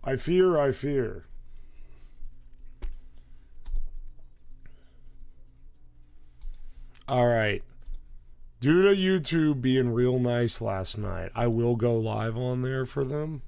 I fear, I fear. All right. Due to YouTube being real nice last night, I will go live on there for them.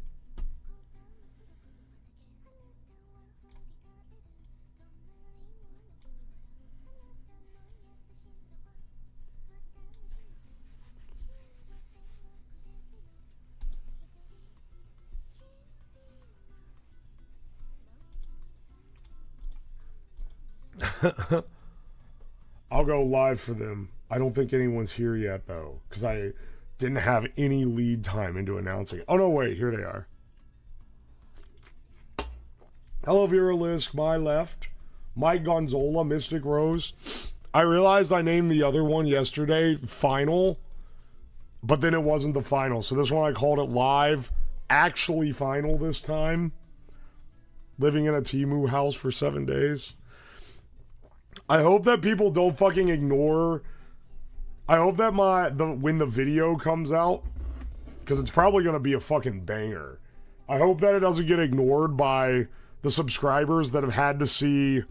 I'll go live for them. I don't think anyone's here yet, though, because I didn't have any lead time into announcing it. Oh, no, wait. Here they are. Hello, Vera Lisk, my left. Mike Gonzola, Mystic Rose. I realized I named the other one yesterday Final, but then it wasn't the final. So this one I called it Live, actually Final this time. Living in a TEMU house for 7 days. I hope that people don't fucking ignore. I hope that when the video comes out, because it's probably going to be a fucking banger. I hope that it doesn't get ignored by the subscribers that have had to see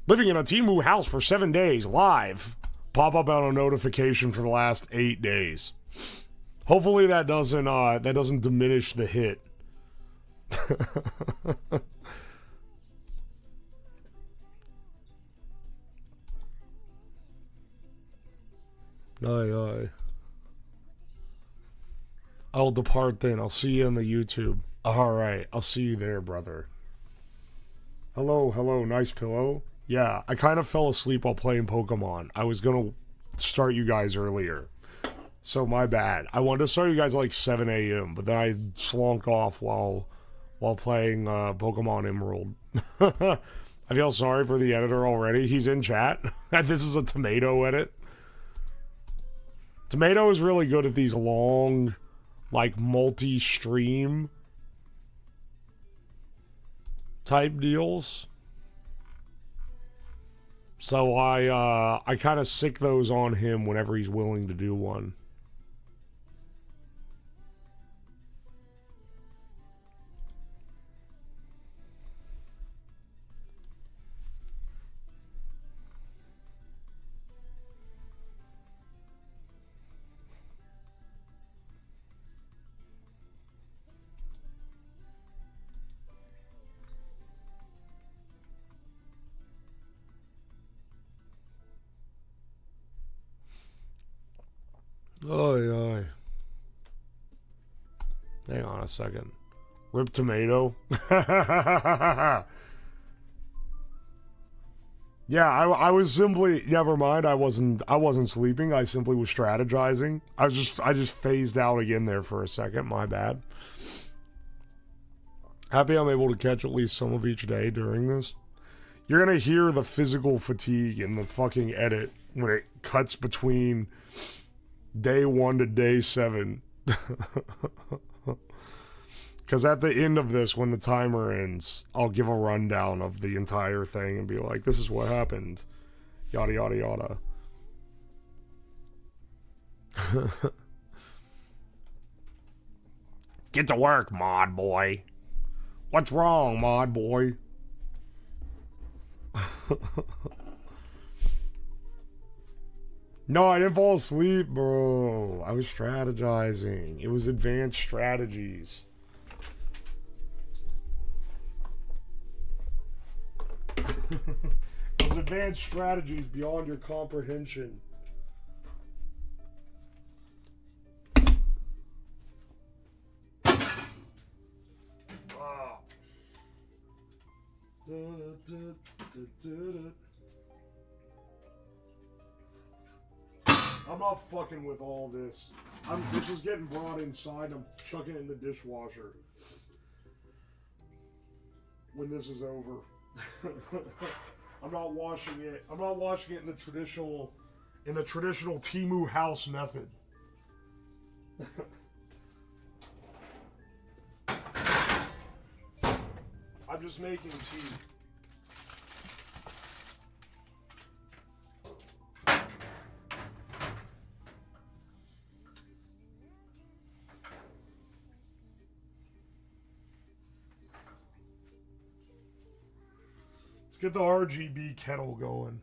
Living in a TEMU house for 7 days live pop up on a notification for the last 8 days. Hopefully that doesn't diminish the hit. Aye. I'll depart then. I'll see you on the YouTube. Alright, I'll see you there, brother. Hello, nice pillow. Yeah, I kind of fell asleep while playing Pokemon. I was gonna start you guys earlier. So my bad. I wanted to start you guys like 7 a.m., but then I slonked off while playing Pokemon Emerald. I feel sorry for the editor already. He's in chat. This is a tomato edit. Tomato is really good at these long, like, multi-stream type deals. So I kind of sick those on him whenever he's willing to do one. Oy. Hang on a second. Rip tomato. Yeah, I was simply, never mind. I wasn't sleeping. I simply was strategizing. I just phased out again there for a second. My bad. Happy I'm able to catch at least some of each day during this. You're gonna hear the physical fatigue in the fucking edit when it cuts between day 1 to day 7. Because at the end of this, when the timer ends, I'll give a rundown of the entire thing and be like, this is what happened. Yada, yada, yada. Get to work, mod boy. What's wrong, mod boy? No, I didn't fall asleep, bro. I was strategizing. It was advanced strategies. Those advanced strategies beyond your comprehension. I'm not fucking with all this. This is getting brought inside. I'm chucking it in the dishwasher when this is over. I'm not washing it. I'm not washing it in the traditional TEMU house method. I'm just making tea. get the RGB kettle going.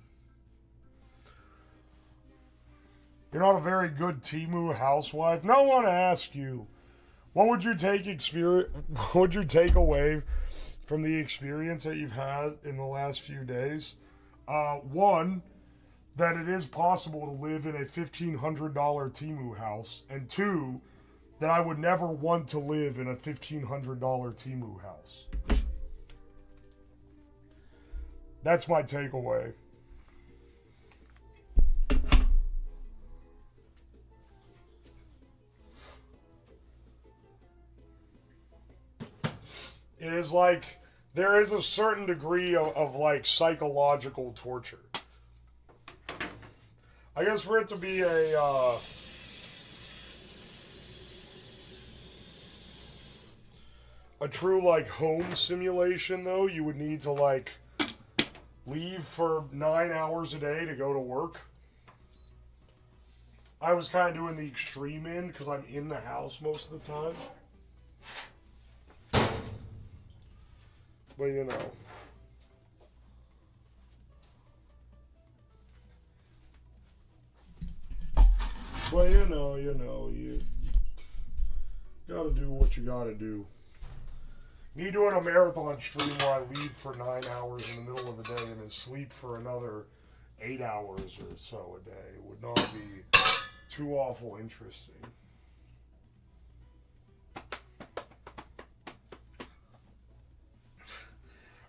You're not a very good TEMU housewife. No one asked you. What would you take What would you take away from the experience that you've had in the last few days? One, that it is possible to live in a $1,500 TEMU house, and two, that I would never want to live in a $1,500 TEMU house. That's my takeaway. It is like, there is a certain degree of like psychological torture. I guess for it to be a true like home simulation though, you would need to like leave for 9 hours a day to go to work. I was kind of doing the extreme end because I'm in the house most of the time. But you know. Well, you gotta do what you gotta do. Me doing a marathon stream where I leave for 9 hours in the middle of the day and then sleep for another 8 hours or so a day would not be too awful interesting.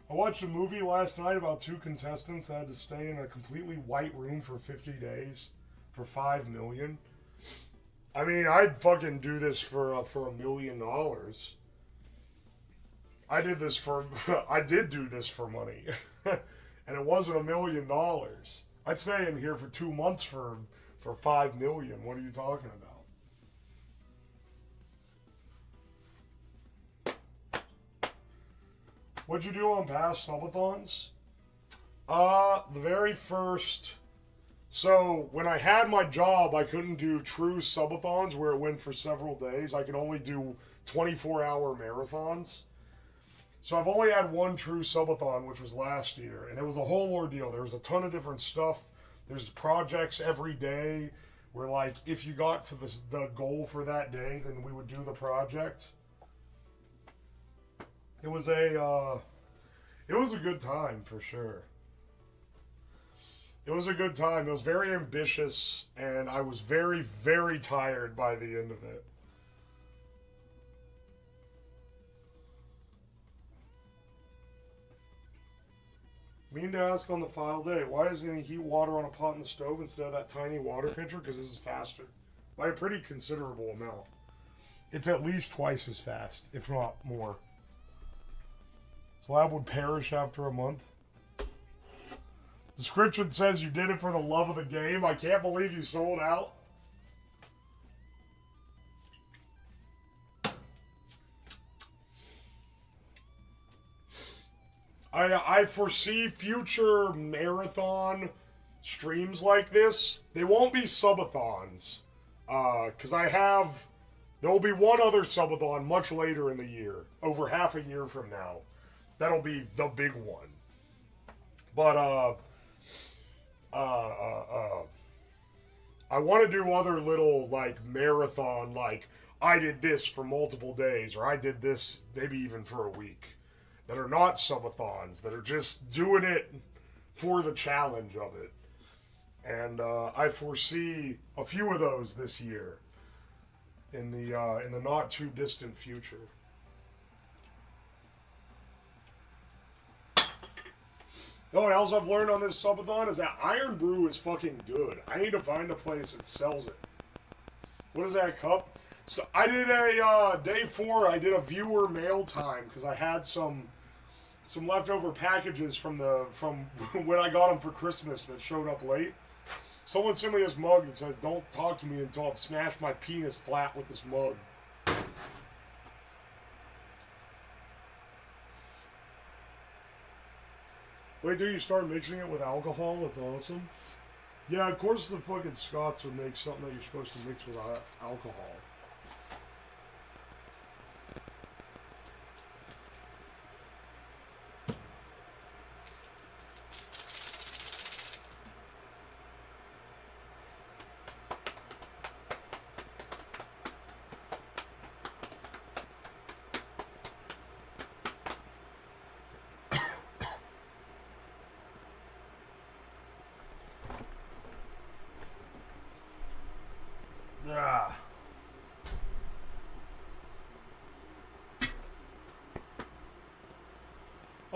I watched a movie last night about two contestants that had to stay in a completely white room for 50 days for $5 million. I mean, I'd fucking do this for $1 million. I did do this for money, and it wasn't $1 million. I'd stay in here for 2 months for $5 million. What are you talking about? What'd you do on past subathons? The very first. So when I had my job, I couldn't do true subathons where it went for several days. I could only do 24-hour marathons. So I've only had one true subathon, which was last year, and it was a whole ordeal. There was a ton of different stuff. There's projects every day where, like, if you got to the goal for that day, then we would do the project. It was a good time for sure. It was a good time. It was very ambitious, and I was very, very tired by the end of it. Mean to ask on the file day, why isn't he heat water on a pot in the stove instead of that tiny water pitcher? Because this is faster. By a pretty considerable amount. It's at least twice as fast, if not more. Slab would perish after a month. Description says you did it for the love of the game. I can't believe you sold out. I foresee future marathon streams like this. They won't be subathons. Because there will be one other subathon much later in the year. Over half a year from now. That'll be the big one. But, I want to do other little, like, marathon, like, I did this for multiple days, or I did this maybe even for a week, that are not subathons, that are just doing it for the challenge of it. And I foresee a few of those this year in the not too distant future. You know what else I've learned on this subathon is that Iron Brew is fucking good. I need to find a place that sells it. What is that cup? So I did a day 4. I did a viewer mail time because I had some leftover packages from when I got them for Christmas that showed up late. Someone sent me this mug that says, "Don't talk to me until I've smashed my penis flat with this mug." Wait till you start mixing it with alcohol. That's awesome. Yeah, of course the fucking Scots would make something that you're supposed to mix with alcohol.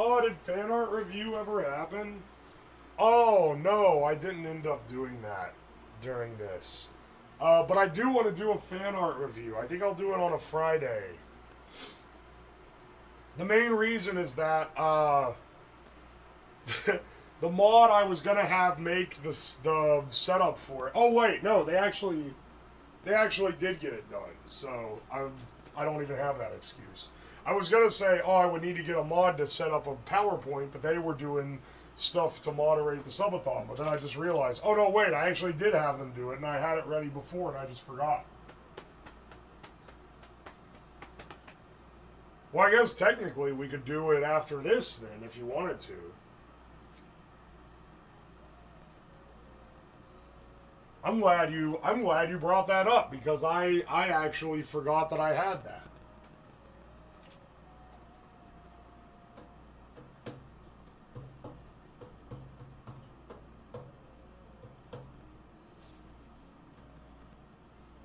Oh, did fan art review ever happen? Oh, no, I didn't end up doing that during this. But I do want to do a fan art review. I think I'll do it on a Friday. The main reason is that the mod I was gonna have make the setup for it. Oh wait, no, they actually did get it done. So I don't even have that excuse. I was gonna say, oh, I would need to get a mod to set up a PowerPoint, but they were doing stuff to moderate the subathon. But then I just realized, oh no, wait, I actually did have them do it, and I had it ready before, and I just forgot. Well, I guess technically we could do it after this then, if you wanted to. I'm glad you brought that up because I actually forgot that I had that.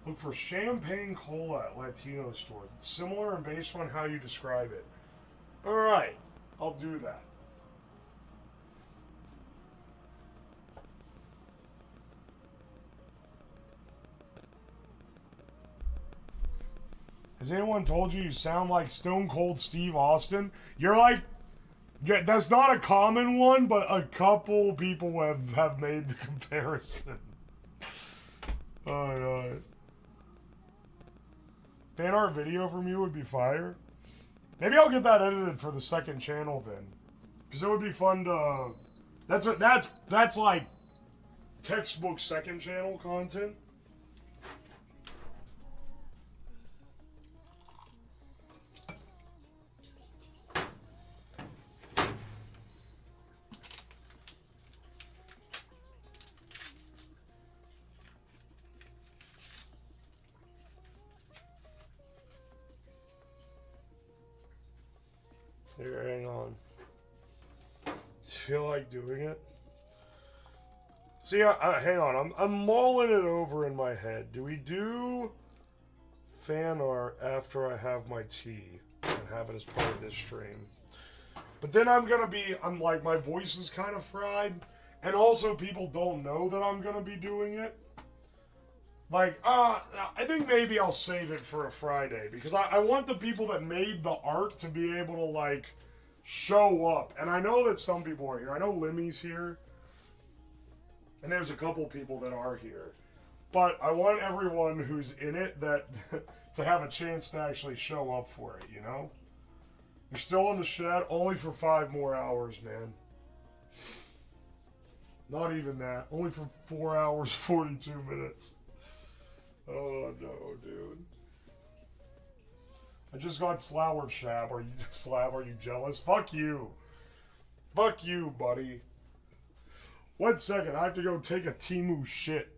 Look for champagne cola at Latino stores. It's similar and based on how you describe it. All right, I'll do that. Has anyone told you sound like Stone Cold Steve Austin? You're like, yeah, that's not a common one, but a couple people have made the comparison. Oh, God. Fan art video from you would be fire. Maybe I'll get that edited for the second channel then, because it would be fun to. That's like textbook second channel content. Here, hang on. Feel like doing it? See, hang on. I'm mulling it over in my head. Do we do fan art after I have my tea and have it as part of this stream? But then I'm like, my voice is kind of fried, and also people don't know that I'm gonna be doing it. Like, I think maybe I'll save it for a Friday, because I want the people that made the art to be able to, like, show up. And I know that some people are here. I know Limmy's here. And there's a couple people that are here. But I want everyone who's in it that to have a chance to actually show up for it, you know? You're still in the shed, only for 5 more hours, man. Not even that. Only for 4 hours, 42 minutes. Oh no, dude. I just got slowered, Shab. Are you jealous? Fuck you. Fuck you, buddy. 1 second, I have to go take a TEMU shit.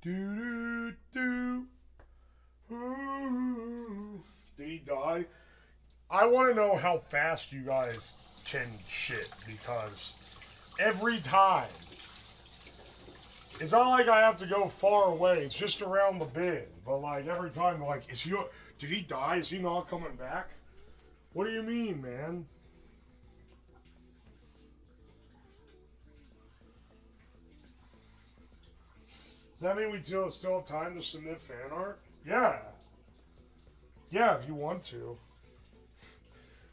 Do, do, do. Ooh. Did he die? I want to know how fast you guys can shit, because every time, it's not like I have to go far away. It's just around the bend. But like every time, like, did he die? Is he not coming back? What do you mean, man? Does that mean we still have time to submit fan art? Yeah. Yeah, if you want to.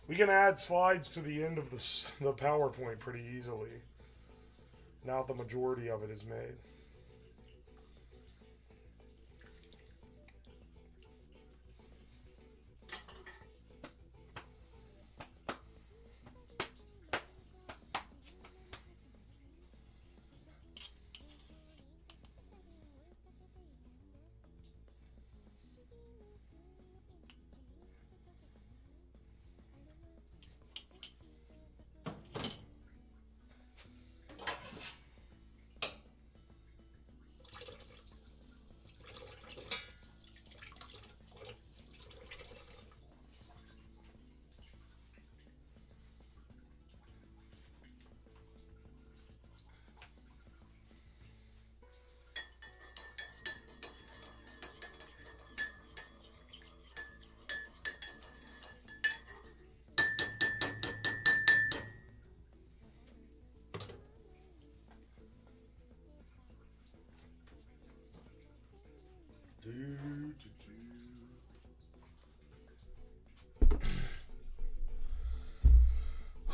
We can add slides to the end of the PowerPoint pretty easily. Now the majority of it is made.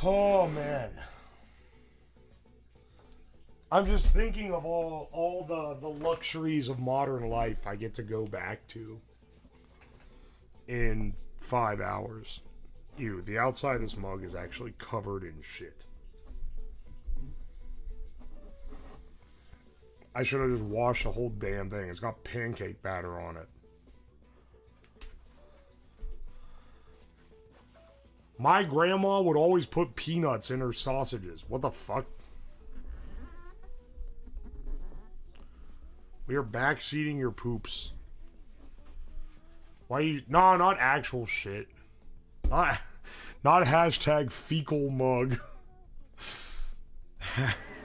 Oh man, I'm just thinking of all the luxuries of modern life I get to go back to in 5 hours. Ew, the outside of this mug is actually covered in shit. I should have just washed the whole damn thing. It's got pancake batter on it. My grandma would always put peanuts in her sausages. What the fuck? We are backseating your poops. Why you... No, not actual shit. Not hashtag fecal mug.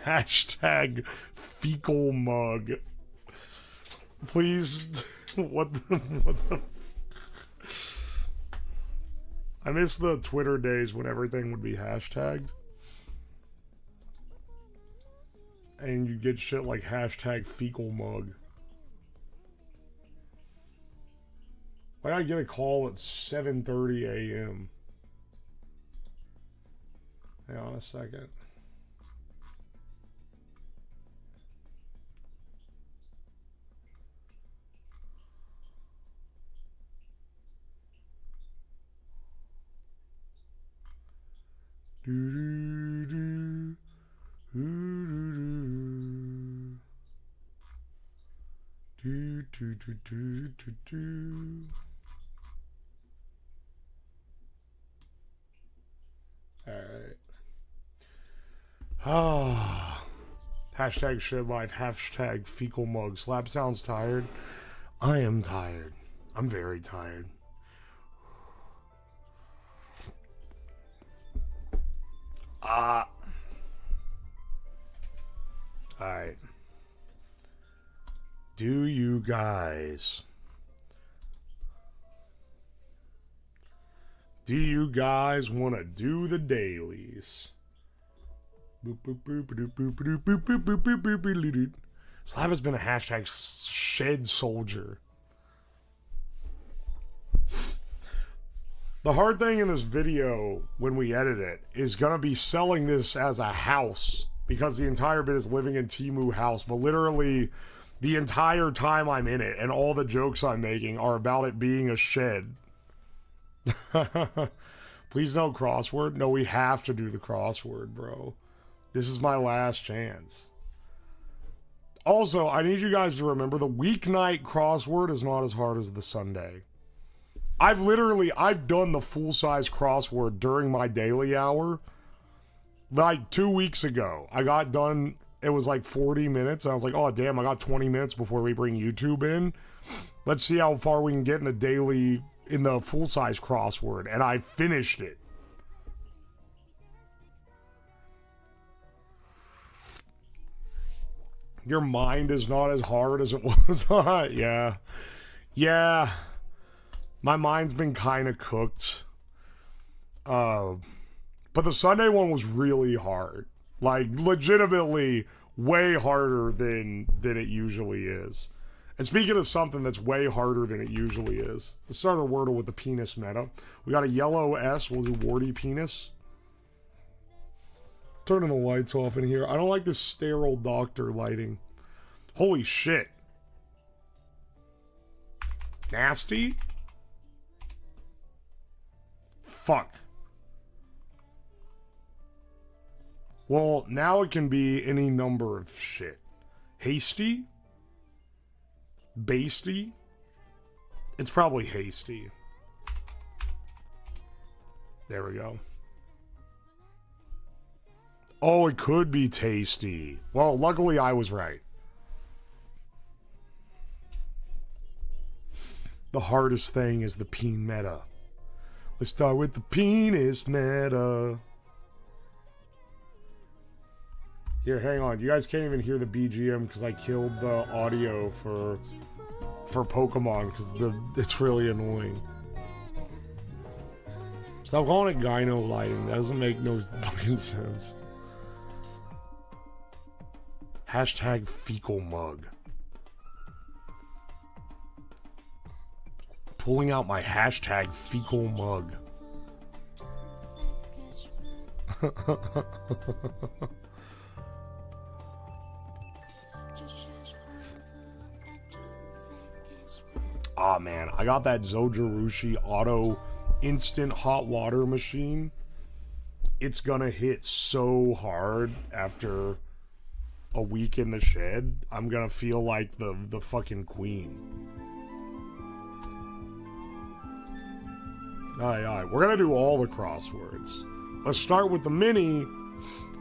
Hashtag fecal mug. Please. What the... I miss the Twitter days when everything would be hashtagged. And you get shit like hashtag fecal mug. Why did I get a call at 7:30 a.m.? Hang on a second. Do, do, do, do, do, do, do, do. All right. Ah. Hashtag shit life. Hashtag fecal mug. Slap sounds tired. I am tired. I'm very tired. Alright. Do you guys want to do the dailies? Slab has been a hashtag shed soldier. The hard thing in this video, when we edit it, is going to be selling this as a house, because the entire bit is living in TEMU house, but literally the entire time I'm in it and all the jokes I'm making are about it being a shed. Please no crossword. No, we have to do the crossword, bro. This is my last chance. Also, I need you guys to remember the weeknight crossword is not as hard as the Sunday. I've done the full-size crossword during my daily hour. Like 2 weeks ago, I got done it was like 40 minutes. I was like, oh, damn, I got 20 minutes before we bring YouTube in. Let's see how far we can get in the full-size crossword. And I finished it. Your mind is not as hard as it was. Yeah. Yeah. My mind's been kind of cooked. But the Sunday one was really hard. Like, legitimately way harder than it usually is. And speaking of something that's way harder than it usually is, let's start our Wordle with the penis meta. We got a yellow S. We'll do warty penis. Turning the lights off in here. I don't like this sterile doctor lighting. Holy shit. Nasty? Fuck. Well, now it can be any number of shit. Hasty? Basty? It's probably hasty. There we go. Oh, it could be tasty. Well, luckily I was right. The hardest thing is the peen meta. Let's start with the penis meta. Here, hang on. You guys can't even hear the BGM because I killed the audio for Pokemon because it's really annoying. Stop calling it gyno lighting. That doesn't make no fucking sense. Hashtag fecal mug. Pulling out my hashtag fecal mug. Ah, man, I got that Zojirushi auto instant hot water machine. It's gonna hit so hard after a week in the shed. I'm gonna feel like the fucking queen. Alright, we're gonna do all the crosswords. Let's start with the mini.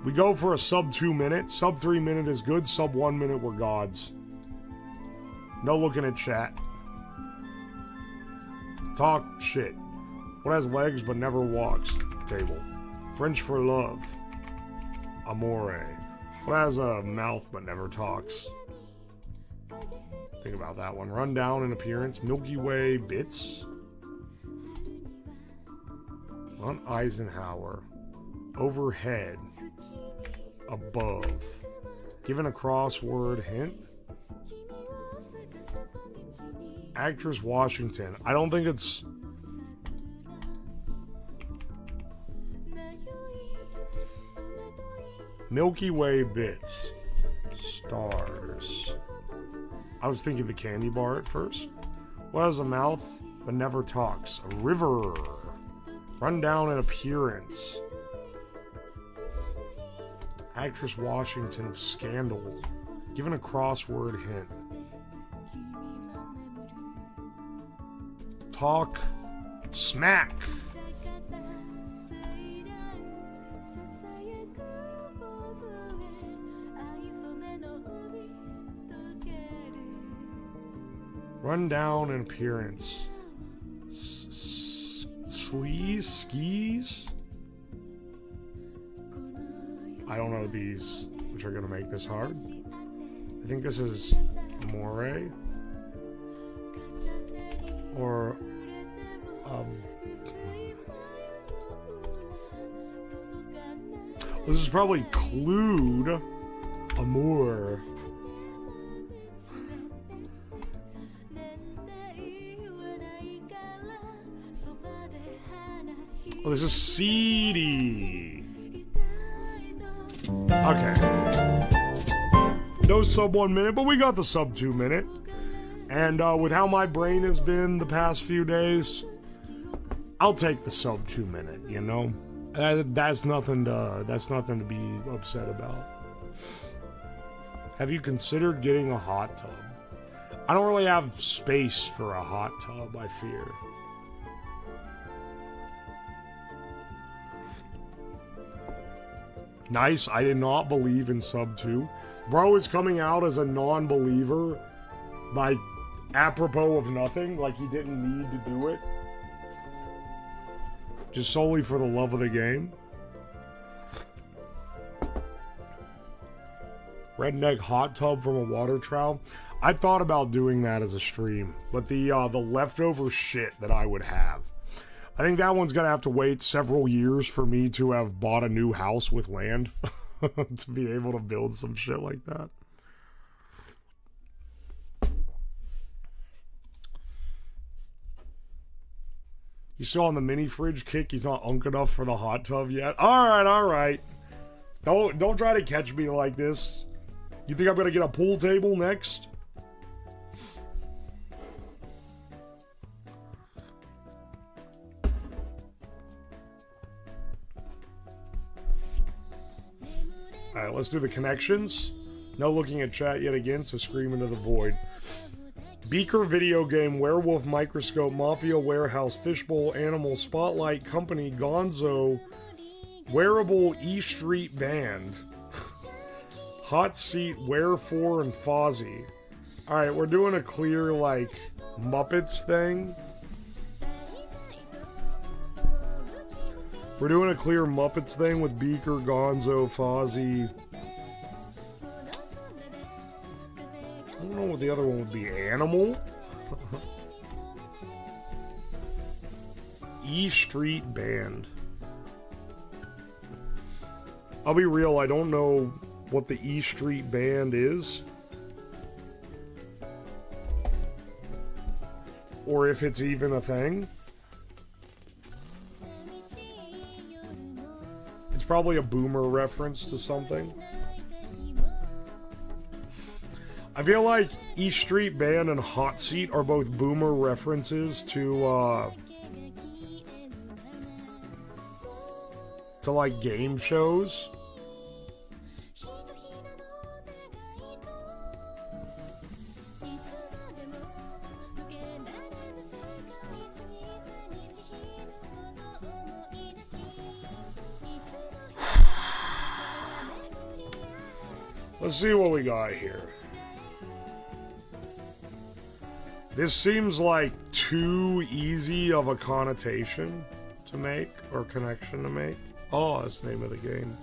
We go for a sub 2 minute. Sub 3 minute is good. Sub 1 minute, we're gods. No looking at chat. Talk shit. What has legs but never walks? Table. French for love. Amore. What has a mouth but never talks? Think about that one. Run down in appearance. Milky Way bits. On Eisenhower. Overhead. Above. Given a crossword hint. Actress Washington. I don't think it's... Milky Way bits. Stars. I was thinking the candy bar at first. What has a mouth but never talks? A river. Run down in appearance. Actress Washington of Scandal. Given a crossword hint. Talk smack. Run down in appearance. Sleaze? Skis? I don't know these, which are going to make this hard. I think this is Moray. Or, this is probably Clued. Amour. Oh, this is Seedy. Okay. No sub 1 minute, but we got the sub 2 minute. And with how my brain has been the past few days, I'll take the sub 2 minute, you know? That's nothing to be upset about. Have you considered getting a hot tub? I don't really have space for a hot tub, I fear. Nice. I did not believe in sub 2. Bro is coming out as a non-believer, like, apropos of nothing, like he didn't need to do it. Just solely for the love of the game. Redneck hot tub from a water trowel. I thought about doing that as a stream, but the leftover shit that I would have, I think that one's gonna have to wait several years for me to have bought a new house with land to be able to build some shit like that. He's still on the mini fridge kick. He's not unk enough for the hot tub yet. All right. Don't try to catch me like this. You think I'm gonna get a pool table next? All right, let's do the connections. No looking at chat yet again, so scream into the void. Beaker video game, werewolf microscope, mafia warehouse, fishbowl, animal, spotlight, company, gonzo, wearable E Street band, hot seat, wherefore, and Fozzie. Alright, we're doing a clear, like, Muppets thing. We're doing a clear Muppets thing with Beaker, Gonzo, Fozzie. I don't know what the other one would be. Animal? E Street Band. I'll be real, I don't know what the E Street Band is. Or if it's even a thing. It's probably a boomer reference to something. I feel like E Street Band and Hot Seat are both boomer references to like game shows. Let's see what we got here. This seems like too easy of a connotation to make, or connection to make. Oh, that's the name of the game.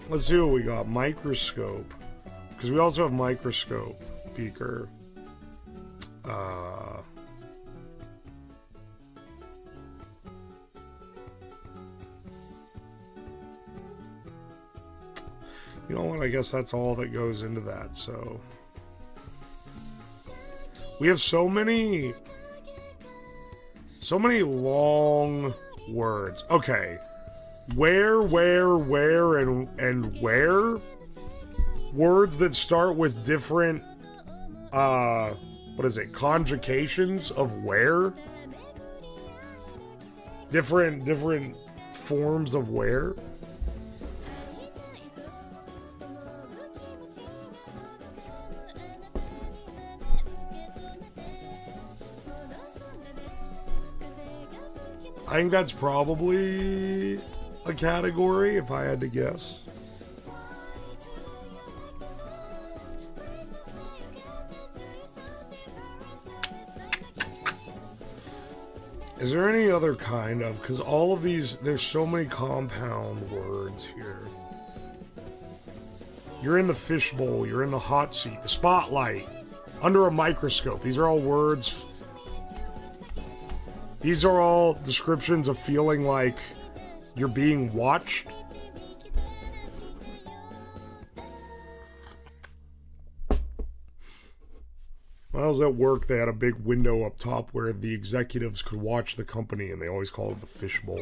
Let's see what we got. Microscope. Because we also have microscope. Beaker. You know what? I guess that's all that goes into that, so... We have so many long words. Okay. Where, and where? Words that start with different, what is it? Conjugations of where? Different forms of where? I think that's probably a category, if I had to guess. Is there any other kind of... Because all of these... There's so many compound words here. You're in the fishbowl. You're in the hot seat. The spotlight. Under a microscope. These are all words... These are all descriptions of feeling like you're being watched. When I was at work, they had a big window up top where the executives could watch the company, and they always called it the fishbowl.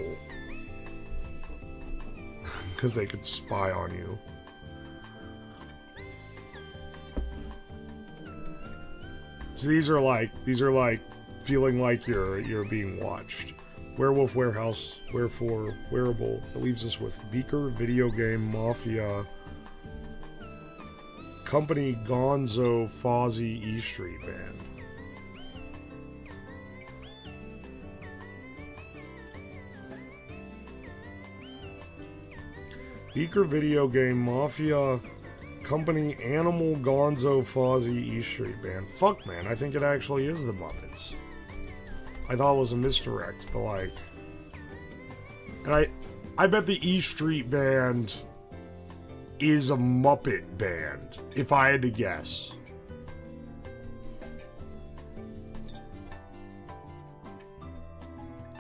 Because they could spy on you. So these are like feeling like you're being watched. Werewolf warehouse, wherefore, wearable. That leaves us with Beaker, video game, mafia, company, Gonzo, Fozzie, E Street Band. Beaker Video Game Mafia Company Animal Gonzo Fozzie E Street Band. Fuck, man, I think it actually is the Muppets. I thought it was a misdirect, but like... And I bet the E Street Band is a Muppet band, if I had to guess.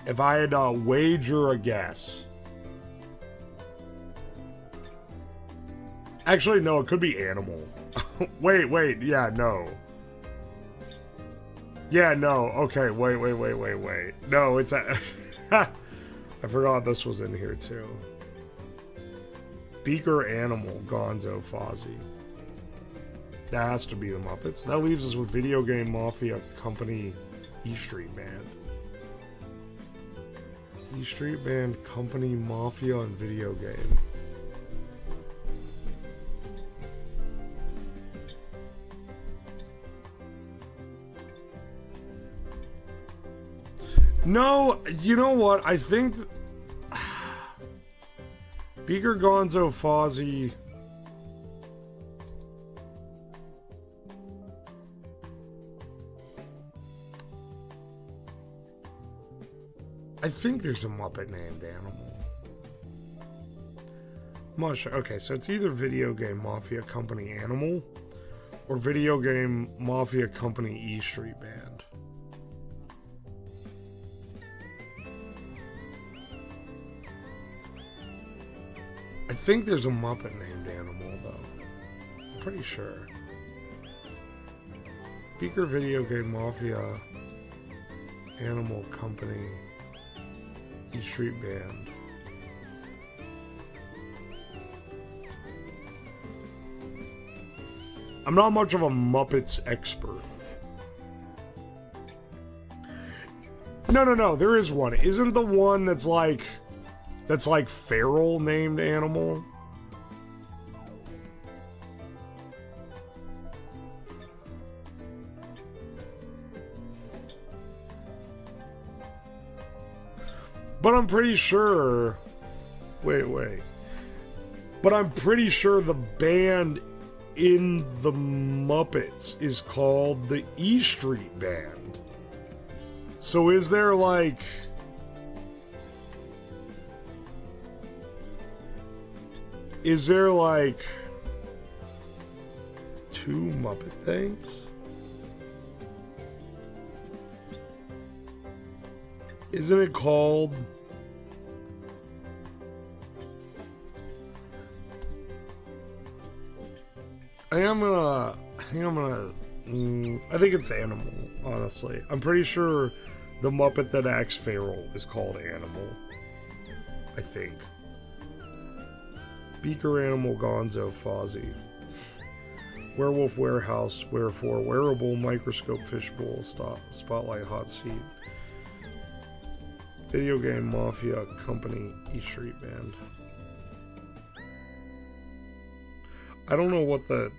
If I had to wager a guess. Actually, no, it could be Animal. wait, yeah, no. Yeah, no, okay, wait. No, it's a... I forgot this was in here, too. Beaker Animal, Gonzo Fozzie. That has to be the Muppets. That leaves us with Video Game Mafia Company E Street Band. E Street Band, Company, Mafia, and Video Game. No, you know what? I think... Beaker Gonzo Fozzie... I think there's a Muppet named Animal. I'm not sure. Okay, so it's either Video Game Mafia Company Animal or Video Game Mafia Company E Street Band. I think there's a Muppet named Animal, though. I'm pretty sure. Beaker Video Game Mafia Animal Company E Street Band. I'm not much of a Muppets expert. No, there is one. Isn't the one that's like feral named Animal? But I'm pretty sure... Wait. But I'm pretty sure the band in the Muppets is called the E Street Band. So is there like... Is there like... two Muppet things? Isn't it called... I think it's Animal, honestly. I'm pretty sure the Muppet that acts feral is called Animal. I think. Beaker Animal Gonzo Fozzie. Werewolf Warehouse, Wherefore, Wearable Microscope Fishbowl, Spotlight Hot Seat. Video Game Mafia Company E Street Band. I don't know what the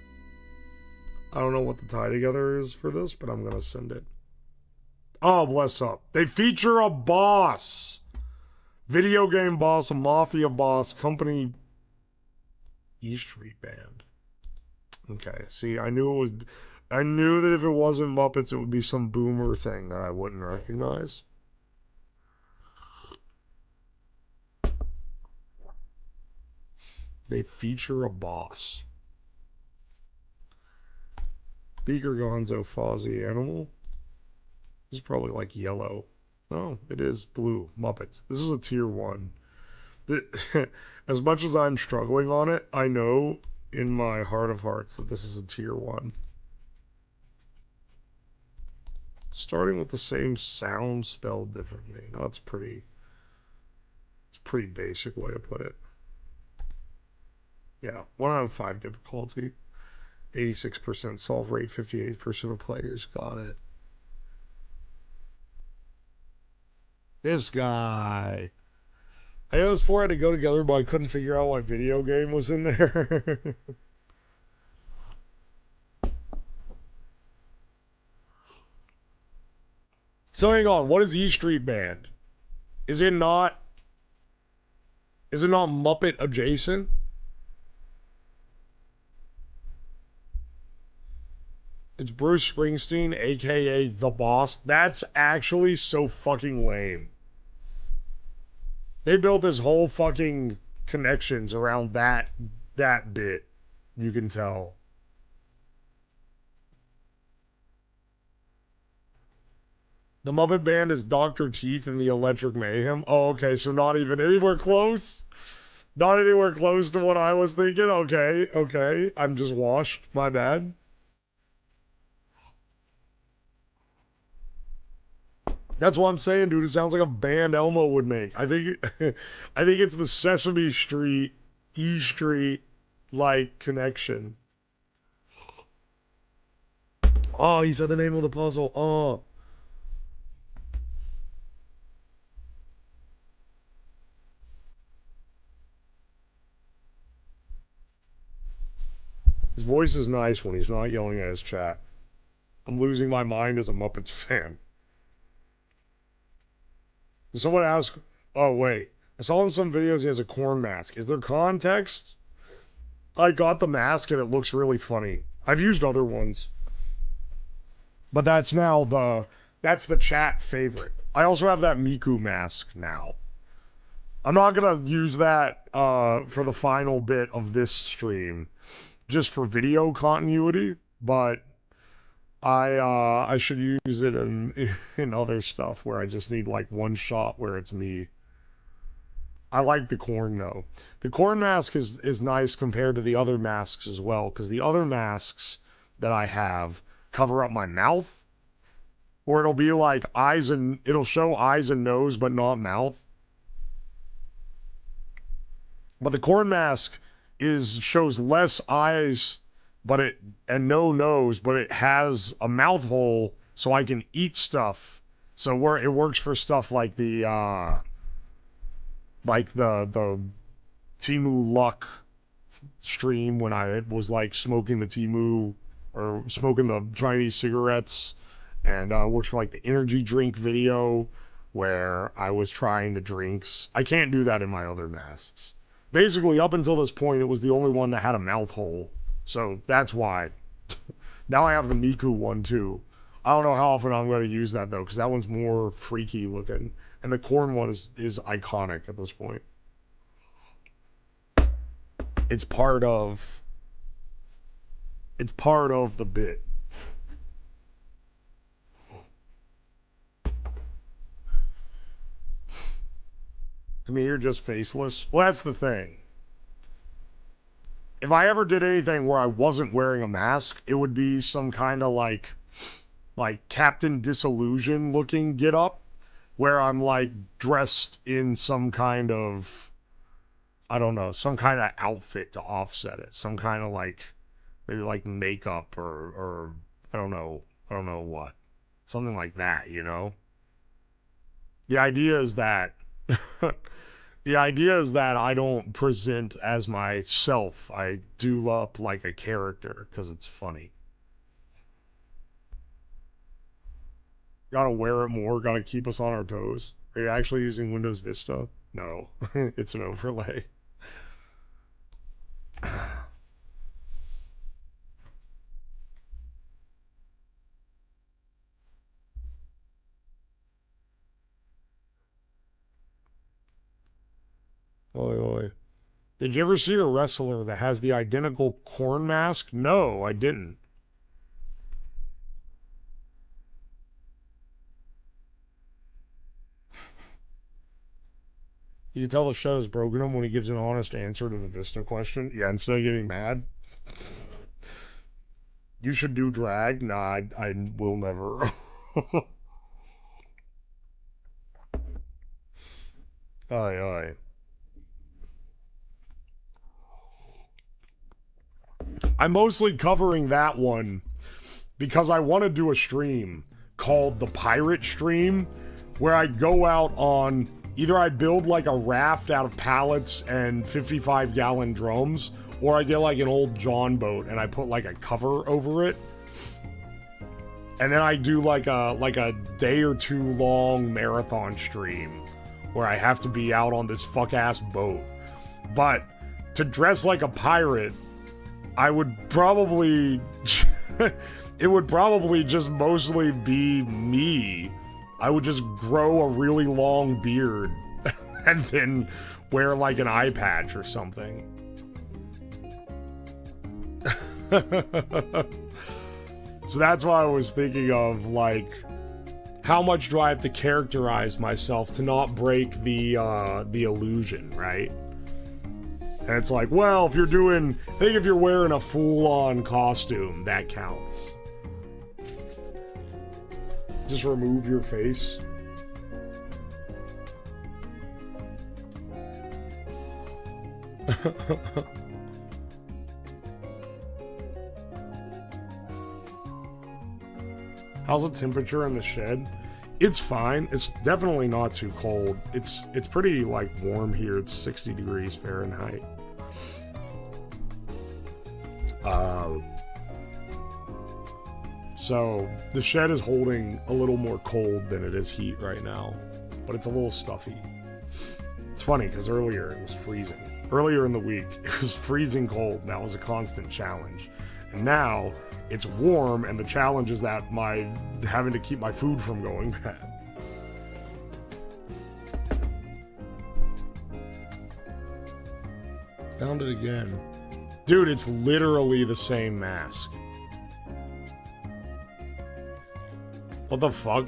tie together is for this, but I'm gonna send it. Oh, bless up. They feature a boss. Video game boss, a mafia boss, Company E Street Band. Okay, see, I knew that if it wasn't Muppets, it would be some boomer thing that I wouldn't recognize. They feature a boss. Beaker Gonzo Fozzie Animal. This is probably like yellow. No, it is blue. Muppets. This is a tier 1. As much as I'm struggling on it, I know in my heart of hearts that this is a tier 1. Starting with the same sound spelled differently. No, it's pretty basic way to put it. Yeah, 1 out of 5 difficulty. 86% solve rate, 58% of players got it. This guy. I know those 4 had to go together, but I couldn't figure out why video game was in there. So hang on, what is E Street Band? Is it not Muppet adjacent? It's Bruce Springsteen, aka The Boss. That's actually so fucking lame. They built this whole fucking connections around that bit. You can tell. The Muppet Band is Dr. Teeth and the Electric Mayhem. Oh, okay, so not even anywhere close. Not anywhere close to what I was thinking. Okay, okay. I'm just washed. My bad. That's what I'm saying, dude. It sounds like a band Elmo would make. I think I think it's the Sesame Street, E Street like connection. Oh, he said the name of the puzzle. Oh. His voice is nice when he's not yelling at his chat. I'm losing my mind as a Muppets fan. Did someone ask? Oh, wait. I saw in some videos he has a corn mask. Is there context? I got the mask and it looks really funny. I've used other ones. But that's now that's the chat favorite. I also have that Miku mask now. I'm not gonna use that for the final bit of this stream, just for video continuity, but I should use it in other stuff where I just need like one shot where it's me. I like the corn though. The corn mask is nice compared to the other masks as well, because the other masks that I have cover up my mouth, or it'll be like it'll show eyes and nose but not mouth. But the corn mask shows less eyes and no nose, but it has a mouth hole so I can eat stuff. So it works for stuff like the TEMU luck stream when I was like smoking the TEMU or smoking the Chinese cigarettes, and works for like the energy drink video where I was trying the drinks. I can't do that in my other masks. Basically, up until this point, it was the only one that had a mouth hole. So that's why. Now I have the Miku one too. I don't know how often I'm going to use that though, because that one's more freaky looking. And the corn one is iconic at this point. It's part of the bit. To me, you're just faceless. Well, that's the thing. If I ever did anything where I wasn't wearing a mask, it would be some kind of like Captain Disillusion looking get up, where I'm like dressed in some kind of, I don't know, some kind of outfit to offset it. Some kind of like, maybe like makeup or I don't know what. Something like that, you know? The idea is that I don't present as myself. I do up like a character because it's funny. Gotta wear it more, gotta keep us on our toes. Are you actually using Windows Vista? No, it's an overlay. Oi, oi. Did you ever see the wrestler that has the identical corn mask? No, I didn't. You can tell the show is broken him when he gives an honest answer to the Vista question. Yeah, instead of getting mad. You should do drag? Nah, I will never. Aye, aye. I'm mostly covering that one because I want to do a stream called the Pirate Stream, where I go out on, either I build like a raft out of pallets and 55-gallon drums, or I get like an old John boat and I put like a cover over it. And then I do like a day or two long marathon stream where I have to be out on this fuck-ass boat. But to dress like a pirate, I would probably It would probably just mostly be me. I would just grow a really long beard and then wear like an eye patch or something. So that's why I was thinking of, like, how much do I have to characterize myself to not break the illusion, right? And it's like, well, if you're wearing a full-on costume, that counts. Just remove your face. How's the temperature in the shed? It's fine. It's definitely not too cold. It's pretty, like, warm here. It's 60 degrees Fahrenheit. So the shed is holding a little more cold than it is heat right now, but it's a little stuffy. It's funny because earlier it was freezing. Earlier in the week, it was freezing cold. That was a constant challenge. And now it's warm, and the challenge is that having to keep my food from going bad. Found it again. Dude, it's literally the same mask. What the fuck?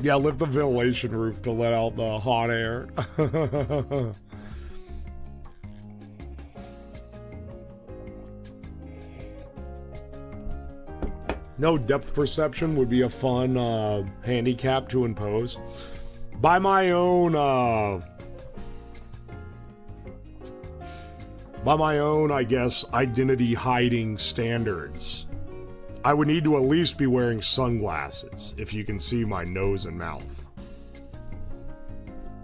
Yeah, lift the ventilation roof to let out the hot air. No, depth perception would be a fun handicap to impose. By my own, I guess, identity hiding standards, I would need to at least be wearing sunglasses if you can see my nose and mouth.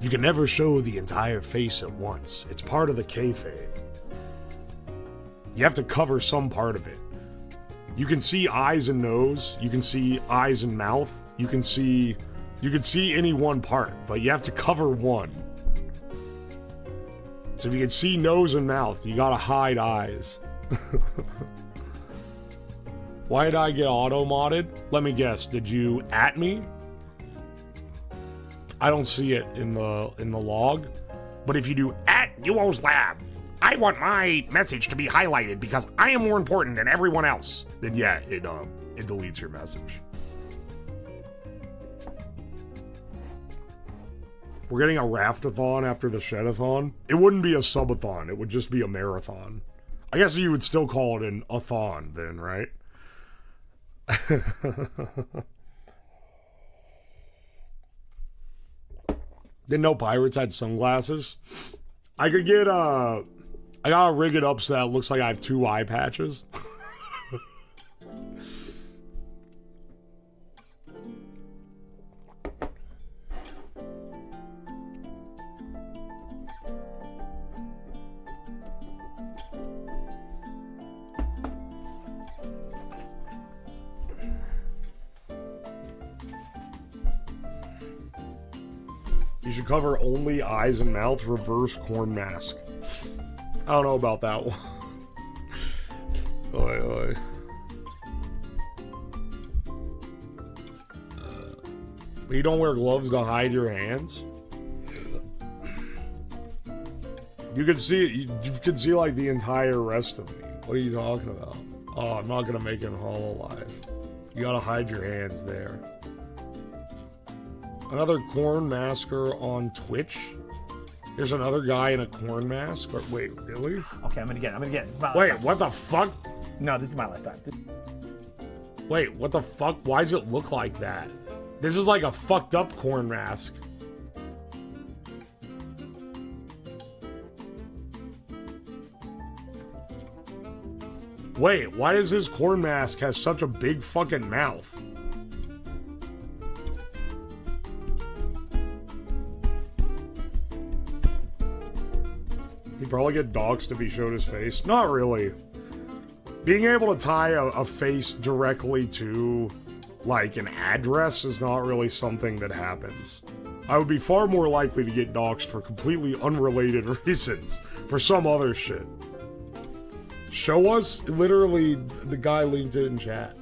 You can never show the entire face at once. It's part of the kayfabe. You have to cover some part of it. You can see eyes and nose, you can see eyes and mouth, you can see any one part, but you have to cover one. So if you can see nose and mouth, you gotta hide eyes. Why did I get auto-modded? Let me guess, did you at me? I don't see it in the log, but if you do at UO's lab, I want my message to be highlighted because I am more important than everyone else, then yeah, it deletes your message. We're getting a raftathon after the shedathon. It wouldn't be a subathon, it would just be a marathon. I guess you would still call it an a-thon then, right? Didn't know pirates had sunglasses. I could get I gotta rig it up so that it looks like I have 2 eye patches. You should cover only eyes and mouth, reverse corn mask. I don't know about that one. Oi, oi. But you don't wear gloves to hide your hands? You can see it. You can see like the entire rest of me. What are you talking about? Oh, I'm not gonna make it in Hololive. You gotta hide your hands there. Another corn masker on Twitch? There's another guy in a corn mask? Or, wait, really? Okay, I'm gonna get it. This is my last Wait, time. what the fuck? No, this is my last time. Wait, what the fuck? Why does it look like that? This is like a fucked up corn mask. Wait, why does his corn mask have such a big fucking mouth? He'd probably get doxxed if he showed his face. Not really. Being able to tie a face directly to, like, an address is not really something that happens. I would be far more likely to get doxxed for completely unrelated reasons, for some other shit. Show us? Literally, the guy linked it in chat.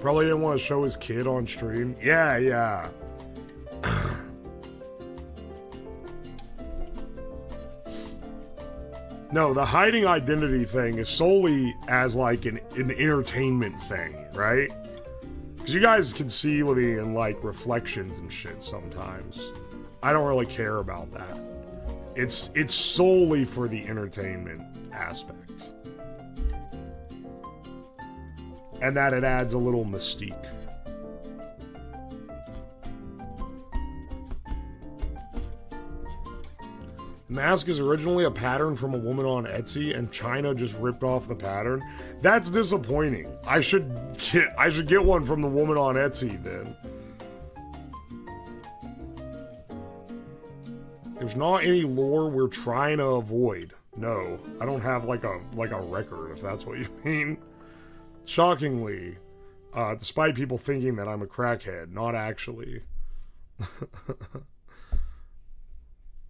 Probably didn't want to show his kid on stream. Yeah, yeah. No, the hiding identity thing is solely as like an entertainment thing, right? Because you guys can see me in like reflections and shit sometimes. I don't really care about that. It's solely for the entertainment aspect. And that it adds a little mystique. The mask is originally a pattern from a woman on Etsy, and China just ripped off the pattern. That's disappointing. I should get one from the woman on Etsy then. There's not any lore we're trying to avoid. No, I don't have like a record, if that's what you mean. Shockingly, despite people thinking that I'm a crackhead, not actually.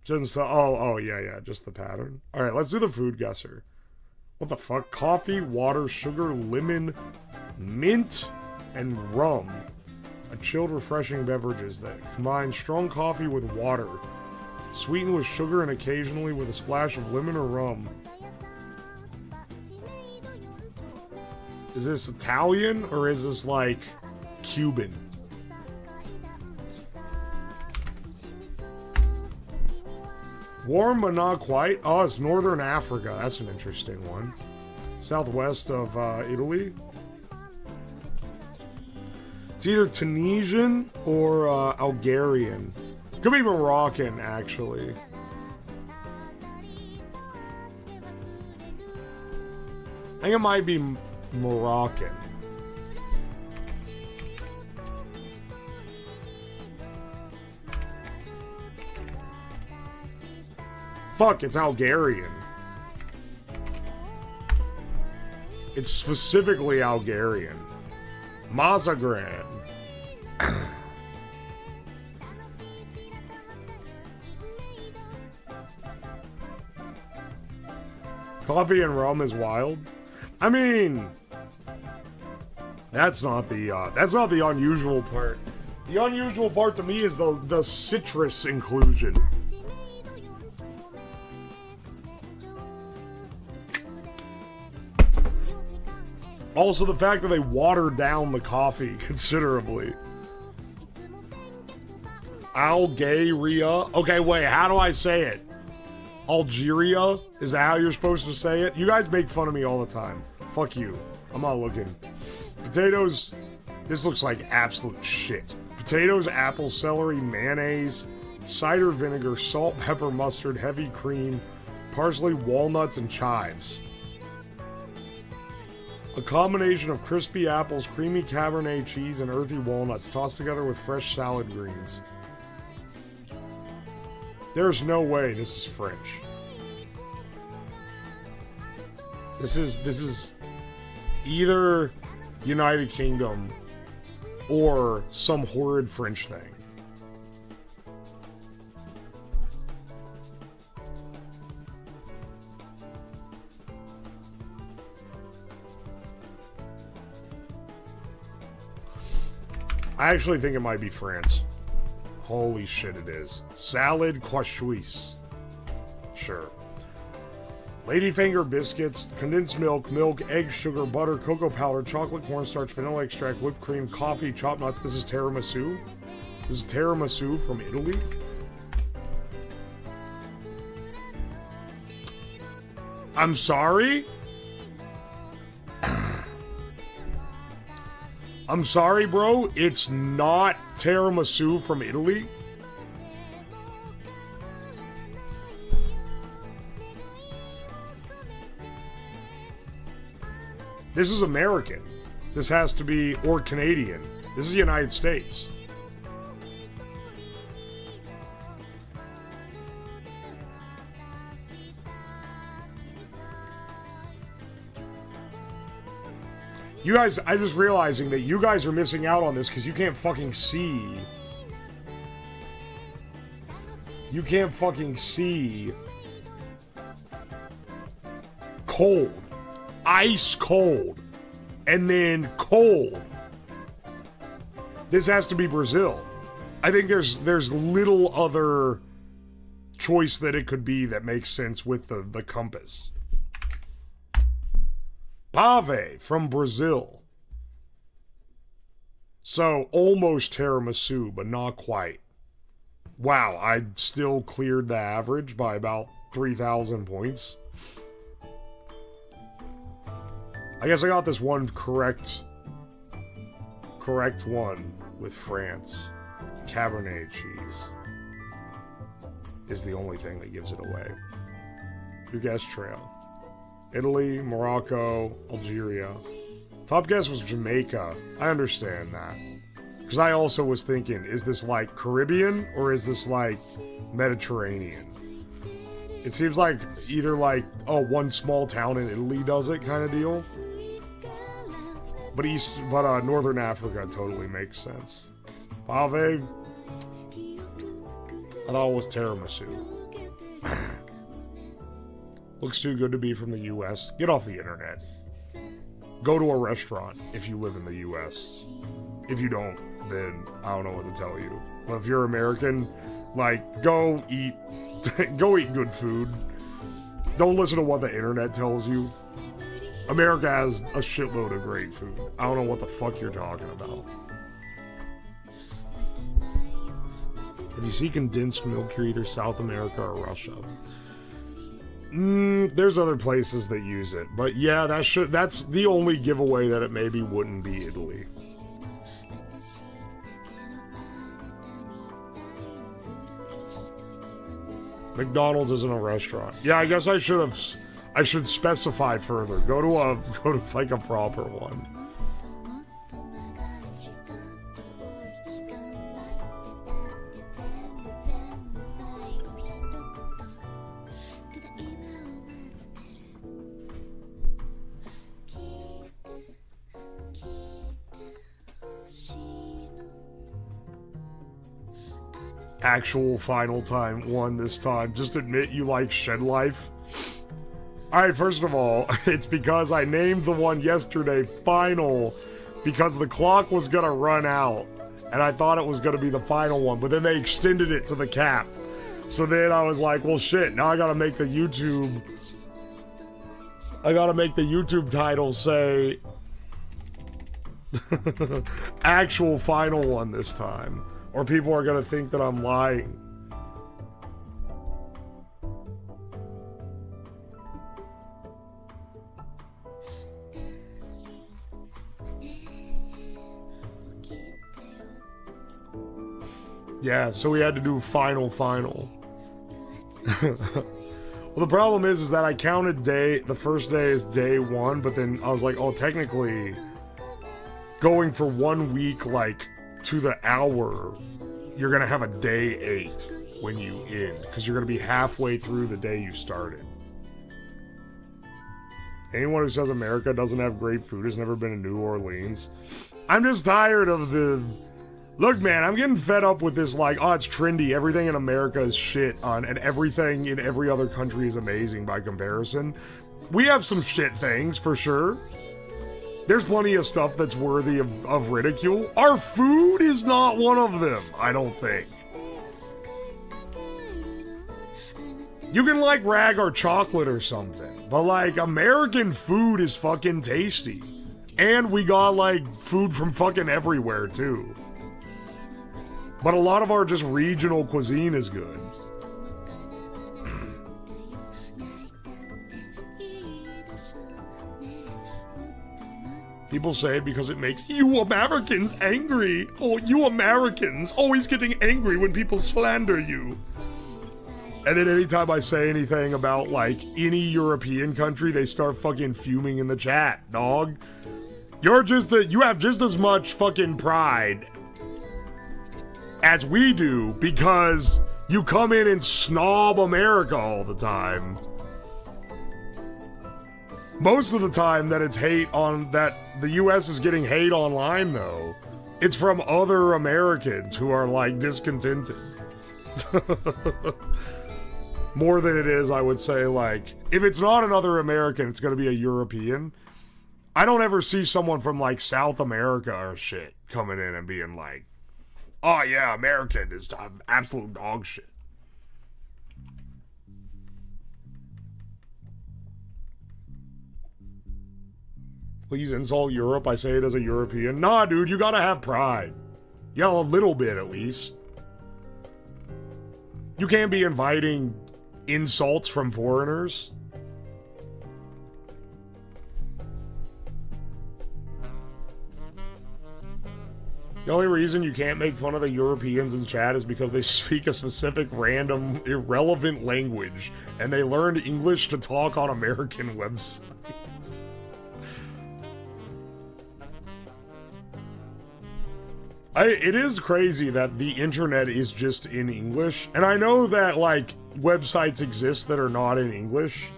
Just yeah, just the pattern. All right, let's do the food guesser. What the fuck? Coffee, water, sugar, lemon, mint, and rum. A chilled, refreshing beverages that combine strong coffee with water, sweetened with sugar and occasionally with a splash of lemon or rum. Is this Italian or is this like Cuban? Warm but not quite. Oh, it's Northern Africa. That's an interesting one. Southwest of Italy. It's either Tunisian or Algerian. Could be Moroccan, actually. I think it might be Moroccan. Fuck, it's Algerian. It's specifically Algerian. Mazagran. Coffee and rum is wild. I mean, that's not the unusual part. The unusual part to me is the citrus inclusion. Also, the fact that they watered down the coffee considerably. Algeria. Okay, wait, how do I say it? Algeria? Is that how you're supposed to say it? You guys make fun of me all the time. Fuck you. I'm not looking. Potatoes. This looks like absolute shit. Potatoes, apple, celery, mayonnaise, cider vinegar, salt, pepper, mustard, heavy cream, parsley, walnuts, and chives. A combination of crispy apples, creamy Cabernet cheese, and earthy walnuts tossed together with fresh salad greens. There's no way this is French. This is either United Kingdom or some horrid French thing. I actually think it might be France. Holy shit, it is. Salad Quachuise. Sure. Ladyfinger biscuits, condensed milk, egg, sugar, butter, cocoa powder, chocolate, cornstarch, vanilla extract, whipped cream, coffee, chopped nuts. This is tiramisu. This is tiramisu from Italy. I'm sorry? I'm sorry, bro. It's not tiramisu from Italy. This is American. This has to be, or Canadian. This is the United States. You guys, I'm just realizing that you guys are missing out on this because you can't fucking see. You can't fucking see. Cold. Ice cold. And then cold. This has to be Brazil. I think there's little other choice that it could be that makes sense with the compass. Pave from Brazil. So almost tiramisu, but not quite. Wow, I still cleared the average by about 3,000 points. I guess I got this one correct one with France. Cabernet cheese is the only thing that gives it away. Who guessed trail? Italy, Morocco, Algeria. Top guess was Jamaica. I understand that. Because I also was thinking, is this like Caribbean or is this like Mediterranean? It seems like either like, oh, one small town in Italy does it kind of deal. But Northern Africa totally makes sense. Pave, I thought it was tiramisu. Looks too good to be from the US. Get off the internet. Go to a restaurant if you live in the US. If you don't, then I don't know what to tell you. But if you're American, like, go eat good food. Don't listen to what the internet tells you. America has a shitload of great food. I don't know what the fuck you're talking about. If you see condensed milk, you're either South America or Russia. There's other places that use it, but yeah, that's the only giveaway that it maybe wouldn't be Italy. McDonald's isn't a restaurant. Yeah, I guess I should specify further. Go to like a proper one. Actual final time one this time. Just admit you like Shed Life. Alright, first of all, it's because I named the one yesterday final because the clock was gonna run out and I thought it was gonna be the final one, but then they extended it to the cap. So then I was like, well shit, now I gotta make the YouTube title say actual final one this time. Or people are gonna think that I'm lying. Yeah, so we had to do final. Well, the problem is that I counted the first day as day one, but then I was like, oh, technically, going for 1 week, like, to the hour, you're gonna have a day 8 when you end, because you're gonna be halfway through the day you started. Anyone who says America doesn't have great food has never been to New Orleans. I'm just tired of the... Look, man, I'm getting fed up with this, like, oh, it's trendy, everything in America is shit on, and everything in every other country is amazing by comparison. We have some shit things, for sure. There's plenty of stuff that's worthy of ridicule. Our food is not one of them, I don't think. You can, like, rag our chocolate or something, but, like, American food is fucking tasty. And we got, like, food from fucking everywhere, too. But a lot of our just regional cuisine is good. People say it because it makes you Americans angry. Oh, you Americans always getting angry when people slander you. And then anytime I say anything about, like, any European country, they start fucking fuming in the chat, dog. You have just as much fucking pride as we do because you come in and snob America all the time. Most of the time that it's hate on, that the US is getting hate online, though, it's from other Americans who are, like, discontented. More than it is, I would say, like, if it's not another American, it's gonna be a European. I don't ever see someone from, like, South America or shit coming in and being like, oh yeah, American is absolute dog shit. Please insult Europe, I say it as a European. Nah, dude, you gotta have pride. Yeah, a little bit at least. You can't be inviting insults from foreigners. The only reason you can't make fun of the Europeans in chat is because they speak a specific random irrelevant language and they learned English to talk on American websites. It is crazy that the internet is just in English, and I know that, like, websites exist that are not in English,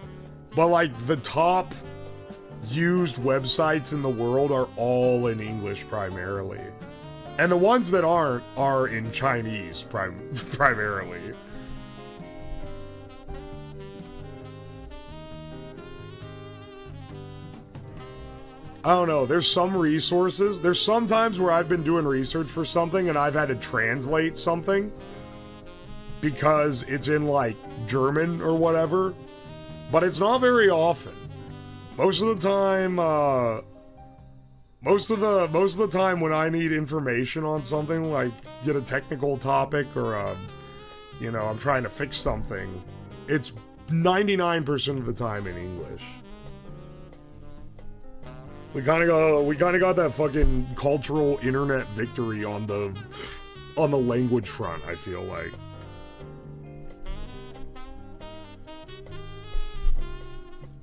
but, like, the top used websites in the world are all in English primarily. And the ones that aren't are in Chinese primarily. I don't know, there's some resources. There's some times where I've been doing research for something and I've had to translate something because it's in, like, German or whatever. But it's not very often. Most of the time, most of the time when I need information on something, like get a technical topic or you know, I'm trying to fix something, it's 99% of the time in English. We kind of got that fucking cultural internet victory on the language front, I feel like.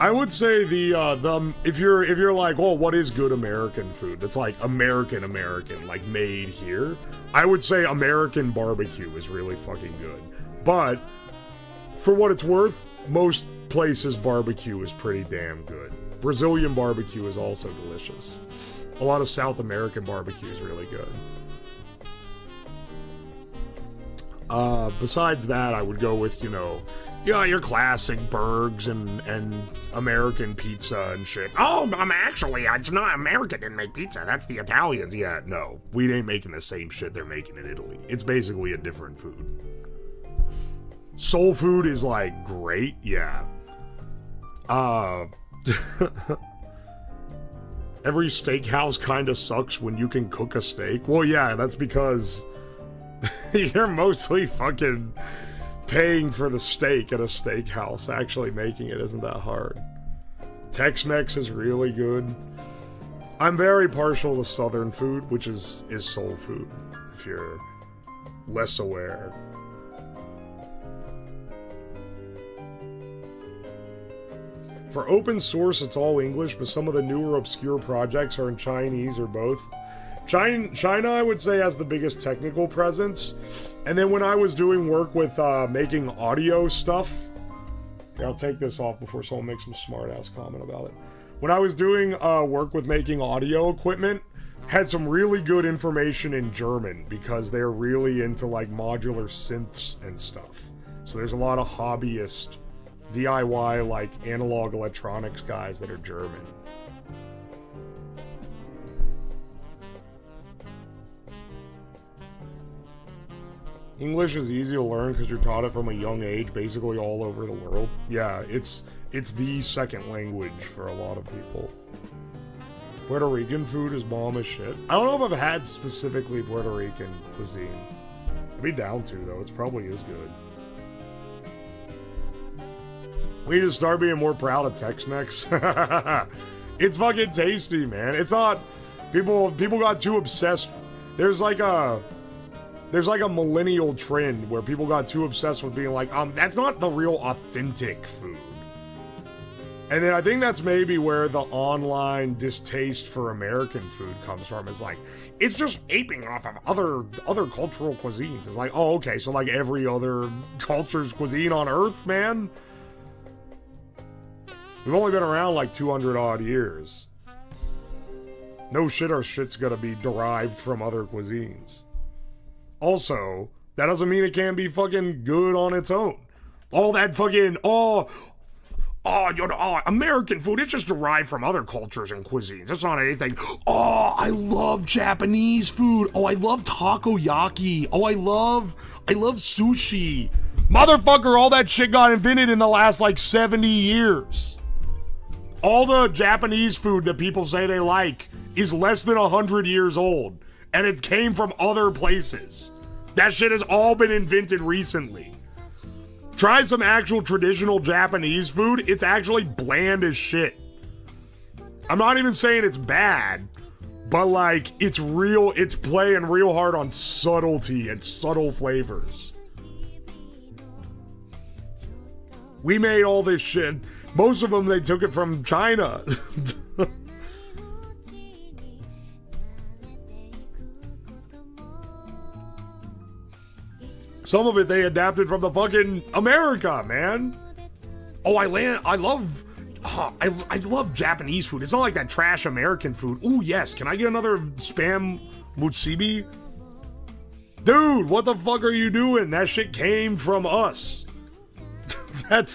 I would say the if you're like, oh, what is good American food? That's like American, like made here. I would say American barbecue is really fucking good. But for what it's worth, most places barbecue is pretty damn good. Brazilian barbecue is also delicious. A lot of South American barbecue is really good. Besides that, I would go with, you know, yeah, your classic burgers and American pizza and shit. Oh, it's not American didn't make pizza. That's the Italians. Yeah, no. We ain't making the same shit they're making in Italy. It's basically a different food. Soul food is, like, great. Yeah. Every steakhouse kind of sucks when you can cook a steak. Well, yeah, that's because you're mostly fucking paying for the steak at a steakhouse. Actually making it isn't that hard. Tex-Mex is really good. I'm very partial to Southern food, which is soul food, if you're less aware. For open source, it's all English, but some of the newer obscure projects are in Chinese or both. China, I would say, has the biggest technical presence. And then when I was doing work with making audio stuff... Here, I'll take this off before someone makes some smart-ass comment about it. When I was doing work with making audio equipment, had some really good information in German, because they're really into, like, modular synths and stuff. So there's a lot of hobbyist... DIY, like, analog electronics guys that are German. English is easy to learn because you're taught it from a young age, basically all over the world. Yeah, it's the second language for a lot of people. Puerto Rican food is bomb as shit. I don't know if I've had specifically Puerto Rican cuisine. I'd be down to, though. It probably is good. We need to start being more proud of Tex-Mex. It's fucking tasty, man. It's not people got too obsessed. There's like a millennial trend where people got too obsessed with being like, that's not the real authentic food. And then I think that's maybe where the online distaste for American food comes from. Is like, it's just aping off of other cultural cuisines. It's like, oh, okay, so like every other culture's cuisine on Earth, man. We've only been around like 200 odd years. No shit, our shit's gonna be derived from other cuisines. Also, that doesn't mean it can't be fucking good on its own. All that fucking, American food, it's just derived from other cultures and cuisines. It's not anything. Oh, I love Japanese food. Oh, I love takoyaki. Oh, I love sushi. Motherfucker, all that shit got invented in the last like 70 years. All the Japanese food that people say they like is less than 100 years old. And it came from other places. That shit has all been invented recently. Try some actual traditional Japanese food. It's actually bland as shit. I'm not even saying it's bad, but like, it's playing real hard on subtlety and subtle flavors. We made all this shit. Most of them, they took it from China. Some of it they adapted from the fucking America, man. Oh, I love Japanese food. It's not like that trash American food. Ooh, yes. Can I get another spam mutsibi? Dude, what the fuck are you doing? That shit came from us. That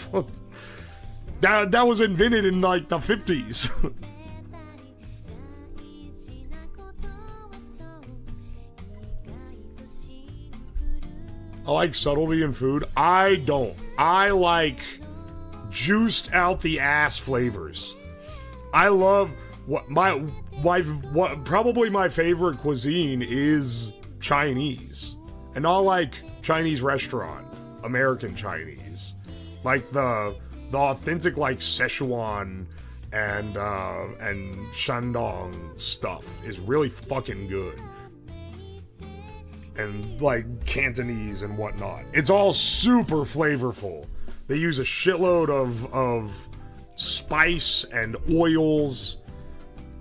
was invented in like the 50s. I like subtlety in food. I don't. I like juiced out the ass flavors. I love probably my favorite cuisine is Chinese. And not like Chinese restaurant, American Chinese. Like the authentic like Szechuan and Shandong stuff is really fucking good. And like Cantonese and whatnot. It's all super flavorful. They use a shitload of spice and oils.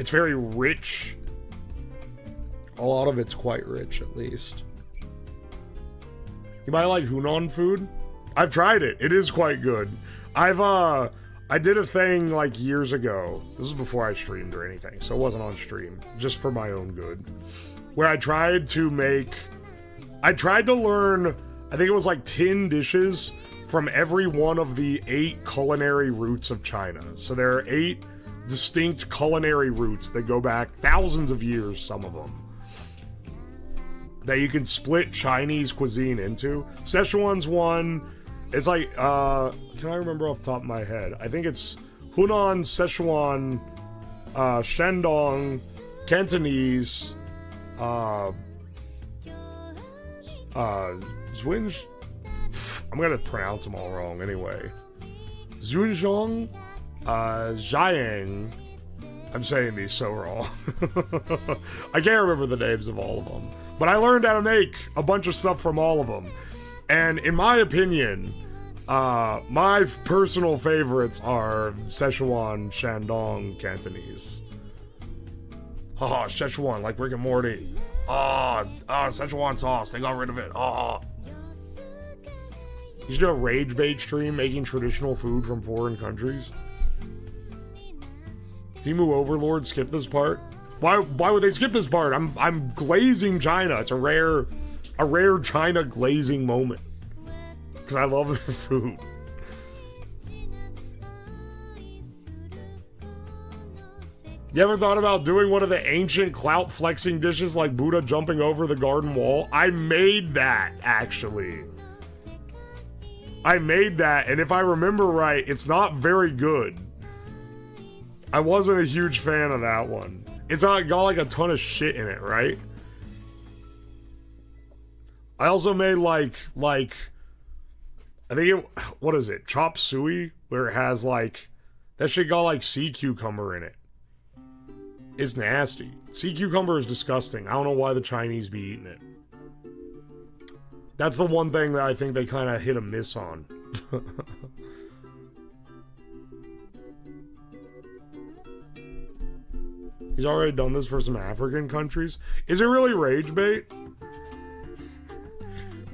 It's very rich. A lot of it's quite rich, at least. You might like Hunan food? I've tried it. It is quite good. I did a thing like years ago. This is before I streamed or anything, so it wasn't on stream. Just for my own good. Where I tried to learn, I think it was like 10 dishes from every one of the 8 culinary routes of China. So there are 8 distinct culinary routes that go back thousands of years, some of them, that you can split Chinese cuisine into. Szechuan's one. It's like, can I remember off the top of my head? I think it's Hunan, Szechuan, Shandong, Cantonese, Zwinj. I'm gonna pronounce them all wrong anyway. Zunzhong, Jiang. I'm saying these so wrong. I can't remember the names of all of them. But I learned how to make a bunch of stuff from all of them. And in my opinion, my personal favorites are Szechuan, Shandong, Cantonese. Oh, Szechuan, like Rick and Morty. Szechuan sauce, they got rid of it. You should do a rage bait stream making traditional food from foreign countries. TEMU Overlord skip this part? Why would they skip this part? I'm glazing China. It's a rare China glazing moment. Because I love their food. You ever thought about doing one of the ancient clout flexing dishes like Buddha jumping over the garden wall? I made that, actually. I made that, and if I remember right, it's not very good. I wasn't a huge fan of that one. It's not got like a ton of shit in it, right? I also made like I think it, what is it? Chop suey, where it has like, that shit got like sea cucumber in it. It's nasty. Sea cucumber is disgusting. I don't know why the Chinese be eating it. That's the one thing that I think they kind of hit a miss on. He's already done this for some African countries. Is it really rage bait?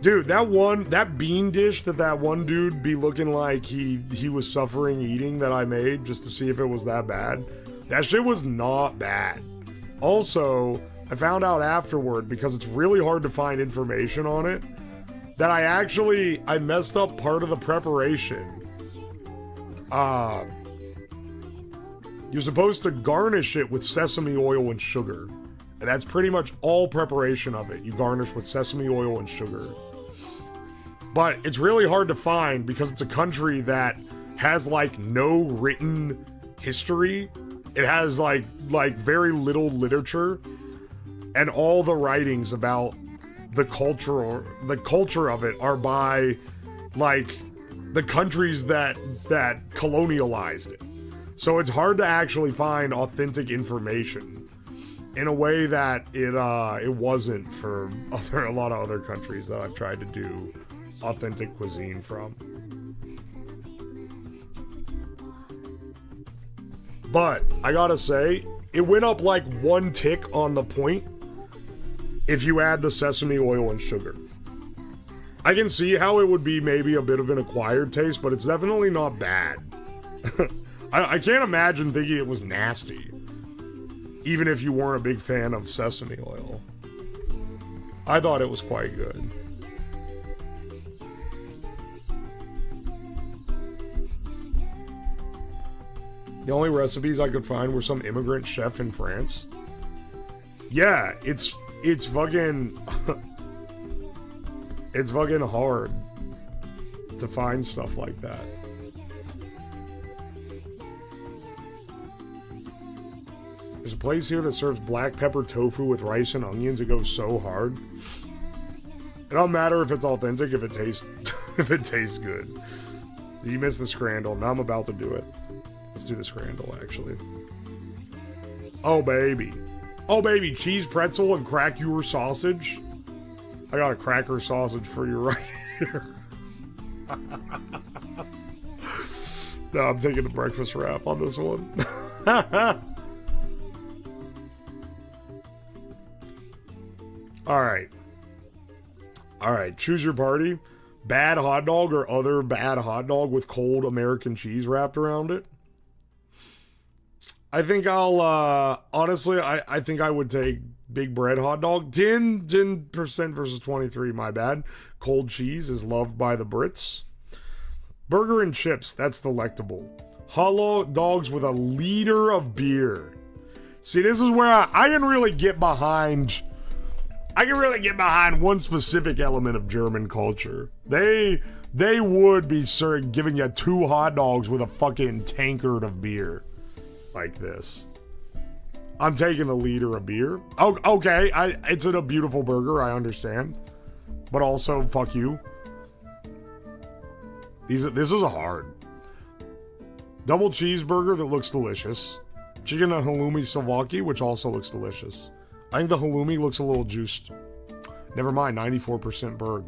Dude, that bean dish that one dude be looking like he was suffering eating that I made just to see if it was that bad. That shit was not bad. Also, I found out afterward, because it's really hard to find information on it, that I messed up part of the preparation. You're supposed to garnish it with sesame oil and sugar. And that's pretty much all preparation of it. You garnish with sesame oil and sugar. But it's really hard to find because it's a country that has like no written history. It has like very little literature, and all the writings about the culture of it are by like the countries that colonialized it. So it's hard to actually find authentic information in a way that it wasn't for a lot of other countries that I've tried to do authentic cuisine from. But I gotta say, it went up like 1 tick on the point if you add the sesame oil and sugar. I can see how it would be maybe a bit of an acquired taste, but it's definitely not bad. I can't imagine thinking it was nasty, even if you weren't a big fan of sesame oil. I thought it was quite good. The only recipes I could find were some immigrant chef in France. Yeah, it's fucking it's fucking hard to find stuff like that. There's a place here that serves black pepper tofu with rice and onions. It goes so hard. It don't matter if it's authentic, if it tastes if it tastes good. You missed the scrandle. Now I'm about to do it. Let's do the scrandle, actually. Oh, baby. Oh, baby. Cheese pretzel and cracker sausage. I got a cracker sausage for you right here. No, I'm taking the breakfast wrap on this one. Alright. Alright, choose your party. Bad hot dog or other bad hot dog with cold American cheese wrapped around it. I think I'll, honestly, I think I would take big bread hot dog. 10% versus 23, my bad. Cold cheese is loved by the Brits. Burger and chips, that's delectable. Hot dogs with a liter of beer. See, this is where I can really get behind... I can really get behind one specific element of German culture. They would be giving you 2 hot dogs with a fucking tankard of beer. Like this. I'm taking a liter of beer. Oh, okay, it's a beautiful burger, I understand. But also, fuck you. This is a hard. Double cheeseburger that looks delicious. Chicken and halloumi Slovakia, which also looks delicious. I think the halloumi looks a little juiced. Never mind, 94% burg.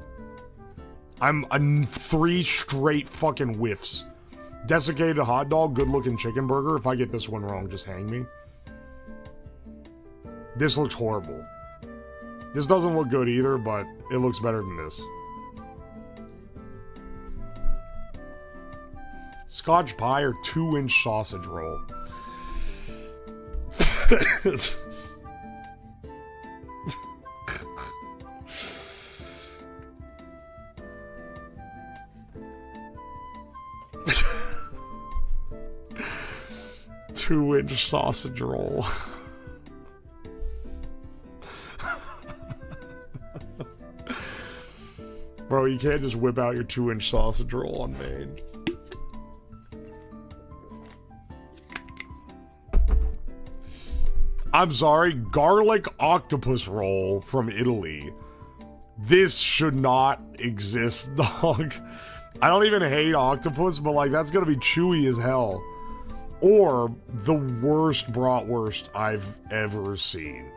I'm 3 straight fucking whiffs. Desiccated hot dog, good looking chicken burger. If I get this one wrong, just hang me. This looks horrible. This doesn't look good either, but it looks better than this. Scotch pie or 2-inch sausage roll. Two-inch sausage roll. Bro, you can't just whip out your 2-inch sausage roll unmade. I'm sorry, garlic octopus roll from Italy. This should not exist, dog. I don't even hate octopus, but like that's gonna be chewy as hell. Or the worst bratwurst I've ever seen.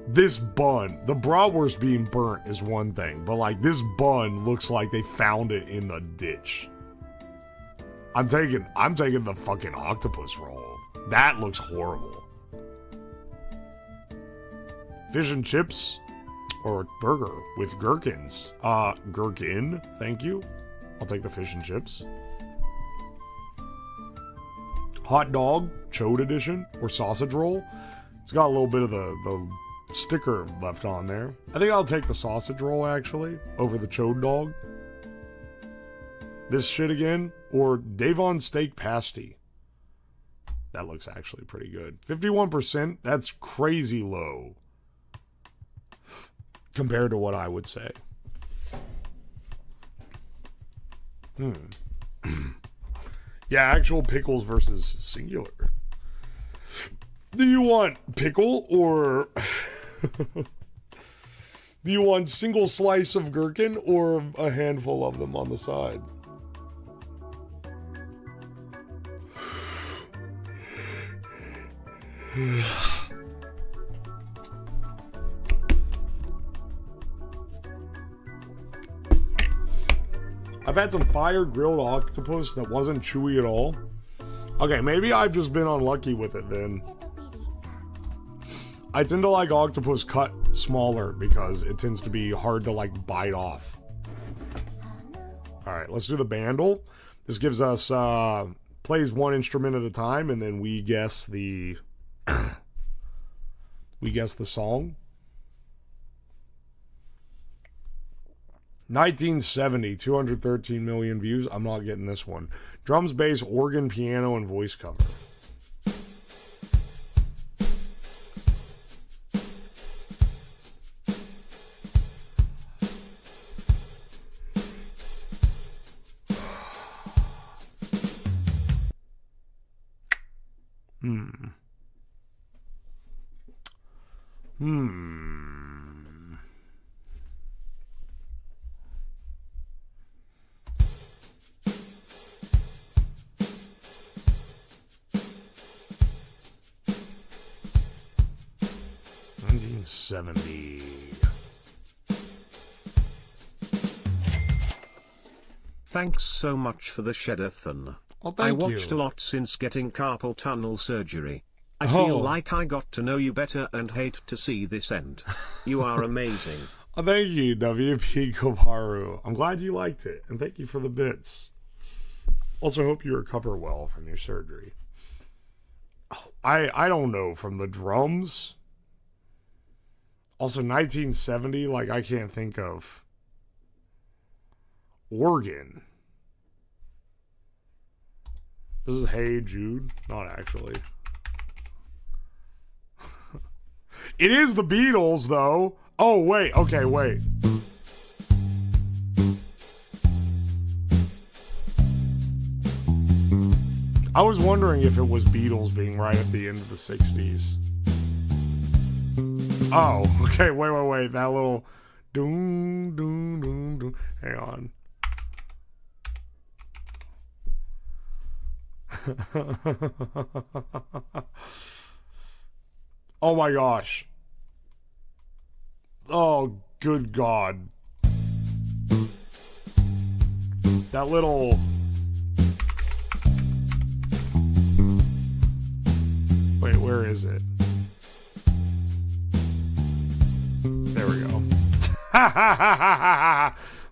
This bun, the bratwurst being burnt is one thing, but like this bun looks like they found it in the ditch. I'm taking the fucking octopus roll. That looks horrible. Fish and chips or burger with gherkins. Gherkin, thank you. I'll take the fish and chips. Hot dog, chode edition, or sausage roll. It's got a little bit of the sticker left on there. I think I'll take the sausage roll, actually, over the chode dog. This shit again, or Davon steak pasty. That looks actually pretty good. 51%, that's crazy low. Compared to what I would say. Yeah, actual pickles versus singular. Do you want pickle or... Do you want single slice of gherkin or a handful of them on the side? I've had some fire grilled octopus that wasn't chewy at all. Okay, maybe I've just been unlucky with it then. I tend to like octopus cut smaller because it tends to be hard to like bite off. Alright, let's do the bandle. This gives us, plays one instrument at a time and then we guess the, we guess the song. 1970, 213 million views. I'm not getting this one. Drums, bass, organ, piano, and voice cover. Thanks so much for the Shedathon. Well, I watched a lot since getting carpal tunnel surgery. I feel like I got to know you better and hate to see this end. You are amazing. Oh, thank you, WP Kobaru. I'm glad you liked it, and thank you for the bits. Also, hope you recover well from your surgery. Oh, I don't know, from the drums. Also, 1970, like, I can't think of. Organ. This is Hey Jude. Not actually. It is the Beatles, though. Oh, wait. Okay, wait. I was wondering if it was Beatles being right at the end of the 60s. Oh, okay. Wait. That little... Doom, doom, doom, doom. Hang on. Oh my gosh. Oh, good God. That little... Wait, where is it? There we go.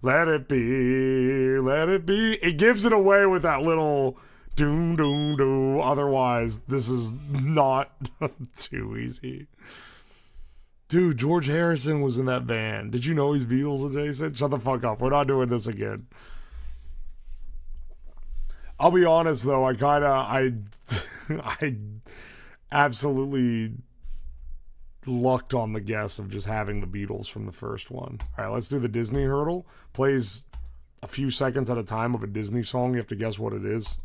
Let it be, let it be. It gives it away with that little doom, doom, doom. Otherwise, this is not too easy. Dude, George Harrison was in that band. Did you know he's Beatles adjacent? Shut the fuck up. We're not doing this again. I'll be honest though, I absolutely lucked on the guess of just having the Beatles from the first one. All right, let's do the Disney hurdle. Plays a few seconds at a time of a Disney song. You have to guess what it is.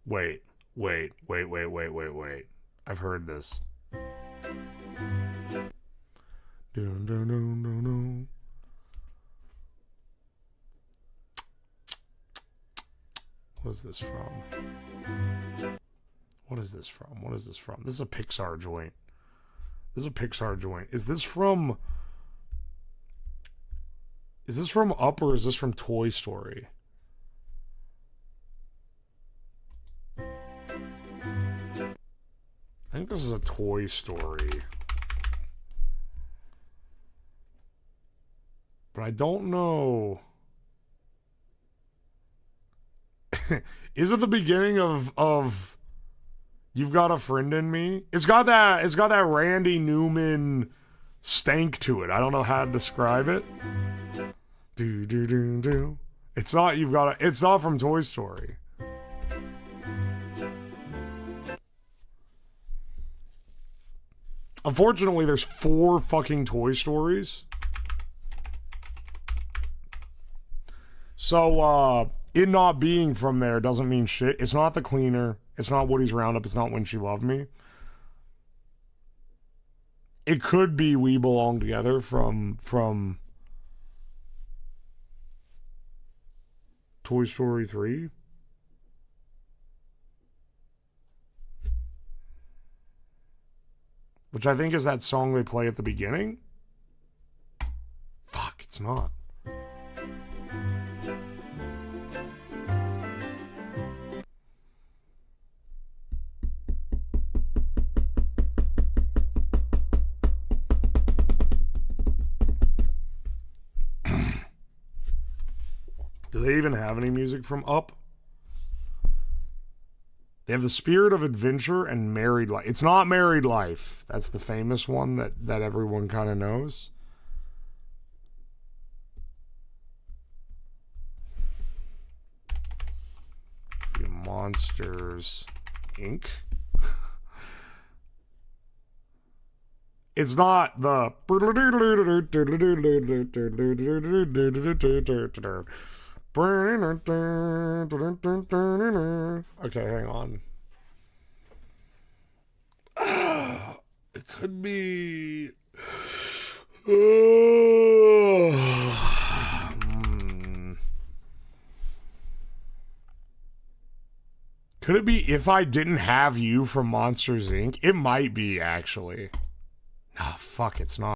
Wait. I've heard this. What is this from? What is this from? What is this from? This is a Pixar joint. This is a Pixar joint. Is this from Up or is this from Toy Story? I think this is a Toy Story. But I don't know. Is it the beginning of You've Got a Friend in Me? It's got that Randy Newman stank to it. I don't know how to describe it. Do do do do. It's not it's not from Toy Story. Unfortunately, there's 4 fucking Toy Stories. So, it not being from there doesn't mean shit. It's not The Cleaner. It's not Woody's Roundup. It's not When She Loved Me. It could be We Belong Together from Toy Story 3. Which I think is that song they play at the beginning. Fuck, it's not. Do they even have any music from Up? They have The Spirit of Adventure and Married Life. It's not Married Life. That's the famous one that everyone kind of knows. Monsters, Inc. It's not the... Okay, hang on. It could be... Could it be If I Didn't Have You from Monsters, Inc.? It might be, actually. Nah, fuck, it's not.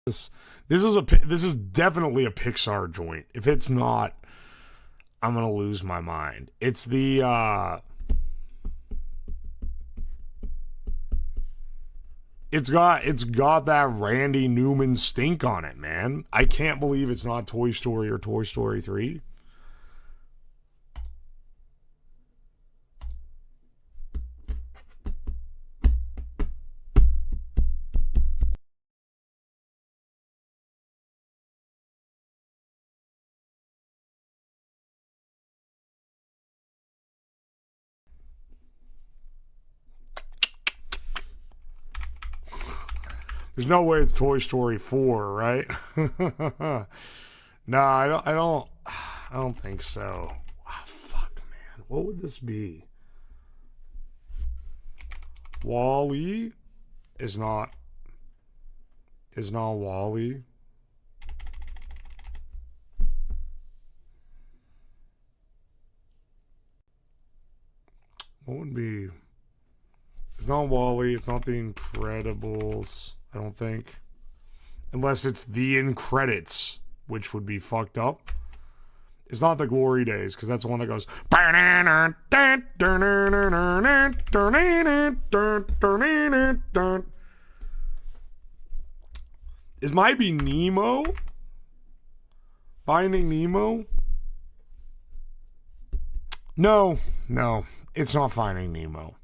This is definitely a Pixar joint. If it's not, I'm gonna lose my mind. It's the It's got that Randy Newman stink on it, man. I can't believe it's not Toy Story or Toy Story 3. There's no way it's Toy Story 4, right? No, I don't think so. Oh, fuck, man. What would this be? Wall-E is not Wall-E. What would be? It's not Wall-E. It's not The Incredibles. I don't think. Unless it's The End Credits, which would be fucked up. It's not The Glory Days, because that's the one that goes... This might be Nemo? Finding Nemo? No, it's not Finding Nemo.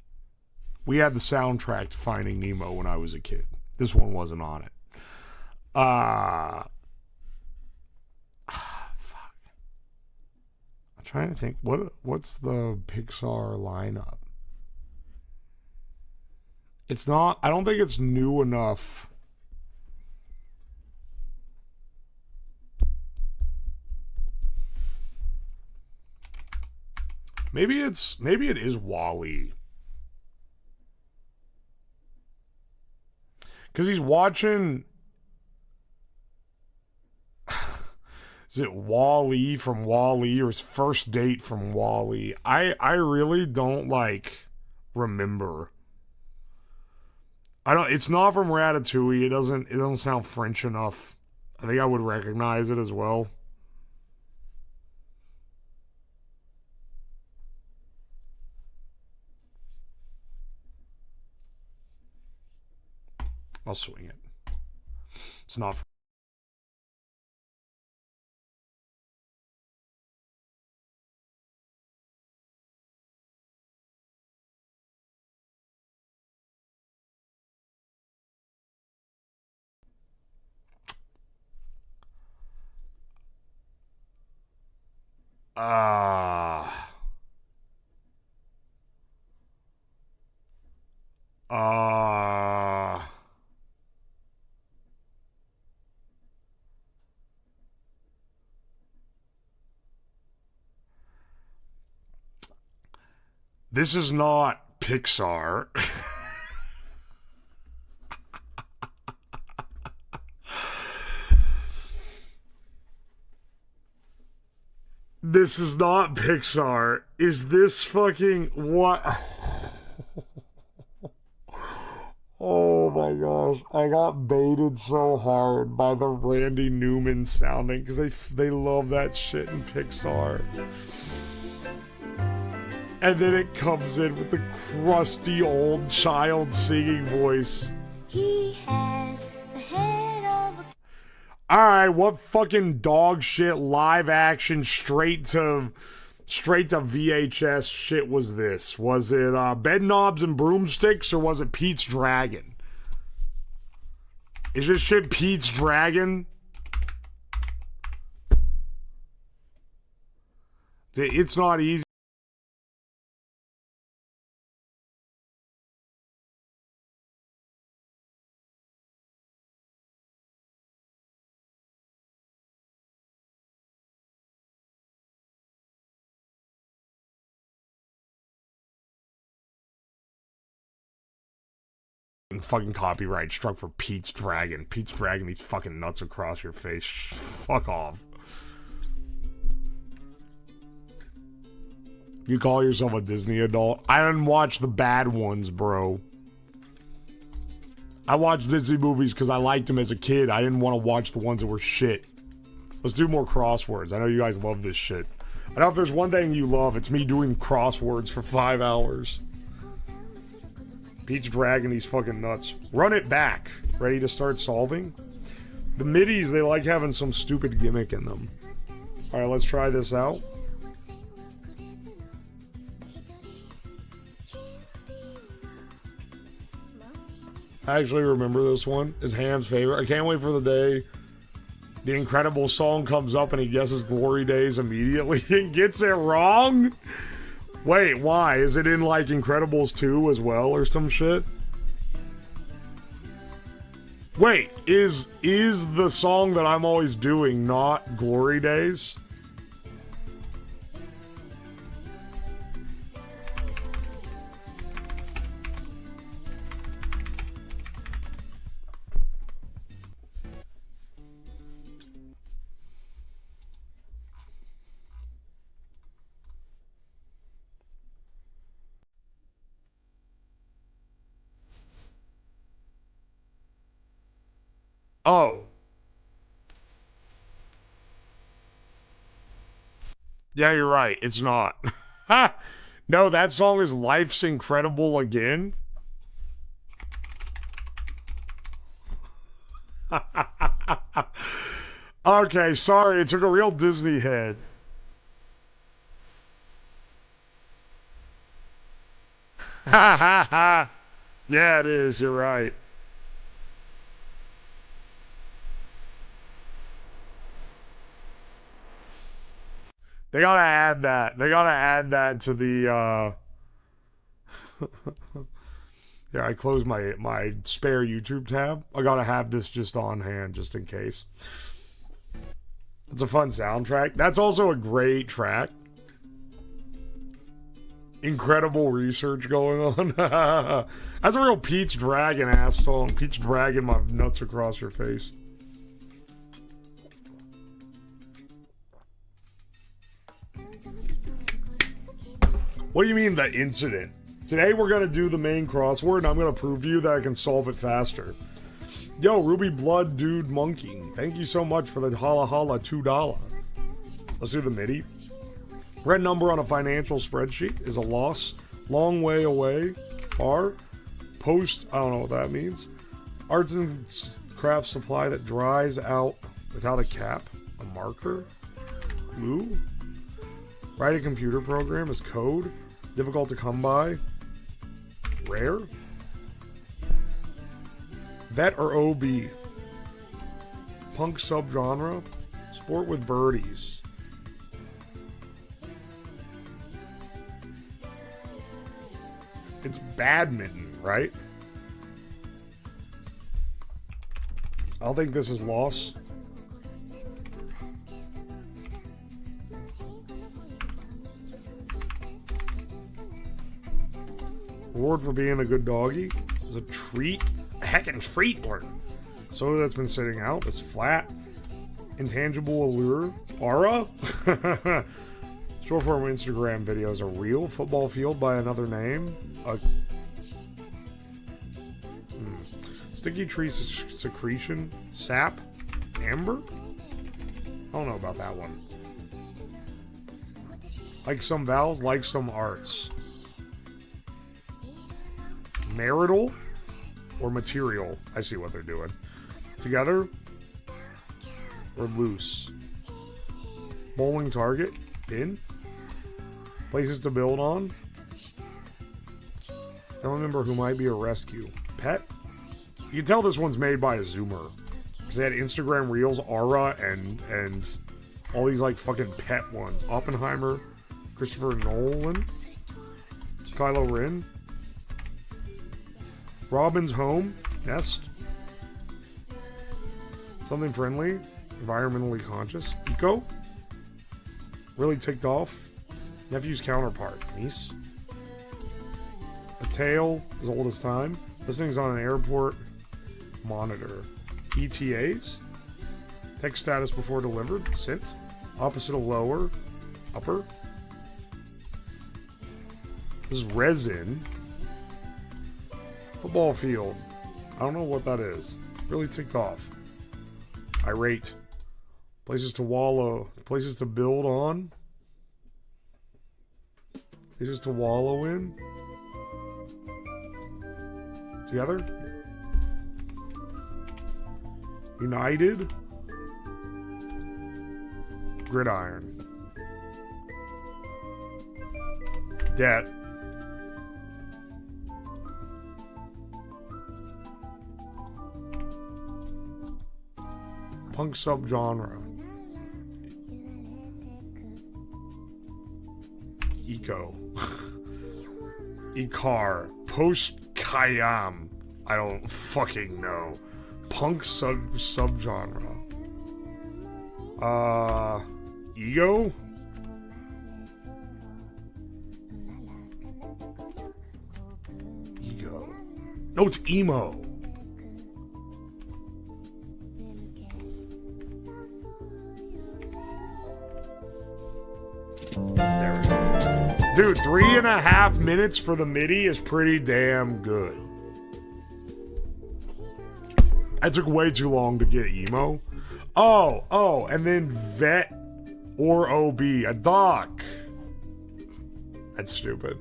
We had the soundtrack to Finding Nemo when I was a kid. This one wasn't on it. Fuck. I'm trying to think. What's the Pixar lineup? It's not... I don't think it's new enough. Maybe it is Wall-E. Because he's watching. Is it Wall-E from Wall-E or his first date from Wall-E? I really don't remember. I don't. It's not from Ratatouille. It doesn't sound French enough. I think I would recognize it as well. I'll swing it. It's not. Ah. This is not Pixar. This is not Pixar. Is this fucking what? Oh my gosh. I got baited so hard by the Randy Newman sounding because they love that shit in Pixar. And then it comes in with the crusty old child singing voice. He has the head of a... Alright, what fucking dog shit live action straight to VHS shit was this? Was it Bed Knobs and Broomsticks or was it Pete's Dragon? Is this shit Pete's Dragon? It's not easy. Fucking copyright struck for Pete's Dragon. Pete's Dragon, these fucking nuts across your face. Fuck off. You call yourself a Disney adult? I didn't watch the bad ones, bro. I watched Disney movies because I liked them as a kid. I didn't want to watch the ones that were shit. Let's do more crosswords. I know you guys love this shit. I know if there's one thing you love, it's me doing crosswords for 5 hours. Pete's Dragon, these fucking nuts. Run it back. Ready to start solving? The middies, they like having some stupid gimmick in them. Alright, let's try this out. I actually remember this one. It's Ham's favorite. I can't wait for the day the Incredible song comes up and he guesses Glory Days immediately and gets it wrong. Wait, why? Is it in Incredibles 2 as well or some shit? Wait, is the song that I'm always doing not Glory Days? Oh. Yeah, you're right. It's not. Ha! No, that song is Life's Incredible Again. Okay, sorry. It took a real Disney head. Ha ha ha. Yeah, it is. You're right. They gotta add that. They gotta add that to the, Yeah, I closed my spare YouTube tab. I gotta have this just on hand, just in case. It's a fun soundtrack. That's also a great track. incredible research going on. That's a real Pete's Dragon ass song. Pete's Dragon, my nuts across your face. What do you mean, the incident? Today we're going to do the main crossword, and I'm going to prove to you that I can solve it faster. Yo, Ruby Blood Dude Monkey, thank you so much for the holla holla $2. Let's do the MIDI. Red number on a financial spreadsheet is a loss. Long way away. Far. Post, I don't know what that means. Arts and crafts supply that dries out without a cap. A marker. Glue. Write a computer program is code. Difficult to come by. Rare. Vet or OB. Punk subgenre. Sport with birdies. It's badminton, right? I don't think this is loss. Reward for being a good doggy is a treat. A heckin' treat word. Soda that's been sitting out is flat. Intangible allure. Aura? Short form Instagram videos are real. Football field by another name. Sticky tree secretion. Sap. Amber? I don't know about that one. Like some vowels, like some arts. Marital or material. I see what they're doing. Together or loose. Bowling target. Pin. Places to build on. I don't remember who might be a rescue. Pet. You can tell this one's made by a Zoomer. Because they had Instagram Reels, Aura, and all these like fucking pet ones. Oppenheimer. Christopher Nolan. Kylo Ren. Robin's home. Nest. Something friendly. Environmentally conscious. Eco. Really ticked off. Nephew's counterpart. Niece. A tale as old as time. This thing's on an airport monitor. ETAs. Text status before delivered. Sent. Opposite of lower. Upper. This is resin. Football field. I don't know what that is. Really ticked off. Irate. Places to wallow. Places to build on. Places to wallow in. Together. United. Gridiron. Debt. Punk subgenre. Eco. Icar. Post Kayam. I don't fucking know. Punk subgenre. Ego? Ego. No, it's emo. There we go. Dude, 3.5 minutes for the MIDI is pretty damn good. That took way too long to get emo. Oh, and then vet or OB. A doc. That's stupid.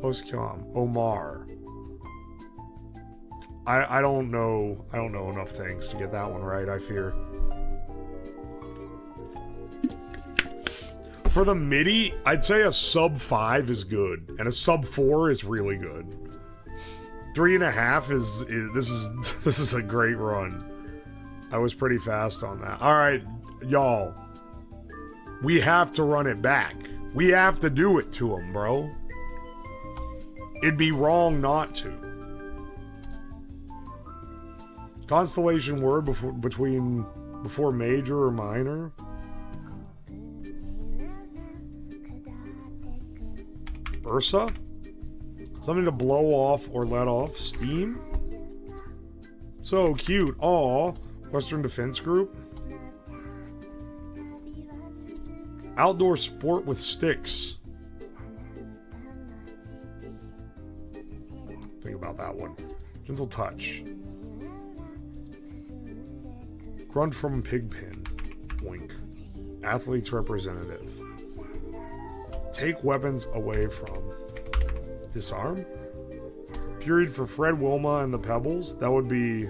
Postcom. Omar. I don't know enough things to get that one right, I fear. For the MIDI, I'd say a sub 5 is good, and a sub 4 is really good. 3.5 this is a great run. I was pretty fast on that. All right, y'all. We have to run it back. We have to do it to him, bro. It'd be wrong not to. Constellation word before major or minor. Ursa? Something to blow off or let off steam? So cute. Aw. Western Defense Group. Outdoor sport with sticks. Think about that one. Gentle touch. Grunt from Pigpen. Wink. Athletes representative. Take weapons away from. Disarm? Period for Fred, Wilma, and the Pebbles. That would be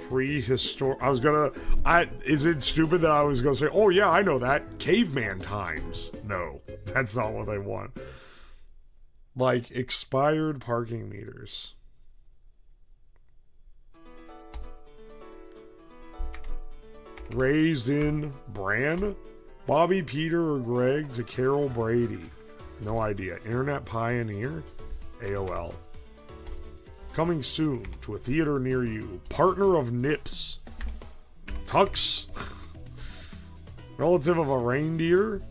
prehistoric. I was gonna. Is it stupid that I was gonna say, oh yeah, I know that. Caveman times. No, that's not what I want. Like expired parking meters. Raisin Bran? Bobby, Peter, or Greg to Carol Brady. No idea. Internet Pioneer? AOL. Coming soon to a theater near you. Partner of Nips. Tux? Relative of a reindeer?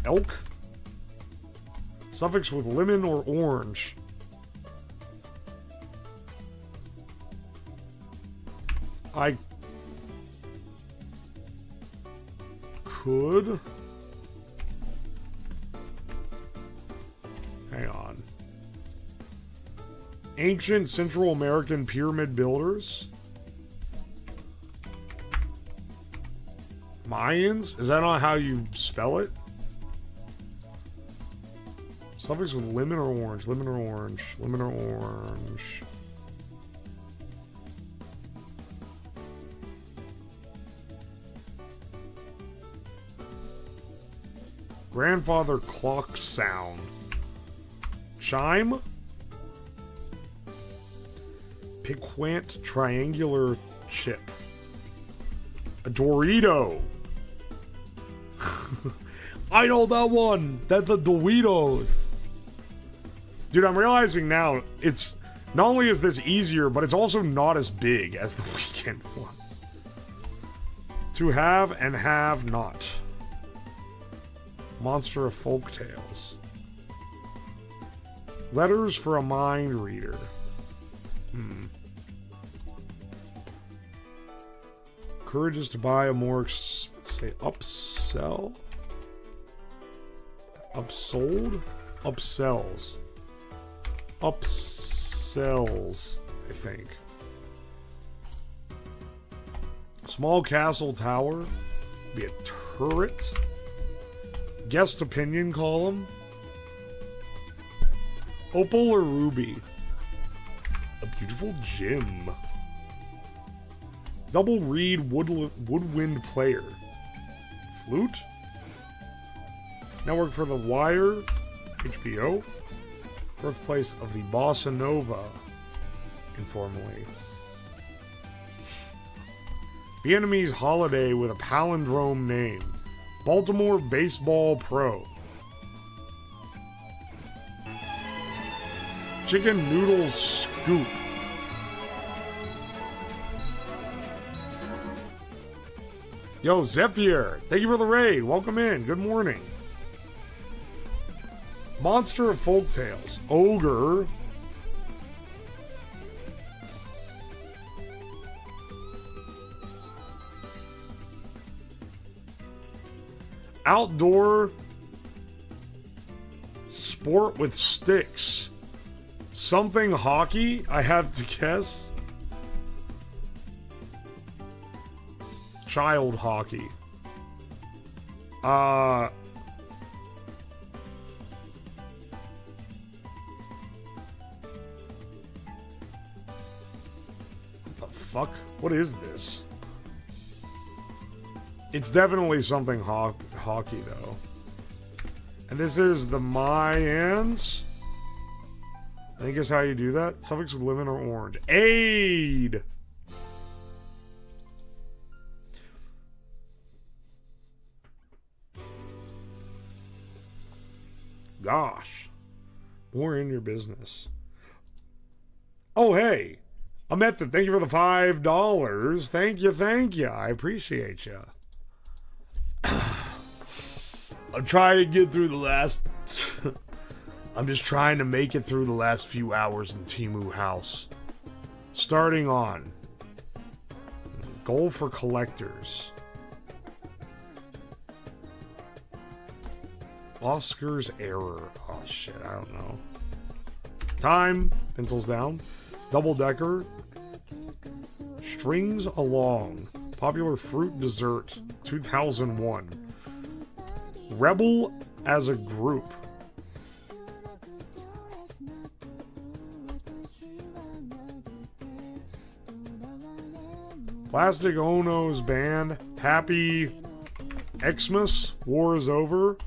Elk? Suffix with lemon or orange. I could. Hang on. Ancient Central American pyramid builders. Mayans? Is that not how you spell it? Suffix with lemon or orange. Lemon or orange. Lemon or orange. Grandfather clock sound. Chime? Piquant triangular chip. A Dorito. I know that one. That's a Dorito. Dude, I'm realizing now it's not only is this easier, but it's also not as big as the weekend ones. To have and have not. Monster of Folk Tales. Letters for a mind reader. Courage is to buy a more, say, upsell? Upsold? Upsells. Upsells, I think. Small castle tower. Be a turret. Guest opinion column. Opal or ruby? A beautiful gem. Double reed woodwind player. Flute. Network for the Wire. HBO. Birthplace of the Bossa Nova. Informally. Vietnamese holiday with a palindrome name. Baltimore Baseball Pro. Chicken noodle scoop. Yo, Zephyr, thank you for the raid. Welcome in. Good morning. Monster of Folk Tales. Ogre. Outdoor sport with sticks. Something hockey, I have to guess. Child hockey. What the fuck? What is this? It's definitely something hockey, though. And this is the Mayans. I think is how you do that. Suffix with lemon or orange. Aid! Gosh. More in your business. Oh, hey. Amethod, thank you for the $5. Thank you, thank you. I appreciate you. I'm trying to get through the last... I'm just trying to make it through the last few hours in TEMU house. Starting on... Goal for collectors. Oscar's error. Oh shit, I don't know. Time. Pencils down. Double decker. Strings along. Popular fruit dessert. 2001. Rebel as a group. Plastic Ono's band. Happy Xmas. War is over.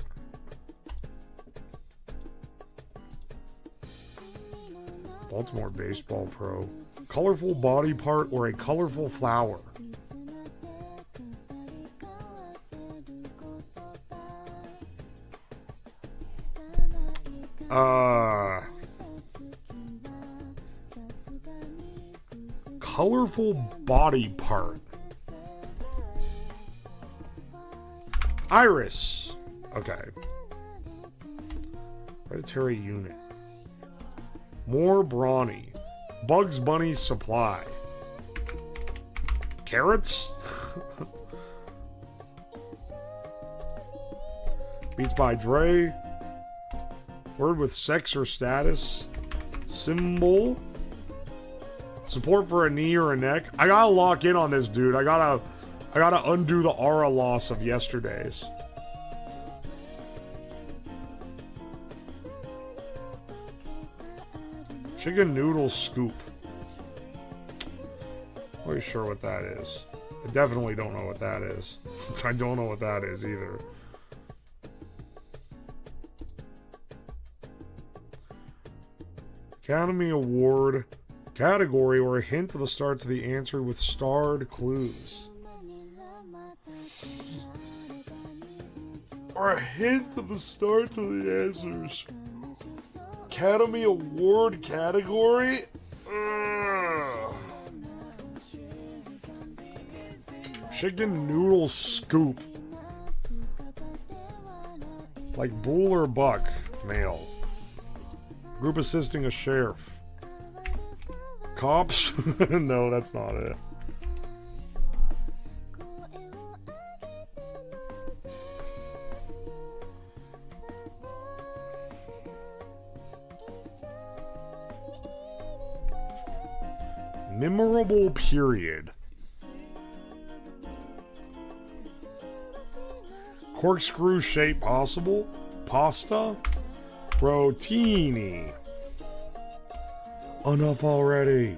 Baltimore baseball pro. Colorful body part or a colorful flower. Colorful body part. Iris. Okay. Hereditary unit. More brawny. Bugs Bunny supply. Carrots? Beats by Dre. Word with sex or status. Symbol. Support for a knee or a neck. I gotta lock in on this dude. I gotta undo the aura loss of yesterday's. Chicken noodle scoop. Not really sure what that is. I definitely don't know what that is. I don't know what that is either. Academy Award category or a hint of the start to the answer with starred clues. Or a hint of the start to the answers. Academy Award category? Ugh. Chicken noodle scoop. Like bull or buck, male. Group assisting a sheriff. Cops? No, that's not it. Memorable period. Corkscrew shape possible. Pasta. Rotini. Enough already.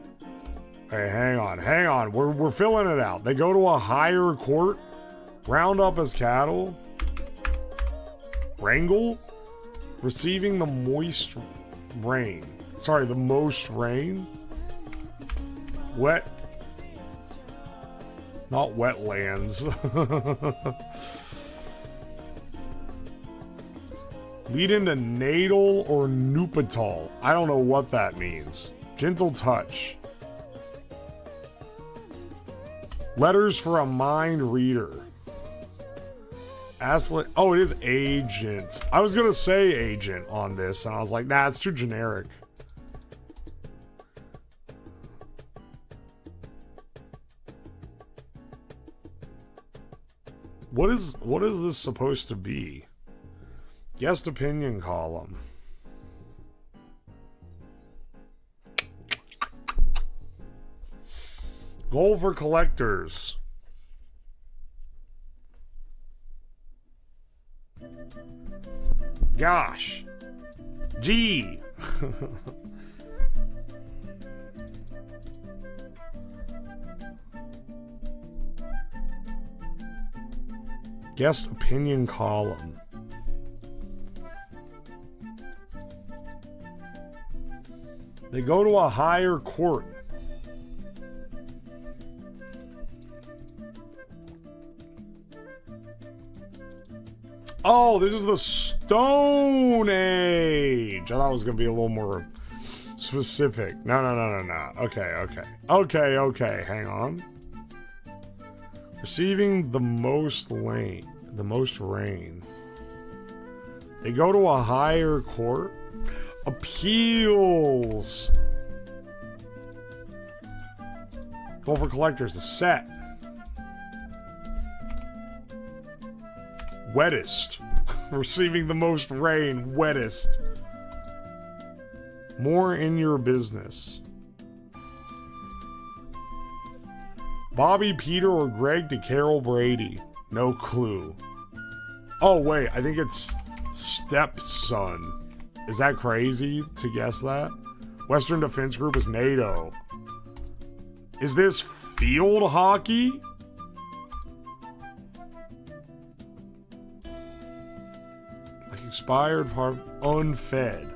Hey, hang on. We're filling it out. They go to a higher court. Round up as cattle. Wrangle. Receiving the moist rain. Sorry, the most rain. Wet. Not wetlands. Lead into natal or nupatal. I don't know what that means. Gentle touch. Letters for a mind reader. Aslet. Oh, it is agent. I was going to say agent on this, and I was like, nah, it's too generic. What is this supposed to be? Guest opinion column. Goal for collectors. Gosh. Gee. Guest opinion column. They go to a higher court. Oh, this is the Stone Age. I thought it was going to be a little more specific. No. Okay. Hang on. Receiving the most rain. They go to a higher court. Appeals. Goal for collectors. The set. Wettest. Receiving the most rain. Wettest. More in your business. Bobby, Peter, or Greg to Carol Brady. No clue. Oh, wait. I think it's stepson. Is that crazy to guess that? Western Defense Group is NATO. Is this field hockey? Like expired part unfed.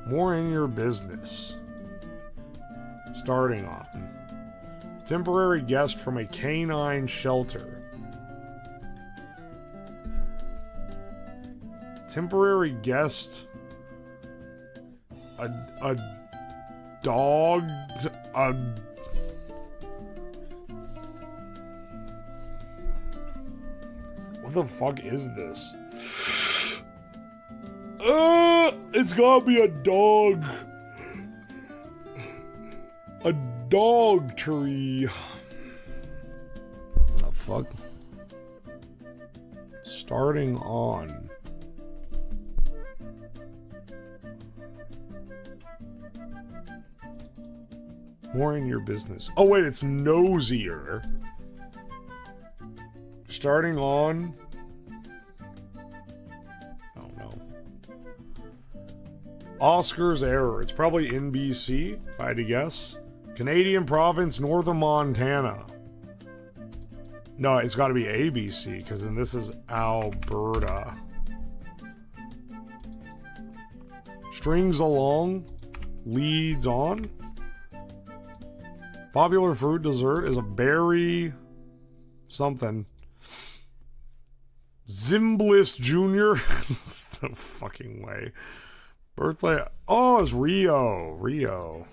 More in your business. Starting on. Temporary guest from a canine shelter. Temporary guest. A dog. What the fuck is this? It's gotta be a dog. A dog tree. What the fuck? Starting on. More in your business. Oh wait, it's nosier. Starting on. I don't know. Oscar's error. It's probably NBC, if I had to guess. Canadian province north of Montana. No, it's got to be ABC, because then this is Alberta. Strings along. Leads on. Popular fruit dessert is a berry something. Zimbliss Jr. No fucking way. Birthday. Oh, it's Rio. Rio.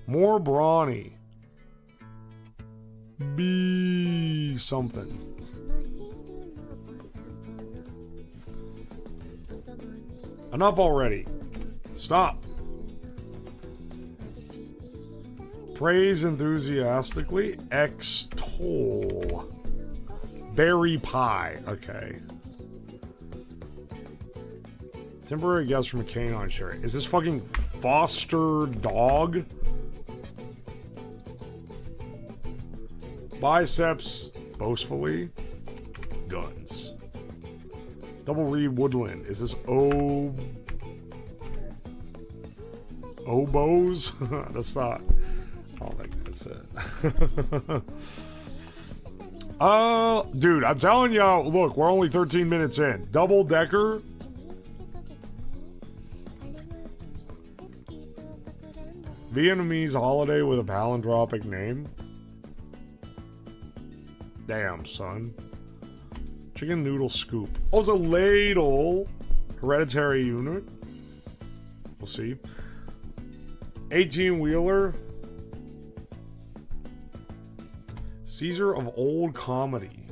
More brawny. Be something. Enough already. Stop. Praise enthusiastically. Extol. Berry pie. Okay. Temporary guest from a canine shirt. Is this fucking foster dog? Biceps. Boastfully. Guns. Double reed woodland. Is this oboes? That's not. I don't think that's it. Dude, I'm telling y'all, look, we're only 13 minutes in. Double decker. Vietnamese holiday with a palindromic name. Damn, son. Chicken noodle scoop. Oh, it's a ladle. Hereditary unit. We'll see. 18-wheeler. Caesar of old comedy.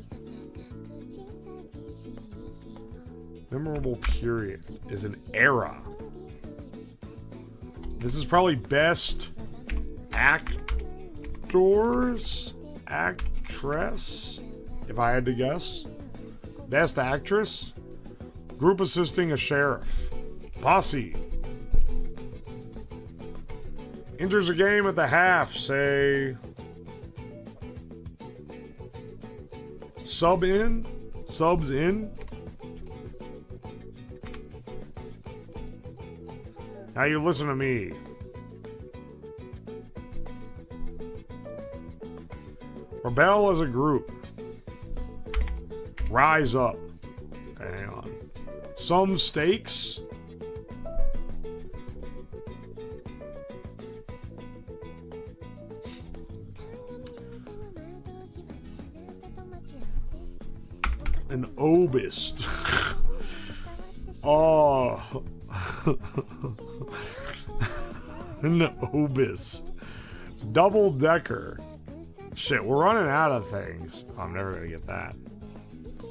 Memorable period is an era. This is probably best actors, actress, if I had to guess. Best actress. Group assisting a sheriff. Posse. Enters a game at the half, say. Subs in. Now you listen to me. Rebel as a group. Rise up. Okay, hang on. Some stakes. An obist. Oh. An obist. Double decker. Shit, we're running out of things. I'm never gonna get that.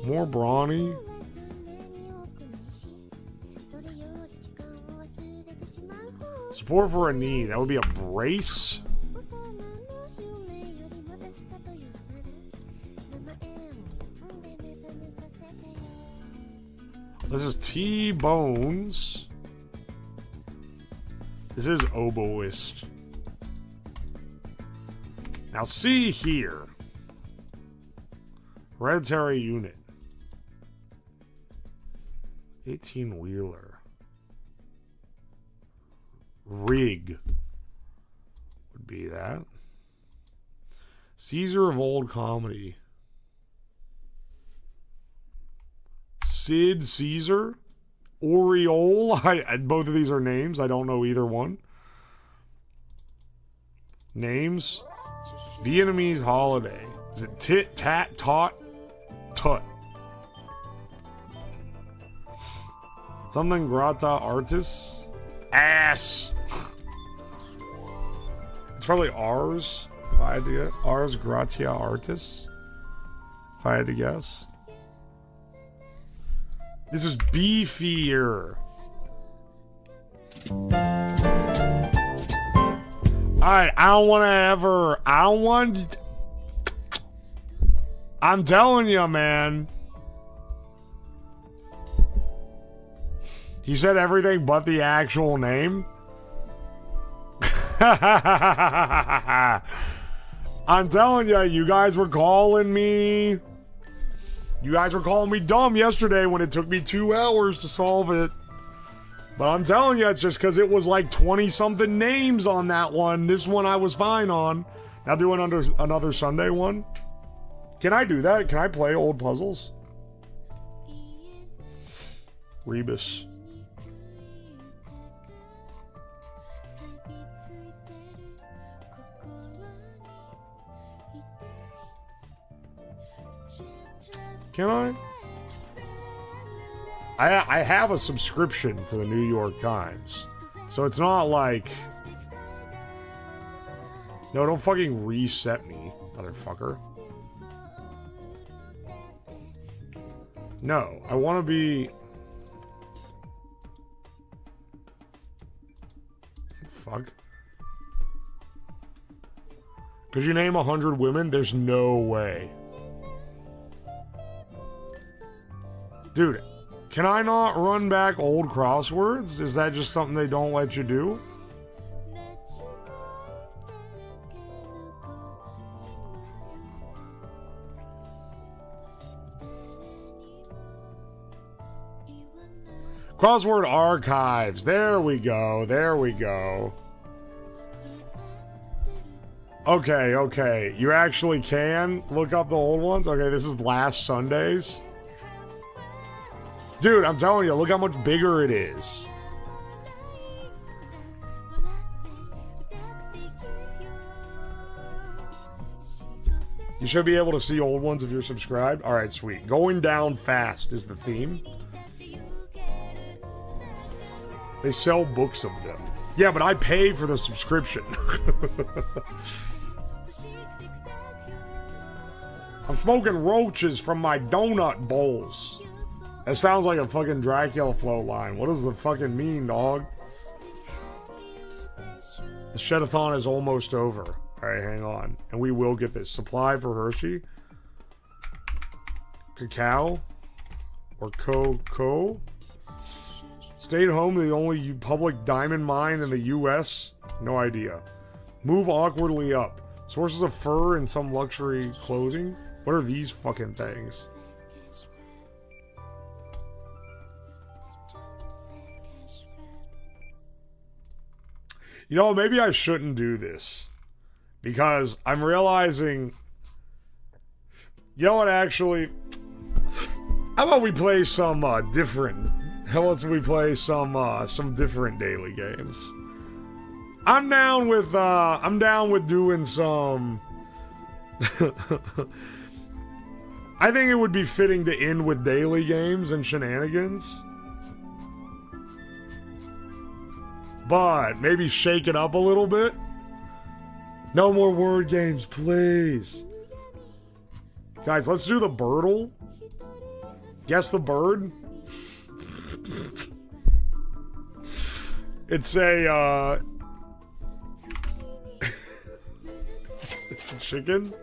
More brawny. Support for a knee. That would be a brace. This is T-Bones. This is Oboist. Now see here. Hereditary unit. 18-wheeler. Rig. Would be that. Caesar of old comedy. Sid Caesar. Oriole. Both of these are names. I don't know either one. Names. Vietnamese holiday. Is it tit, tat, tot, tut? Something grata artis? Ass! It's probably ours, if I had to get. Ars gratia artis, if I had to guess. This is beefier. Alright, I'm telling you, man. He said everything but the actual name. I'm telling you, you guys were calling me. You guys were calling me dumb yesterday when it took me 2 hours to solve it. But I'm telling you, it's just because it was like 20-something names on that one. This one I was fine on. Now doing another Sunday one. Can I do that? Can I play old puzzles? Rebus. Can I? I have a subscription to the New York Times. So it's not like... No, don't fucking reset me, motherfucker. No, I want to be... Fuck. Could you name 100 women? There's no way. Dude, can I not run back old crosswords? Is that just something they don't let you do? Crossword archives. There we go. There we go. Okay, okay. You actually can look up the old ones? Okay, this is last Sunday's. Dude, I'm telling you, look how much bigger it is. You should be able to see old ones if you're subscribed. Alright, sweet. Going down fast is the theme. They sell books of them. Yeah, but I pay for the subscription. I'm smoking roaches from my donut bowls. That sounds like a fucking Dracula flow line. What does the fucking mean, dog? The Shedathon is almost over. Alright, hang on. And we will get this. Supply for Hershey. Cacao. Or Coco. Stayed home, the only public diamond mine in the U.S.? No idea. Move awkwardly up. Sources of fur and some luxury clothing? What are these fucking things? You know, maybe I shouldn't do this. Because I'm realizing... You know what, actually? How about we play some different... How about we play some different daily games? I'm down with doing some... I think it would be fitting to end with daily games and shenanigans. But maybe shake it up a little bit. No more word games, please. Guys, let's do the birdle. Guess the bird. It's a, it's a chicken.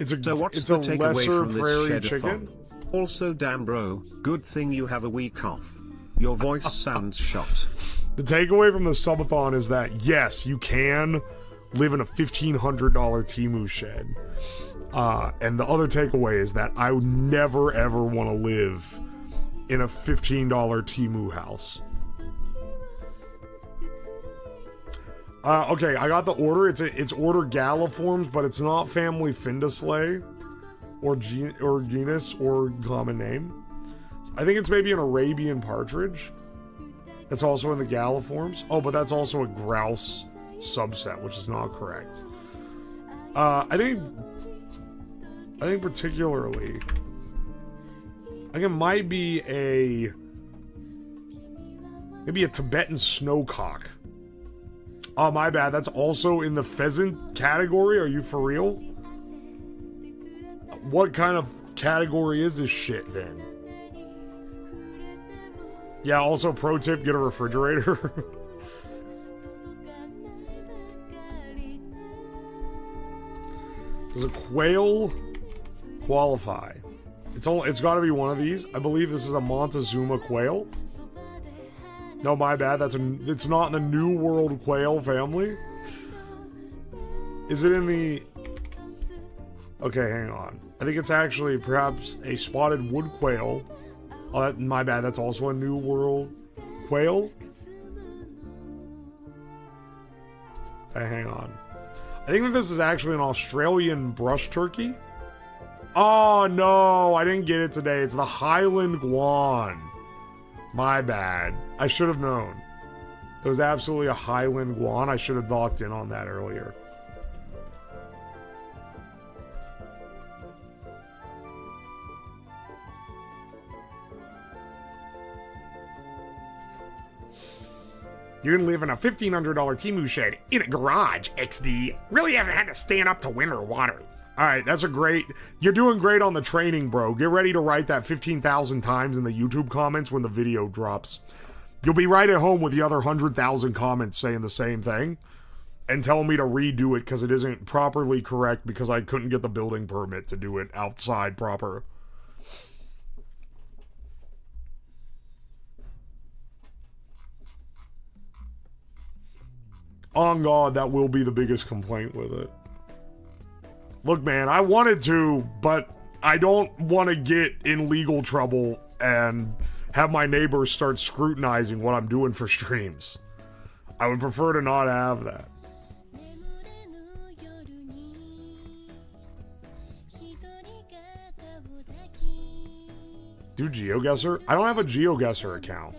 So what's it's the a takeaway lesser from this prairie shed chicken. Also, damn bro, good thing you have a week off. Your voice sounds shot. The takeaway from the subathon is that yes, you can live in a $1,500 TEMU shed. And the other takeaway is that I would never ever want to live in a $15 TEMU house. Okay, I got the order. It's order Galliforms, but it's not family Findasley or genus or common name. I think it's maybe an Arabian partridge. That's also in the Galliforms. Oh, but that's also a grouse subset, which is not correct. I think particularly, I think it might be maybe a Tibetan snowcock. Oh, my bad. That's also in the pheasant category. Are you for real? What kind of category is this shit then? Yeah, also pro tip, get a refrigerator. Does a quail qualify? It's got to be one of these. I believe this is a Montezuma quail. No, my bad. It's not in the New World quail family. Is it in the... Okay, hang on. I think it's actually perhaps a spotted wood quail. Oh, my bad. That's also a New World quail. Hey, hang on. I think that this is actually an Australian brush turkey. Oh, no. I didn't get it today. It's the Highland Guan. My bad. I should have known. It was absolutely a Highland Guan. I should have locked in on that earlier. You can live in a $1,500 TEMU shed in a garage, XD. Really haven't had to stand up to wind or water. Alright, that's a great... You're doing great on the training, bro. Get ready to write that 15,000 times in the YouTube comments when the video drops. You'll be right at home with the other 100,000 comments saying the same thing. And telling me to redo it because it isn't properly correct because I couldn't get the building permit to do it outside proper. On God, that will be the biggest complaint with it. Look, man, I wanted to, but I don't want to get in legal trouble and have my neighbors start scrutinizing what I'm doing for streams. I would prefer to not have that. Do GeoGuessr? I don't have a GeoGuessr account.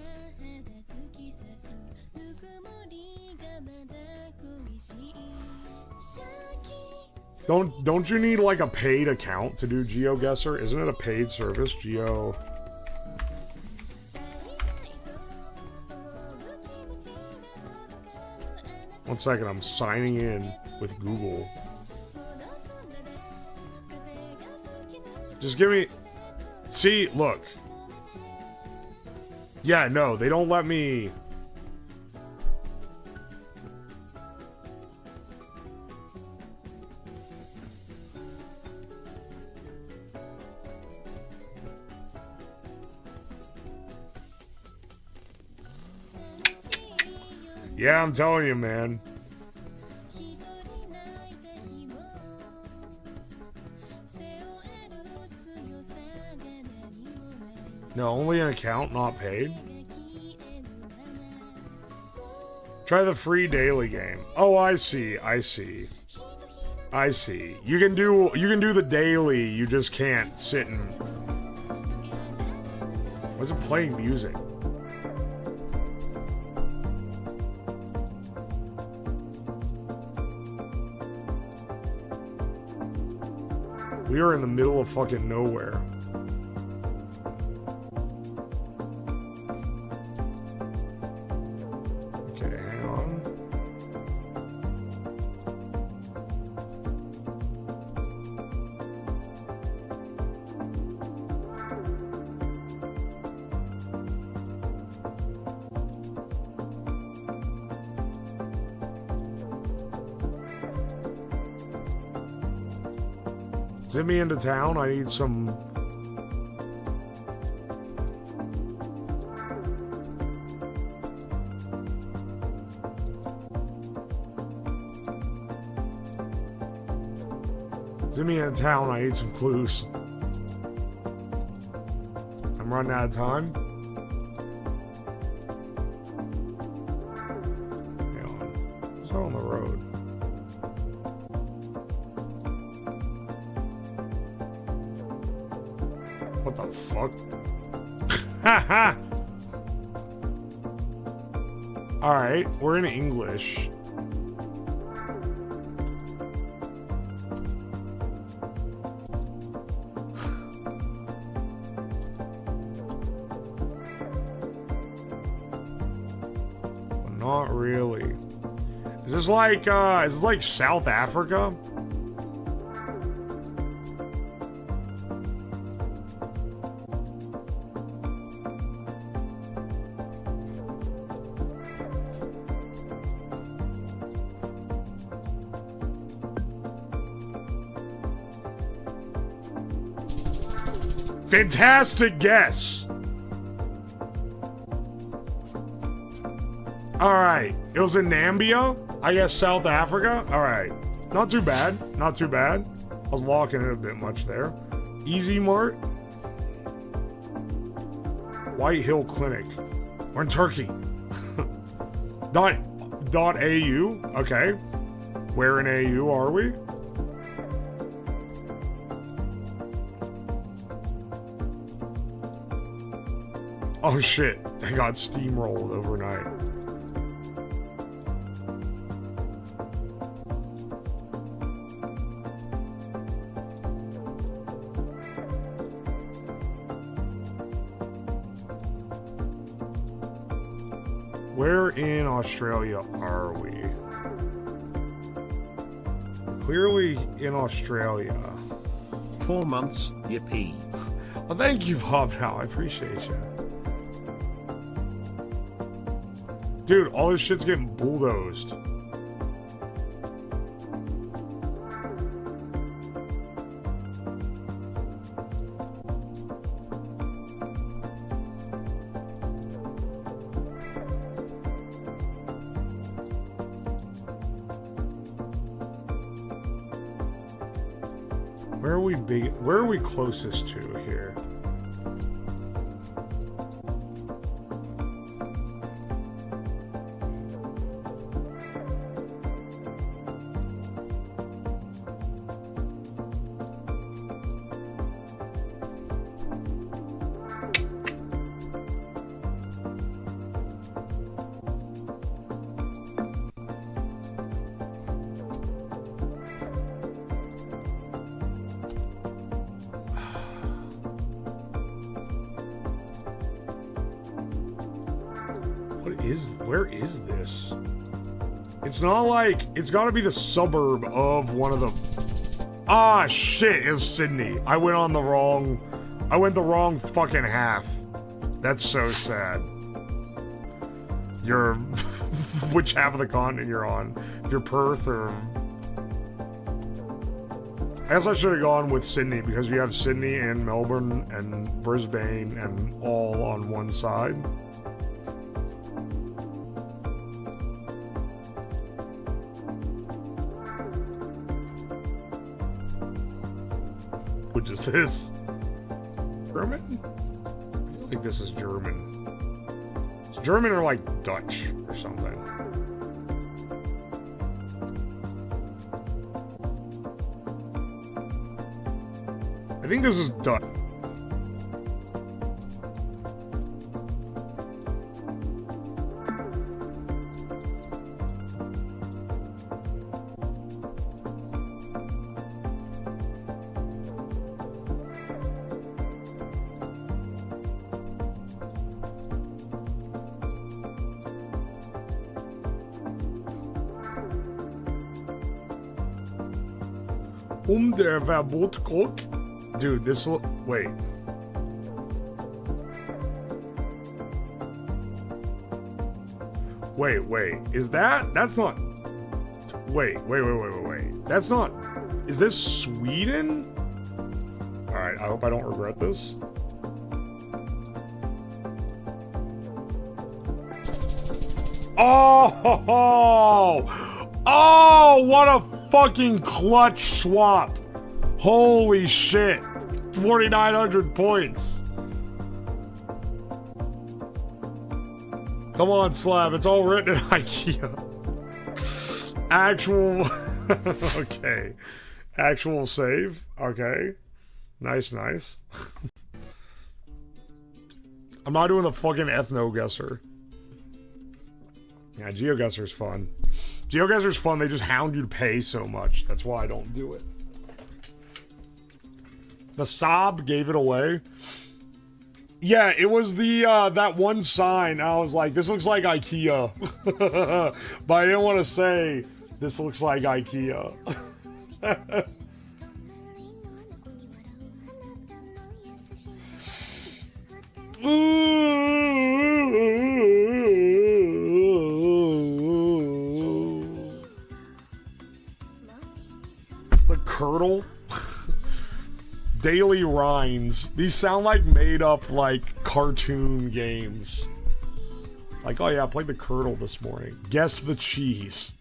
Don't you need like a paid account to do GeoGuessr? Isn't it a paid service? One second, I'm signing in with Google. Just give me... See, look. Yeah, no, they don't let me... Yeah, I'm telling you, man. No, only an account, not paid. Try the free daily game. Oh, I see. I see. I see. You can do the daily. You just can't sit and. Why is it playing music? We are in the middle of fucking nowhere. Okay, hang on. Zip me into town. I need some... Zip me into town. I need some clues. I'm running out of time. Hang on. What's out on the road? What the fuck? Haha! Alright, we're in English. But not really. Is this like South Africa? Fantastic guess. Alright. It was in Nambia? I guess South Africa? Alright. Not too bad. Not too bad. I was locking it a bit much there. Easy Mart. White Hill Clinic. We're in Turkey. dot AU. Okay. Where in AU are we? Oh shit, they got steamrolled overnight. Where in Australia are we? Clearly in Australia. 4 months, yippee. Well, thank you, Bob. Now I appreciate you. Dude, all this shit's getting bulldozed. Where are we closest to here? Where is this? It's not like, it's gotta be the suburb of one of the... Ah, shit, it's Sydney. I went the wrong fucking half. That's so sad. You're... which half of the continent you're on? If you're Perth or... I guess I should have gone with Sydney, because you have Sydney and Melbourne and Brisbane and all on one side. Which is this? German? I feel like this is German. It's German or like Dutch or something. I think this is Dutch. Der Verbotkrug? Dude, this wait. Wait. Is that's not... Wait. That's not... Is this Sweden? Alright, I hope I don't regret this. Oh! Oh, what a fucking clutch swap. Holy shit. 4,900 points. Come on, Slab. It's all written in IKEA. Actual... okay. Actual save. Okay. Nice, nice. I'm not doing the fucking ethno-guesser. Yeah, GeoGuessr's fun. GeoGuessr's fun, they just hound you to pay so much. That's why I don't do it. The Saab gave it away. Yeah, it was the, that one sign. I was like, this looks like IKEA. But I didn't want to say, this looks like IKEA. The Curdle. Daily Rhymes. These sound like made up, like, cartoon games. Like, oh yeah, I played the Curdle this morning. Guess the cheese.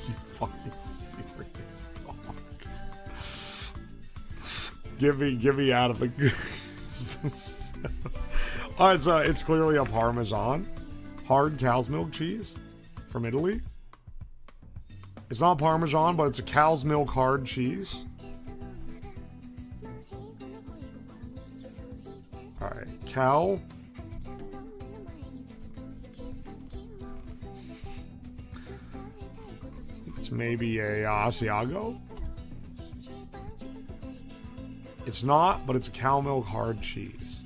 You fucking serious, dog. Give me out of the... Oh, it's clearly a Parmesan. Hard cow's milk cheese from Italy. It's not Parmesan, but it's a cow's milk hard cheese. Alright, cow. It's maybe a Asiago. It's not, but it's a cow milk hard cheese.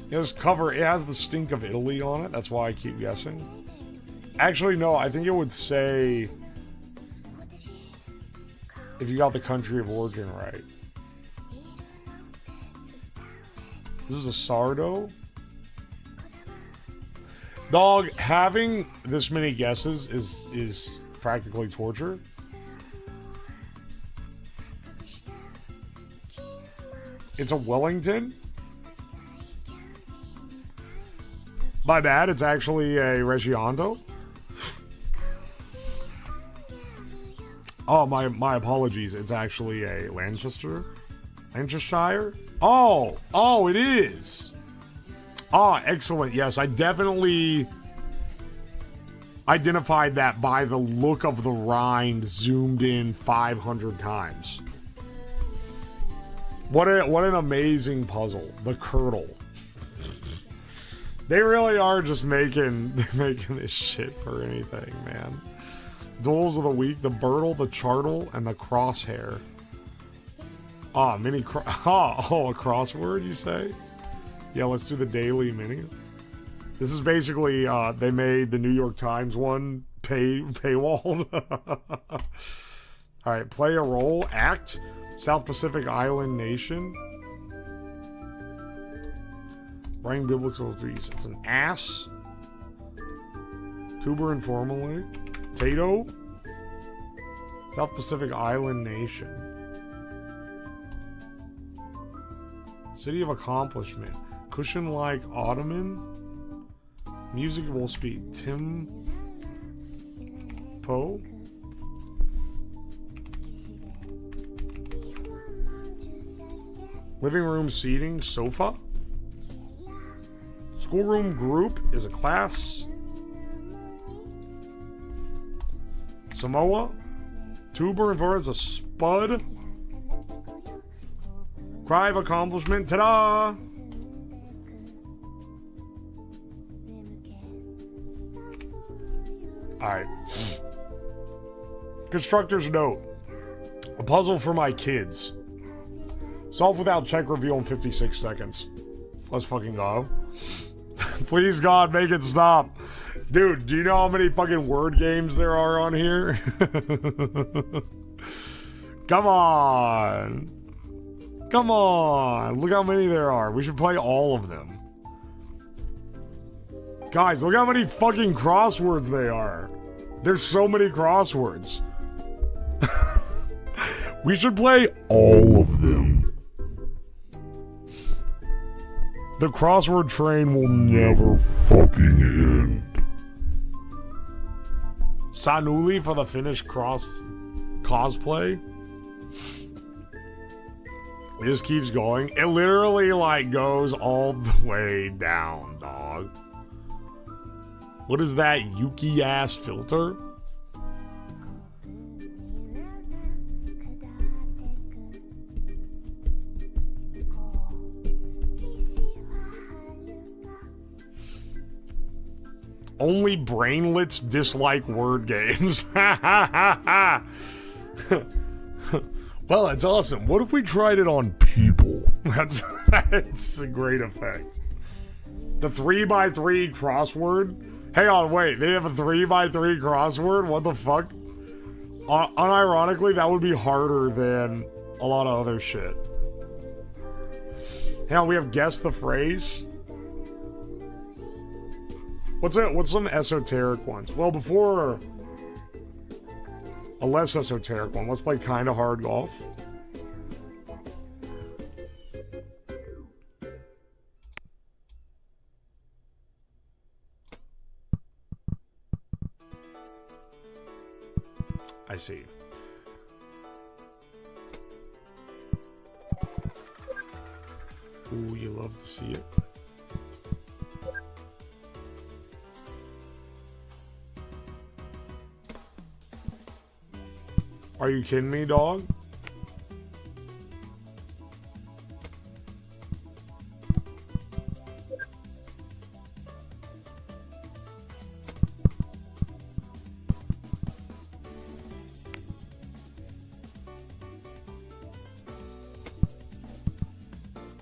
This cover, it has the stink of Italy on it. That's why I keep guessing. Actually, no, I think it would say if you got the country of origin right. This is a Sardo. Dog, having this many guesses is practically torture. It's a Wellington. My bad, it's actually a Reggiano. Oh, my apologies. It's actually a Lancashire. Oh, it is. Ah, excellent. Yes, I definitely identified that by the look of the rind zoomed in 500 times. What an amazing puzzle. The Curdle. They really are just making this shit for anything, man. Duels of the week, the Birtle, the Chartle, and the Crosshair. Ah, a crossword, you say? Yeah, let's do the daily mini. This is basically, they made the New York Times one paywalled. Alright, play a role, act, South Pacific Island Nation. Writing biblical trees. It's an ass. Tuber informally. Tato. South Pacific Island Nation. City of Accomplishment. Cushion-like Ottoman. Musical speed. Tim Poe. Living room seating. Sofa. Schoolroom group is a class. Samoa. Tuber and Vora is a spud. Cry of accomplishment. Ta-da! Alright. Constructor's note. A puzzle for my kids. Solve without check reveal in 56 seconds. Let's fucking go. Please, God, make it stop. Dude, do you know how many fucking word games there are on here? Come on. Come on. Look how many there are. We should play all of them. Guys, look how many fucking crosswords they are. There's so many crosswords. We should play all of them. The crossword train will never fucking end. Sanuli for the Finnish cosplay. It just keeps going. It literally like goes all the way down, dog. What is that Yuki ass filter? Only brainlets dislike word games. Well, that's awesome. What if we tried it on people? That's a great effect. The 3x3 crossword. Hang on, wait. They have a 3x3 crossword? What the fuck? Unironically, that would be harder than a lot of other shit. Hang on, we have guess the phrase. What's some esoteric ones? Well, before a less esoteric one, let's play Kinda Hard Golf. I see. Ooh, you love to see it. Are you kidding me, dog?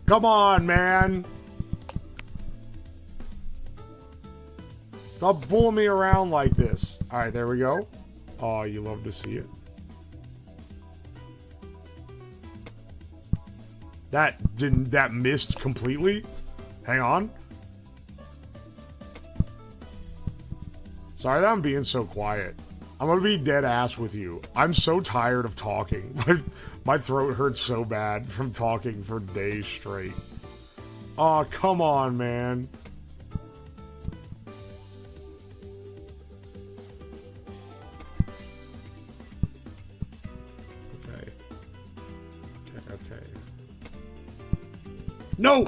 Come on, man. Stop bullying me around like this. All right, there we go. Oh, you love to see it. That missed completely? Hang on. Sorry that I'm being so quiet. I'm gonna be dead ass with you. I'm so tired of talking. My throat hurts so bad from talking for days straight. Oh, come on, man. Okay. No!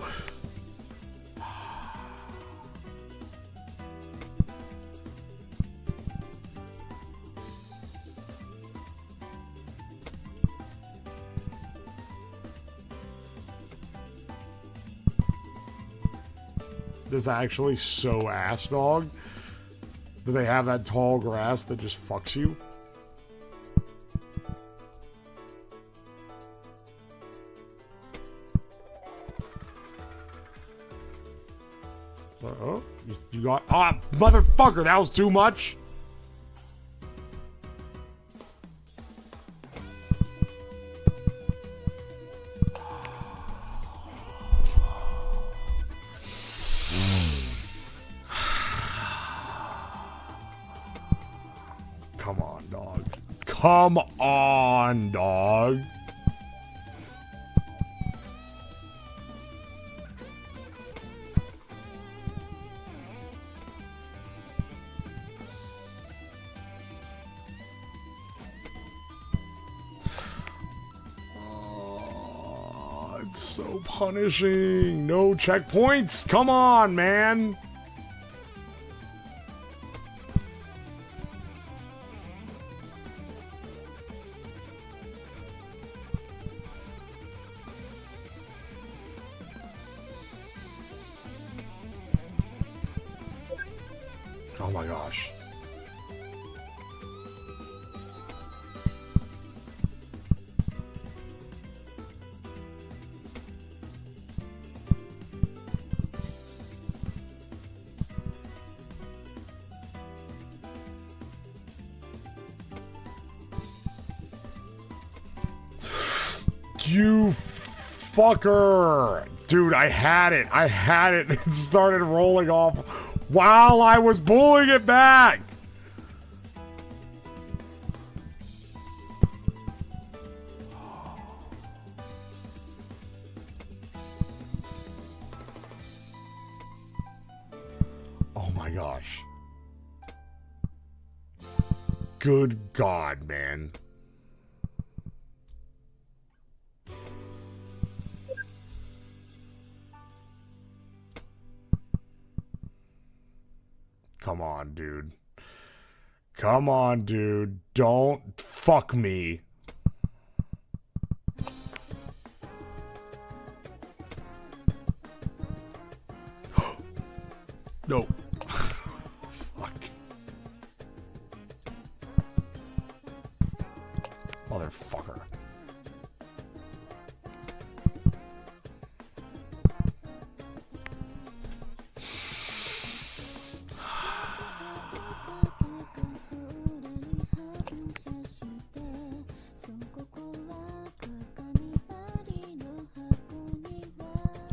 This is actually so ass, dog. Do they have that tall grass that just fucks you? Oh, you got... Ah, motherfucker, that was too much. Come on, dog. Come on, dog. Oh, it's so punishing. No checkpoints. Come on, man. Oh my gosh. You fucker. Dude, I had it. It started rolling off while I was pulling it back. Oh my gosh. Good God, man. Come on, dude. Come on, dude. Don't fuck me. No. Fuck. Motherfucker.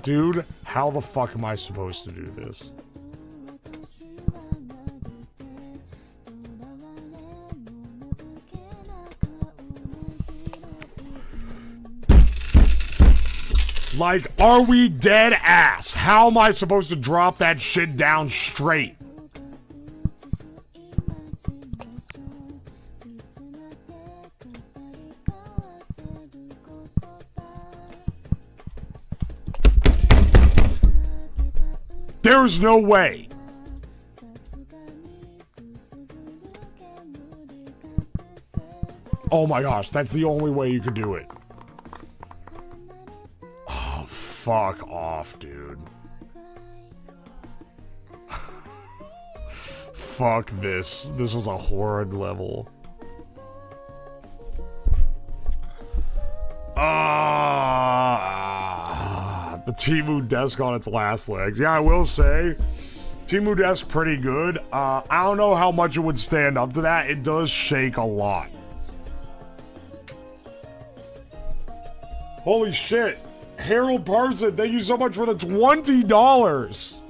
Dude, how the fuck am I supposed to do this? Like, are we dead ass? How am I supposed to drop that shit down straight? There's no way. Oh my gosh, that's the only way you could do it. Oh, fuck off, dude. Fuck this. This was a horrid level. The TEMU desk on its last legs. Yeah, I will say, TEMU desk pretty good. I don't know how much it would stand up to that. It does shake a lot. Holy shit. Harold Parson, thank you so much for the $20.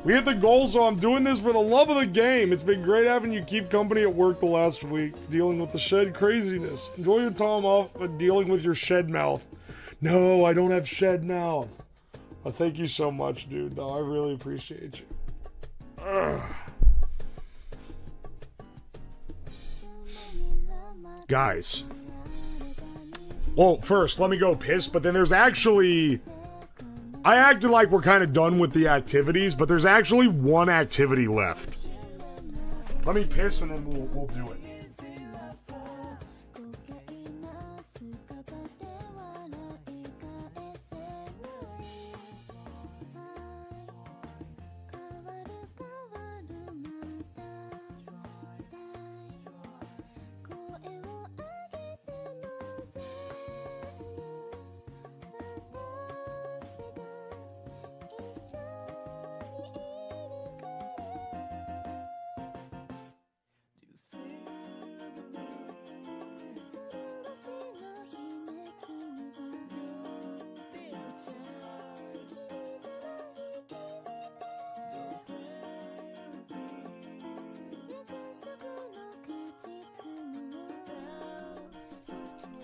We hit the goal, so I'm doing this for the love of the game. It's been great having you keep company at work the last week, dealing with the shed craziness. Enjoy your time off dealing with your shed mouth. No, I don't have shed mouth. Well, thank you so much, dude. No, I really appreciate you. Ugh. Guys. Well, first, let me go piss, but then there's actually... I acted like we're kind of done with the activities, but there's actually one activity left. Let me piss and then we'll do it.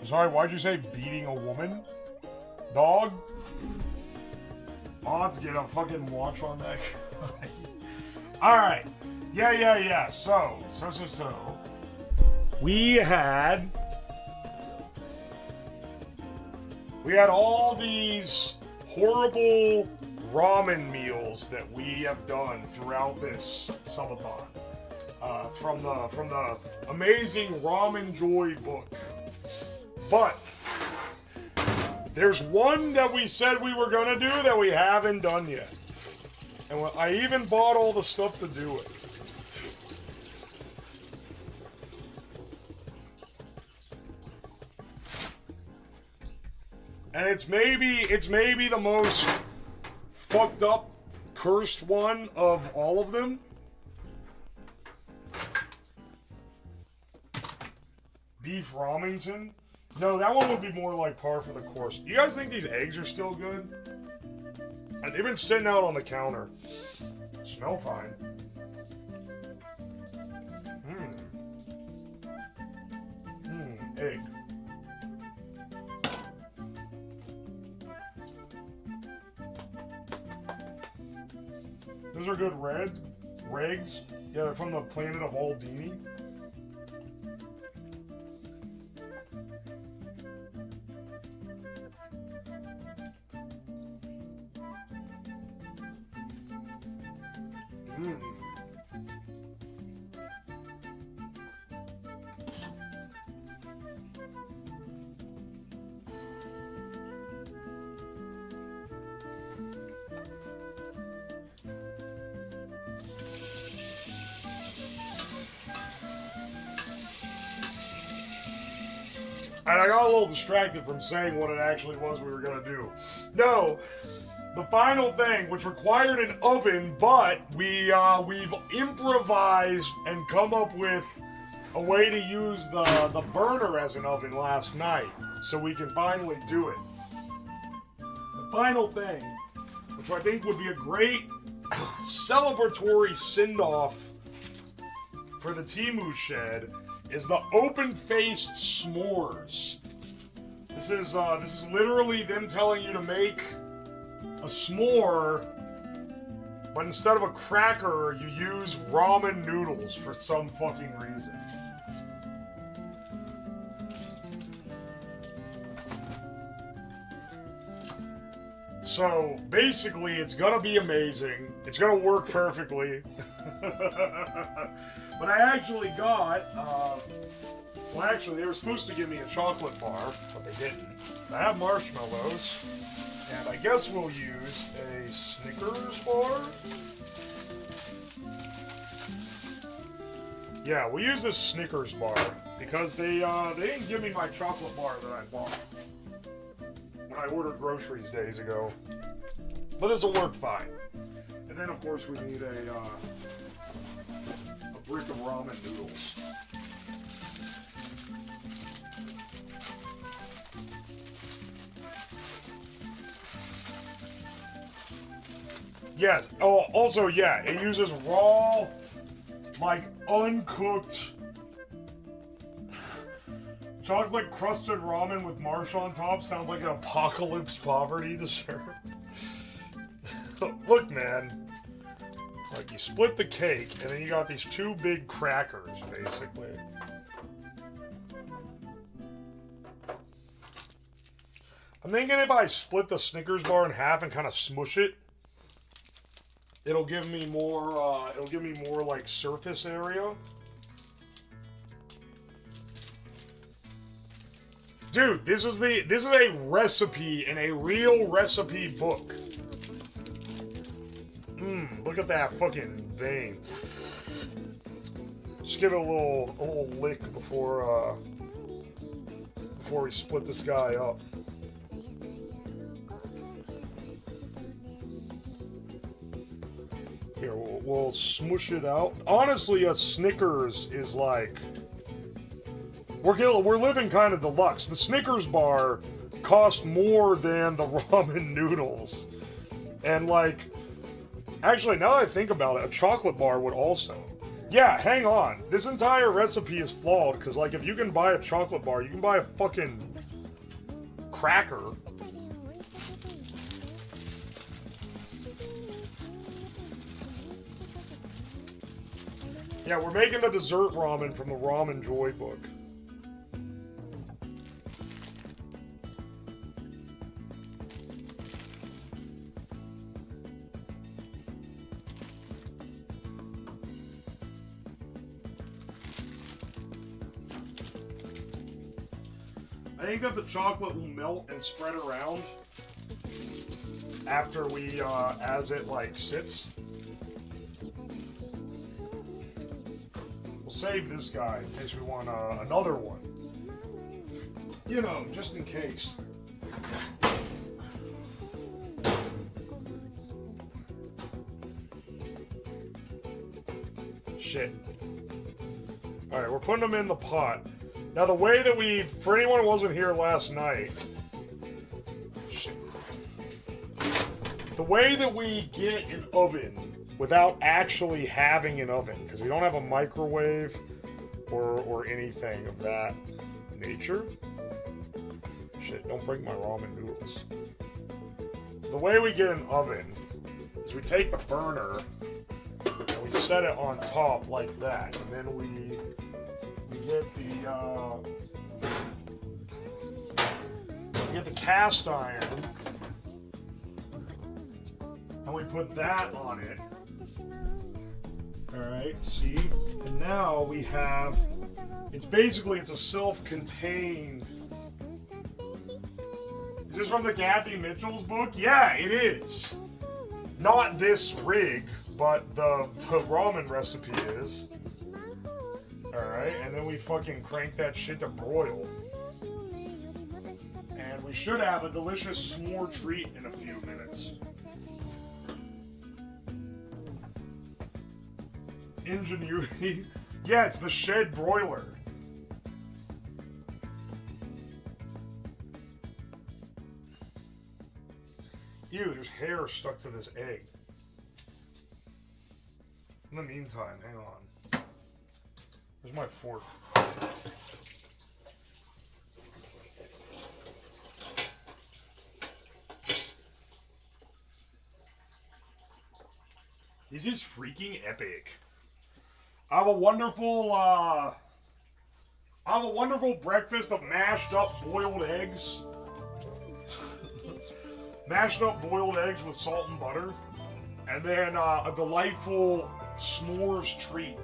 Sorry, why'd you say beating a woman? Dog? Odds get a fucking watch on that guy. Alright. Yeah. So. We had all these horrible ramen meals that we have done throughout this subathon. From the amazing Ramen Joy book. But there's one that we said we were gonna do that we haven't done yet. And I even bought all the stuff to do it. And it's maybe the most fucked up, cursed one of all of them. Beef Romington. No, that one would be more like par for the course. You guys think these eggs are still good? They've been sitting out on the counter. Smell fine. Egg. Those are good regs. Yeah, they're from the planet of Aldini. And I got a little distracted from saying what it actually was we were going to do. No, the final thing, which required an oven, but we've improvised and come up with a way to use the burner as an oven last night, so we can finally do it. The final thing, which I think would be a great celebratory send-off for the TEMU shed, is the open-faced s'mores. This is literally them telling you to make a s'more, but instead of a cracker, you use ramen noodles for some fucking reason. So basically, it's gonna be amazing. It's gonna work perfectly. But I actually got, well, actually, they were supposed to give me a chocolate bar, but they didn't. I have marshmallows, and I guess we'll use a Snickers bar. Yeah, we'll use this Snickers bar because they didn't give me my chocolate bar that I bought when I ordered groceries days ago. But this will work fine. And then, of course, we need a brick of ramen noodles. Yes. Oh, also, yeah, it uses raw, like, uncooked chocolate crusted ramen with marsh on top. Sounds like an apocalypse poverty dessert. Look, man. Like, you split the cake, and then you got these two big crackers, basically. I'm thinking if I split the Snickers bar in half and kind of smush it, it'll give me more, like, surface area. Dude, this is a recipe in a real recipe book. Look at that fucking vein. Just give it a little lick before we split this guy up. Here, we'll smush it out. Honestly, a Snickers is like... We're living kind of deluxe. The Snickers bar cost more than the ramen noodles. And like... Actually, now that I think about it, a chocolate bar would also. Yeah, hang on. This entire recipe is flawed, because, like, if you can buy a chocolate bar, you can buy a fucking cracker. Yeah, we're making the dessert ramen from the Ramen Joy book. I think that the chocolate will melt and spread around after we, as it, like, sits. We'll save this guy in case we want another one. You know, just in case. Shit. Alright, we're putting them in the pot. Now, the way that for anyone who wasn't here last night, shit. The way that we get an oven without actually having an oven, because we don't have a microwave or anything of that nature. Shit, don't break my ramen noodles. So the way we get an oven is we take the burner and we set it on top like that, and then we get the cast iron and we put that on it. Alright, see? And now we have, it's a self-contained. Is this from the Kathy Mitchell's book? Yeah, it is. Not this rig, but the ramen recipe is. Alright, and then we fucking crank that shit to broil. And we should have a delicious s'more treat in a few minutes. Ingenuity. Yeah, it's the shed broiler. Ew, there's hair stuck to this egg. In the meantime, hang on. Where's my fork? This is freaking epic. I have a wonderful breakfast of mashed up boiled eggs. Mashed up boiled eggs with salt and butter. And then a delightful s'mores treat.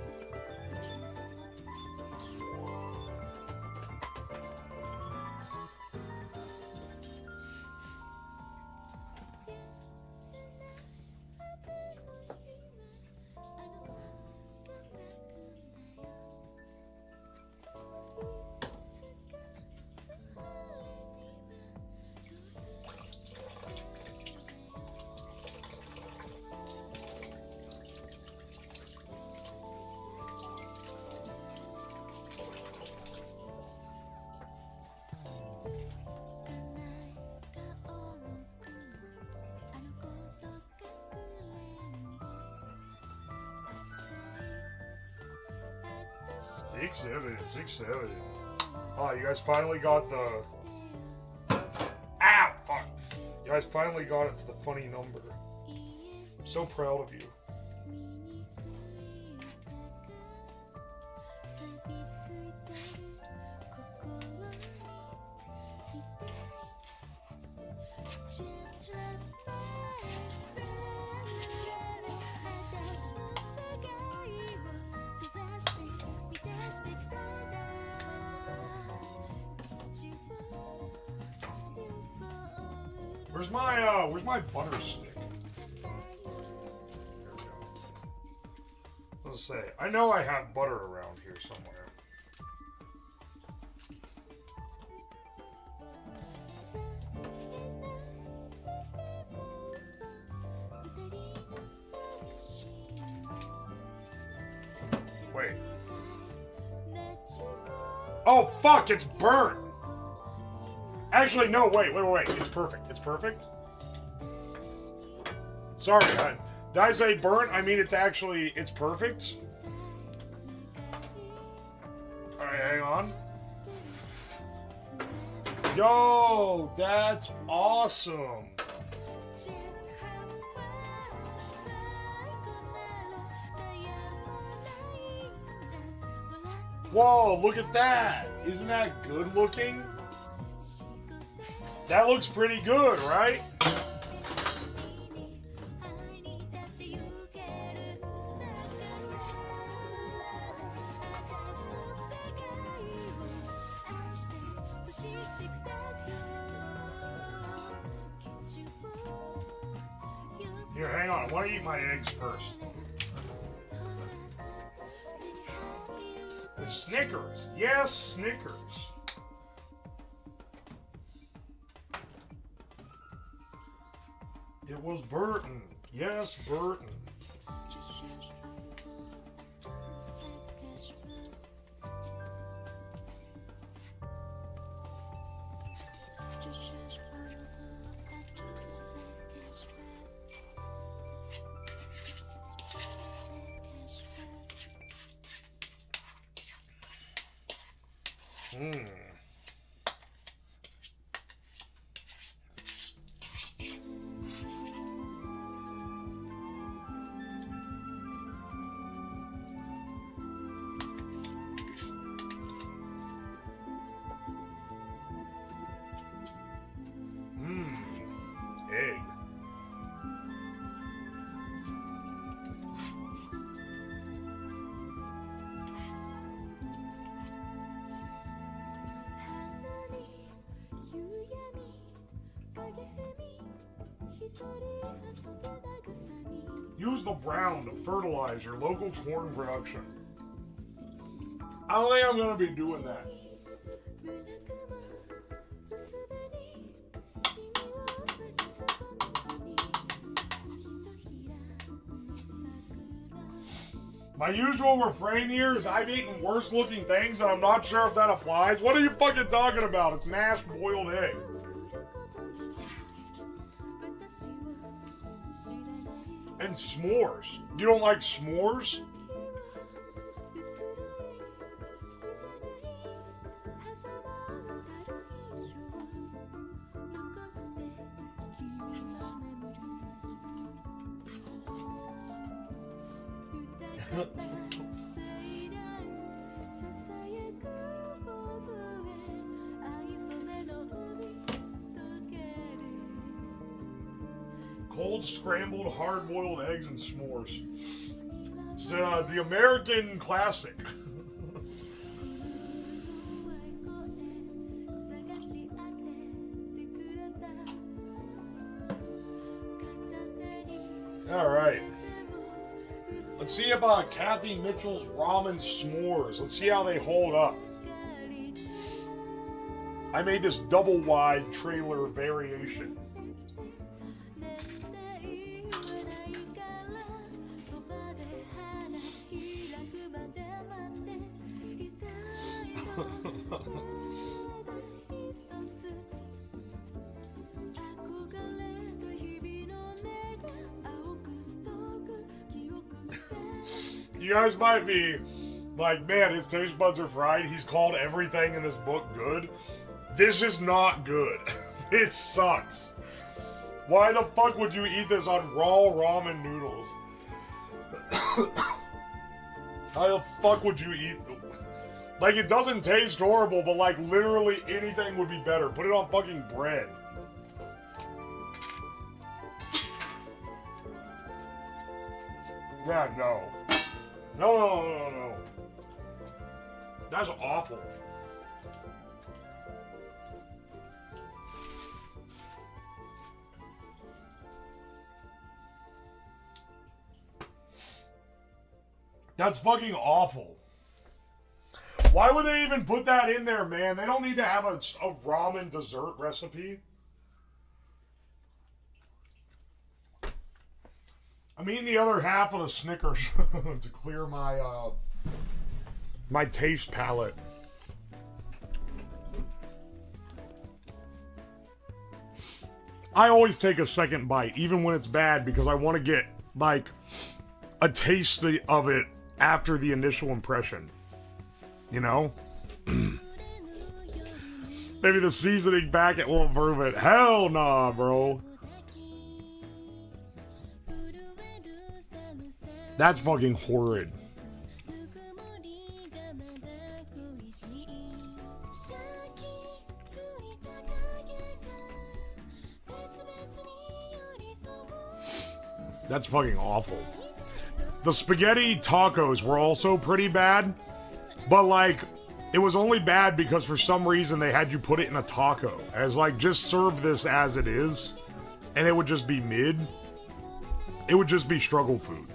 Six, seven. Oh, you guys finally got the... Ow! Fuck! You guys finally got it to the funny number. I'm so proud of you. Where's my butter stick? There we go. Let's say, I know I have butter around here somewhere. Wait. Oh fuck, it's burnt! Actually, no, wait. It's perfect. It's perfect. Sorry, did I say burnt? I mean, it's perfect. Alright, hang on. Yo, that's awesome. Whoa, look at that. Isn't that good looking? That looks pretty good, right? Here, hang on. I want to eat my eggs first. The Snickers. Yes, Snickers. It was Burton. Yes, Burton. Egg. Use the brown to fertilize your local corn production. I don't think I'm going to be doing that. My usual refrain here is I've eaten worse looking things and I'm not sure if that applies. What are you fucking talking about? It's mashed boiled egg. And s'mores. You don't like s'mores? Cold scrambled hard-boiled eggs and s'mores. It's the American classic. All right. Let's see about Kathy Mitchell's ramen s'mores. Let's see how they hold up. I made this double wide trailer variation. You guys might be like, man, his taste buds are fried. He's called everything in this book good. This is not good. It sucks. Why the fuck would you eat this on raw ramen noodles? How the fuck would you eat? Like, it doesn't taste horrible, but like literally anything would be better. Put it on fucking bread. Yeah, no. No. That's awful. That's fucking awful. Why would they even put that in there, man? They don't need to have a ramen dessert recipe. I'm eating the other half of the Snickers to clear my my taste palette. I always take a second bite, even when it's bad, because I want to get like a taste of it after the initial impression. You know? Maybe the seasoning packet will improve it. Hell nah, bro. That's fucking horrid. That's fucking awful. The spaghetti tacos were also pretty bad, but like, it was only bad because for some reason they had you put it in a taco. As like, just serve this as it is, and it would just be mid. It would just be struggle food.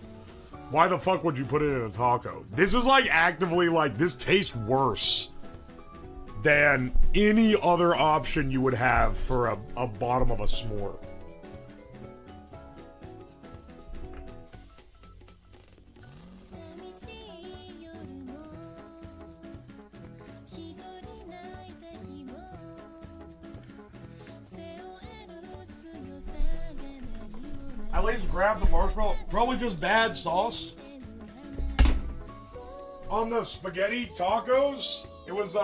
Why the fuck would you put it in a taco? This is like actively like, this tastes worse than any other option you would have for a bottom of a s'more. At least grab the marshmallow. Probably just bad sauce. On the spaghetti tacos, it was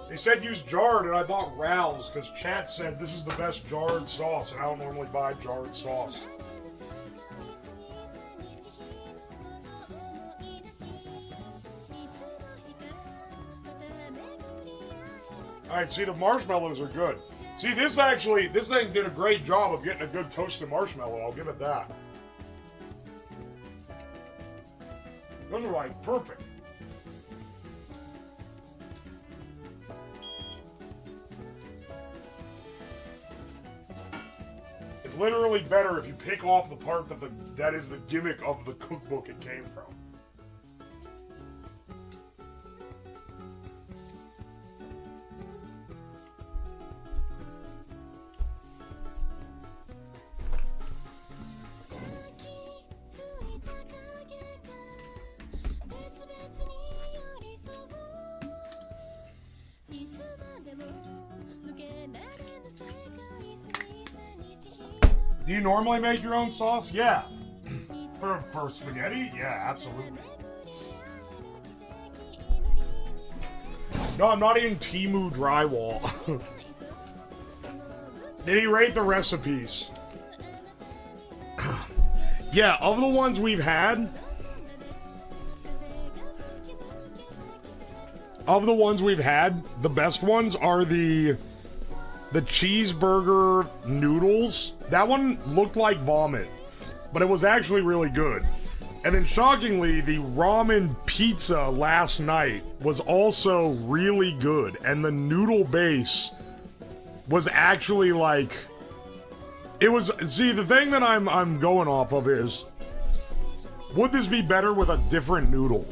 They said use jarred, and I bought Raoul's because chat said this is the best jarred sauce, and I don't normally buy jarred sauce. Alright, see, the marshmallows are good. See, this thing did a great job of getting a good toasted marshmallow. I'll give it that. Those are like perfect. It's literally better if you pick off the part that is the gimmick of the cookbook it came from. Do you normally make your own sauce? Yeah. For spaghetti? Yeah, absolutely. No, I'm not eating TEMU drywall. Did he rate the recipes? Yeah, of the ones we've had... the best ones are the cheeseburger noodles. That one looked like vomit, but it was actually really good. And then shockingly, the ramen pizza last night was also really good. And the noodle base was actually like, it was, see, the thing that I'm going off of is, would this be better with a different noodle?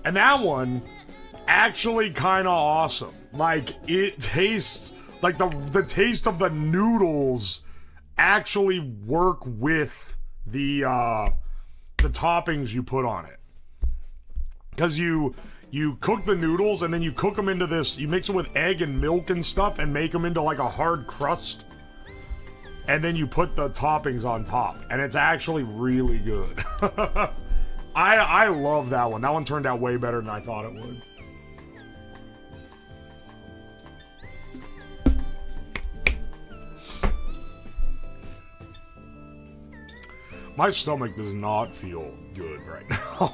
And that one actually kind of awesome. Like, it tastes like the taste of the noodles actually work with the toppings you put on it. Because you cook the noodles and then you cook them into this, you mix it with egg and milk and stuff and make them into like a hard crust. And then you put the toppings on top. And it's actually really good. I love that one. That one turned out way better than I thought it would. My stomach does not feel good right now.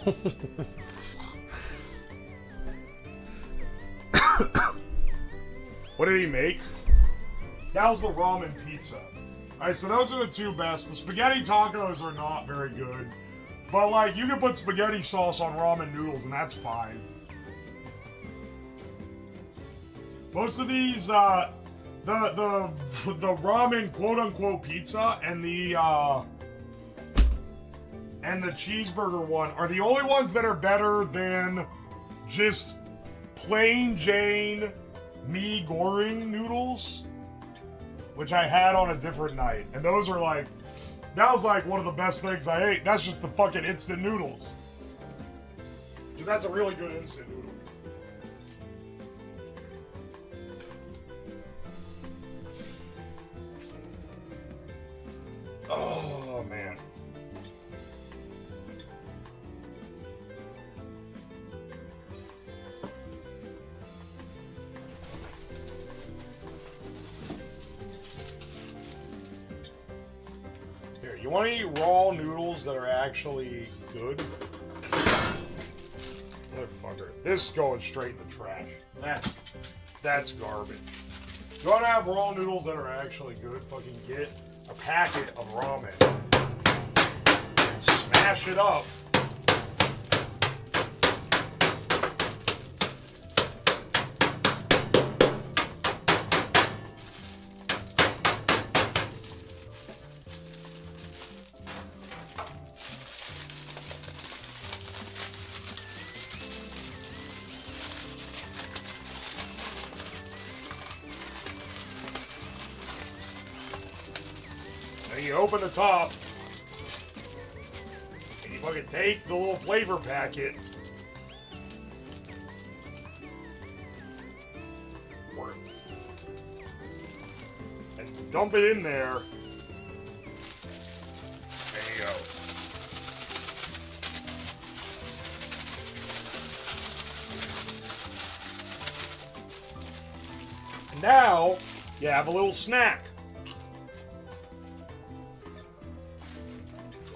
What did he make? That was the ramen pizza. Alright, so those are the two best. The spaghetti tacos are not very good. But, like, you can put spaghetti sauce on ramen noodles, and that's fine. Most of these, the ramen quote-unquote pizza and the cheeseburger one are the only ones that are better than just plain Jane mee goreng noodles, which I had on a different night. And those are like, that was like one of the best things I ate. That's just the fucking instant noodles. Because that's a really good instant noodle. Oh, man. Here, you want to eat raw noodles that are actually good? Motherfucker. This is going straight in the trash. That's garbage. You want to have raw noodles that are actually good? Fucking get a packet of ramen. And smash it up. You open the top, and you fucking take the little flavor packet, and dump it in there. There you go. Now, you have a little snack.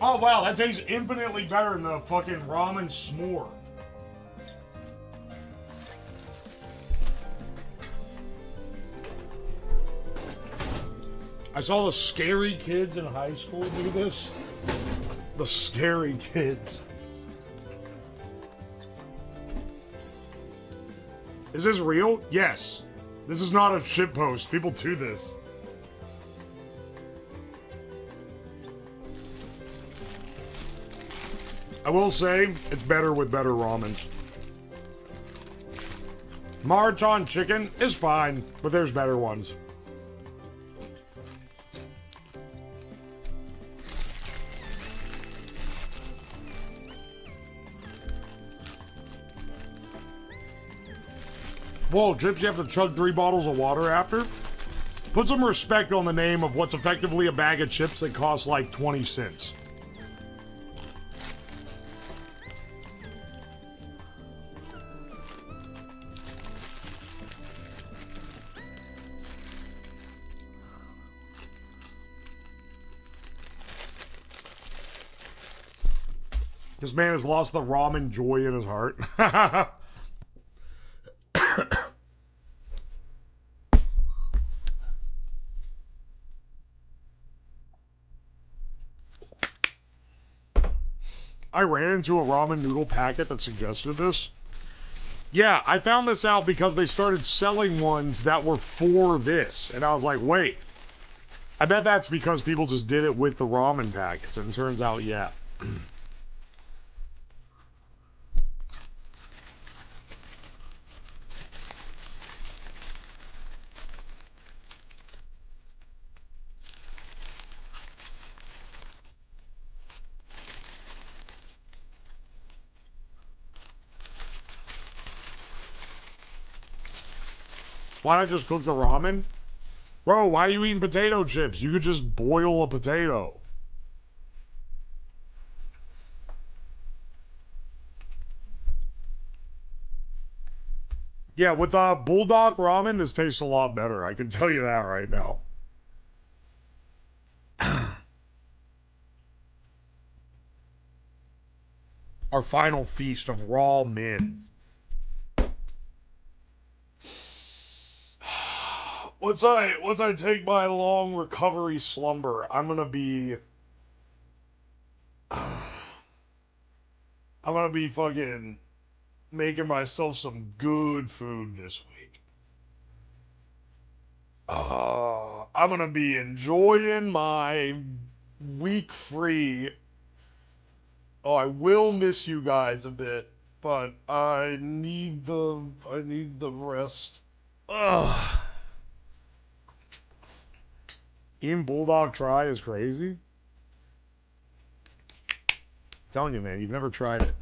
Oh wow, that tastes infinitely better than the fucking ramen s'more. I saw the scary kids in high school do this. The scary kids. Is this real? Yes. This is not a shitpost. People do this. I will say, it's better with better ramen. Maruchan chicken is fine, but there's better ones. Whoa, Drips, you have to chug 3 bottles of water after? Put some respect on the name of what's effectively a bag of chips that costs like 20 cents. This man has lost the ramen joy in his heart. I ran into a ramen noodle packet that suggested this. Yeah, I found this out because they started selling ones that were for this. And I was like, wait. I bet that's because people just did it with the ramen packets. And it turns out, yeah. Why not just cook the ramen? Bro, why are you eating potato chips? You could just boil a potato. Yeah, with bulldog ramen, this tastes a lot better. I can tell you that right now. Our final feast of raw men. Once I take my long recovery slumber, I'm gonna be fucking making myself some good food this week. I'm gonna be enjoying my week free. Oh, I will miss you guys a bit, but I need the rest. Ugh. Eating Bulldog Try is crazy. I'm telling you, man, you've never tried it.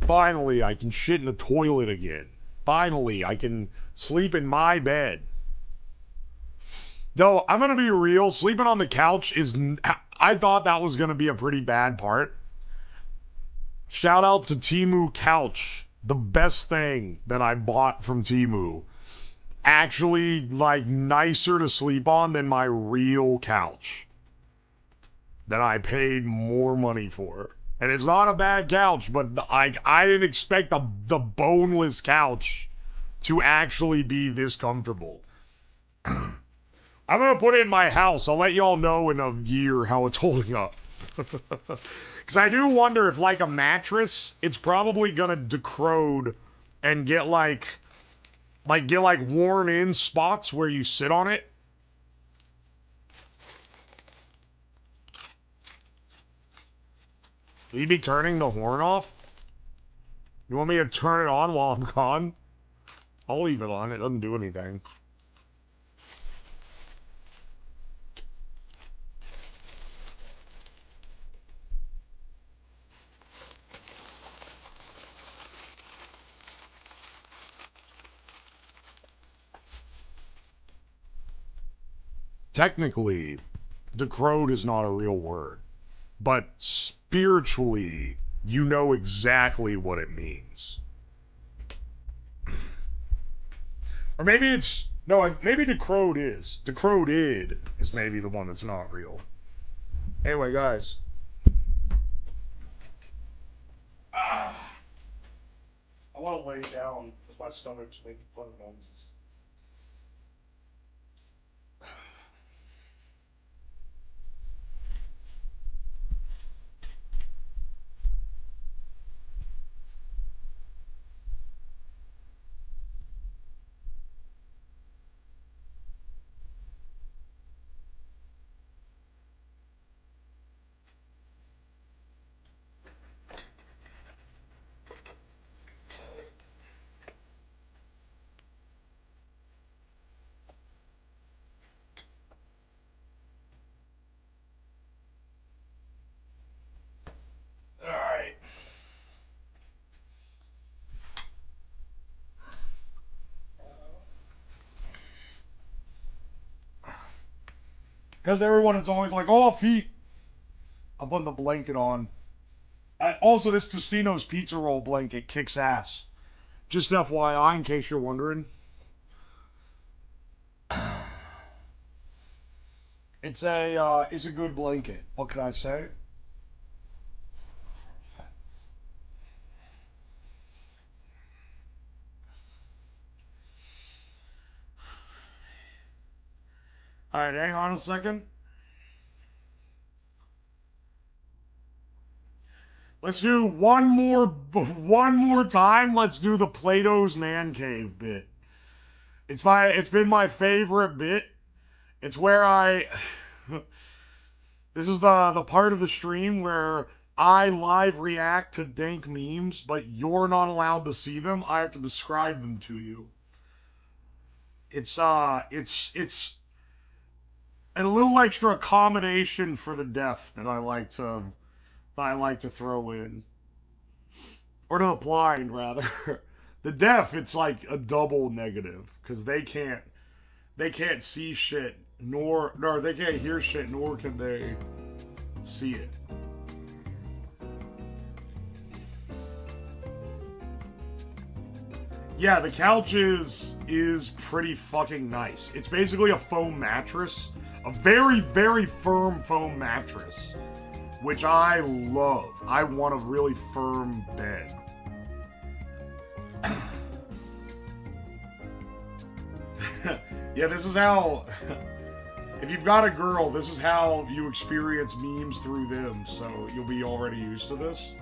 Finally, I can shit in the toilet again. Finally, I can sleep in my bed. Though, I'm gonna be real, sleeping on the couch is... I thought that was gonna be a pretty bad part. Shout out to TEMU Couch. The best thing that I bought from TEMU. Actually, like, nicer to sleep on than my real couch. That I paid more money for. And it's not a bad couch, but I didn't expect the boneless couch to actually be this comfortable. I'm gonna put it in my house. I'll let y'all know in a year how it's holding up. Because I do wonder if, like a mattress, it's probably gonna decrode and get like worn in spots where you sit on it. Will you be turning the horn off? You want me to turn it on while I'm gone? I'll leave it on. It doesn't do anything. Technically, decrode is not a real word. But spiritually, you know exactly what it means. Or maybe it's... No, maybe Decrowed is. Decrowed is maybe the one that's not real. Anyway, guys. I want to lay down because my stomach's making fun of noises. Alright. Because everyone is always like, oh, feet. I'm putting the blanket on. Also, this Tostino's pizza roll blanket kicks ass. Just FYI, in case you're wondering. It's a good blanket. What can I say? Alright, hang on a second. Let's do one more time. Let's do the Plato's Man Cave bit. It's been my favorite bit. It's where this is the part of the stream where I live react to dank memes, but you're not allowed to see them. I have to describe them to you. It's a little extra accommodation for the deaf that I like to throw in. Or to the blind, rather. The deaf, it's like a double negative, because they can't see shit, nor they can't hear shit, nor can they see it. Yeah, the couch is pretty fucking nice. It's basically a foam mattress, a very, very firm foam mattress, which I love. I want a really firm bed. Yeah, this is how... If you've got a girl, this is how you experience memes through them, so you'll be already used to this.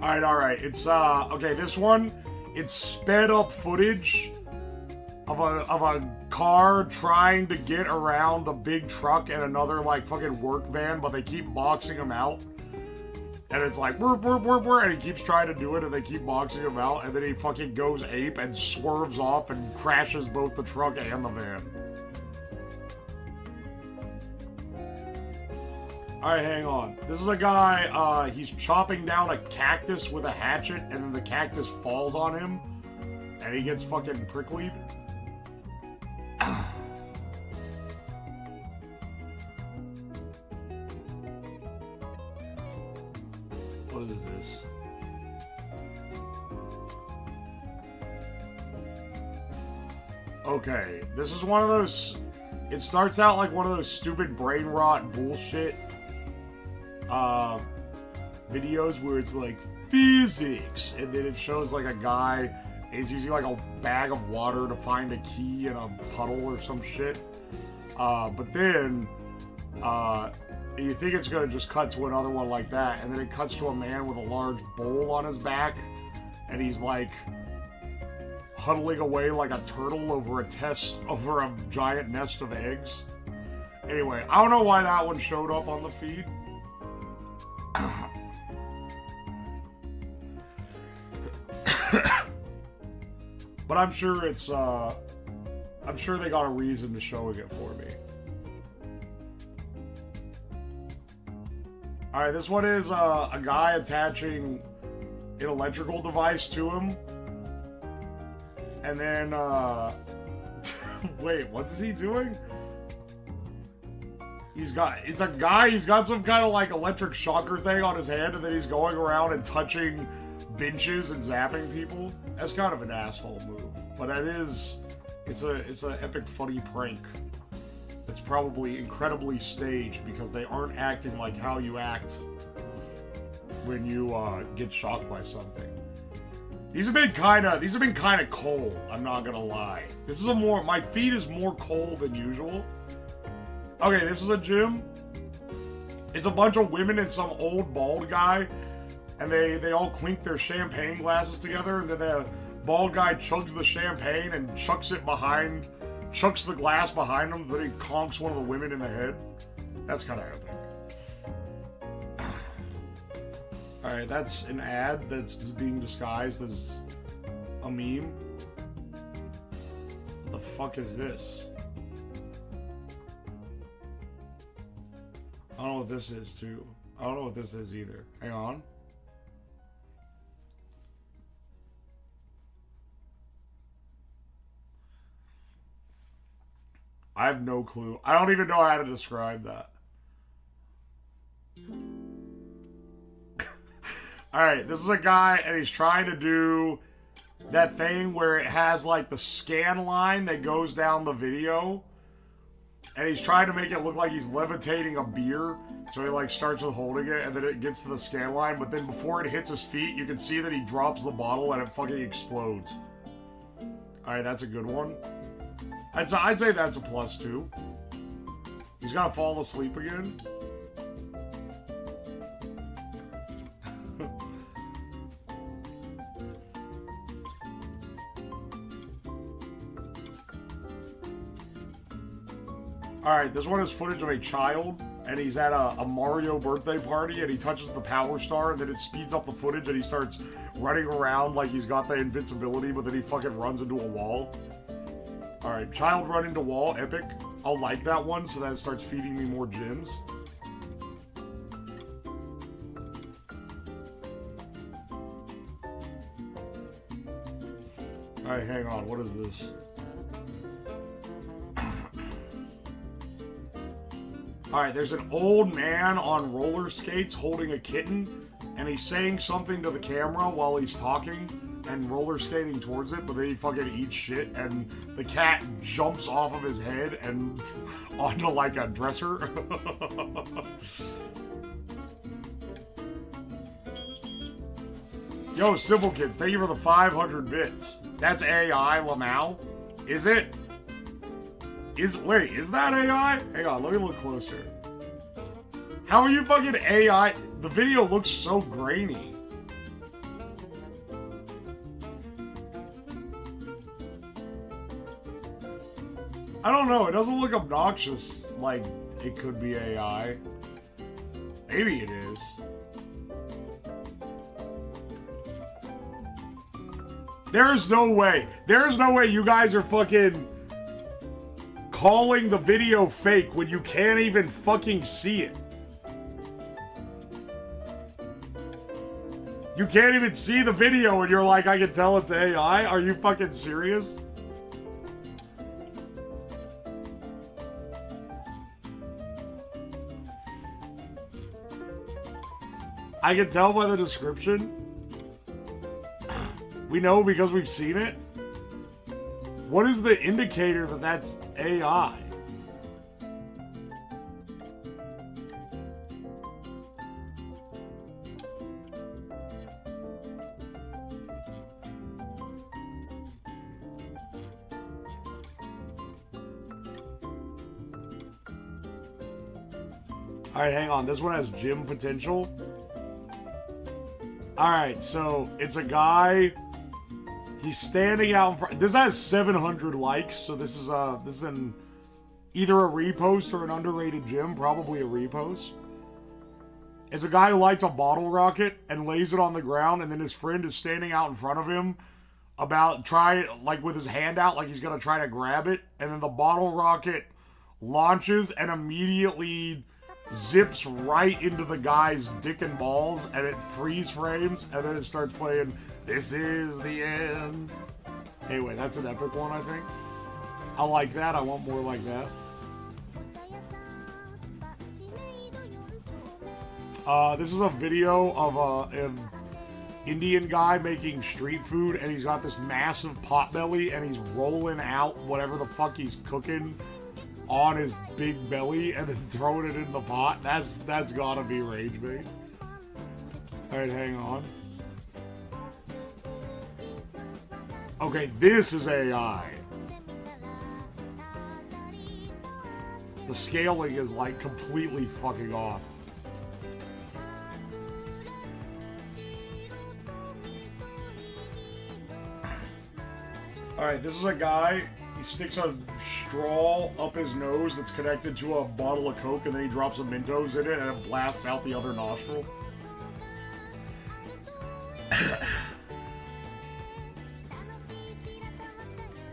Alright. It's, okay, this one, it's sped up footage of a car trying to get around a big truck and another, like, fucking work van, but they keep boxing him out. And it's like, burr, burr, burr, burr, and he keeps trying to do it, and they keep boxing him out, and then he fucking goes ape and swerves off and crashes both the truck and the van. Alright, hang on. This is a guy, he's chopping down a cactus with a hatchet, and then the cactus falls on him, and he gets fucking pricklied. What is this? Okay, this is one of those... It starts out like one of those stupid brain rot bullshit videos where it's like physics, and then it shows like a guy, he's using like a bag of water to find a key in a puddle or some shit. But then you think it's gonna just cut to another one like that, and then it cuts to a man with a large bowl on his back, and he's like huddling away like a turtle over a giant nest of eggs. Anyway, I don't know why that one showed up on the feed. But I'm sure it's I'm sure they got a reason to showing it for me. Alright, this one is a guy attaching an electrical device to him. And then, wait, what's he doing? He's got some kind of like electric shocker thing on his head, and then he's going around and touching benches and zapping people. That's kind of an asshole move, but that is, it's an epic funny prank. It's probably incredibly staged because they aren't acting like how you act when you get shocked by something. These have been kind of cold. I'm not gonna lie. This is my feet is more cold than usual. Okay, this is a gym. It's a bunch of women and some old bald guy, and they all clink their champagne glasses together, and then the bald guy chugs the champagne and chucks the glass behind him, then he conks one of the women in the head. That's kind of epic. Alright, that's an ad that's being disguised as a meme. What the fuck is this? I don't know what this is, too. I don't know what this is either. Hang on. I have no clue. I don't even know how to describe that. Alright, this is a guy, and he's trying to do that thing where it has, like, the scan line that goes down the video. And he's trying to make it look like he's levitating a beer. So he, like, starts with holding it, and then it gets to the scan line. But then before it hits his feet, you can see that he drops the bottle, and it fucking explodes. Alright, that's a good one. I'd say that's a +2. He's gonna fall asleep again. Alright, this one is footage of a child, and he's at a Mario birthday party, and he touches the power star, and then it speeds up the footage, and he starts running around like he's got the invincibility, but then he fucking runs into a wall. Alright, child run into wall, epic. I'll like that one, so that it starts feeding me more gems. Alright, hang on, what is this? Alright, there's an old man on roller skates holding a kitten, and he's saying something to the camera while he's talking and roller skating towards it, but then he fucking eats shit, and the cat jumps off of his head and onto like a dresser. Yo, Simple Kids, thank you for the 500 bits. That's AI, Lamau? Is it? Wait, is that AI? Hang on, let me look closer. How are you fucking AI? The video looks so grainy. I don't know, it doesn't look obnoxious like it could be AI. Maybe it is. There's no way you guys are fucking calling the video fake when you can't even fucking see it. You can't even see the video and you're like, I can tell it's AI? Are you fucking serious? I can tell by the description. We know because we've seen it. What is the indicator that that's AI? Alright, hang on. This one has gym potential. Alright, so it's a guy. He's standing out in front. This has 700 likes, so this is an either a repost or an underrated gym, probably a repost. It's a guy who lights a bottle rocket and lays it on the ground, and then his friend is standing out in front of him like with his hand out like he's gonna try to grab it, and then the bottle rocket launches and immediately zips right into the guy's dick and balls, and it freeze frames, and then it starts playing This Is the End. Anyway, that's an epic one, I think. I like that. I want more like that. This is a video of Indian guy making street food, and he's got this massive pot belly, and he's rolling out whatever the fuck he's cooking on his big belly, and then throwing it in the pot. That's gotta be rage bait. All right, hang on. Okay, this is AI. The scaling is like completely fucking off. Alright, this is a guy, he sticks a straw up his nose that's connected to a bottle of Coke, and then he drops a Mentos in it and it blasts out the other nostril.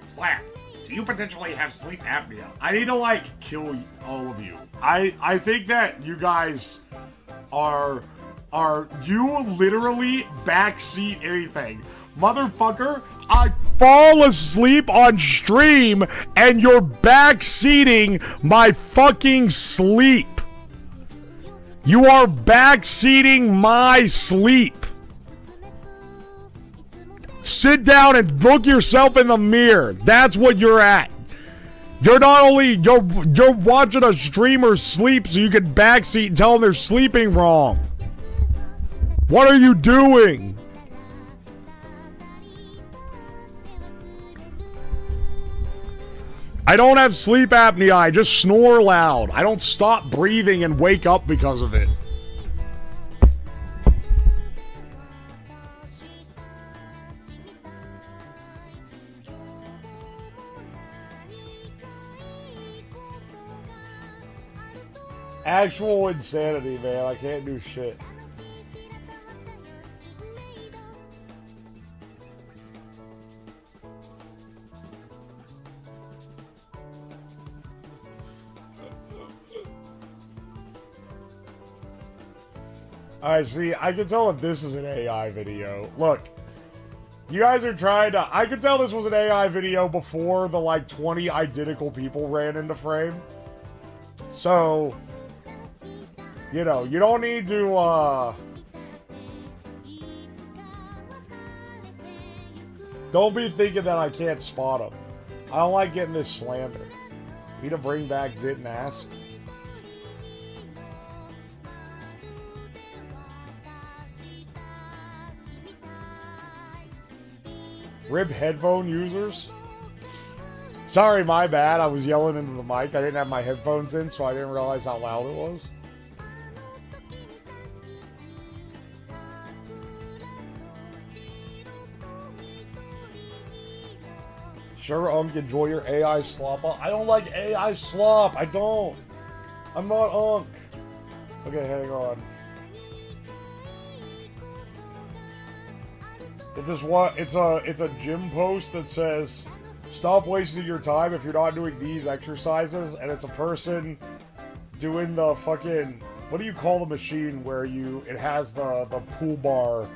Slap, do you potentially have sleep apnea? I need to, like, kill all of you. I think that you guys are you literally backseat anything. Motherfucker, I fall asleep on stream and you're backseating my fucking sleep. You are backseating my sleep. Sit down and look yourself in the mirror. That's what you're at. You're not only you're watching a streamer sleep so you can backseat and tell them they're sleeping wrong. What are you doing? I don't have sleep apnea, I just snore loud. I don't stop breathing and wake up because of it. Actual insanity, man. I can't do shit. Alright, see, I can tell if this is an AI video. Look, you guys are trying to... I could tell this was an AI video before the, like, 20 identical people ran into frame. So, you know, you don't need to, don't be thinking that I can't spot them. I don't like getting this slander. Need to bring back Didn't Ask. RIP headphone users. Sorry, my bad. I was yelling into the mic. I didn't have my headphones in, so I didn't realize how loud it was. Sure, enjoy your AI slop. I don't like AI slop. I don't. I'm not Unk. Okay, hang on. It's just what it's a gym post that says, "Stop wasting your time if you're not doing these exercises," and it's a person doing the fucking, what do you call the machine where it has the pull bar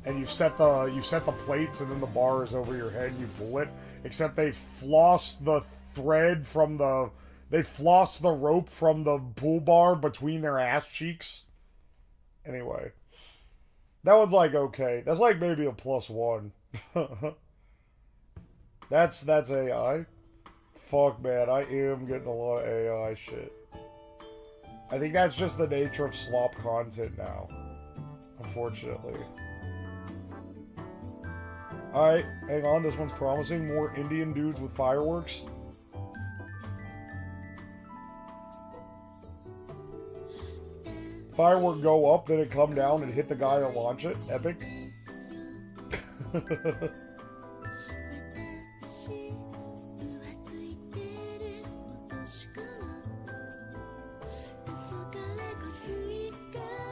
and you set the plates and then the bar is over your head and you pull it, except they floss the thread from they floss the rope from the pull bar between their ass cheeks. Anyway, that one's like okay. That's like maybe a +1. That's AI. Fuck, man, I am getting a lot of AI shit. I think that's just the nature of slop content now, unfortunately. Alright, hang on, this one's promising. More Indian dudes with fireworks. Firework go up, then it come down and hit the guy that launch it. Epic.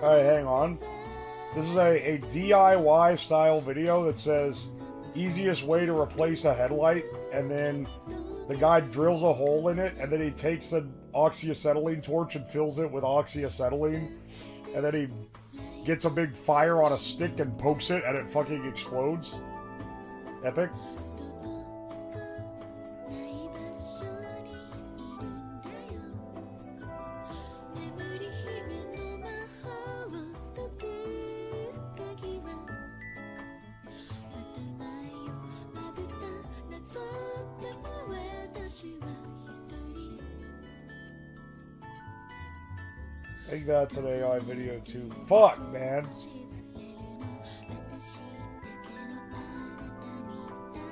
Alright, hang on. This is a DIY style video that says easiest way to replace a headlight, and then the guy drills a hole in it, and then he takes an oxyacetylene torch and fills it with oxyacetylene, and then he gets a big fire on a stick and pokes it, and it fucking explodes. Epic. I think that's an AI video too. Fuck, man.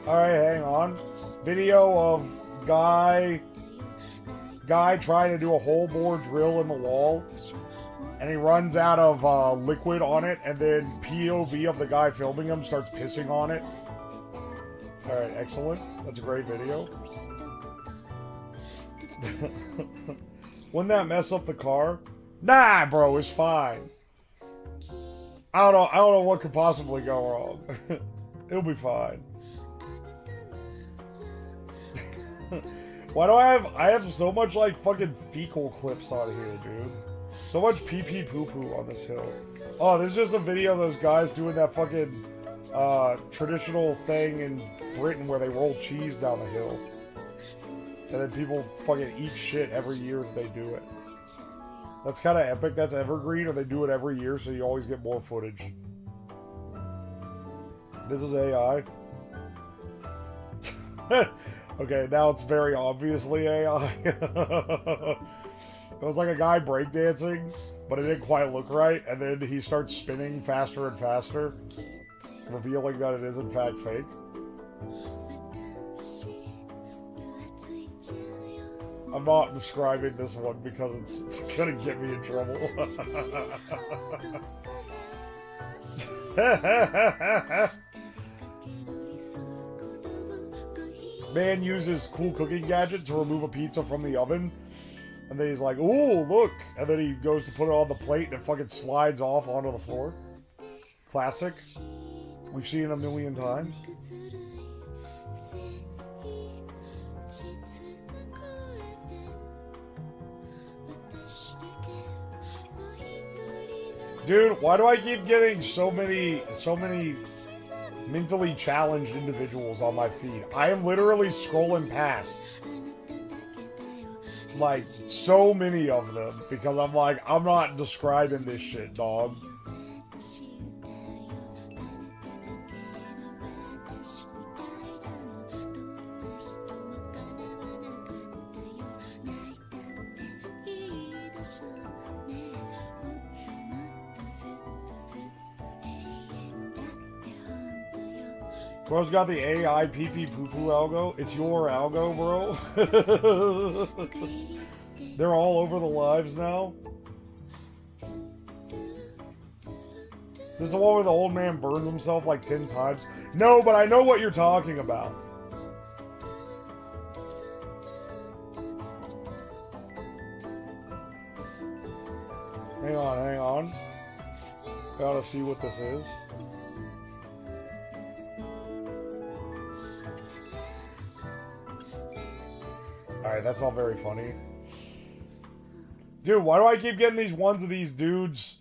Alright, hang on. Video of guy trying to do a hole bore drill in the wall. And he runs out of liquid on it, and then POV of the guy filming him starts pissing on it. Alright, excellent. That's a great video. Wouldn't that mess up the car? Nah, bro, it's fine. I don't know what could possibly go wrong. It'll be fine. Why do I have so much like fucking fecal clips on here, dude? So much pee-pee poo-poo on this hill. Oh, this is just a video of those guys doing that fucking traditional thing in Britain where they roll cheese down the hill. And then people fucking eat shit every year that they do it. That's kind of epic. That's evergreen, or they do it every year, so you always get more footage. This is AI. Okay, now it's very obviously AI. It was like a guy breakdancing, but it didn't quite look right, and then he starts spinning faster and faster, revealing that it is in fact fake. I'm not describing this one because it's gonna get me in trouble. Man uses cool cooking gadget to remove a pizza from the oven. And then he's like, ooh, look. And then he goes to put it on the plate and it fucking slides off onto the floor. Classic. We've seen it a million times. Dude, why do I keep getting so many mentally challenged individuals on my feed? I am literally scrolling past like so many of them because I'm like, I'm not describing this shit, dog. Bro's got the AI pee-pee poo-poo algo. It's your algo, bro. They're all over the lives now. This is the one where the old man burns himself like 10 times. No, but I know what you're talking about. Hang on. Gotta see what this is. Alright, that's all very funny. Dude, why do I keep getting these ones of these dudes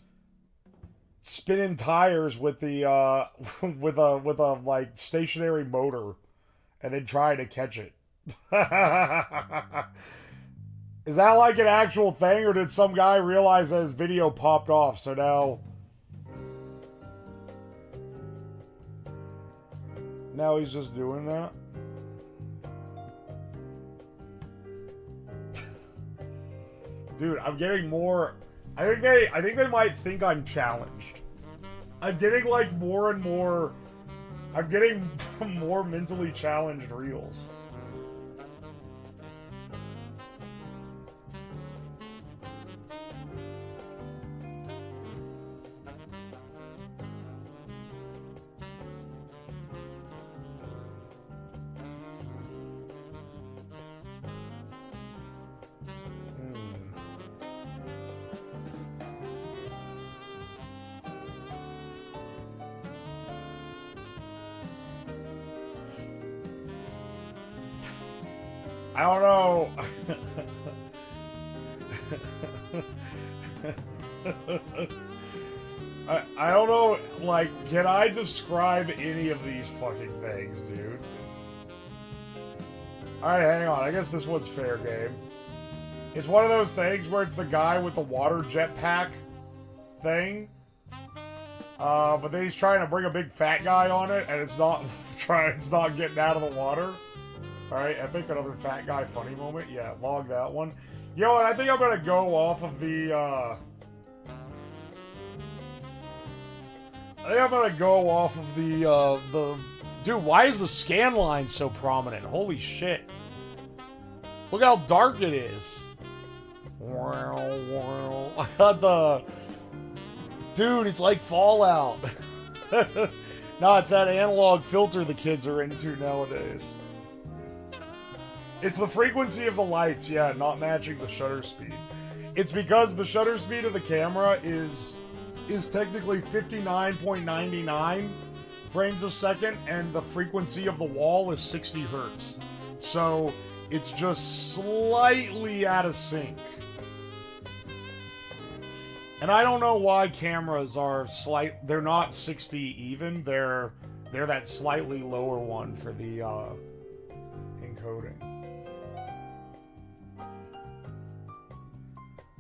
spinning tires with the with a like stationary motor and then trying to catch it? Is that like an actual thing, or did some guy realize that his video popped off, so now he's just doing that? Dude, I'm getting more. I think they might think I'm challenged. I'm getting like more and more. I'm getting more mentally challenged reels. I don't know. I don't know, like, can I describe any of these fucking things, dude? Alright, hang on. I guess this one's fair game. It's one of those things where it's the guy with the water jetpack thing. But then he's trying to bring a big fat guy on it, and it's not getting out of the water. Alright, epic, another fat guy funny moment. Yeah, log that one. Yo, and I think I'm gonna go off of the I think I'm gonna go off of the... Dude, why is the scan line so prominent? Holy shit. Look how dark it is. I got the... Dude, it's like Fallout. No, it's that analog filter the kids are into nowadays. It's the frequency of the lights, yeah, not matching the shutter speed. It's because the shutter speed of the camera is technically 59.99 frames a second, and the frequency of the wall is 60 hertz. So it's just slightly out of sync. And I don't know why cameras are they're not 60 even, they're that slightly lower one for the encoding.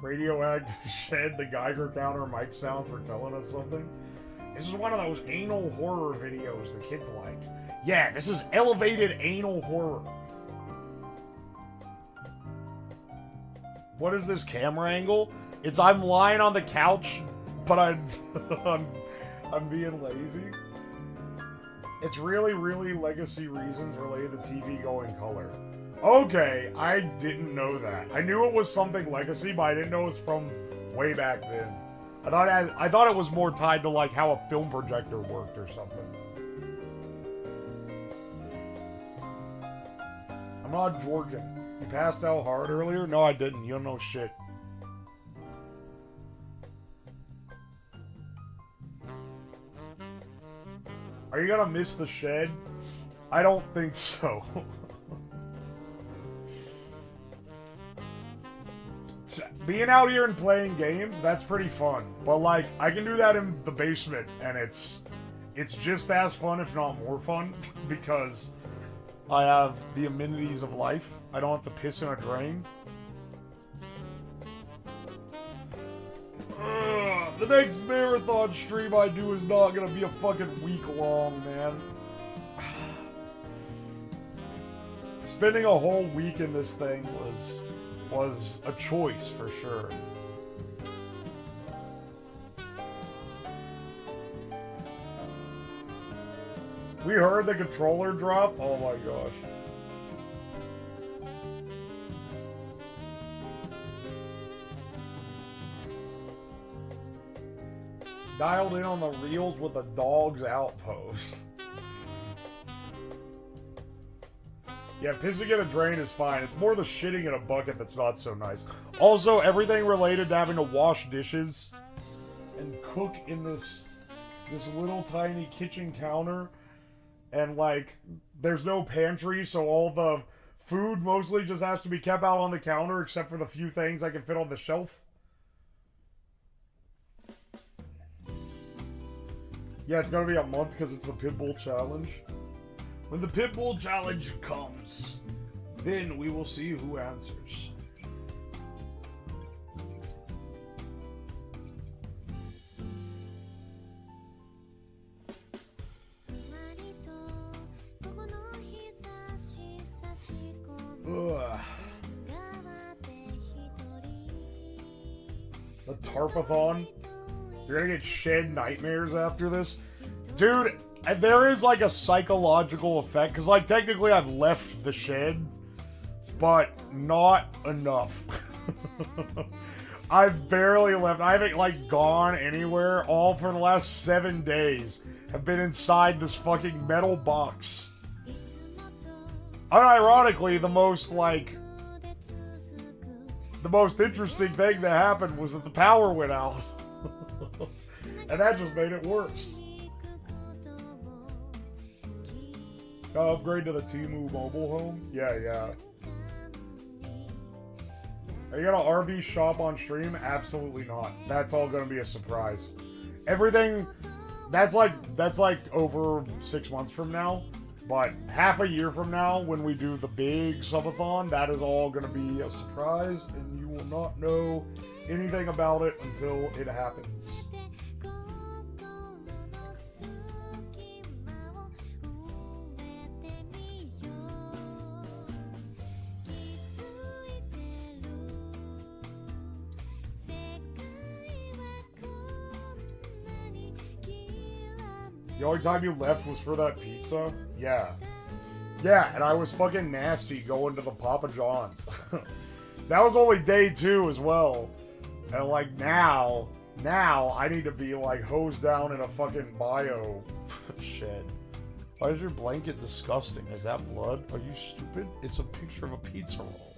Radioactive shed, the Geiger counter mic sound for telling us something. This is one of those anal horror videos the kids like. Yeah, this is elevated anal horror. What is this camera angle? It's I'm lying on the couch, but I'm being lazy. It's really legacy reasons related to TV going color. Okay, I didn't know that. I knew it was something legacy, but I didn't know it was from way back then. I thought it was more tied to like how a film projector worked or something. I'm not jorking. You passed out hard earlier? No, I didn't. You don't know shit. Are you gonna miss the shed? I don't think so. Being out here and playing games, that's pretty fun. But like, I can do that in the basement, and it's just as fun, if not more fun, because I have the amenities of life. I don't have to piss in a drain. The next marathon stream I do is not gonna be a fucking week long, man. Spending a whole week in this thing was a choice for sure. We heard the controller drop? Oh my gosh. Dialed in on the reels with the dog's outpost. Yeah, pissing in a drain is fine. It's more the shitting in a bucket that's not so nice. Also, everything related to having to wash dishes and cook in this little tiny kitchen counter. And, like, there's no pantry, so all the food mostly just has to be kept out on the counter, except for the few things I can fit on the shelf. Yeah, it's gonna be a month because it's the Pitbull Challenge. When the Pitbull Challenge comes, then we will see who answers. Ugh. The Tarpathon? You're gonna get shed nightmares after this? Dude, there is like a psychological effect, because like technically I've left the shed, but not enough. I've barely left. I haven't like gone anywhere. All for the last 7 days have been inside this fucking metal box. Unironically, the most interesting thing that happened was that the power went out. And that just made it worse. Upgrade to the TEMU mobile home? Yeah. Are you gonna RV shop on stream? Absolutely not. That's all gonna be a surprise. Everything, that's like over 6 months from now. But half a year from now, when we do the big subathon, that is all gonna be a surprise, and you will not know anything about it until it happens. The only time you left was for that pizza? Yeah. Yeah, and I was fucking nasty going to the Papa John's. That was only day 2 as well. And like now I need to be like hosed down in a fucking bio shed. Why is your blanket disgusting? Is that blood? Are you stupid? It's a picture of a pizza roll.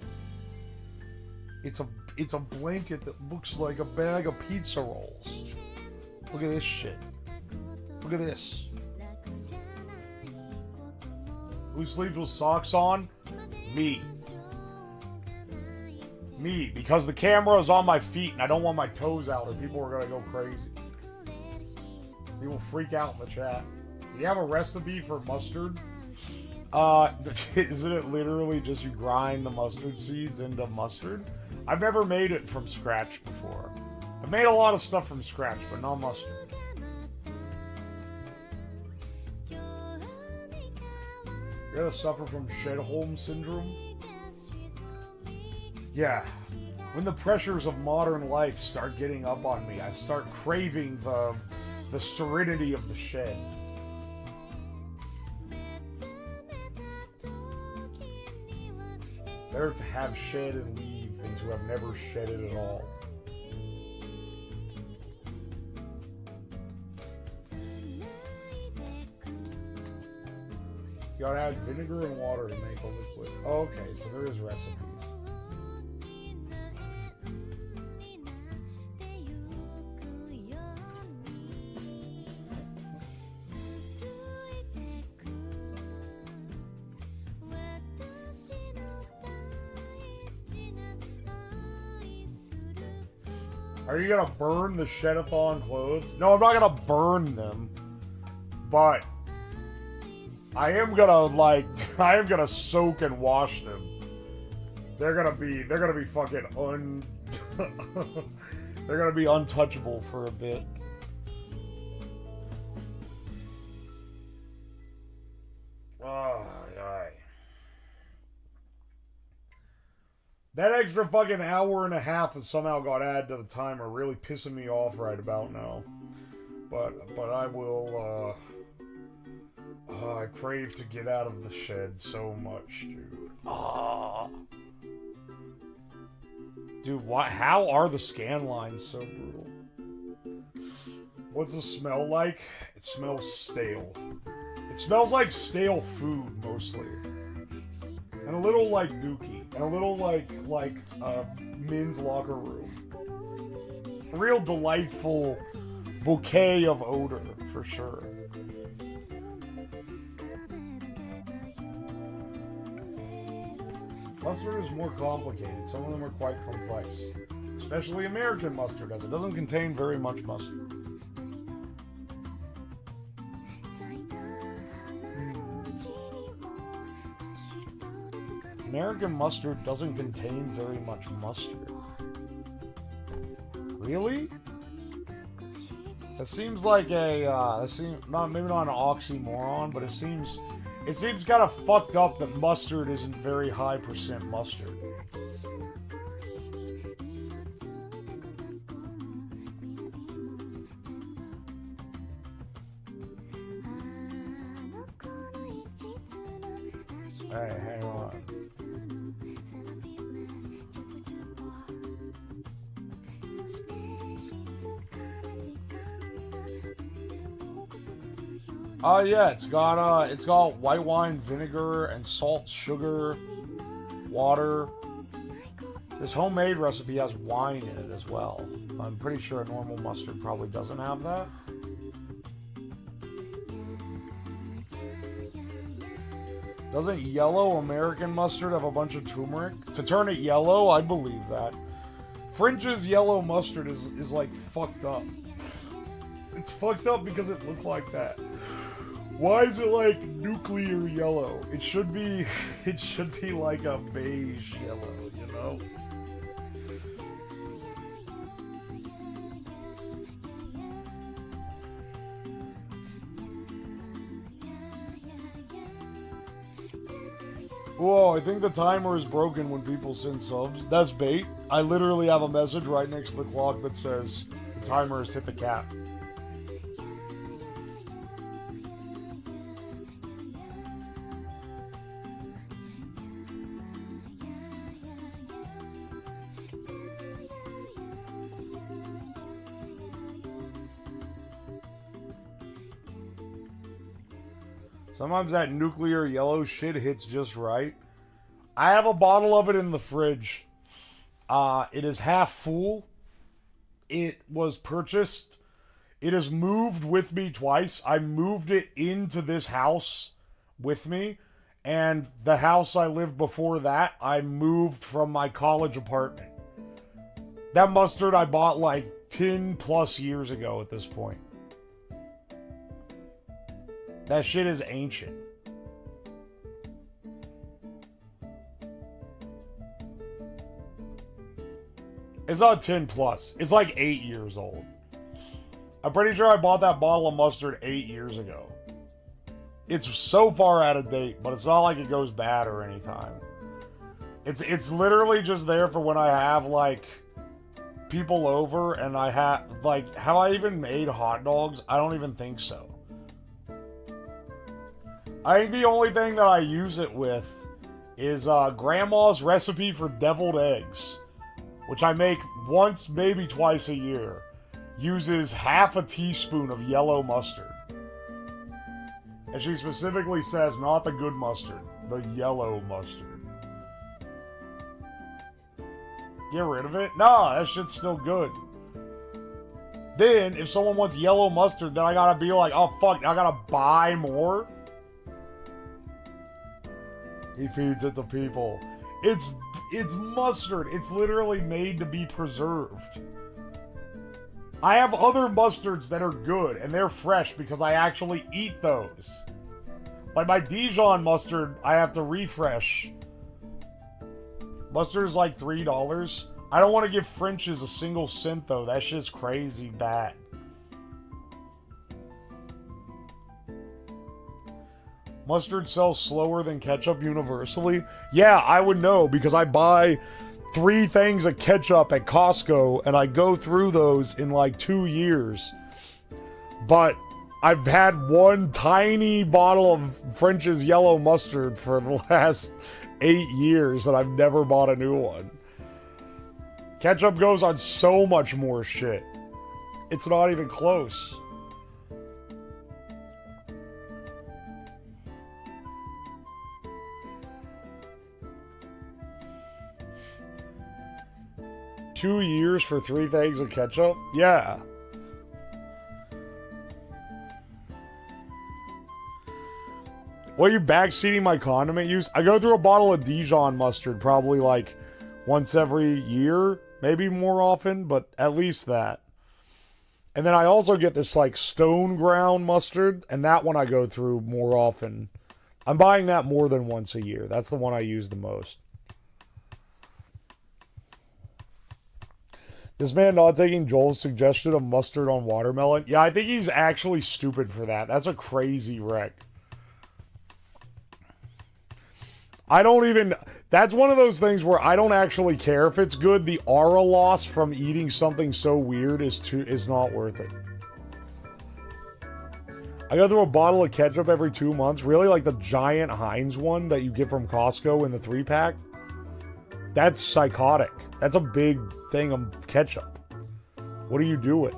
It's a blanket that looks like a bag of pizza rolls. Look at this shit. Look at this. Who sleeps with socks on? Me. Me, because the camera is on my feet and I don't want my toes out or people are gonna go crazy. People freak out in the chat. Do you have a recipe for mustard? Isn't it literally just you grind the mustard seeds into mustard? I've never made it from scratch before. I've made a lot of stuff from scratch, but not mustard. You ever suffer from Shed-Holm syndrome? Yeah. When the pressures of modern life start getting up on me, I start craving the serenity of the shed. Better to have shed and leave than to have never shedded at all. You gotta add vinegar and water to make a liquid. Oh, okay, so there is recipes. Are you gonna burn the Shedathon clothes? No, I'm not gonna burn them, but I am gonna soak and wash them. They're gonna be fucking they're gonna be untouchable for a bit. That extra fucking hour and a half that somehow got added to the timer really pissing me off right about now. But I will, I crave to get out of the shed so much, dude. Dude, how are the scan lines so brutal? What's the smell like? It smells stale. It smells like stale food, mostly. And a little like Dookie. And a little like men's locker room. A real delightful bouquet of odor, for sure. Mustard is more complicated. Some of them are quite complex. Especially American mustard, as it doesn't contain very much mustard. American mustard doesn't contain very much mustard. Really? That seems like maybe not an oxymoron, but it seems kind of fucked up that mustard isn't very high percent mustard. Hey, hang on. Yeah, it's got white wine, vinegar, and salt, sugar, water. This homemade recipe has wine in it as well. I'm pretty sure a normal mustard probably doesn't have that. Doesn't yellow American mustard have a bunch of turmeric? To turn it yellow, I believe that. French's yellow mustard is like fucked up. It's fucked up because it looked like that. Why is it like nuclear yellow? It should be like a beige yellow, you know? Whoa, I think the timer is broken when people send subs. That's bait. I literally have a message right next to the clock that says the timer has hit the cap. Sometimes that nuclear yellow shit hits just right. I have a bottle of it in the fridge. It is half full. It was purchased. It has moved with me twice. I moved it into this house with me. And the house I lived before that, I moved from my college apartment. That mustard I bought like 10 plus years ago at this point. That shit is ancient. It's not 10 plus. It's like 8 years old. I'm pretty sure I bought that bottle of mustard 8 years ago. It's so far out of date, but it's not like it goes bad or anytime. It's literally just there for when I have like people over and I have like, have I even made hot dogs? I don't even think so. I think the only thing that I use it with is grandma's recipe for deviled eggs, which I make once, maybe twice a year. Uses half a teaspoon of yellow mustard. And she specifically says not the good mustard, the yellow mustard. Get rid of it? Nah, that shit's still good. Then, if someone wants yellow mustard, then I gotta be like, oh fuck, I gotta buy more? He feeds it to people. It's mustard. It's literally made to be preserved. I have other mustards that are good, and they're fresh because I actually eat those. Like my Dijon mustard, I have to refresh. Mustard is like $3. I don't want to give French's a single cent, though. That shit's crazy bad. Mustard sells slower than ketchup universally? Yeah, I would know because I buy 3 things of ketchup at Costco and I go through those in like 2 years. But I've had one tiny bottle of French's yellow mustard for the last 8 years and I've never bought a new one. Ketchup goes on so much more shit. It's not even close. $2 years for 3 things of ketchup? Yeah. What are you backseating my condiment use? I go through a bottle of Dijon mustard probably like once every year. Maybe more often, but at least that. And then I also get this like stone ground mustard, and that one I go through more often. I'm buying that more than once a year. That's the one I use the most. This man not taking Joel's suggestion of mustard on watermelon. Yeah, I think he's actually stupid for that. That's a crazy wreck. I don't even... That's one of those things where I don't actually care if it's good. The aura loss from eating something so weird is not worth it. I go through a bottle of ketchup every 2 months. Really? Like the giant Heinz one that you get from Costco in the 3-pack? That's psychotic. That's a big thing of ketchup. What do you do with?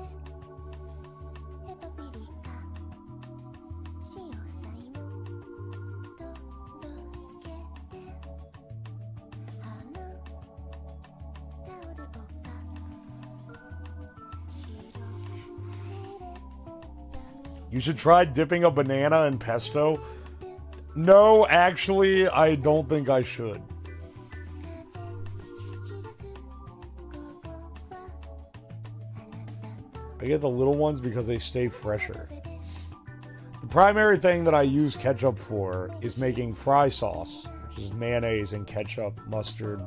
You should try dipping a banana in pesto. No, actually, I don't think I should. I get the little ones because they stay fresher. The primary thing that I use ketchup for is making fry sauce, which is mayonnaise and ketchup, mustard.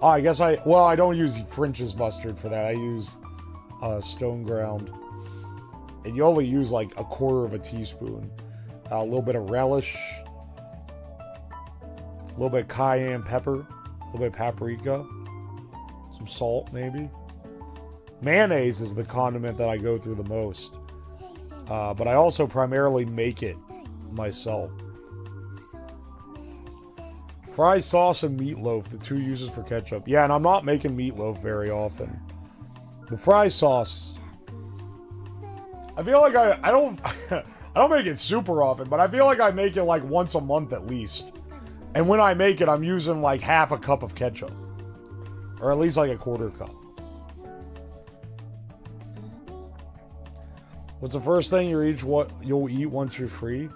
Oh, I guess I don't use French's mustard for that. I use stone ground. And you only use like 1/4 teaspoon. A little bit of relish. A little bit of cayenne pepper. A little bit of paprika. Some salt, maybe. Mayonnaise is the condiment that I go through the most. But I also primarily make it myself. Fry sauce and meatloaf, the 2 uses for ketchup. Yeah, and I'm not making meatloaf very often. The fry sauce... I feel like I don't... I don't make it super often, but I feel like I make it like once a month at least. And when I make it, I'm using like half a cup of ketchup. Or at least like a quarter cup. What's the first thing you'll eat once you're free?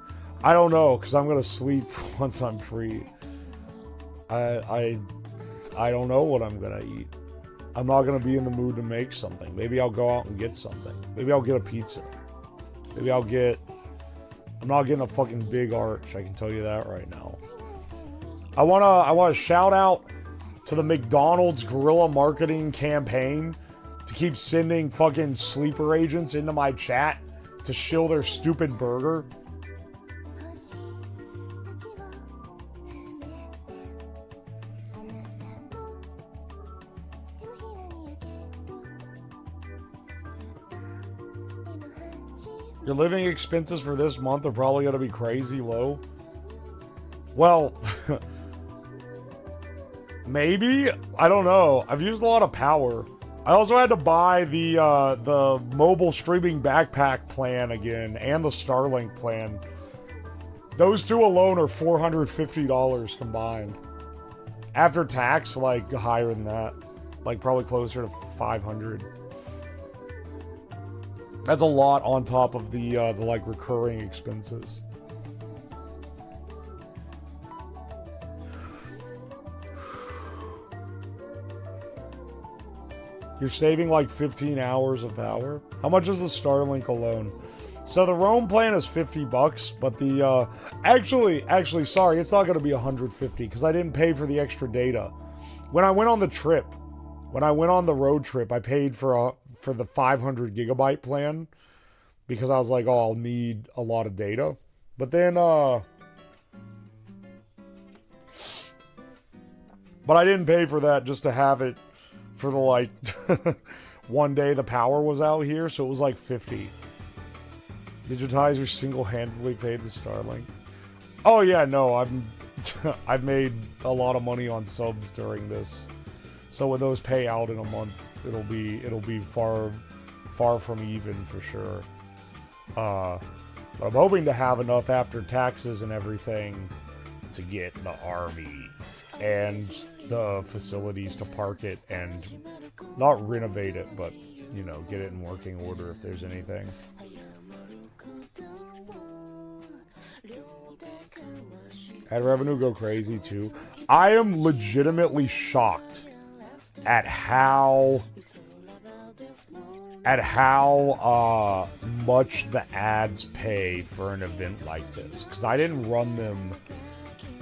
I don't know, because I'm gonna sleep once I'm free. I don't know what I'm gonna eat. I'm not gonna be in the mood to make something. Maybe I'll go out and get something. Maybe I'll get a pizza. Maybe I'm not getting a fucking big arch, I can tell you that right now. I wanna shout out to the McDonald's guerrilla marketing campaign to keep sending fucking sleeper agents into my chat to shill their stupid burger. Your living expenses for this month are probably going to be crazy low. Well, maybe? I don't know. I've used a lot of power. I also had to buy the mobile streaming backpack plan again and the Starlink plan. Those two alone are $450 combined. After tax, like higher than that. Like probably closer to $500. That's a lot on top of the like recurring expenses. You're saving like 15 hours of power. How much is the Starlink alone? So the Roam plan is $50, but the actually sorry, it's not going to be $150 because I didn't pay for the extra data. When I went on the trip, when I went on the road trip, I paid for the 500 gigabyte plan because I was like, oh, I'll need a lot of data. But then but I didn't pay for that just to have it for the like one day the power was out here, so it was like 50. Digitizer single-handedly paid the Starlink. Oh yeah, no, I've made a lot of money on subs during this. So when those pay out in a month, it'll be far from even for sure. But I'm hoping to have enough after taxes and everything to get the RV and the facilities to park it and not renovate it, but you know, get it in working order if there's anything. Ad revenue go crazy too. I am legitimately shocked at how much the ads pay for an event like this, because I didn't run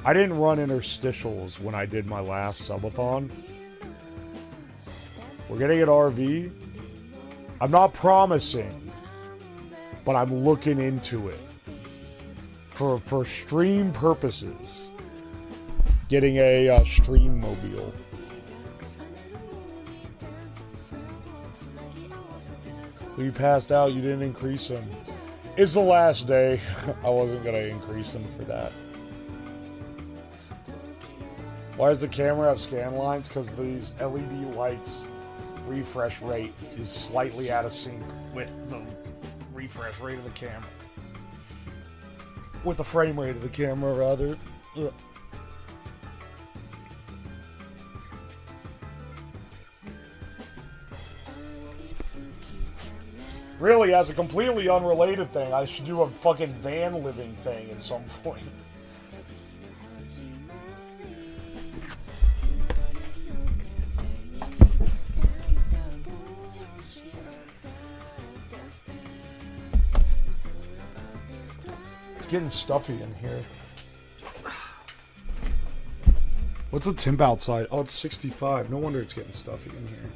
interstitials when I did my last subathon. We're getting an RV. I'm not promising, but I'm looking into it for stream purposes. Getting a stream mobile. You passed out, you didn't increase them. It's the last day. I wasn't going to increase them for that. Why does the camera have scan lines? Because these LED lights refresh rate is slightly out of sync with the refresh rate of the camera. With the frame rate of the camera, rather. Ugh. Really, as a completely unrelated thing, I should do a fucking van living thing at some point. It's getting stuffy in here. What's the temp outside? Oh, it's 65. No wonder it's getting stuffy in here.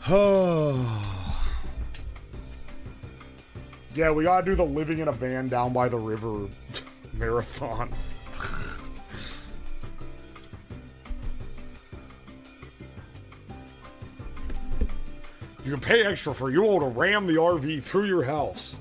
Oh. Yeah, we gotta do the living in a van down by the river marathon. You can pay extra for you all to ram the RV through your house.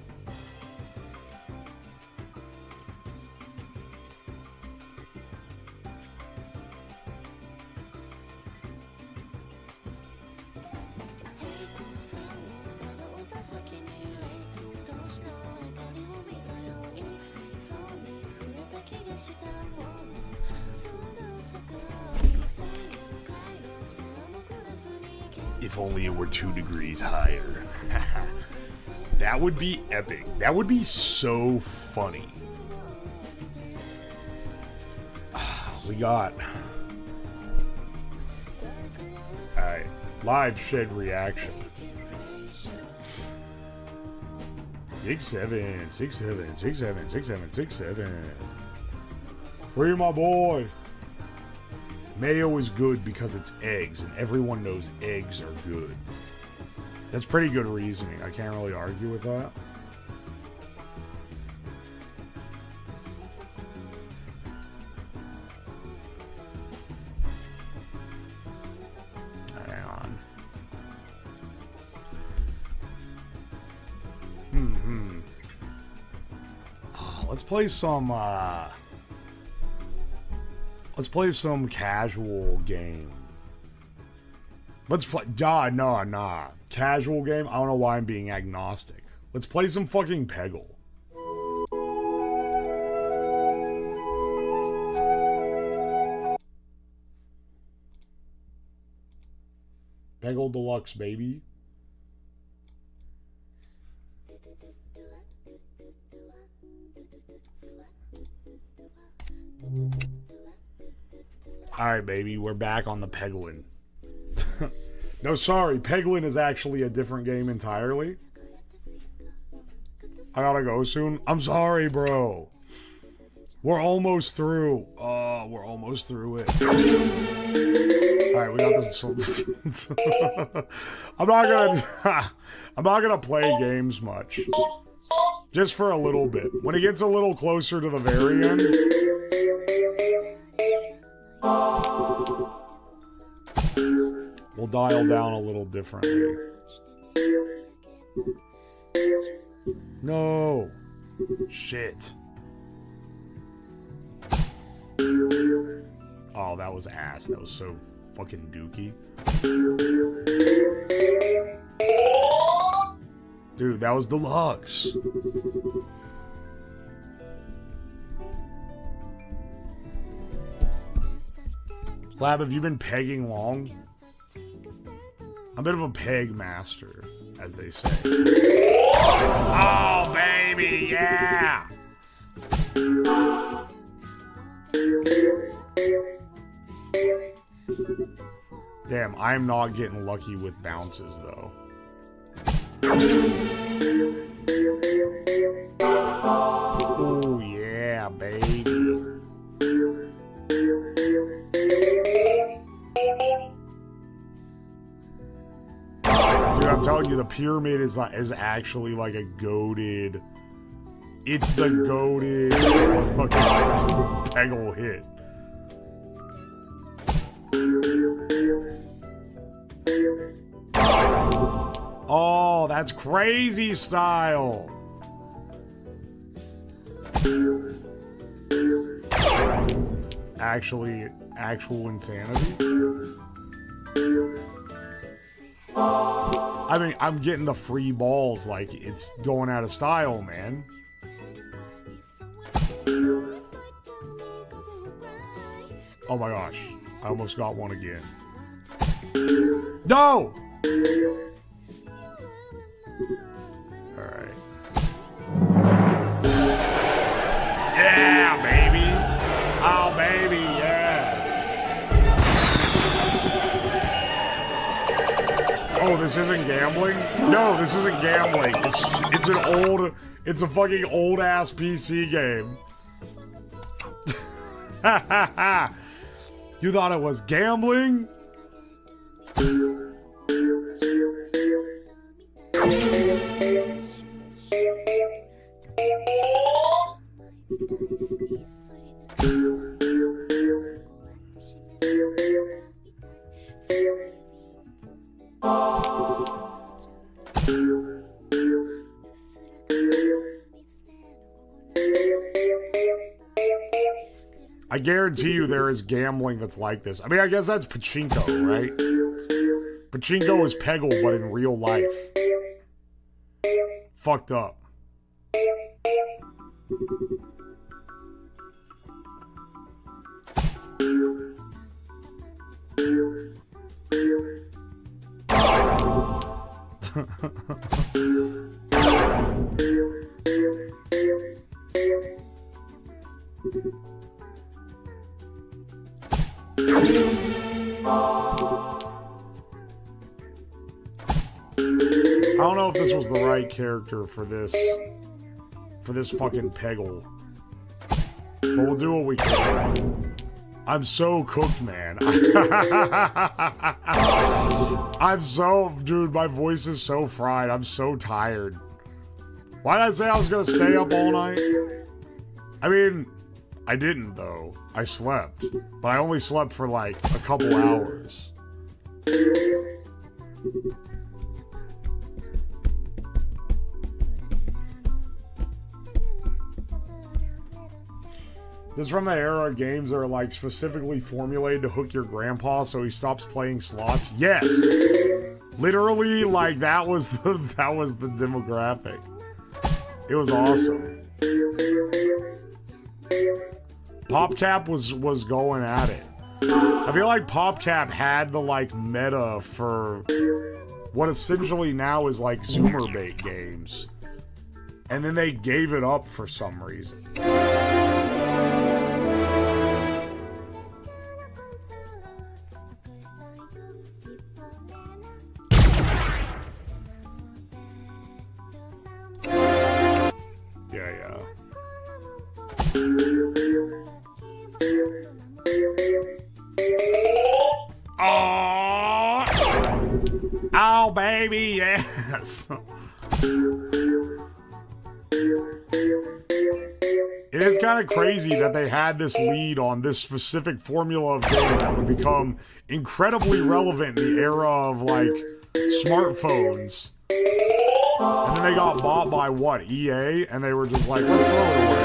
If only it were 2 degrees higher. That would be epic. That would be so funny. We got... Alright. Live shed reaction. 6-7, 6-7, 6-7, 6-7, 6-7. Free my boy. Mayo is good because it's eggs, and everyone knows eggs are good. That's pretty good reasoning. I can't really argue with that. Hang on. Oh, let's play some casual game. Let's play. Nah. Casual game? I don't know why I'm being agnostic. Let's play some fucking Peggle. Peggle Deluxe, baby. Alright, baby. We're back on the Peglin. No, sorry. Peglin is actually a different game entirely. I gotta go soon. I'm sorry, bro. We're almost through. We're almost through it. Alright, we got this. I'm not gonna play games much. Just for a little bit. When it gets a little closer to the very end. We'll dial down a little differently. No. Shit. Oh, that was ass. That was so fucking dookie. Dude, that was deluxe. Lab, have you been pegging long? I'm a bit of a peg master, as they say. Oh, baby, yeah! Damn, I'm not getting lucky with bounces, though. Oh, yeah, baby. Dude, I'm telling you, the pyramid is actually like a goated. It's the goated fucking Peggle hit. Oh, that's crazy style. Actual insanity. I mean, I'm getting the free balls like it's going out of style, man. Oh my gosh. I almost got one again. No! Alright. Yeah, baby! Oh, baby, yeah! Oh, this isn't gambling? No, this isn't gambling. It's a fucking old-ass PC game. You thought it was gambling? I guarantee you there is gambling that's like this. I mean, I guess that's pachinko, right? Pachinko is Peggle, but in real life. Fucked up. I don't know if this was the right character for this fucking Peggle. But we'll do what we can. I'm so cooked, man. I'm so... Dude, my voice is so fried. I'm so tired. Why did I say I was gonna stay up all night? I mean, I didn't, though. I slept. But I only slept for, like, a couple hours. This is from the era of games that are like specifically formulated to hook your grandpa so he stops playing slots. Yes! Literally, like that was the demographic. It was awesome. PopCap was going at it. I feel like PopCap had the like meta for what essentially now is like Zoomer bait games. And then they gave it up for some reason. Oh, baby, yes. It is kind of crazy that they had this lead on this specific formula of game that would become incredibly relevant in the era of, like, smartphones. And then they got bought by, what, EA? And they were just like, let's throw it away.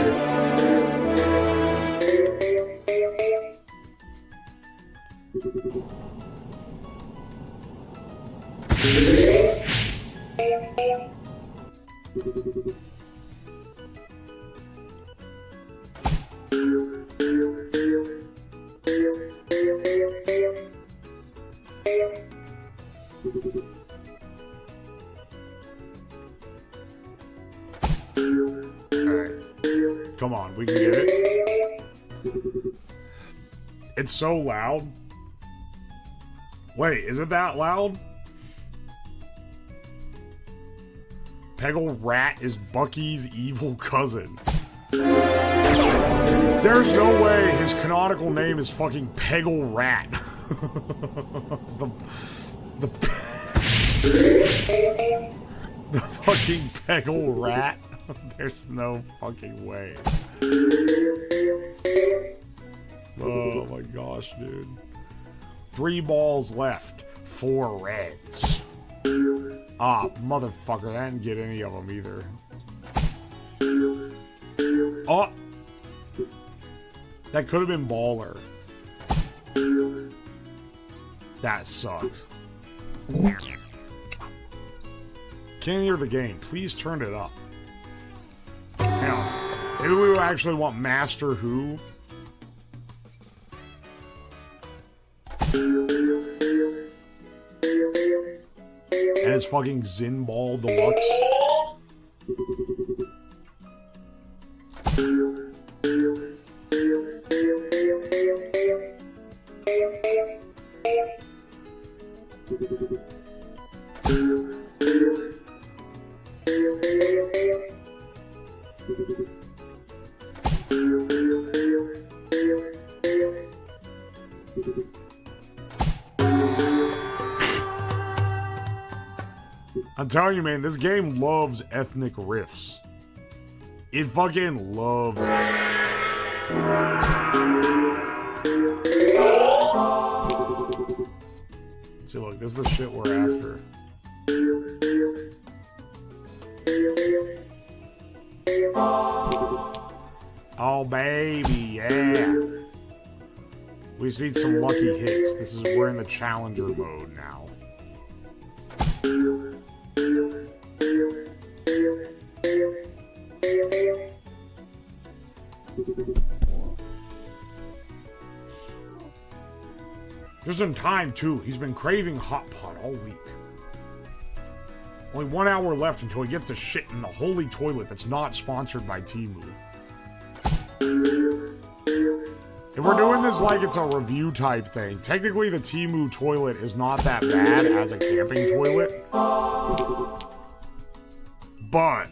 Alright. Come on, we can get it. It's so loud. Wait, is it that loud? Peggle Rat is Bucky's evil cousin. There's no way his canonical name is fucking Peggle Rat. The fucking Peggle Rat. There's no fucking way. Oh my gosh, dude. 3 balls left. 4 reds. Ah, motherfucker. I didn't get any of them either. Oh! That could have been baller. That sucks. Can't hear the game. Please turn it up. Hang on. Maybe we actually want Master Who. And it's fucking Zinball Deluxe. I'm telling you, man, this game loves ethnic riffs. It fucking loves it. See, look, this is the shit we're after. Oh, baby, yeah. We just need some lucky hits. We're in the challenger mode now. Just in time, too. He's been craving Hot Pot all week. Only 1 hour left until he gets a shit in the holy toilet that's not sponsored by TEMU. If we're doing this like it's a review type thing, technically the TEMU toilet is not that bad as a camping toilet. But...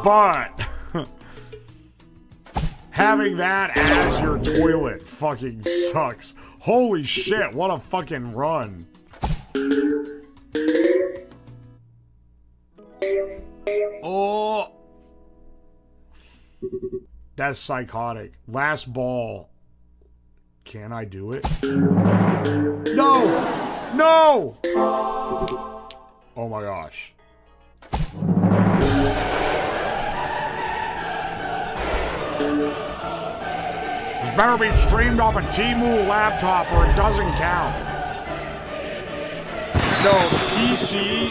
but... having that as your toilet fucking sucks. Holy shit, what a fucking run. Oh... that's psychotic. Last ball. Can I do it? No! No! Oh my gosh. This better be streamed off a TEMU laptop or it doesn't count. No, the PC...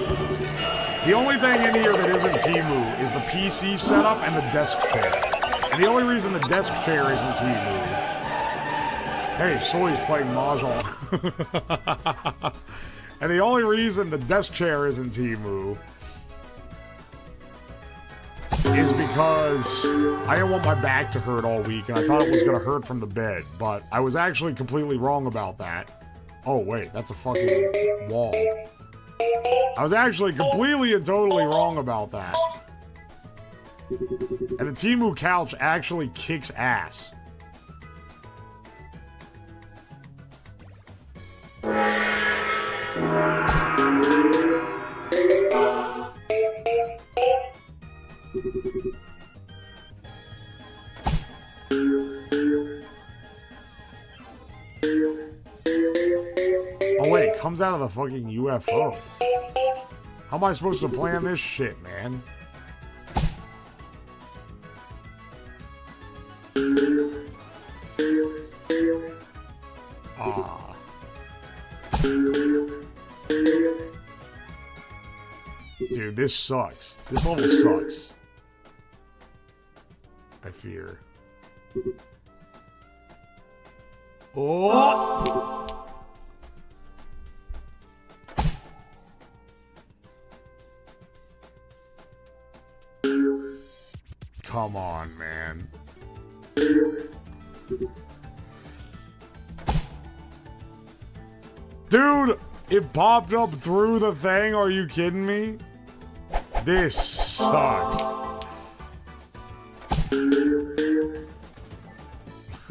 the only thing in here that isn't TEMU is the PC setup and the desk chair. And the only reason the desk chair isn't TEMU... hey, Soy's playing Mahjong. And the only reason the desk chair isn't TEMU is because I didn't want my back to hurt all week, and I thought it was going to hurt from the bed, but I was actually completely wrong about that. Oh, wait, that's a fucking wall. I was actually completely and totally wrong about that. And the TEMU couch actually kicks ass. Oh wait, it comes out of the fucking UFO. How am I supposed to plan this shit, man? Ah. Dude, this sucks. This level sucks. I fear. Oh! Come on, man. Dude, it popped up through the thing. Are you kidding me? This sucks.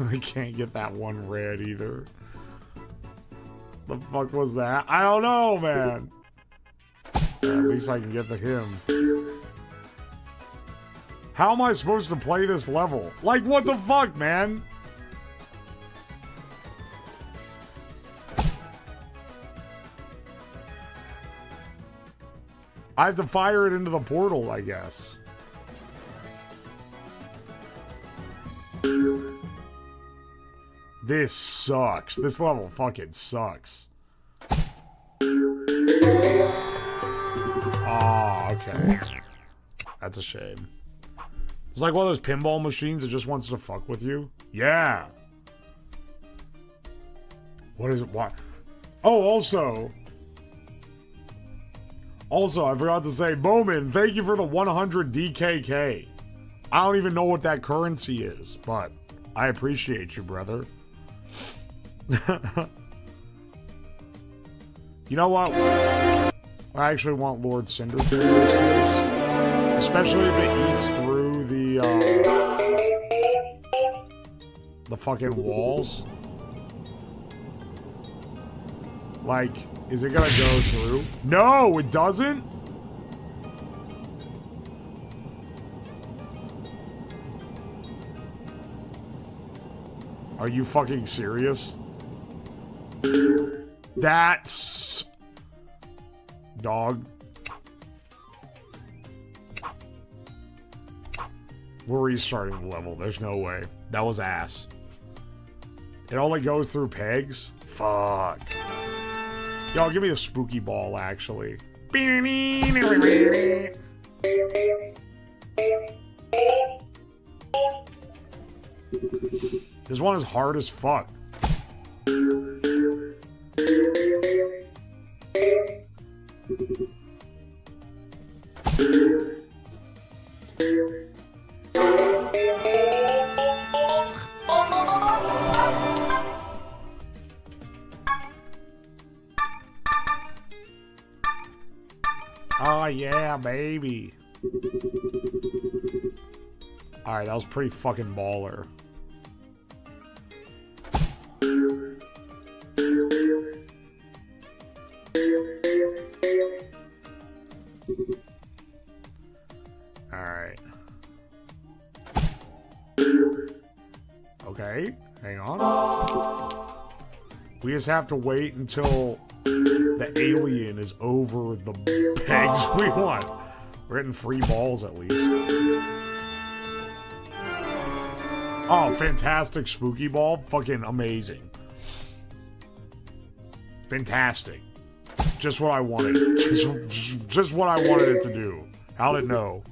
I can't get that one red either. The fuck was that? I don't know, man. Yeah, at least I can get the him. How am I supposed to play this level? Like, what the fuck, man? I have to fire it into the portal, I guess. This sucks. This level fucking sucks. Ah, okay. That's a shame. It's like one of those pinball machines that just wants to fuck with you. Yeah. What is it? Why? Oh, also, I forgot to say, Bowman, thank you for the 100 DKK. I don't even know what that currency is, but I appreciate you, brother. You know what? I actually want Lord Cinder to in this case. Especially if it eats through the fucking walls. Like, is it gonna go through? No, it doesn't? Are you fucking serious? That's... Dog. We're restarting the level. There's no way. That was ass. It only goes through pegs? Fuck. Yo, give me a spooky ball, actually. This one is hard as fuck. baby. Alright, that was pretty fucking baller. Alright. Okay, hang on. We just have to wait until the alien is over the pegs we want. We're getting free balls at least. Oh, fantastic spooky ball. Fucking amazing. Fantastic. Just what I wanted. Just what I wanted it to do. How'd it know?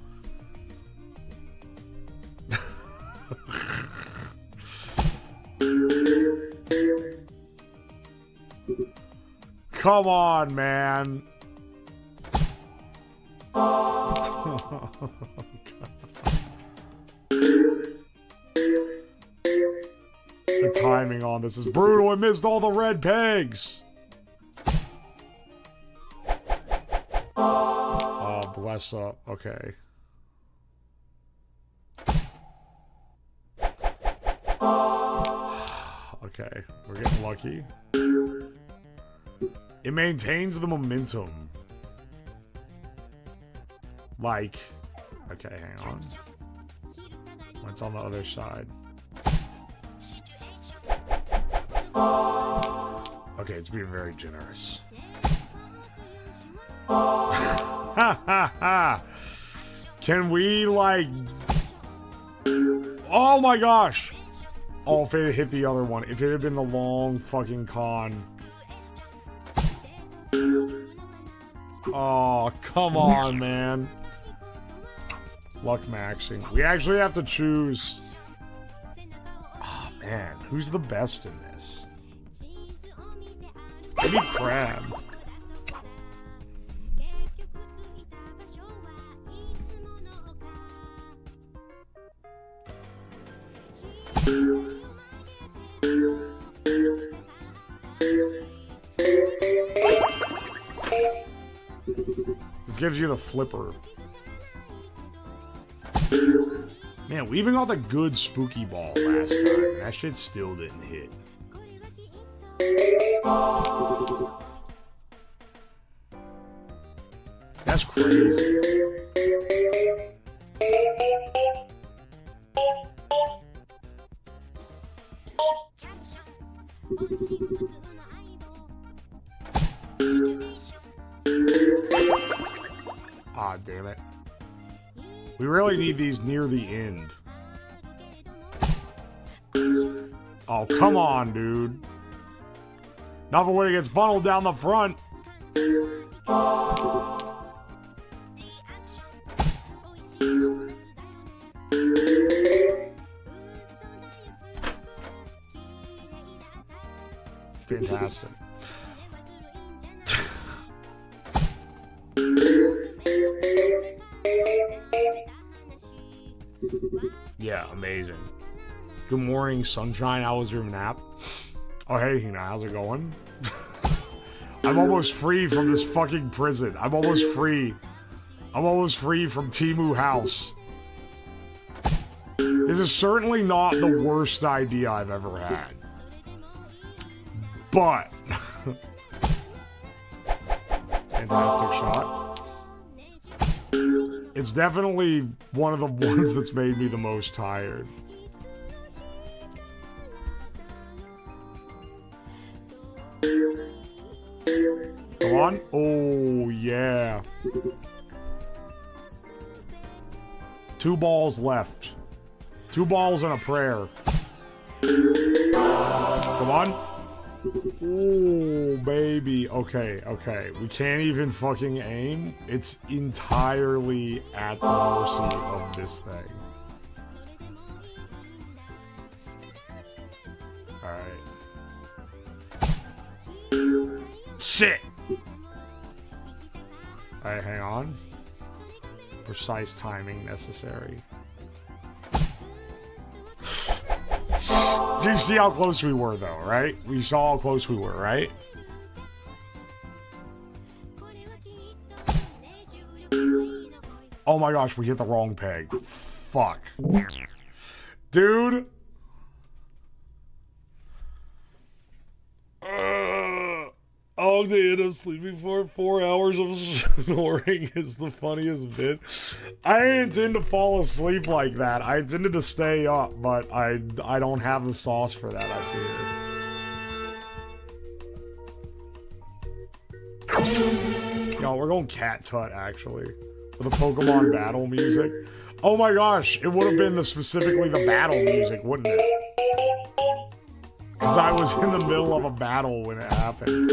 Come on, man. Oh, the timing on this is brutal. I missed all the red pegs. Oh, bless up. Okay. Okay, we're getting lucky. It maintains the momentum. Like, okay, hang on. What's on the other side? Okay, it's being very generous. Ha ha ha! Can we, like... Oh my gosh! Oh, if it had hit the other one. If it had been the long fucking con. Oh, come on, man. Luck maxing. We actually have to choose... Oh, man. Who's the best in this? Maybe Crab. This gives you the flipper. Man, we even got the good spooky ball last time. And that shit still didn't hit. That's crazy. Ah, damn it. We really need these near the end. Oh, come on, dude. Not when it gets funneled down the front. Fantastic. Yeah, amazing. Good morning, sunshine. How was your nap? Oh, hey, Hina, how's it going? I'm almost free from this fucking prison. I'm almost free. I'm almost free from TEMU house. This is certainly not the worst idea I've ever had. But... Fantastic shot. It's definitely one of the ones that's made me the most tired. Come on. Oh, yeah. 2 balls left. 2 balls and a prayer. Come on. Oh, baby. Okay, okay. We can't even fucking aim. It's entirely at the mercy of this thing. Alright. Shit! Alright, hang on. Precise timing necessary. Do you see how close we were, though, right? We saw how close we were, right? Oh my gosh, we hit the wrong peg. Fuck. Dude. Oh, the end of sleeping for 4 hours of snoring is the funniest bit. I didn't intend to fall asleep like that. I intended to stay up, but I don't have the sauce for that, I fear. Yo, we're going cat tut, actually. With the Pokemon battle music. Oh my gosh, it would have been specifically the battle music, wouldn't it? Because I was in the middle of a battle when it happened.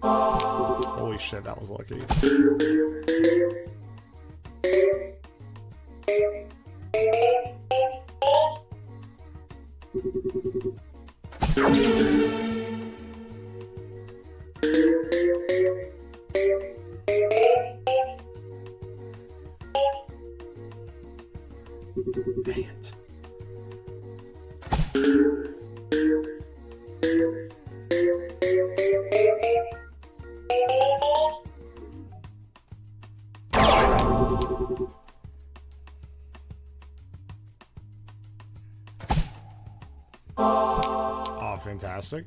Holy shit, that was lucky. Dang it. Oh, fantastic.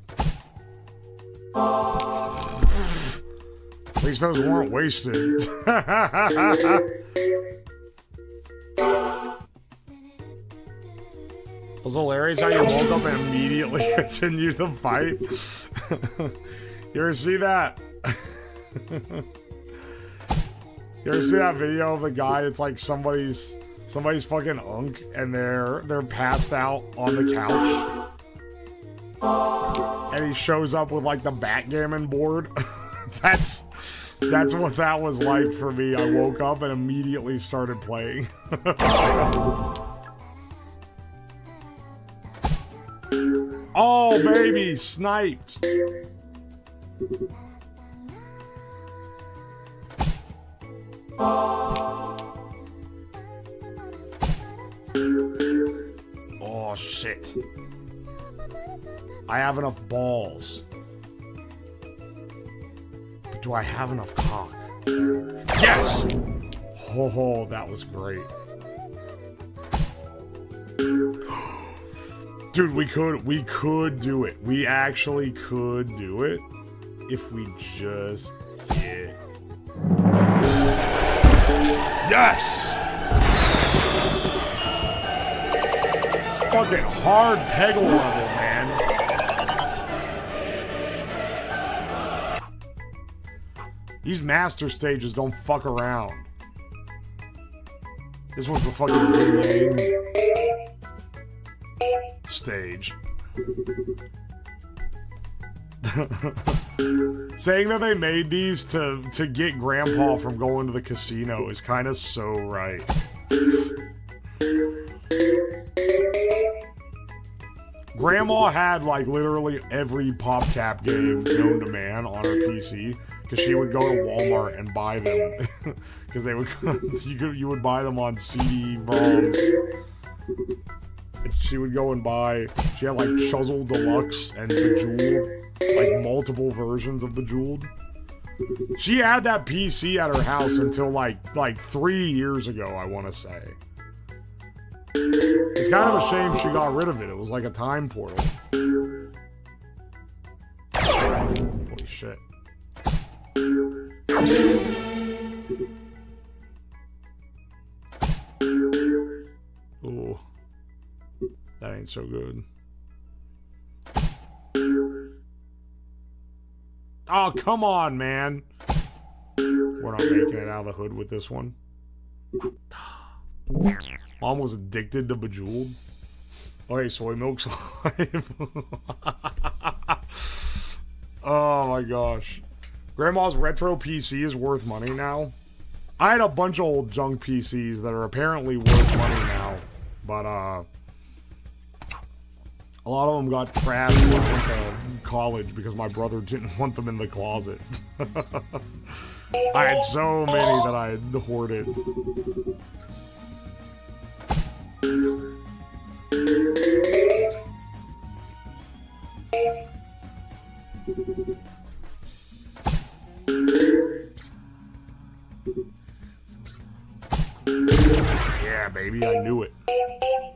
At least those weren't wasted. It was hilarious how you woke up and immediately continued the fight. You ever see that? You ever see that video of the guy? It's like somebody's fucking unk, and they're passed out on the couch, and he shows up with like the backgammon board. That's what that was like for me. I woke up and immediately started playing. Oh, baby, sniped. Oh, shit. I have enough balls. But do I have enough cock? Yes! Oh, that was great. Dude, we could do it. We actually could do it if we just get... Yes! It's fucking hard Peggle level, man. These master stages don't fuck around. This was the fucking game stage. Saying that they made these to get Grandpa from going to the casino is kind of so right. Grandma had like literally every PopCap game known to man on her PC because she would go to Walmart and buy them because they would you would buy them on CD-ROMs. She would go and buy. She had like Chuzzle Deluxe and Bejeweled, like multiple versions of Bejeweled. She had that PC at her house until like 3 years ago, I want to say. It's kind of a shame she got rid of it. It was like a time portal. Holy shit. Ooh. That ain't so good. Oh, come on, man. We're not making it out of the hood with this one. Mom was addicted to Bejeweled. Oh, hey, soy milk's live. Oh my gosh. Grandma's retro PC is worth money now. I had a bunch of old junk PCs that are apparently worth money now. But, a lot of them got trashed when I went to college because my brother didn't want them in the closet. I had so many that I had hoarded. Yeah, baby, I knew it. I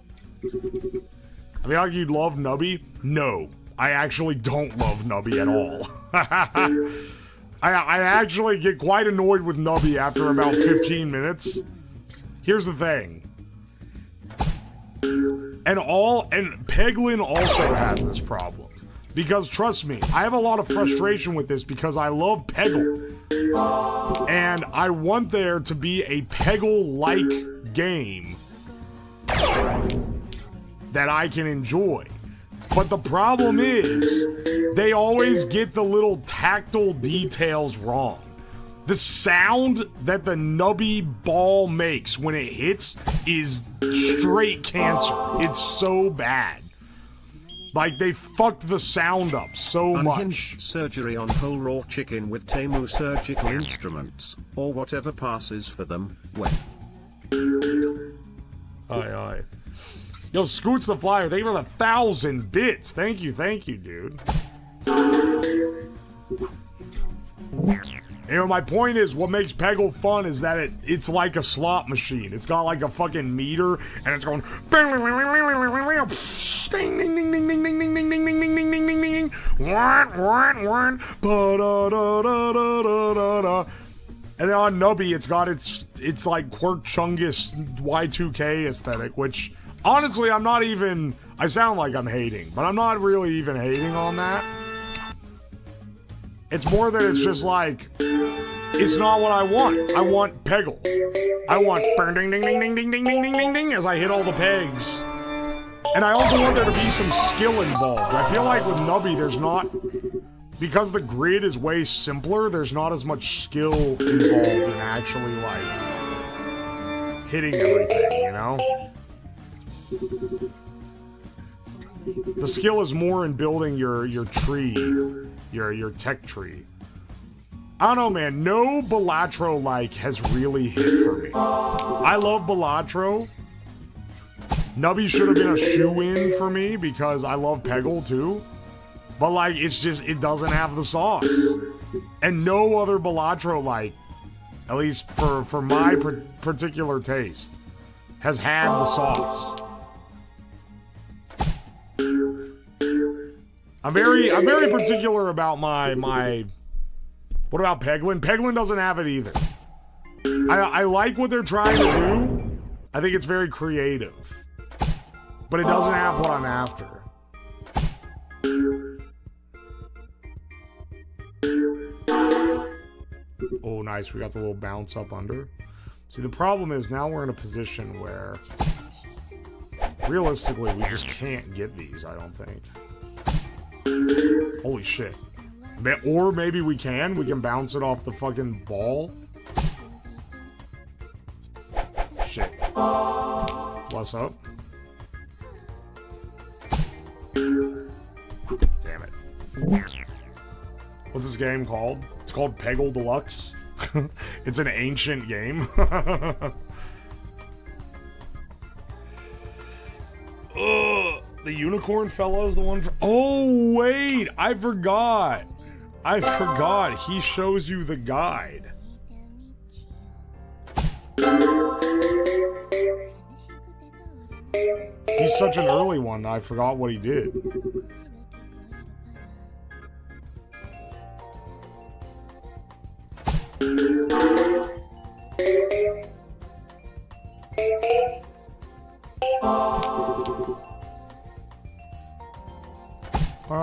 feel like you'd love Nubby. No, I actually don't love Nubby at all. I actually get quite annoyed with Nubby after about 15 minutes. Here's the thing. And Peglin also has this problem. Because trust me, I have a lot of frustration with this because I love Peggle. And I want there to be a Peggle-like game that I can enjoy. But the problem is, they always get the little tactile details wrong. The sound that the Nubby ball makes when it hits is straight cancer. It's so bad. Like, they fucked the sound up so Unhinged much. surgery on whole raw chicken with TEMU surgical instruments, or whatever passes for them, when. Aye. Yo, Scoots the Flyer, thank you for the 1,000 bits. Thank you, dude. You know, my point is, what makes Peggle fun is that it's like a slot machine. It's got like a fucking meter, and it's going ding ding ding ding ding ding ding ding ding ding ding ding ding ding ding ding. And then on Nubby, it's got its like Quirk Chungus Y2K aesthetic, which honestly I'm not even. I sound like I'm hating, but I'm not really even hating on that. It's more that it's just like, it's not what I want. I want Peggle. I want ding ding ding ding ding ding ding ding ding ding as I hit all the pegs. And I also want there to be some skill involved. I feel like with Nubby, there's not, because the grid is way simpler, there's not as much skill involved in actually like hitting everything, you know? The skill is more in building your tree. Your tech tree. I don't know, man. No Balatro like has really hit for me. I love Balatro. Nubby should have been a shoe-in for me because I love Peggle too. But like, it's just, it doesn't have the sauce. And no other Balatro like, at least for my particular taste, has had the sauce. I'm very particular about my. What about Peglin? Peglin doesn't have it either. I like what they're trying to do. I think it's very creative, but it doesn't have what I'm after. Oh, nice. We got the little bounce up under. See, the problem is now we're in a position where realistically we just can't get these. I don't think. Holy shit. Or maybe we can bounce it off the fucking ball. Shit. What's up? Damn it. What's this game called? It's called Peggle Deluxe. It's an ancient game. The unicorn fella is the one for. Oh, wait. I forgot. He shows you the guide. He's such an early one that I forgot what he did.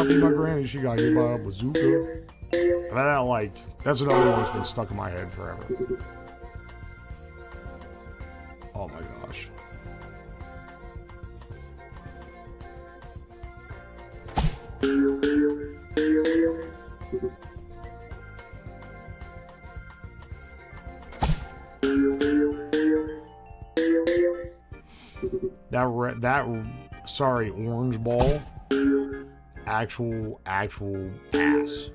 Be my granny, she got hit by a bazooka. And that's another one that's been stuck in my head forever. Oh my gosh. Sorry, orange ball. Actual ass.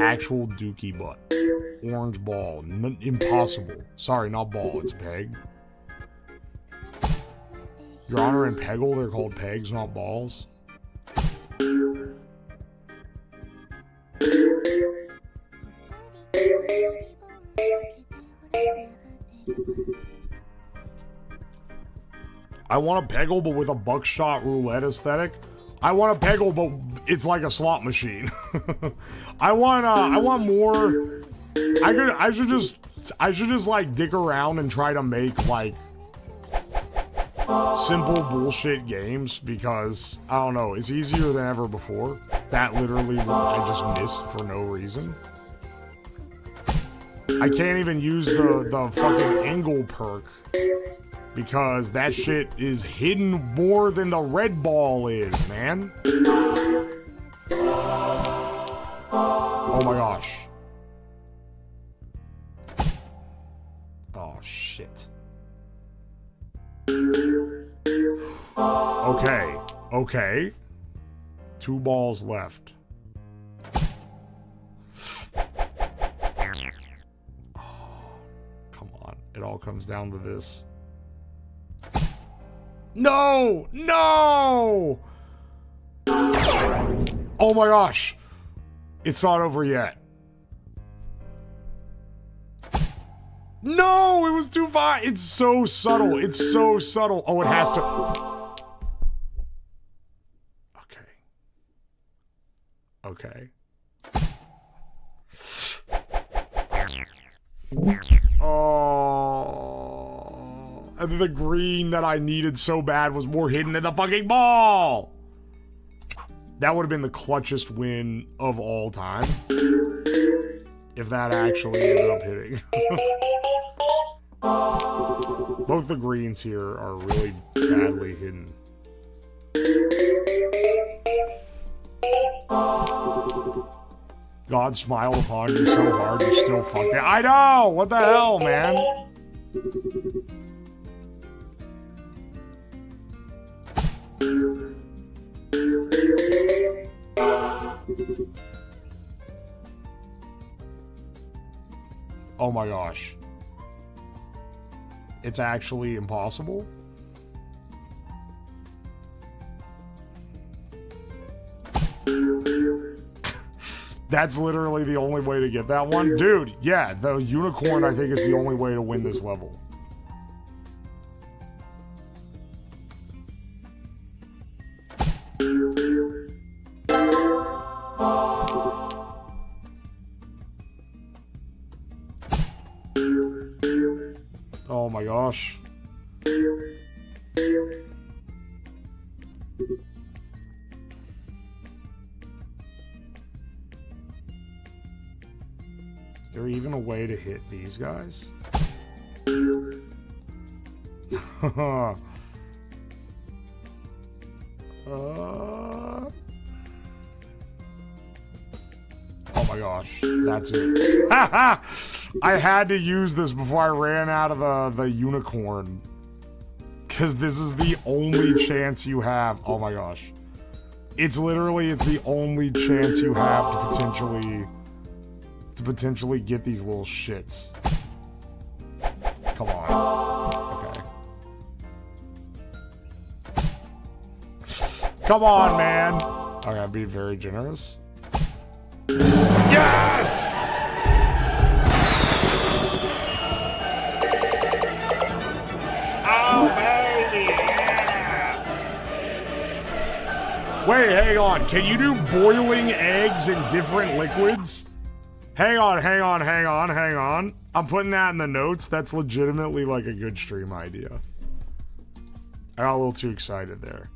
Actual dookie butt. Orange ball. Impossible. Sorry, not ball. It's peg. Your Honor, in Peggle, they're called pegs, not balls. I want a Peggle, but with a buckshot roulette aesthetic. I want a Peggle, but it's like a slot machine. I want more. I should just like dick around and try to make like simple bullshit games because I don't know, it's easier than ever before. That literally I just missed for no reason. I can't even use the fucking angle perk because that shit is hidden more than the red ball is, man. Oh my gosh. Oh shit. Okay. 2 balls left. Come on. It all comes down to this. No! No! Oh my gosh. It's not over yet. No! It was too far. It's so subtle. It's so subtle. Oh, it has to. Okay. Oh. And the green that I needed so bad was more hidden than the fucking ball. That would have been the clutchest win of all time. If that actually ended up hitting. Both the greens here are really badly hidden. God smiled upon you so hard you still fucked it. I know! What the hell, man? Oh my gosh. It's actually impossible? That's literally the only way to get that one. Dude, yeah, the unicorn I think is the only way to win this level. Oh my gosh. Is there even a way to hit these guys? Oh my gosh, that's it. I had to use this before I ran out of the unicorn. Because this is the only chance you have. Oh my gosh. It's the only chance you have to potentially get these little shits. Come on. Okay. Come on, man. Okay, I'm being very generous. Yes! Oh, baby! Yeah! Wait, hang on. Can you do boiling eggs in different liquids? Hang on. I'm putting that in the notes. That's legitimately like a good stream idea. I got a little too excited there.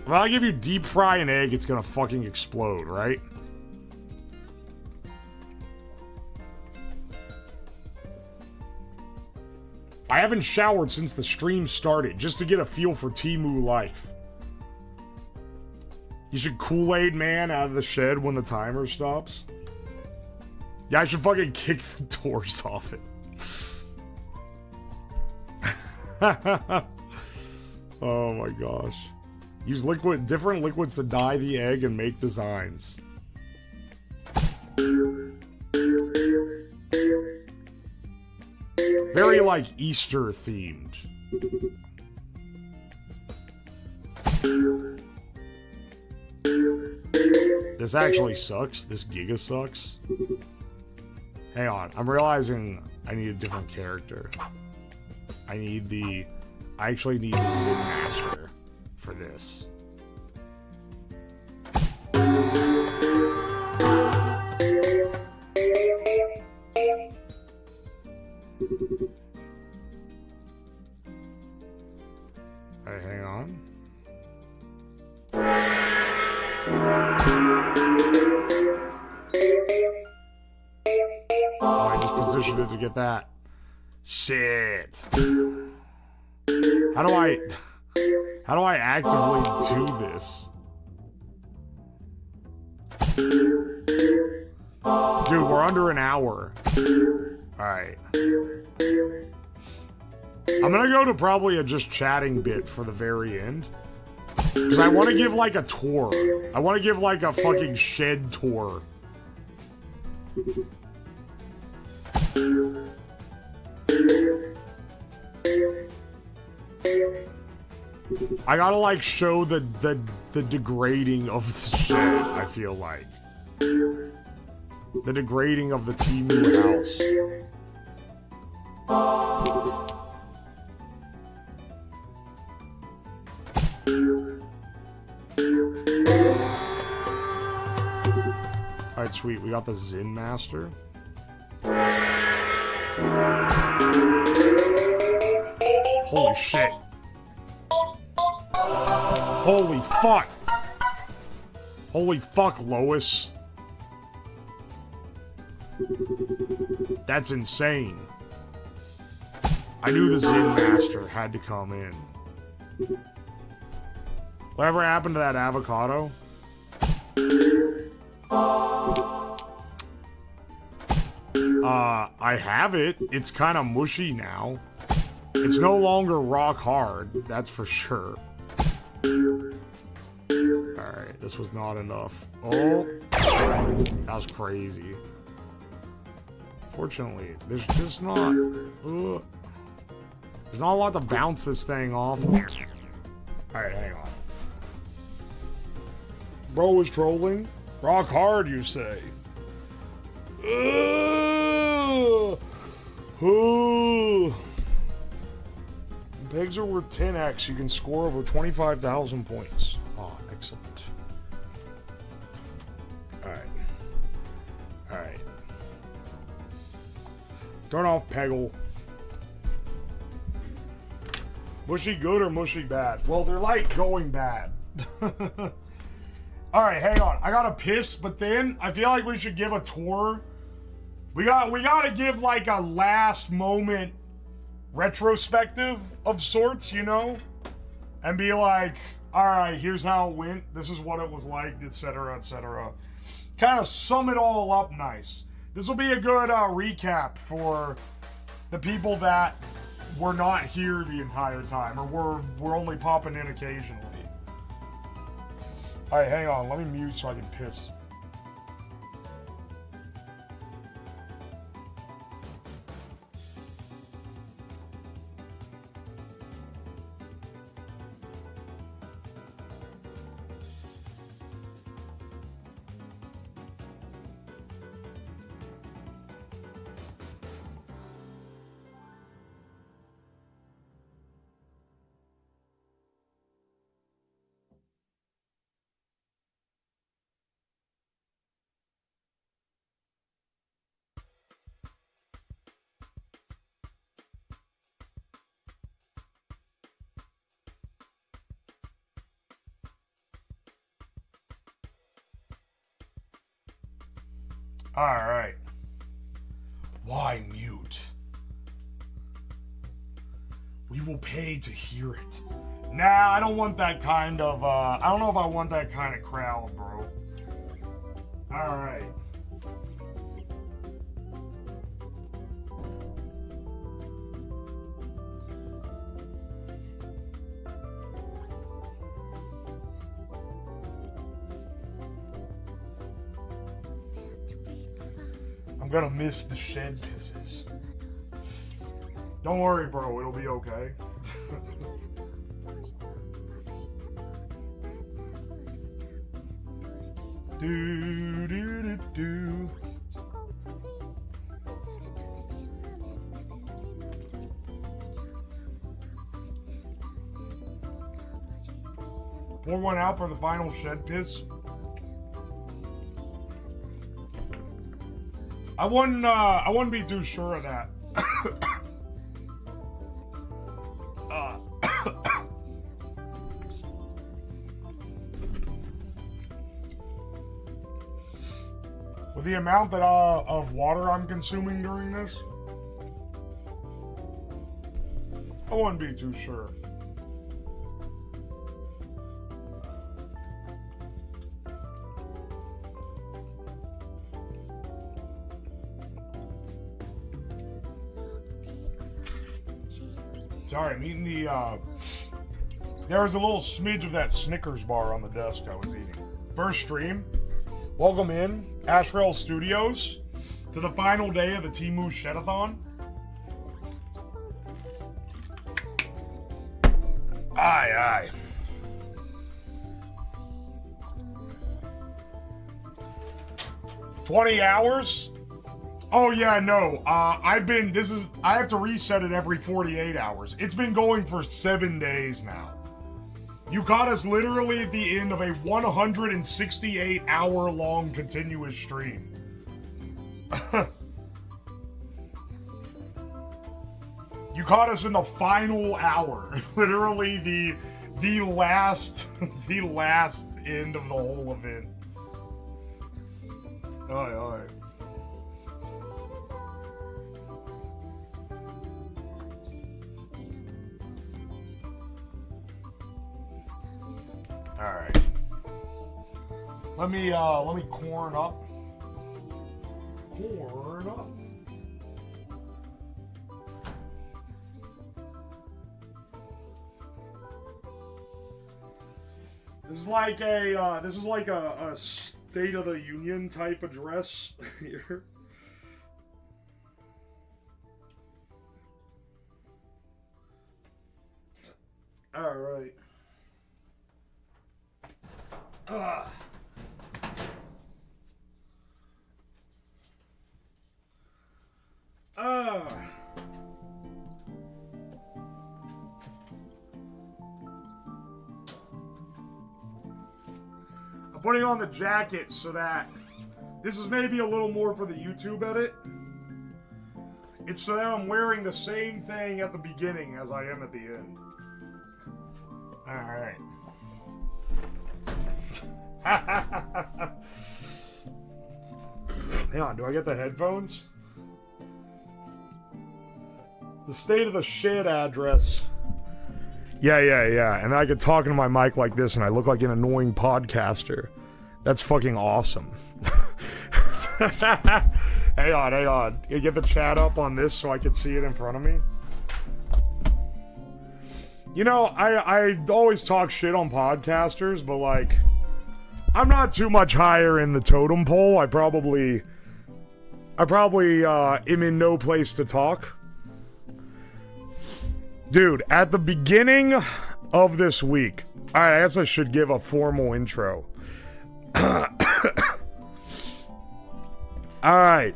If I give you deep fry an egg, it's gonna fucking explode, right? I haven't showered since the stream started, just to get a feel for TEMU life. You should Kool-Aid Man out of the shed when the timer stops. Yeah, I should fucking kick the doors off it. Oh my gosh. Use different liquids to dye the egg and make designs. Very like Easter themed. This actually sucks. This Giga sucks. Hang on. I'm realizing I need a different character. I actually need the Zen Master for this. Alright, hang on. Oh, I just positioned it to get that. Shit. How do I actively do this? Dude, we're under an hour. Alright. I'm gonna go to probably a just chatting bit for the very end. Because I want to give like a tour. I want to give like a fucking shed tour. I gotta like show the degrading of the shed, I feel like. The degrading of the TEMU house. Alright, sweet. We got the Zen Master. Holy shit. Holy fuck. Holy fuck, Lois. That's insane. I knew the Zen Master had to come in. Whatever happened to that avocado? I have it. It's kind of mushy now. It's no longer rock hard, that's for sure. Alright, this was not enough. Oh, that was crazy. Fortunately, there's just not... there's not a lot to bounce this thing off of. Alright, hang on. Bro was trolling? Rock hard, you say? Pegs are worth 10x. You can score over 25,000 points. Oh, excellent. Alright. Alright. Turn off Peggle. Mushy good or mushy bad? Well, they're like going bad. Alright, hang on. I gotta piss, but then I feel like we should give a tour. We gotta give like a last moment retrospective of sorts, you know? And be like, alright, here's how it went. This is what it was like, etc., etc. Kind of sum it all up nice. This will be a good recap for the people that were not here the entire time, or were only popping in occasionally. Alright, hang on. Let me mute so I can piss. Alright. Why mute? We will pay to hear it. Nah, I don't want that kind of, I don't know if I want that kind of crowd, bro. Alright. I'm gonna miss the shed pisses. Don't worry, bro. It'll be okay. Do, do, do, do. Pour one out for the final shed piss. I wouldn't be too sure of that. With the amount that of water I'm consuming during this, I wouldn't be too sure. Sorry, I'm eating the, there was a little smidge of that Snickers bar on the desk I was eating. First stream. Welcome in, Ashrail Studios, to the final day of the TEMU Shedathon. Aye, aye. $20 hours? Oh yeah, no. I have to reset it every 48 hours. It's been going for 7 days now. You caught us literally at the end of a 168-hour-long continuous stream. You caught us in the final hour. Literally the last end of the whole event. Aye, aye. All right. Let me corn up. Corn up. This is like a State of the Union type address here. All right. I'm putting on the jacket so that this is maybe a little more for the YouTube edit. It's so that I'm wearing the same thing at the beginning as I am at the end. All right. Hang on, do I get the headphones? The State of the Shed address. Yeah. And I could talk into my mic like this and I look like an annoying podcaster. That's fucking awesome. Hang on. You get the chat up on this so I can see it in front of me? You know, I always talk shit on podcasters, but like, I'm not too much higher in the totem pole. I probably am in no place to talk. Dude, at the beginning of this week, alright, I guess I should give a formal intro. Alright.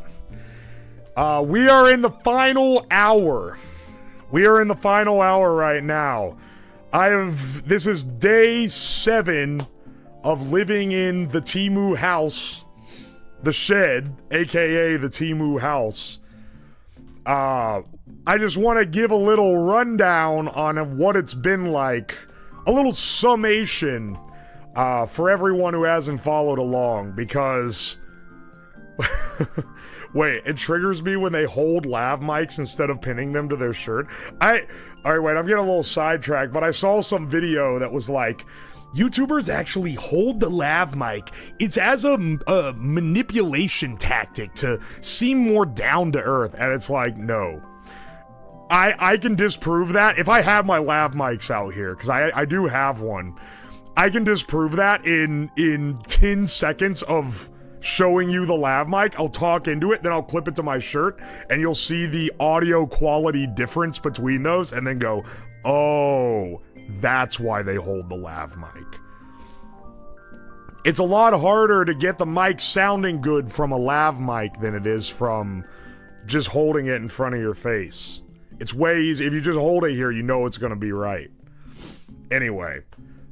We are in the final hour. We are in the final hour right now. This is day 7 of living in the TEMU house, the shed, aka the TEMU house. I just want to give a little rundown on what it's been like, a little summation for everyone who hasn't followed along, because wait, it triggers me when they hold lav mics instead of pinning them to their shirt. Alright, wait, I'm getting a little sidetracked, but I saw some video that was like, YouTubers actually hold the lav mic. It's as a manipulation tactic to seem more down to earth, and it's like, no. I can disprove that. If I have my lav mics out here, because I do have one, I can disprove that in 10 seconds of showing you the lav mic. I'll talk into it, then I'll clip it to my shirt, and you'll see the audio quality difference between those, and then go, oh, that's why they hold the lav mic. It's a lot harder to get the mic sounding good from a lav mic than it is from just holding it in front of your face. It's way easy. If you just hold it here, you know it's going to be right. Anyway,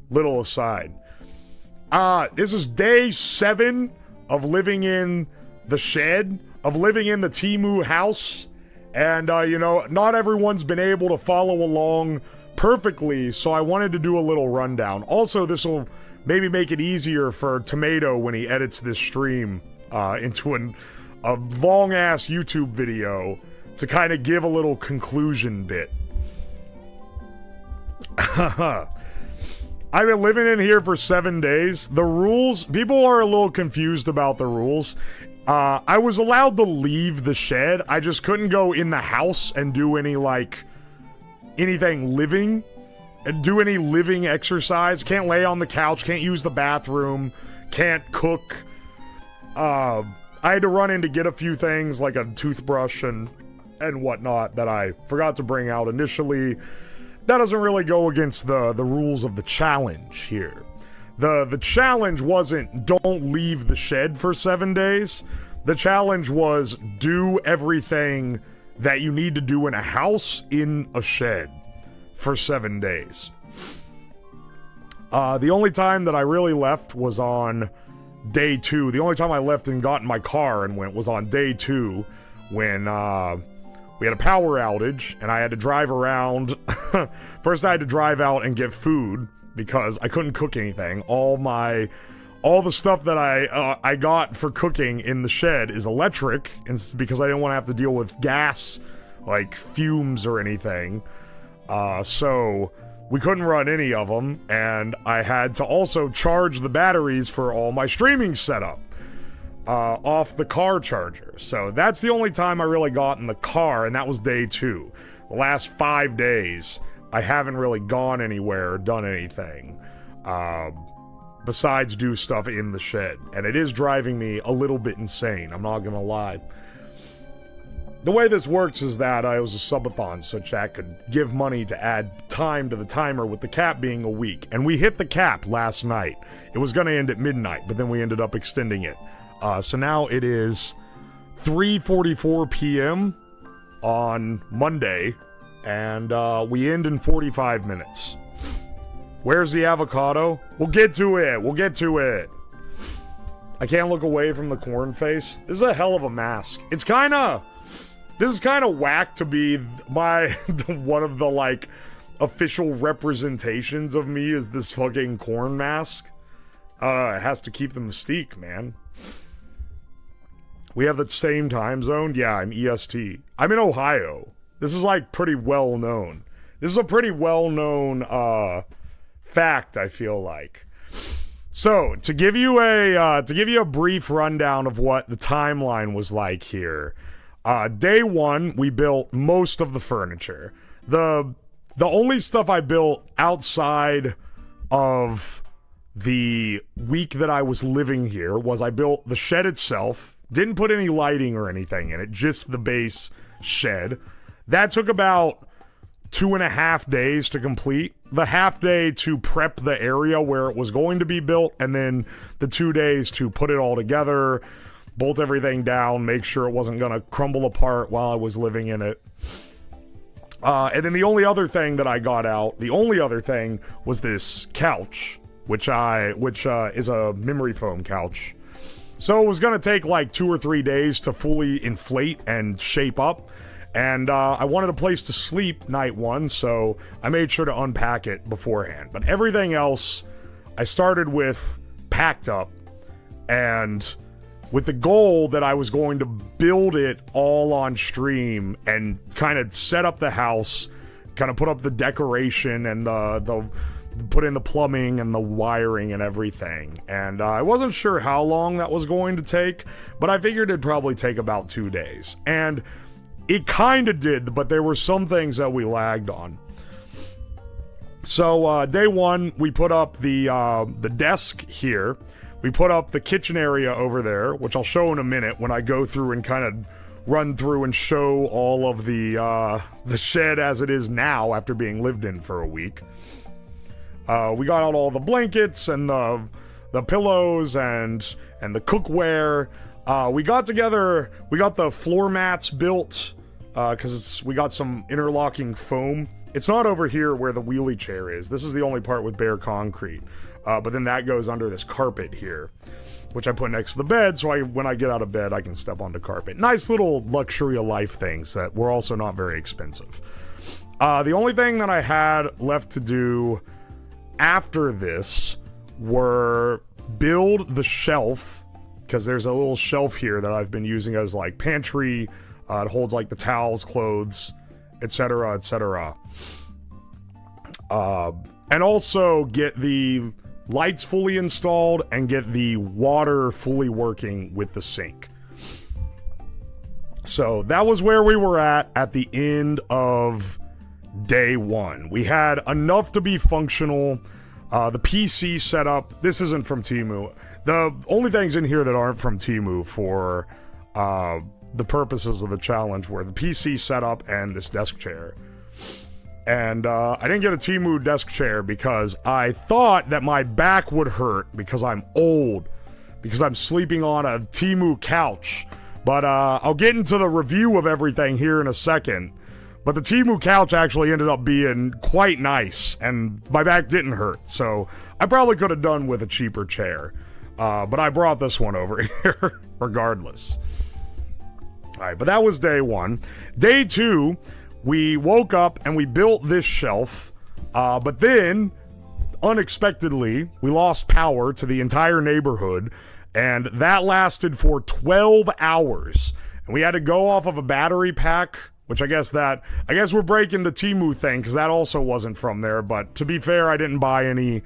little aside. This is day 7 of living in the shed, of living in the TEMU house. And, you know, not everyone's been able to follow along perfectly, so I wanted to do a little rundown. Also, this will maybe make it easier for Tomato when he edits this stream into a long-ass YouTube video to kind of give a little conclusion bit. I've been living in here for 7 days. The rules, people are a little confused about the rules. I was allowed to leave the shed. I just couldn't go in the house and do any, like, anything living. Do any living exercise. Can't lay on the couch. Can't use the bathroom. Can't cook. I had to run in to get a few things, like a toothbrush and whatnot, that I forgot to bring out initially. That doesn't really go against the rules of the challenge here. The challenge wasn't don't leave the shed for 7 days. The challenge was do everything that you need to do in a house in a shed for 7 days. The only time that I really left was on day 2. The only time I left and got in my car and went was on day 2 when we had a power outage and I had to drive around. First I had to drive out and get food because I couldn't cook anything. All the stuff that I got for cooking in the shed is electric, and it's because I didn't want to have to deal with gas, like fumes or anything. So we couldn't run any of them, and I had to also charge the batteries for all my streaming setup off the car charger. So that's the only time I really got in the car, and that was day 2. The last 5 days, I haven't really gone anywhere or done anything besides do stuff in the shed, and it is driving me a little bit insane, I'm not gonna lie. The way this works is that I was a subathon, so chat could give money to add time to the timer, with the cap being a week. And we hit the cap last night. It was going to end at midnight, but then we ended up extending it. So now it is 3:44 p.m. on Monday, and we end in 45 minutes. Where's the avocado? We'll get to it. We'll get to it. I can't look away from the corn face. This is a hell of a mask. It's kind of... This is kind of whack to be one of the, like, official representations of me is this fucking corn mask. It has to keep the mystique, man. We have the same time zone? Yeah, I'm EST. I'm in Ohio. This is, like, pretty well known. This is a pretty well-known, fact, I feel like. So, to give you a brief rundown of what the timeline was like here... Day 1, we built most of the furniture. The only stuff I built outside of the week that I was living here was I built the shed itself. Didn't put any lighting or anything in it, just the base shed. That took about 2.5 days to complete. The half day to prep the area where it was going to be built, and then the 2 days to put it all together, bolt everything down, make sure it wasn't going to crumble apart while I was living in it. And then the only other thing that I got out, was this couch, which is a memory foam couch. So it was going to take like 2 or 3 days to fully inflate and shape up. And I wanted a place to sleep night 1, so I made sure to unpack it beforehand. But everything else, I started with packed up, and with the goal that I was going to build it all on stream and kind of set up the house, kind of put up the decoration and the put in the plumbing and the wiring and everything. And I wasn't sure how long that was going to take, but I figured it'd probably take about 2 days. And it kind of did, but there were some things that we lagged on. So day 1, we put up the desk here. We put up the kitchen area over there, which I'll show in a minute when I go through and kind of run through and show all of the shed as it is now after being lived in for a week. We got out all the blankets and the the pillows and the cookware. We got together, we got the floor mats built, because we got some interlocking foam. It's not over here where the wheelie chair is. This is the only part with bare concrete. But then that goes under this carpet here, which I put next to the bed, so when I get out of bed, I can step onto carpet. Nice little luxury of life things that were also not very expensive. The only thing that I had left to do after this were build the shelf, because there's a little shelf here that I've been using as like pantry. It holds like the towels, clothes, etc., etc. And also get the lights fully installed and get the water fully working with the sink. So that was where we were at the end of day 1. We had enough to be functional. The PC setup, this isn't from TEMU. The only things in here that aren't from TEMU for the purposes of the challenge were the PC setup and this desk chair. And I didn't get a TEMU desk chair because I thought that my back would hurt because I'm old, because I'm sleeping on a TEMU couch. But I'll get into the review of everything here in a second. But the TEMU couch actually ended up being quite nice, and my back didn't hurt. So I probably could have done with a cheaper chair. But I brought this one over here regardless. Alright, but that was day 1. Day 2, we woke up and we built this shelf. But then, unexpectedly, we lost power to the entire neighborhood. And that lasted for 12 hours. And we had to go off of a battery pack, which I guess we're breaking the TEMU thing, because that also wasn't from there. But to be fair, I didn't buy any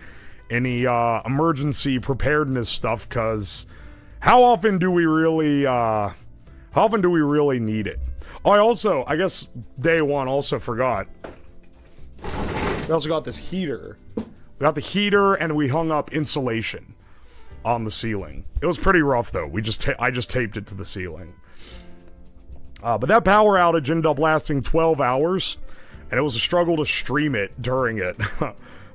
emergency preparedness stuff, because how often do we really need it? Oh, I guess day 1 also forgot. We also got this heater. We got the heater and we hung up insulation on the ceiling. It was pretty rough though. I just taped it to the ceiling. But that power outage ended up lasting 12 hours, and it was a struggle to stream it during it.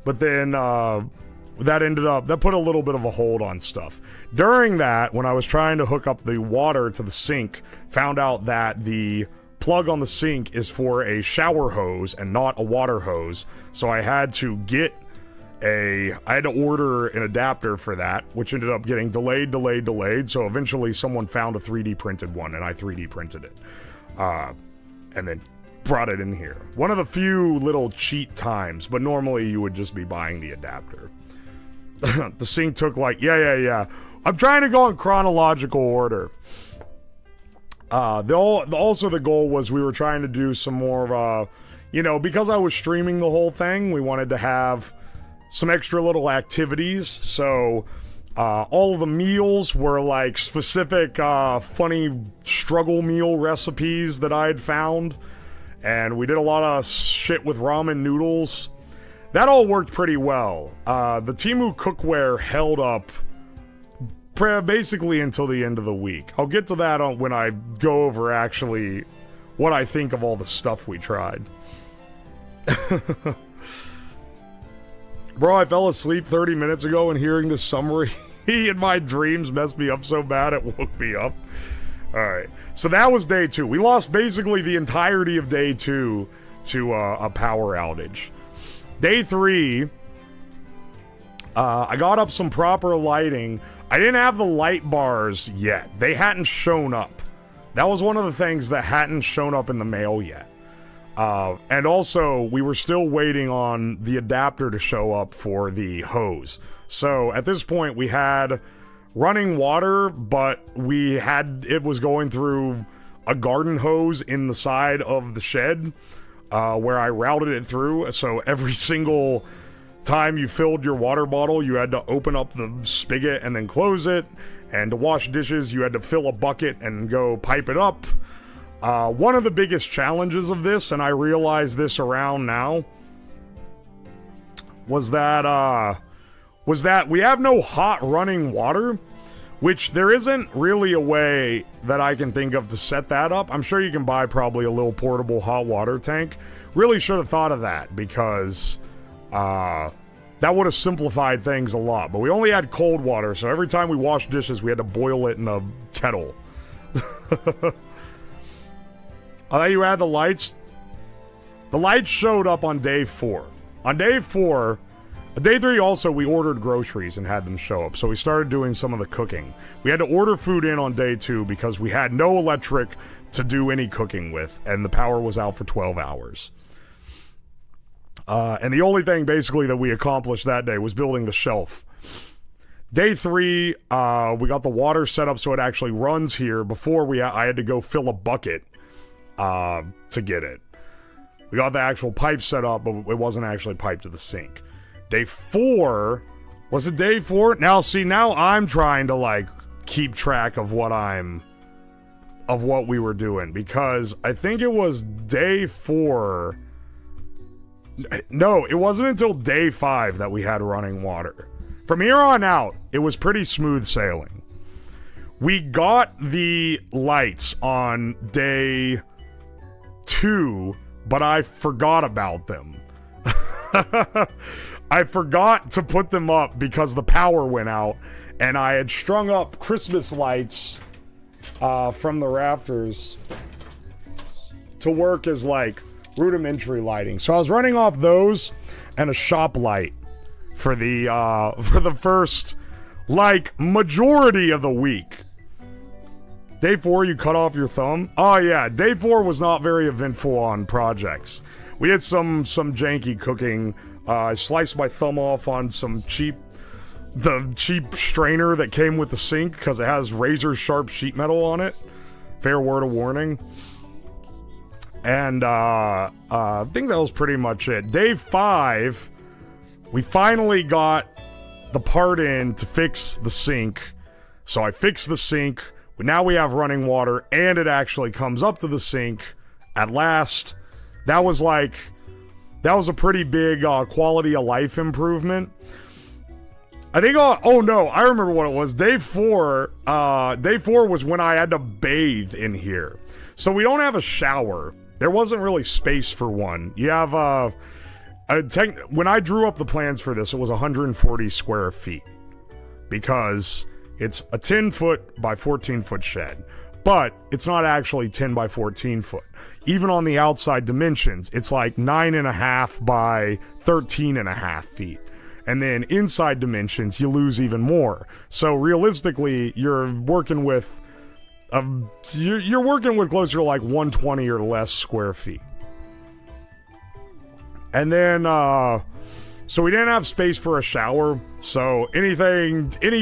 But then that put a little bit of a hold on stuff. During that, when I was trying to hook up the water to the sink, found out that the plug on the sink is for a shower hose and not a water hose. So I had to order an adapter for that, which ended up getting delayed. So eventually someone found a 3D printed one, and I 3D printed it. And then brought it in here. One of the few little cheat times, but normally you would just be buying the adapter. The sink took yeah. I'm trying to go in chronological order. Also the goal was we were trying to do some more, because I was streaming the whole thing, we wanted to have some extra little activities. So all of the meals were like specific funny struggle meal recipes that I had found. And we did a lot of shit with ramen noodles. That all worked pretty well. The TEMU cookware held up basically until the end of the week. I'll get to that when I go over actually what I think of all the stuff we tried. Bro, I fell asleep 30 minutes ago, and hearing this summary in my dreams messed me up so bad it woke me up. Alright, so that was day 2. We lost basically the entirety of day 2 to a power outage. Day 3, I got up some proper lighting. I didn't have the light bars yet. They hadn't shown up. That was one of the things that hadn't shown up in the mail yet. And also, we were still waiting on the adapter to show up for the hose. So, at this point, we had running water, but it was going through a garden hose in the side of the shed, where I routed it through. So, every single time you filled your water bottle, you had to open up the spigot and then close it. And to wash dishes, you had to fill a bucket and go pipe it up. One of the biggest challenges of this, and I realize this around now, was that we have no hot running water, which there isn't really a way that I can think of to set that up. I'm sure you can buy probably a little portable hot water tank. Really should have thought of that, because that that would have simplified things a lot. But we only had cold water, so every time we washed dishes, we had to boil it in a kettle. I thought you had the lights. The lights showed up on day 4. On day 4, day 3 also, we ordered groceries and had them show up. So we started doing some of the cooking. We had to order food in on day 2 because we had no electric to do any cooking with, and the power was out for 12 hours. And the only thing basically that we accomplished that day was building the shelf. Day 3, we got the water set up so it actually runs here. Before I had to go fill a bucket to get it. We got the actual pipe set up, but it wasn't actually piped to the sink. Day 4, was it day 4? Now I'm trying to like keep track of what we were doing, because I think it was day 4. No, it wasn't until day 5 that we had running water. From here on out, it was pretty smooth sailing. We got the lights on day 2, but I forgot about them. I forgot to put them up because the power went out, and I had strung up Christmas lights from the rafters to work as like rudimentary lighting. So I was running off those and a shop light for the first like majority of the week. Day 4, you cut off your thumb? Oh yeah, day 4 was not very eventful on projects. We did some janky cooking. I sliced my thumb off on the cheap strainer that came with the sink because it has razor sharp sheet metal on it. Fair word of warning. And I think that was pretty much it. Day 5, we finally got the part in to fix the sink. So I fixed the sink. Now we have running water, and it actually comes up to the sink at last. That was a pretty big quality of life improvement. I think, oh no, I remember what it was. Day 4 was when I had to bathe in here. So we don't have a shower. There wasn't really space for one. You have, when I drew up the plans for this, it was 140 square feet. Because it's a 10-foot by 14-foot shed. But it's not actually 10 by 14 foot. Even on the outside dimensions, it's like 9.5 by 13.5 feet. And then inside dimensions, you lose even more. So realistically, you're working with closer to like 120 or less square feet. And then, so we didn't have space for a shower. So any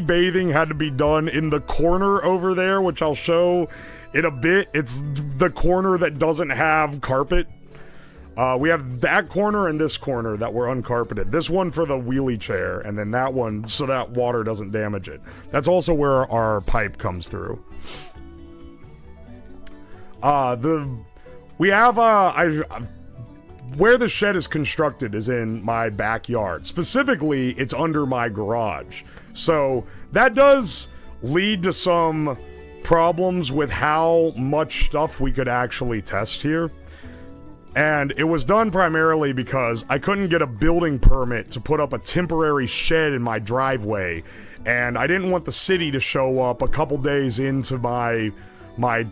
bathing had to be done in the corner over there, which I'll show in a bit. It's the corner that doesn't have carpet. We have that corner and this corner that were uncarpeted. This one for the wheelie chair, and then that one so that water doesn't damage it. That's also where our pipe comes through. Where the shed is constructed is in my backyard. Specifically, it's under my garage. So that does lead to some problems with how much stuff we could actually test here. And it was done primarily because I couldn't get a building permit to put up a temporary shed in my driveway. And I didn't want the city to show up a couple days into my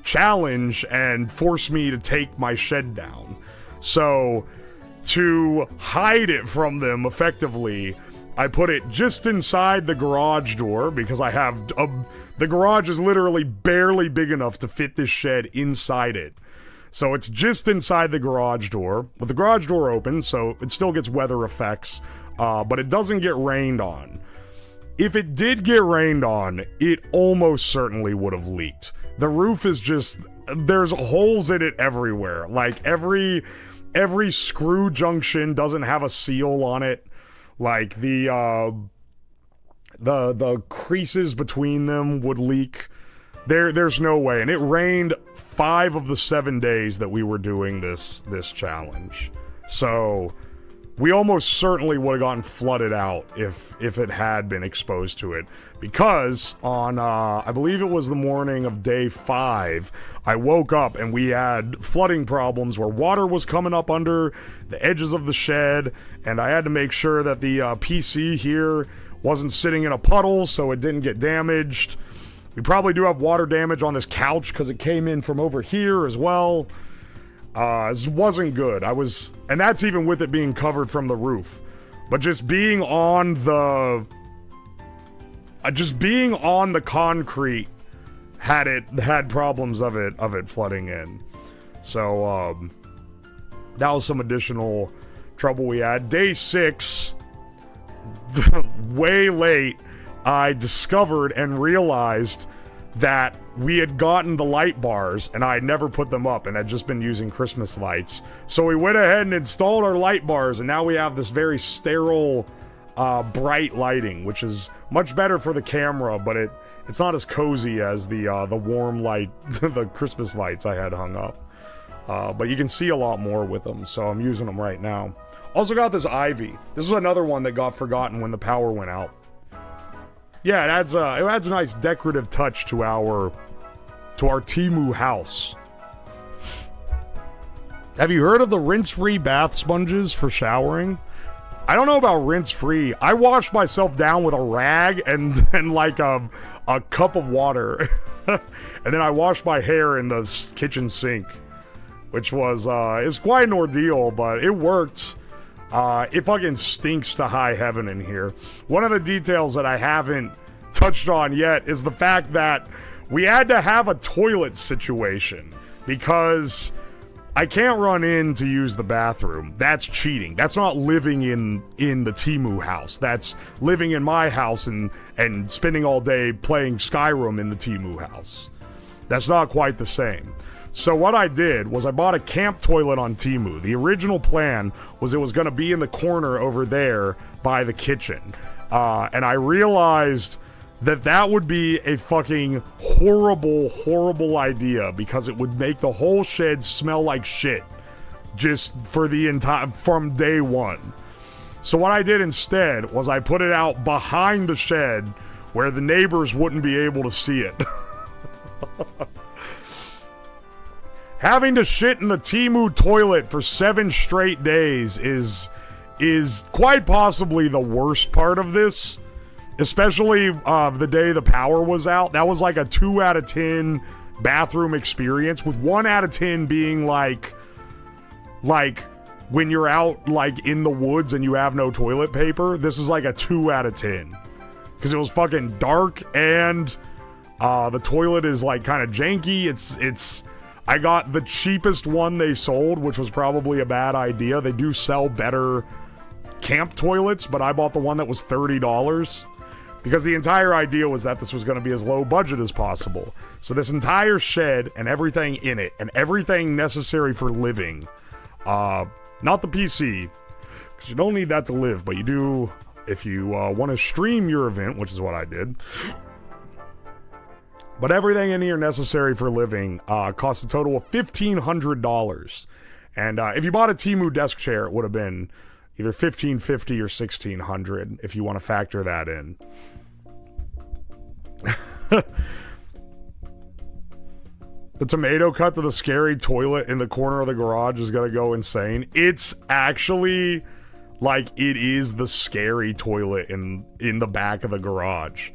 challenge and force me to take my shed down. So, to hide it from them effectively, I put it just inside the garage door because I have the garage is literally barely big enough to fit this shed inside it. So it's just inside the garage door, with the garage door open, so it still gets weather effects, but it doesn't get rained on. If it did get rained on, it almost certainly would have leaked. The roof is just, there's holes in it everywhere. Like every screw junction doesn't have a seal on it. Like the creases between them would leak. There's no way. And it rained 5 of the 7 days that we were doing this challenge. So we almost certainly would have gotten flooded out if it had been exposed to it. Because on, I believe it was the morning of day 5, I woke up and we had flooding problems where water was coming up under the edges of the shed, and I had to make sure that the PC here wasn't sitting in a puddle so it didn't get damaged. We probably do have water damage on this couch because it came in from over here as well. This wasn't good. And that's even with it being covered from the roof. But just being on the concrete had problems of it flooding in. So that was some additional trouble we had. Day 6, way late, I discovered and realized that we had gotten the light bars and I had never put them up and had just been using Christmas lights. So we went ahead and installed our light bars, and now we have this very sterile, bright lighting, which is much better for the camera, but it's not as cozy as the warm light, the Christmas lights I had hung up. But you can see a lot more with them, so I'm using them right now. Also got this ivy. This was another one that got forgotten when the power went out. Yeah, it adds a nice decorative touch to our TEMU house. Have you heard of the rinse-free bath sponges for showering? I don't know about rinse-free. I wash myself down with a rag and like a cup of water. And then I wash my hair in the kitchen sink, which was is quite an ordeal, but it worked. It fucking stinks to high heaven in here. One of the details that I haven't touched on yet is the fact that we had to have a toilet situation because I can't run in to use the bathroom. That's cheating. That's not living in the TEMU house. That's living in my house and spending all day playing Skyrim in the TEMU house. That's not quite the same. So what I did was I bought a camp toilet on TEMU. The original plan was it was going to be in the corner over there by the kitchen. And I realized that would be a fucking horrible idea because it would make the whole shed smell like shit just for from day one. So what I did instead was I put it out behind the shed where the neighbors wouldn't be able to see it. Having to shit in the TEMU toilet for 7 straight days is quite possibly the worst part of this. Especially the day the power was out. That was like a 2 out of 10 bathroom experience, with 1 out of 10 being like when you're out like in the woods and you have no toilet paper. This is like a 2 out of 10 because it was fucking dark and the toilet is like kind of janky. I got the cheapest one they sold, which was probably a bad idea. They do sell better camp toilets, but I bought the one that was $30 because the entire idea was that this was going to be as low budget as possible. So this entire shed and everything in it and everything necessary for living, not the PC, because you don't need that to live, but you do if you want to stream your event, which is what I did. But everything in here necessary for living cost a total of $1,500. And if you bought a TEMU desk chair, it would have been either $1,550 or $1,600 if you want to factor that in. The tomato cut to the scary toilet in the corner of the garage is gonna go insane. It's actually like it is the scary toilet in the back of the garage.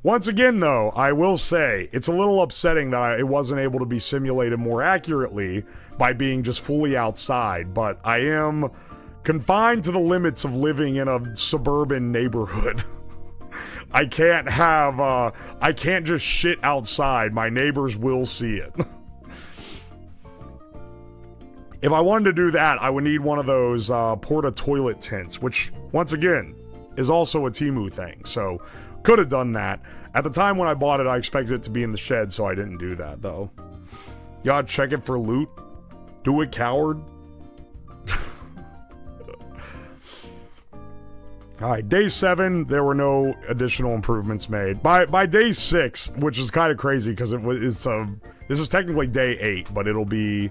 Once again, though, I will say it's a little upsetting that it wasn't able to be simulated more accurately by being just fully outside, but I am confined to the limits of living in a suburban neighborhood. I can't just shit outside. My neighbors will see it. If I wanted to do that, I would need one of those porta toilet tents, which, once again, is also a TEMU thing, so could have done that. At the time when I bought it, I expected it to be in the shed, so I didn't do that, though. You gotta check it for loot. Do it, coward. Alright, day 7, there were no additional improvements made. By day 6, which is kind of crazy because this is technically day 8, but it'll be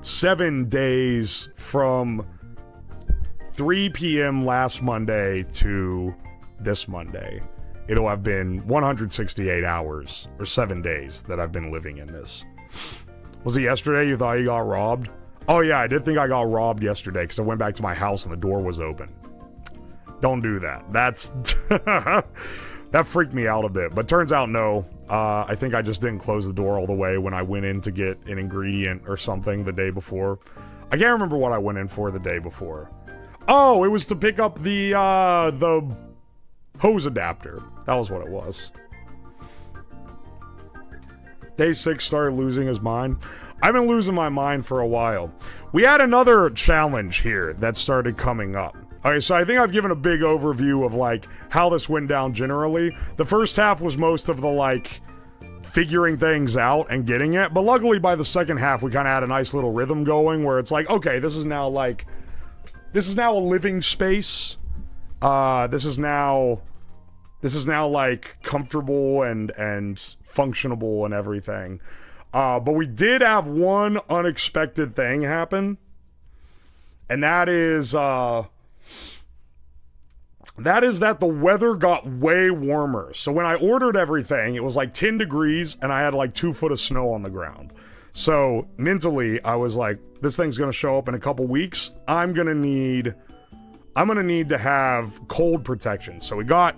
7 days from 3 p.m. last Monday to this Monday. It'll have been 168 hours, or 7 days, that I've been living in this. Was it yesterday you thought you got robbed? Oh yeah, I did think I got robbed yesterday because I went back to my house and the door was open. Don't do that. That's... that freaked me out a bit, but turns out no. I think I just didn't close the door all the way when I went in to get an ingredient or something the day before. I can't remember what I went in for the day before. Oh, it was to pick up the hose adapter. That was what it was. Day 6 started losing his mind. I've been losing my mind for a while. We had another challenge here that started coming up. Okay, so I think I've given a big overview of, like, how this went down generally. The first half was most of the, like, figuring things out and getting it. But luckily, by the second half, we kind of had a nice little rhythm going where it's like, okay, this is now, a living space. This is now, like, comfortable and functionable and everything. But we did have one unexpected thing happen. And that is that the weather got way warmer. So when I ordered everything, it was like 10 degrees and I had like 2 foot of snow on the ground. So mentally, I was like, this thing's gonna show up in a couple weeks. I'm gonna need to have cold protection. So we got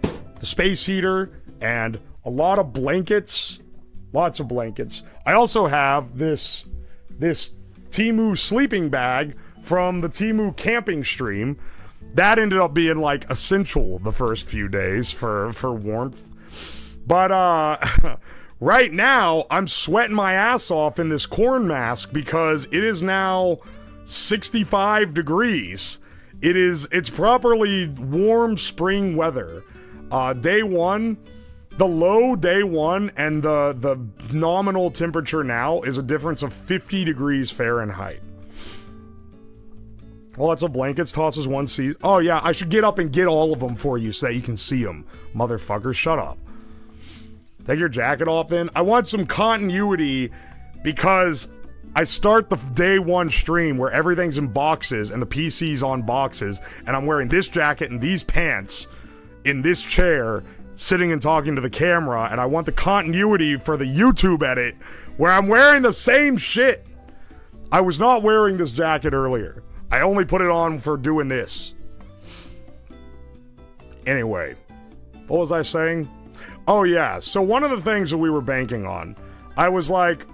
the space heater and a lot of blankets, lots of blankets. I also have this TEMU sleeping bag from the TEMU camping stream. That ended up being like essential the first few days for warmth. But right now I'm sweating my ass off in this corn mask because it is now 65 degrees. It's properly warm spring weather. Day 1, the low day 1 and the nominal temperature now is a difference of 50 degrees Fahrenheit. Well, lots of blankets, tosses one seat. Oh yeah, I should get up and get all of them for you so that you can see them. Motherfucker, shut up. Take your jacket off then. I want some continuity because I start the day 1 stream where everything's in boxes and the PC's on boxes and I'm wearing this jacket and these pants in this chair sitting and talking to the camera, and I want the continuity for the YouTube edit where I'm wearing the same shit. I was not wearing this jacket earlier. I only put it on for doing this. Anyway, what was I saying? Oh yeah, so one of the things that we were banking on, I was like,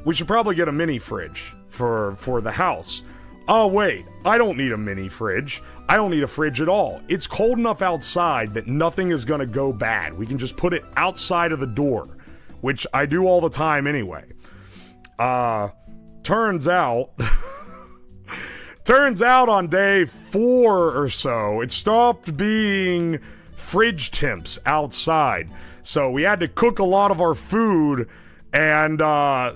we should probably get a mini fridge for the house. Oh wait, I don't need a mini fridge. I don't need a fridge at all. It's cold enough outside that nothing is gonna go bad. We can just put it outside of the door, which I do all the time anyway. Turns out on day 4 or so, it stopped being fridge temps outside. So we had to cook a lot of our food and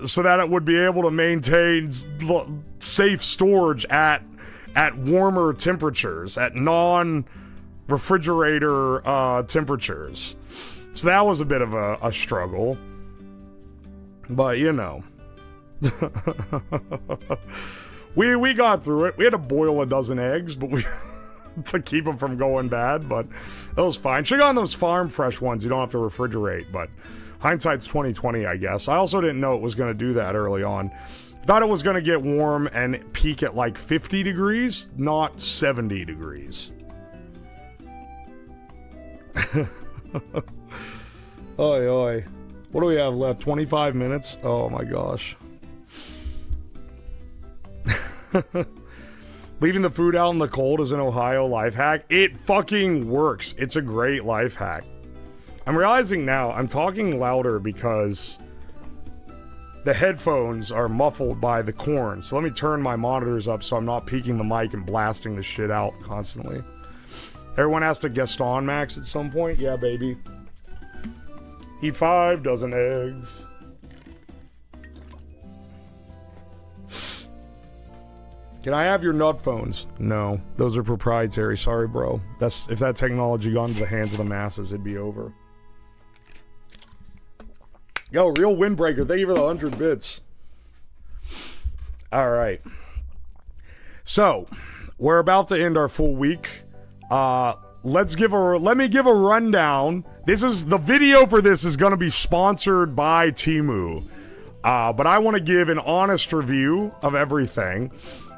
so that it would be able to maintain safe storage at warmer temperatures, at non-refrigerator temperatures. So that was a bit of a struggle. But, you know. we got through it. We had to boil a dozen eggs, but to keep them from going bad, but that was fine. Should've gotten those farm fresh ones you don't have to refrigerate, but hindsight's 2020, I guess. I also didn't know it was going to do that early on. Thought it was going to get warm and peak at like 50 degrees, not 70 degrees. Oi, oi. What do we have left? 25 minutes? Oh my gosh. Leaving the food out in the cold is an Ohio life hack. It fucking works. It's a great life hack. I'm realizing now I'm talking louder because the headphones are muffled by the corn. So let me turn my monitors up so I'm not peaking the mic and blasting the shit out constantly. Everyone has to guest on Max at some point. Yeah, baby. Eat 5 dozen eggs. Can I have your nut phones? No, those are proprietary. Sorry, bro. If that technology got into the hands of the masses, it'd be over. Yo, real windbreaker. Thank you for the 100 bits. All right. So, we're about to end our full week. Let me give a rundown. The video for this is going to be sponsored by TEMU. But I want to give an honest review of everything.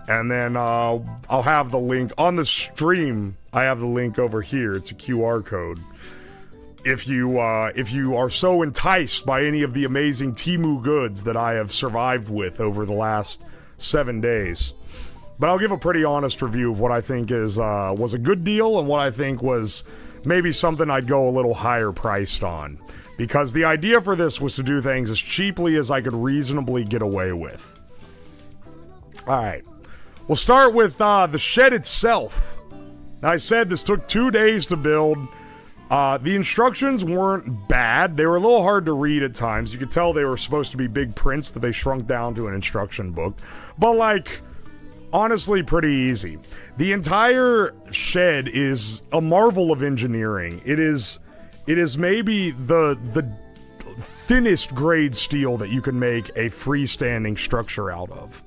And then I'll have the link on the stream. I have the link over here. It's a QR code. If you are so enticed by any of the amazing TEMU goods that I have survived with over the last 7 days. But I'll give a pretty honest review of what I think was a good deal and what I think was maybe something I'd go a little higher priced on. Because the idea for this was to do things as cheaply as I could reasonably get away with. Alright. We'll start with the shed itself. Now, I said this took 2 days to build. The instructions weren't bad. They were a little hard to read at times. You could tell they were supposed to be big prints that they shrunk down to an instruction book. But, like, honestly, pretty easy. The entire shed is a marvel of engineering. It is maybe the thinnest grade steel that you can make a freestanding structure out of.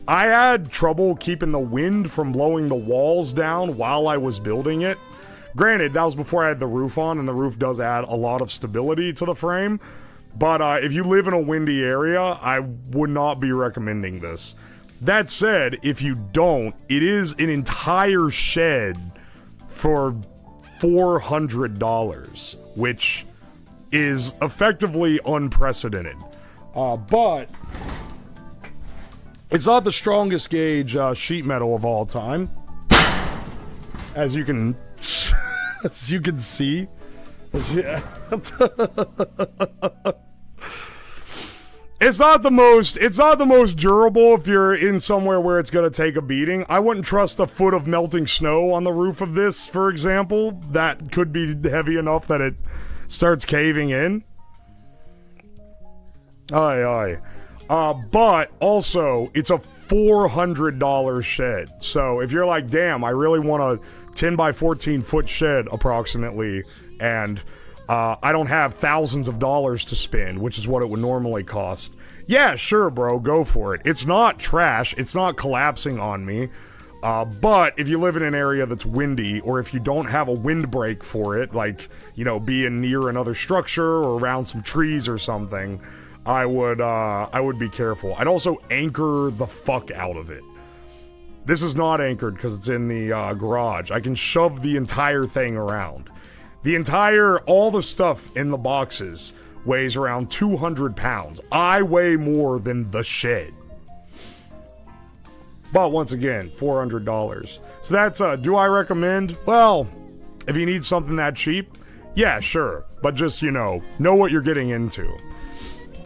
I had trouble keeping the wind from blowing the walls down while I was building it. Granted, that was before I had the roof on, and the roof does add a lot of stability to the frame. But if you live in a windy area, I would not be recommending this. That said, if you don't, it is an entire shed for $400, which is effectively unprecedented. But it's not the strongest gauge sheet metal of all time, as you can see. It's not the most durable if you're in somewhere where it's gonna take a beating. I wouldn't trust a foot of melting snow on the roof of this, for example. That could be heavy enough that it starts caving in. Aye. But also, it's a $400 shed. So if you're like, damn, I really want a 10 by 14 foot shed approximately, and I don't have thousands of dollars to spend, which is what it would normally cost. Yeah, sure, bro, go for it. It's not trash. It's not collapsing on me. But if you live in an area that's windy, or if you don't have a windbreak for it, like, you know, being near another structure or around some trees or something, I would be careful. I'd also anchor the fuck out of it. This is not anchored because it's in the garage. I can shove the entire thing around. All the stuff in the boxes weighs around 200 pounds. I weigh more than the shed. But once again, $400. So that's, do I recommend? Well, if you need something that cheap, yeah, sure. But just, know what you're getting into.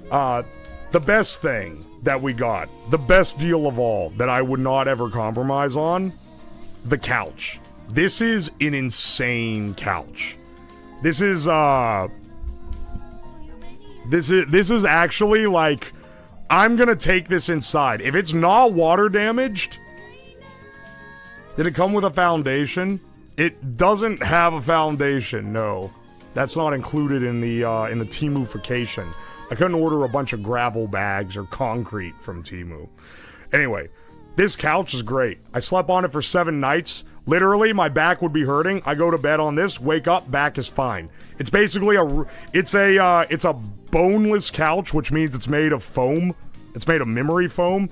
The best thing that we got, the best deal of all that I would not ever compromise on, the couch. This is an insane couch. This is actually like, I'm gonna take this inside. If it's not water damaged, did it come with a foundation? It doesn't have a foundation, no. That's not included in the Temufication. I couldn't order a bunch of gravel bags or concrete from TEMU. Anyway, this couch is great. I slept on it for 7 nights. Literally, my back would be hurting. I go to bed on this, wake up, back is fine. It's basically it's a boneless couch, which means it's made of foam. It's made of memory foam,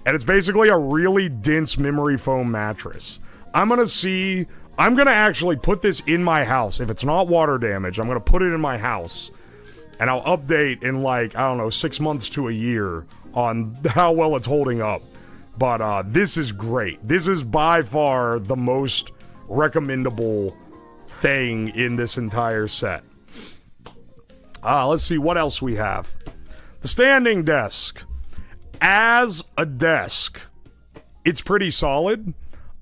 and it's basically a really dense memory foam mattress. I'm gonna actually put this in my house. If it's not water damage, I'm gonna put it in my house. And I'll update in 6 months to a year on how well it's holding up. But this is great. This is by far the most recommendable thing in this entire set. Let's see what else we have. The standing desk. As a desk, it's pretty solid.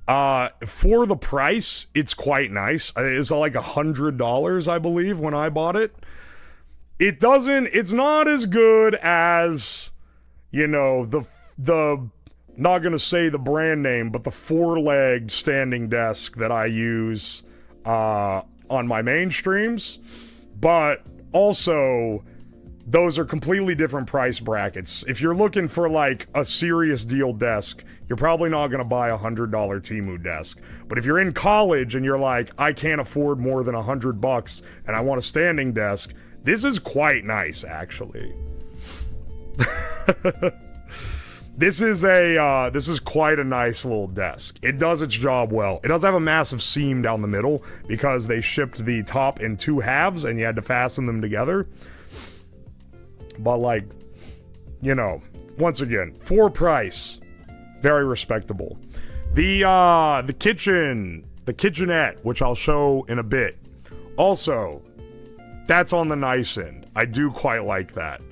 For the price, it's quite nice. It's like $100, I believe, when I bought it. It's not as good as, the not gonna say the brand name, but the 4-legged standing desk that I use on my main streams. But also, those are completely different price brackets. If you're looking for like a serious deal desk, you're probably not going to buy a $100 TEMU desk. But if you're in college and you're like, I can't afford more than $100 and I want a standing desk, this is quite nice, actually. This is quite a nice little desk. It does its job well. It does have a massive seam down the middle because they shipped the top in 2 halves and you had to fasten them together. But like, you know, once again, for price, very respectable. The kitchenette, which I'll show in a bit. Also, that's on the nice end. I do quite like that.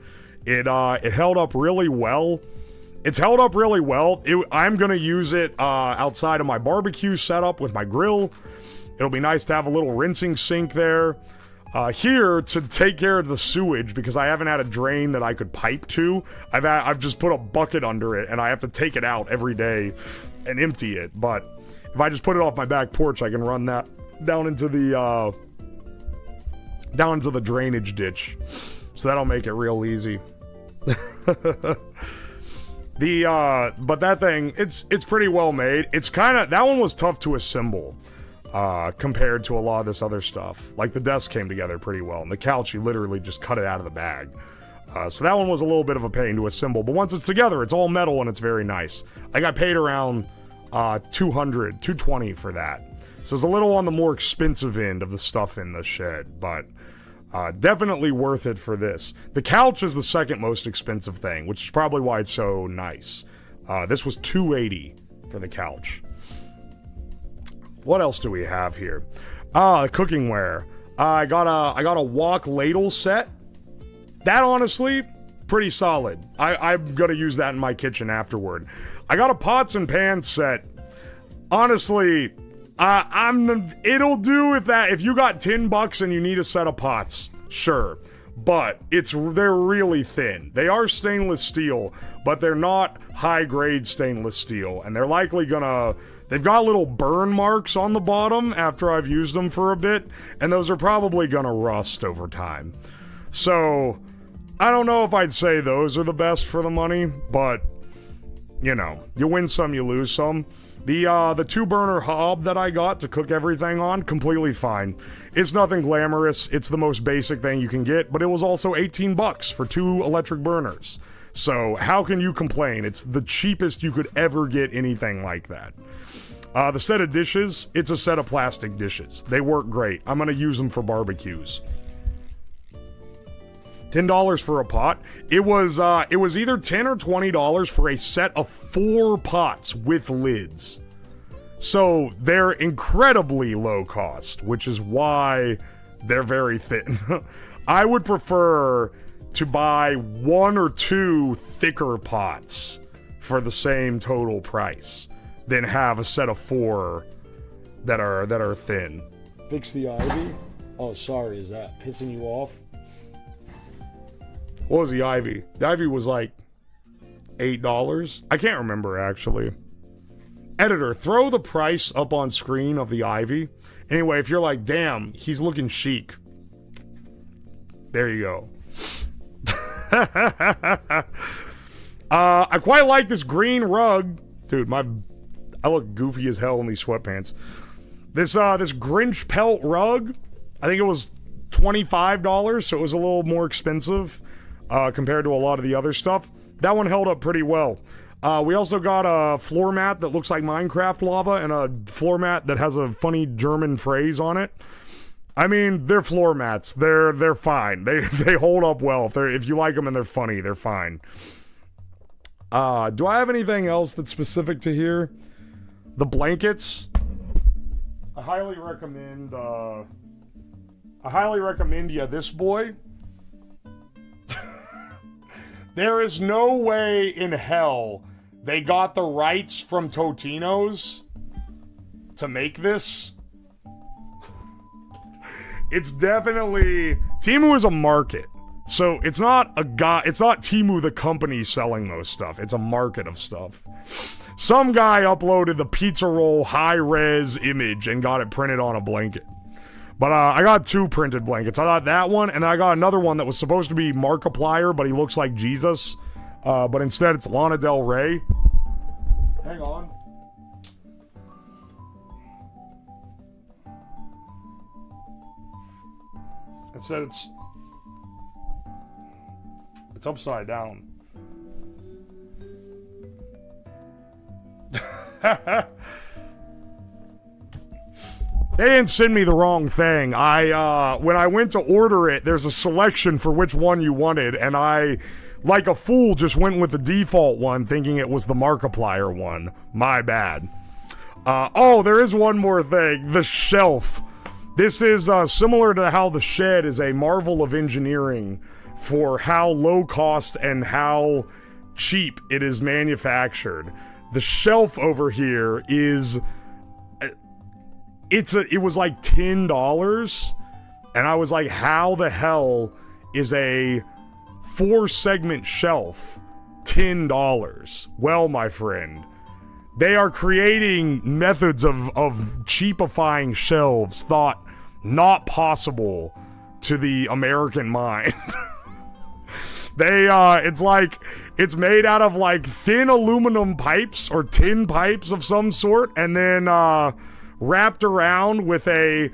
It held up really well. It's held up really well. I'm going to use it outside of my barbecue setup with my grill. It'll be nice to have a little rinsing sink there. Here, to take care of the sewage, because I haven't had a drain that I could pipe to, I've just put a bucket under it, and I have to take it out every day and empty it. But if I just put it off my back porch, I can run that down into the drainage ditch. So that'll make it real easy. But that thing, it's pretty well made. It's that one was tough to assemble, compared to a lot of this other stuff. Like, the desk came together pretty well, and the couch, you literally just cut it out of the bag. So that one was a little bit of a pain to assemble, but once it's together, it's all metal and it's very nice. I got paid around, $220 for that. So it's a little on the more expensive end of the stuff in the shed, but definitely worth it for this. The couch is the second most expensive thing, which is probably why it's so nice. This was $280 for the couch. What else do we have here? Cookingware. I got a wok ladle set. That, honestly, pretty solid. I'm gonna use that in my kitchen afterward. I got a pots and pans set. Honestly, it'll do if you got $10 and you need a set of pots, sure. But they're really thin. They are stainless steel, but they're not high-grade stainless steel, and they're likely they've got little burn marks on the bottom after I've used them for a bit, and those are probably gonna rust over time. So, I don't know if I'd say those are the best for the money, but, you know, you win some, you lose some. The 2-burner hob that I got to cook everything on, completely fine. It's nothing glamorous, it's the most basic thing you can get, but it was also $18 for 2 electric burners. So, how can you complain? It's the cheapest you could ever get anything like that. The set of dishes, it's a set of plastic dishes. They work great. I'm gonna use them for barbecues. $10 for a pot. It was either $10 or $20 for a set of 4 pots with lids. So they're incredibly low cost, which is why they're very thin. I would prefer to buy 1 or 2 thicker pots for the same total price than have a set of 4 that are thin. Fix the ivy? Oh, sorry, is that pissing you off? What was the ivy? The ivy was like $8. I can't remember, actually. Editor, throw the price up on screen of the ivy. Anyway, if you're like, damn, he's looking chic. There you go. I quite like this green rug. Dude, I look goofy as hell in these sweatpants. This Grinch pelt rug, I think it was $25, so it was a little more expensive. Compared to a lot of the other stuff. That one held up pretty well. We also got a floor mat that looks like Minecraft lava and a floor mat that has a funny German phrase on it. I mean, they're floor mats. They're fine. They hold up well. If you like them and they're funny, they're fine. Do I have anything else that's specific to here? The blankets. I highly recommend you this boy. There is no way in hell they got the rights from Totino's to make this. It's definitely... TEMU is a market. So it's not TEMU the company selling most stuff. It's a market of stuff. Some guy uploaded the pizza roll high-res image and got it printed on a blanket. But I got 2 printed blankets. I got that one, and I got another one that was supposed to be Markiplier, but he looks like Jesus. But instead it's Lana Del Rey. Hang on. Instead it's upside down. They didn't send me the wrong thing. When I went to order it, there's a selection for which one you wanted, and I, like a fool, just went with the default one, thinking it was the Markiplier one. My bad. Oh, there is one more thing. The shelf. This is similar to how the shed is a marvel of engineering for how low cost and how cheap it is manufactured. The shelf over here is... It was like $10, and I was like, how the hell is a 4-segment shelf $10? Well, my friend, they are creating methods of cheapifying shelves thought not possible to the American mind. It's made out of like thin aluminum pipes or tin pipes of some sort, and then wrapped around with a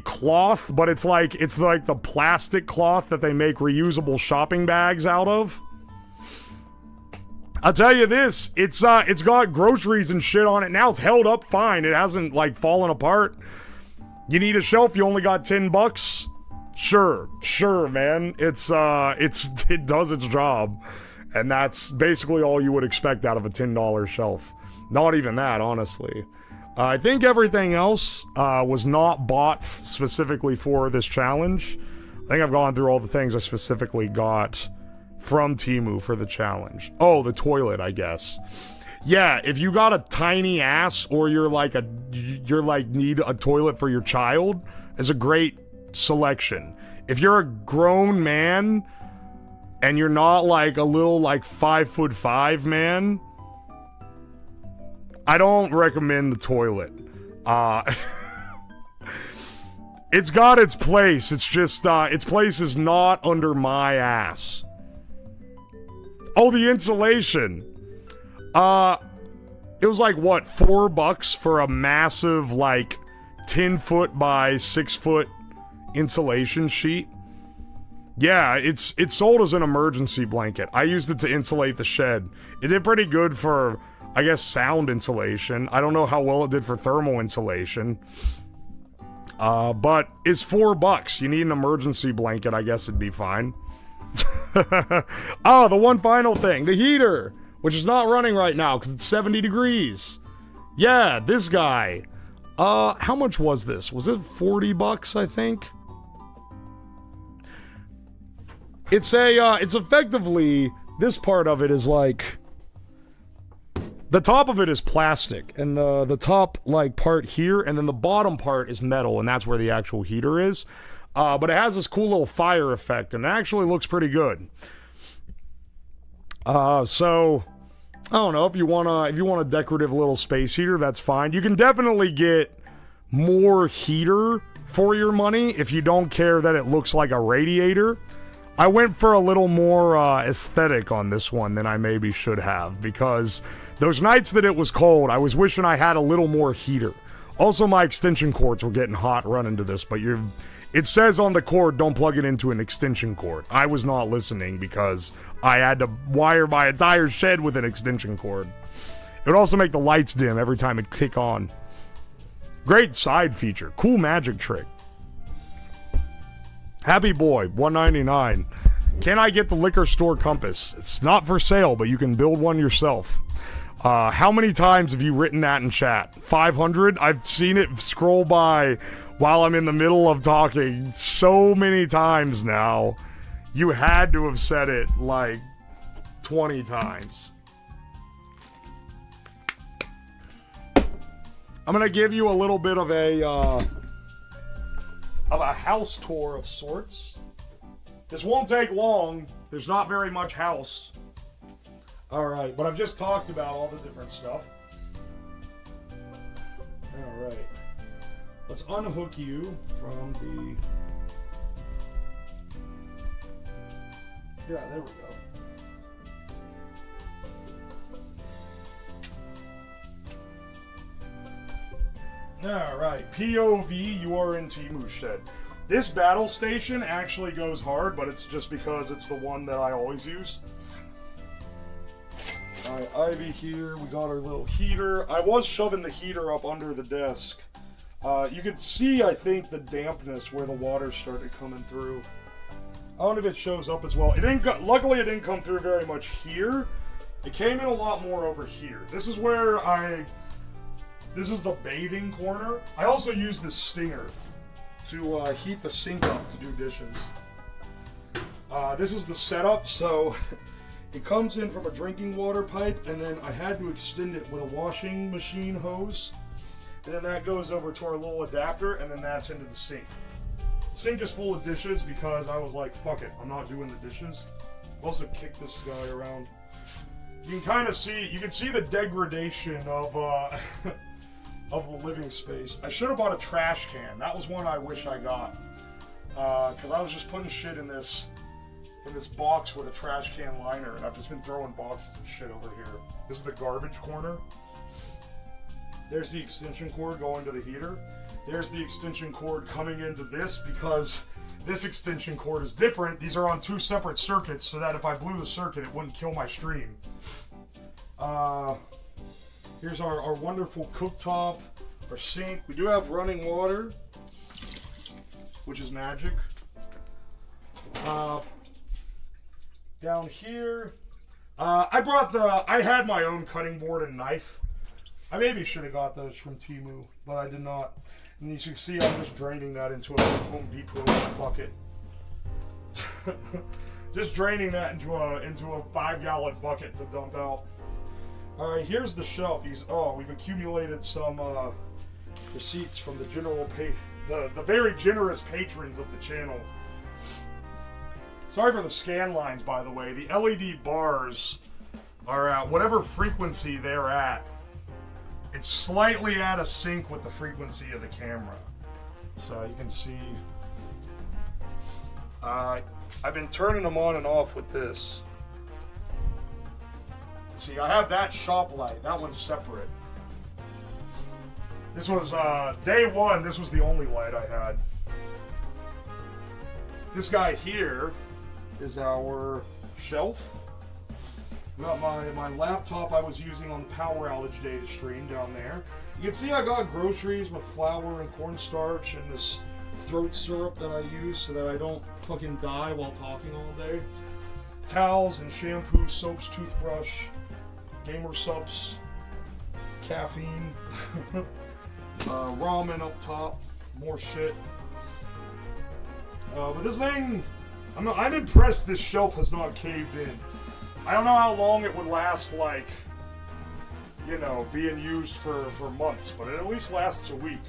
cloth, but it's like the plastic cloth that they make reusable shopping bags out of. I'll tell you this, it's got groceries and shit on it now. It's held up fine. It hasn't like fallen apart. You need a shelf, you only got $10? Sure, man. It does its job. And that's basically all you would expect out of a $10 shelf. Not even that, honestly. I think everything else was not bought specifically for this challenge. I think I've gone through all the things I specifically got from TEMU for the challenge. Oh, the toilet, I guess. Yeah, if you got a tiny ass or you're like need a toilet for your child, is a great selection. If you're a grown man and you're not like a little like 5'5" man, I don't recommend the toilet. It's got its place. It's just its place is not under my ass. Oh, the insulation. It was like what, $4 for a massive like 10-foot by 6-foot insulation sheet. Yeah, it's sold as an emergency blanket. I used it to insulate the shed. It did pretty good for, I guess, sound insulation. I don't know how well it did for thermal insulation. But it's $4. You need an emergency blanket, I guess it'd be fine. Oh, the one final thing, the heater, which is not running right now because it's 70 degrees. Yeah, this guy. How much was this? Was it $40, I think? It's effectively, this part of it is like, the top of it is plastic, and the top like part here, and then the bottom part is metal, and that's where the actual heater is. But it has this cool little fire effect, and it actually looks pretty good. So I don't know, if you want a decorative little space heater, that's fine. You can definitely get more heater for your money if you don't care that it looks like a radiator. I went for a little more aesthetic on this one than I maybe should have, because those nights that it was cold, I was wishing I had a little more heater. Also, my extension cords were getting hot running to this, but it says on the cord, don't plug it into an extension cord. I was not listening because I had to wire my entire shed with an extension cord. It would also make the lights dim every time it kick on. Great side feature. Cool magic trick. Happy Boy, $1.99. Can I get the liquor store compass? It's not for sale, but you can build one yourself. How many times have you written that in chat? 500? I've seen it scroll by while I'm in the middle of talking so many times now. You had to have said it like 20 times. I'm gonna give you a little bit of a house tour of sorts. This won't take long. There's not very much house. Alright, but I've just talked about all the different stuff. Alright. Let's unhook you from the... Yeah, there we go. Alright, POV, you are in TEMU shed. This battle station actually goes hard, but it's just because it's the one that I always use. Alright, Ivy here, we got our little heater. I was shoving the heater up under the desk. You could see, I think, the dampness where the water started coming through. I don't know if it shows up as well. It didn't luckily it didn't come through very much here. It came in a lot more over here. This is where this is the bathing corner. I also use this stinger to heat the sink up to do dishes. This is the setup, so it comes in from a drinking water pipe, and then I had to extend it with a washing machine hose. And then that goes over to our little adapter, and then that's into the sink. The sink is full of dishes because I was like, fuck it, I'm not doing the dishes. Also kick this guy around. You can kind of see, you can see the degradation of of the living space. I should have bought a trash can. That was one I wish I got. Because I was just putting shit in this box with a trash can liner, and I've just been throwing boxes of shit over here. This is the garbage corner. There's the extension cord going to the heater. There's the extension cord coming into this, because this extension cord is different. These are on two separate circuits, so that if I blew the circuit, it wouldn't kill my stream. Here's our wonderful cooktop, our sink. We do have running water, which is magic. Down here, I had my own cutting board and knife. I maybe should have got those from TEMU, but I did not. And you can see I'm just draining that into a Home Depot bucket. Just draining that into a 5-gallon bucket to dump out. All right, here's the shelf. We've accumulated some receipts from the very generous patrons of the channel. Sorry for the scan lines, by the way. The LED bars are at whatever frequency they're at. It's slightly out of sync with the frequency of the camera. So you can see, I've been turning them on and off with this. See, I have that shop light. That one's separate. This was, day one, this was the only light I had. This guy here is our shelf. Got my laptop I was using on the power outage day to stream down there. You can see I got groceries with flour and cornstarch and this throat syrup that I use so that I don't fucking die while talking all day. Towels and shampoo, soaps, toothbrush, gamer subs, caffeine, ramen up top, more shit. But this thing, I'm impressed this shelf has not caved in. I don't know how long it would last, like, you know, being used for months, but it at least lasts a week.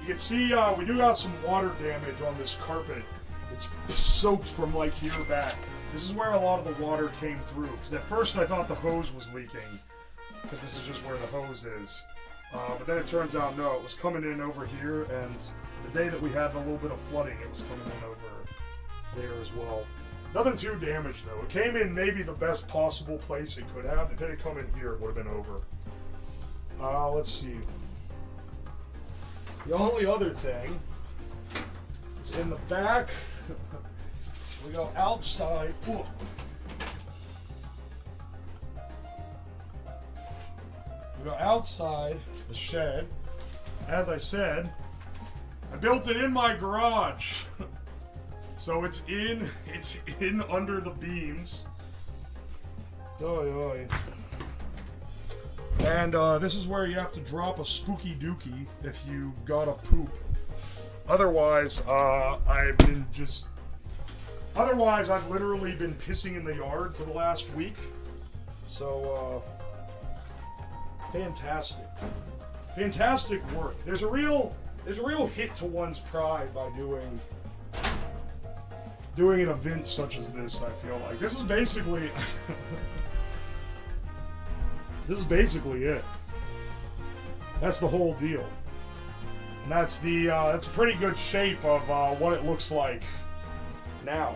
You can see we do have some water damage on this carpet. It's soaked from like here back. This is where a lot of the water came through, because at first I thought the hose was leaking, because this is just where the hose is. But then it turns out, no, it was coming in over here, and the day that we had a little bit of flooding, it was coming in over there as well. Nothing too damaged, though. It came in maybe the best possible place it could have. If it had come in here, it would have been over. Let's see. The only other thing is in the back. We go outside. Ooh. We go outside the shed. As I said, I built it in my garage. So it's in under the beams. Oy, oy. And this is where you have to drop a spooky dookie if you gotta poop. Otherwise, I've literally been pissing in the yard for the last week. So, fantastic. Fantastic work. There's a real hit to one's pride by doing an event such as this. I feel like this is basically this is basically it. That's the whole deal. And that's a pretty good shape of what it looks like now.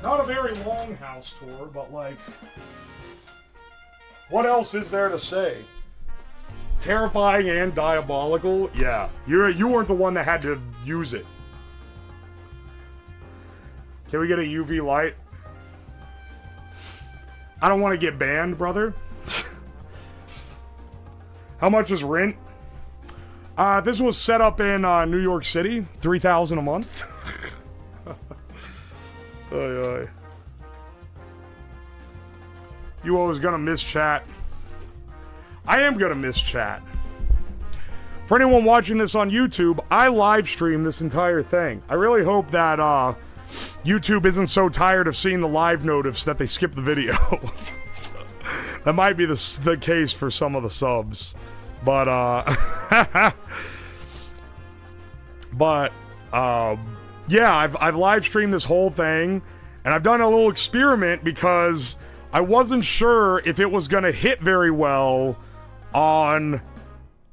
Not a very long house tour, but like, what else is there to say? Terrifying and diabolical? Yeah, you weren't the one that had to use it. Can we get a UV light? I don't want to get banned, brother. How much is rent? This was set up in New York City, $3,000 a month. Oy, oy. You always gonna miss chat. I am gonna miss chat. For anyone watching this on YouTube, I live stream this entire thing. I really hope that YouTube isn't so tired of seeing the live notifs that they skip the video. That might be the case for some of the subs. But, yeah, I've live streamed this whole thing, and I've done a little experiment because I wasn't sure if it was gonna hit very well on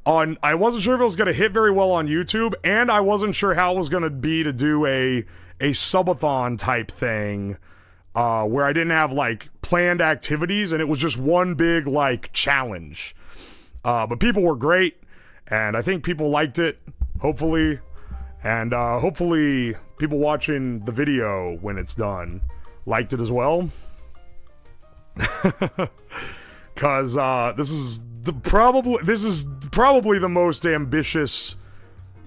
I wasn't sure if it was gonna hit very well on YouTube, and I wasn't sure how it was gonna be to do a subathon type thing, where I didn't have like planned activities and it was just one big like challenge. But people were great, and I think people liked it, hopefully. And hopefully people watching the video when it's done liked it as well. Cause this is probably the most ambitious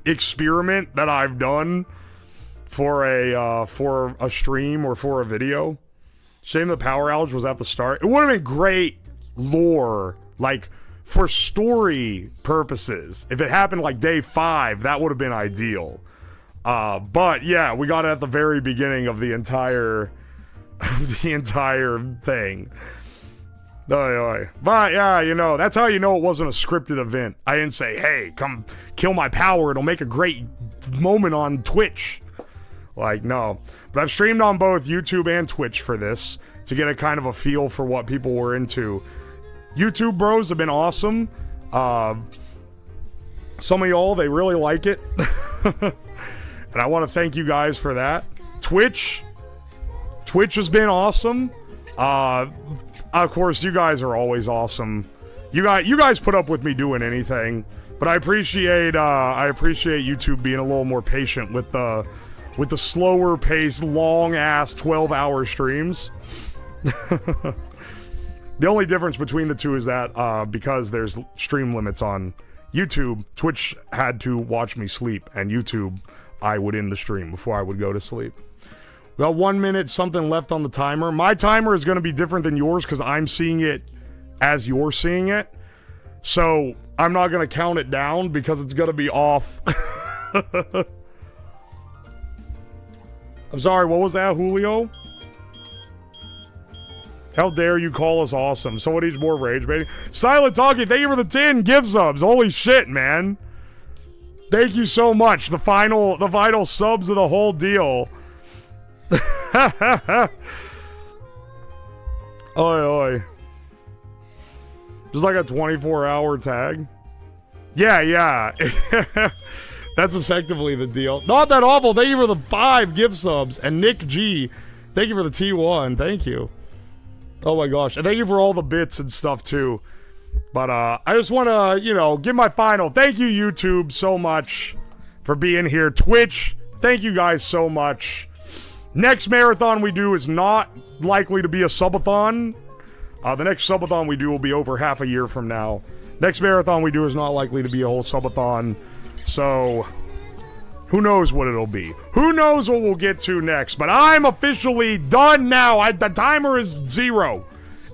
experiment that I've done for a stream or for a video. Shame the power outage was at the start. It would have been great lore, like for story purposes. If it happened like day 5, that would have been ideal. But yeah, we got it at the very beginning of the entire thing. Oy, oy. But yeah, you know, that's how you know it wasn't a scripted event. I didn't say, hey, come kill my power, it'll make a great moment on Twitch. Like, no. But I've streamed on both YouTube and Twitch for this to get a kind of a feel for what people were into. YouTube bros have been awesome. Some of y'all, they really like it. And I want to thank you guys for that. Twitch has been awesome. Of course, you guys are always awesome. You guys put up with me doing anything, but I appreciate YouTube being a little more patient with the slower paced, long ass 12-hour streams. The only difference between the two is that because there's stream limits on YouTube, Twitch had to watch me sleep, and YouTube, I would end the stream before I would go to sleep. We got 1 minute something left on the timer. My timer is going to be different than yours because I'm seeing it as you're seeing it. So I'm not going to count it down because it's going to be off. I'm sorry, what was that, Julio? How dare you call us awesome? Someone needs more rage baiting. Silent Talking, thank you for the 10 gift subs. Holy shit, man. Thank you so much. The final subs of the whole deal. Oi, oi. Just like a 24-hour tag. Yeah. That's effectively the deal. Not that awful. Thank you for the 5 gift subs. And Nick G, thank you for the T1. Thank you. Oh my gosh. And thank you for all the bits and stuff too. But I just want to, give my final. Thank you, YouTube, so much for being here. Twitch, thank you guys so much. Next marathon we do is not likely to be a subathon. The next subathon we do will be over half a year from now. Next marathon we do is not likely to be a whole subathon. So, who knows what it'll be? Who knows what we'll get to next? But I'm officially done now. The timer is 0.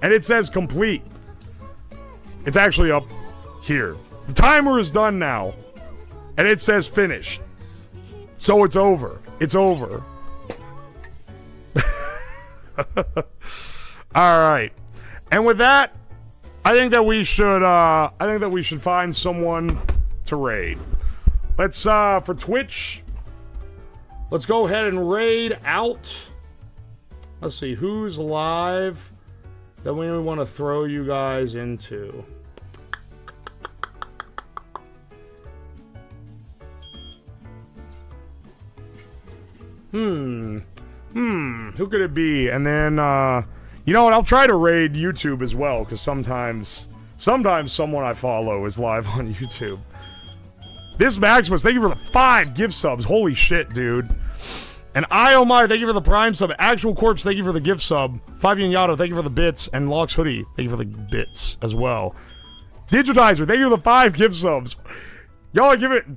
And it says complete. It's actually up here. The timer is done now. And it says finished. So it's over. It's over. Alright. And with that, I think that we should find someone to raid. Let's for Twitch, let's go ahead and raid out. Let's see who's live that we want to throw you guys into. Who could it be? And then, you know what? I'll try to raid YouTube as well, because sometimes someone I follow is live on YouTube. This Maximus, thank you for the 5 gift subs. Holy shit, dude. And I, oh my, thank you for the Prime sub. Actual Corpse, thank you for the gift sub. 5 Yato, thank you for the bits. And Lox Hoodie, thank you for the bits as well. Digitizer, thank you for the 5 gift subs. Y'all give it...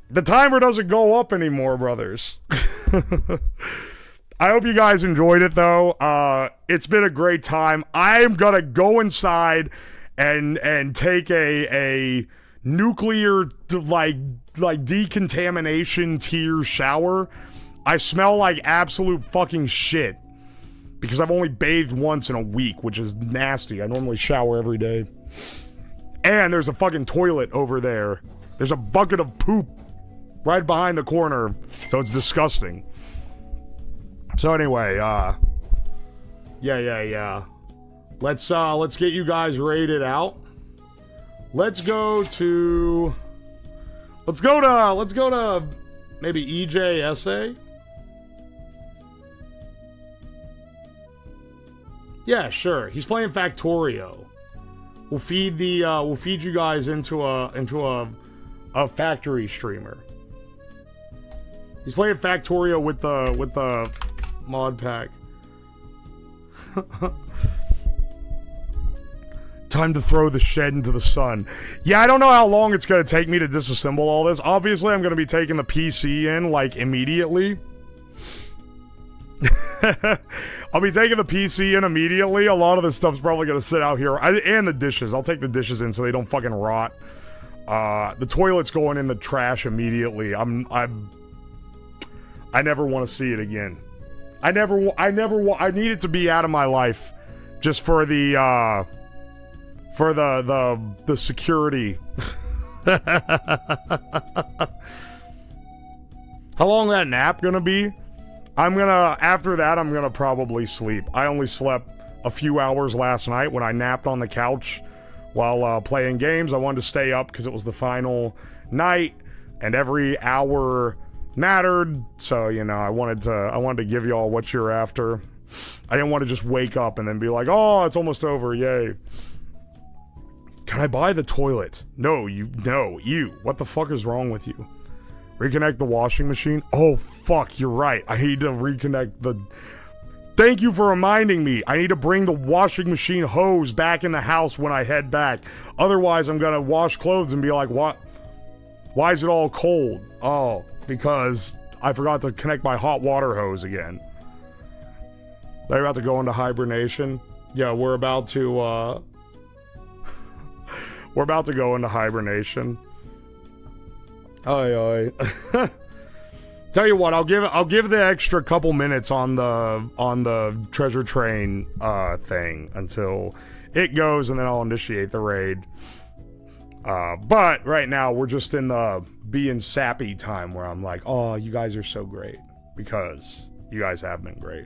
The timer doesn't go up anymore, brothers. I hope you guys enjoyed it, though. It's been a great time. I am gonna go inside and take a nuclear like decontamination tier shower. I smell like absolute fucking shit because I've only bathed once in a week, which is nasty. I normally shower every day. And there's a fucking toilet over there. There's a bucket of poop right behind the corner, so it's disgusting. So anyway, yeah. Let's get you guys rated out. Let's go to maybe EJ Yeah, sure. He's playing Factorio. We'll feed you guys into a factory streamer. He's playing Factorio with the mod pack. Time to throw the shed into the sun. Yeah, I don't know how long it's going to take me to disassemble all this. Obviously, I'm going to be taking the PC in, like, immediately. I'll be taking the PC in immediately. A lot of this stuff's probably going to sit out here. And the dishes. I'll take the dishes in so they don't fucking rot. The toilet's going in the trash immediately. I never want to see it again. I need it to be out of my life just for the security. How long that nap gonna be? After that, I'm gonna probably sleep. I only slept a few hours last night when I napped on the couch while playing games. I wanted to stay up because it was the final night and every hour mattered. So, you know, I wanted to give y'all what you're after. I didn't want to just wake up and then be like, oh, it's almost over, yay. Can I buy the toilet? No, you. What the fuck is wrong with you? Reconnect the washing machine? Oh, fuck, you're right. I need to reconnect the... Thank you for reminding me. I need to bring the washing machine hose back in the house when I head back. Otherwise, I'm gonna wash clothes and be like, what? Why is it all cold? Oh, because I forgot to connect my hot water hose again. They're about to go into hibernation. Yeah, we're about to go into hibernation. Oi. Tell you what, I'll give the extra couple minutes on the treasure train thing until it goes, and then I'll initiate the raid. But right now we're just in the being sappy time where I'm like, oh, you guys are so great because you guys have been great.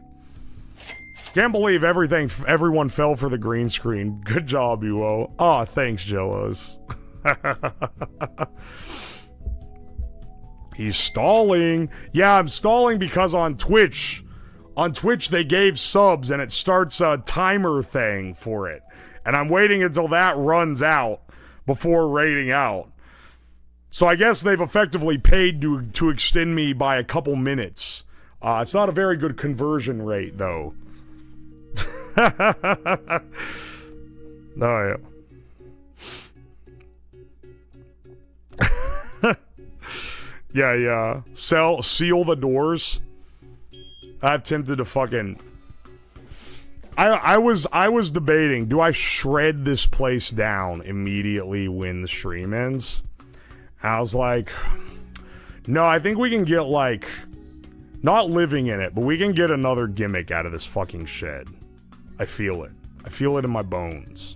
Can't believe everyone fell for the green screen. Good job, Uo. Oh, thanks, Jellos. He's stalling. Yeah, I'm stalling because on Twitch they gave subs and it starts a timer thing for it. And I'm waiting until that runs out before raiding out. So I guess they've effectively paid to extend me by a couple minutes. It's not a very good conversion rate, though. Oh, yeah. Yeah. Seal the doors. I'm tempted to fucking... I was debating, do I shred this place down immediately when the stream ends? I was like, no, I think we can get, like, not living in it, but we can get another gimmick out of this fucking shed. I feel it. I feel it in my bones.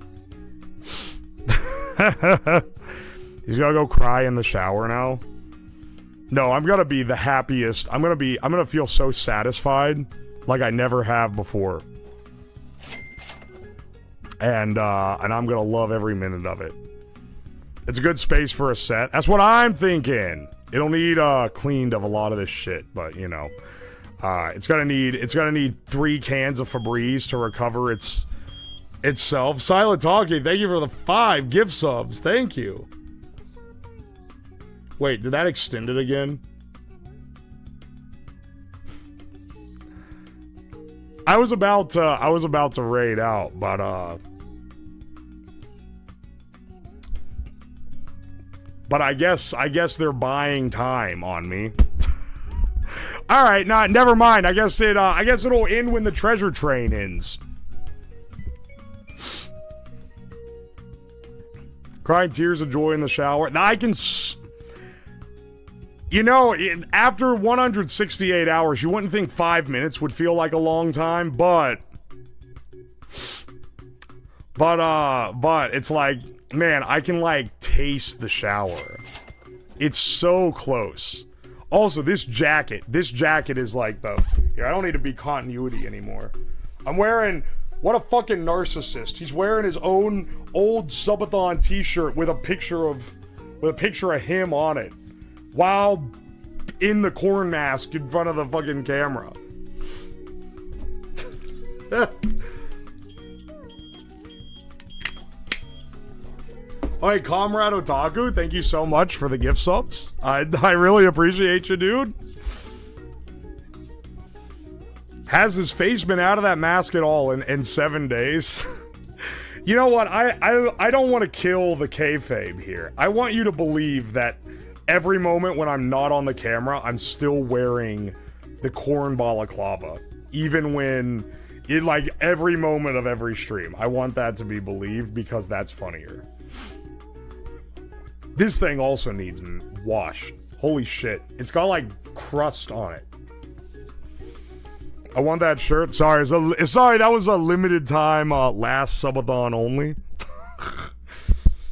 He's gonna go cry in the shower now. No, I'm gonna be the happiest. I'm gonna feel so satisfied like I never have before. And I'm gonna love every minute of it. It's a good space for a set. That's what I'm thinking. It'll need cleaned of a lot of this shit, but you know, it's gonna need 3 cans of Febreze to recover itself. Silent Talking, thank you for the 5 gift subs. Thank you. Wait, did that extend it again? I was about to raid out, but I guess they're buying time on me. All right, never mind. I guess it'll end when the treasure train ends. Crying tears of joy in the shower. Now I can, you know, after 168 hours, you wouldn't think 5 minutes would feel like a long time, but it's like, man, I can like taste the shower. It's so close. Also, this jacket is like here, I don't need to be continuity anymore. I'm wearing, what a fucking narcissist. He's wearing his own old Subathon t-shirt with a picture of him on it while in the corn mask in front of the fucking camera. Alright, Comrade Otaku, thank you so much for the gift subs. I really appreciate you, dude. Has his face been out of that mask at all in 7 days? You know what? I don't want to kill the kayfabe here. I want you to believe that every moment when I'm not on the camera, I'm still wearing the corn balaclava. Even when, like, every moment of every stream. I want that to be believed because that's funnier. This thing also needs washed. Holy shit. It's got, like, crust on it. I want that shirt. Sorry, that was a limited time last subathon only.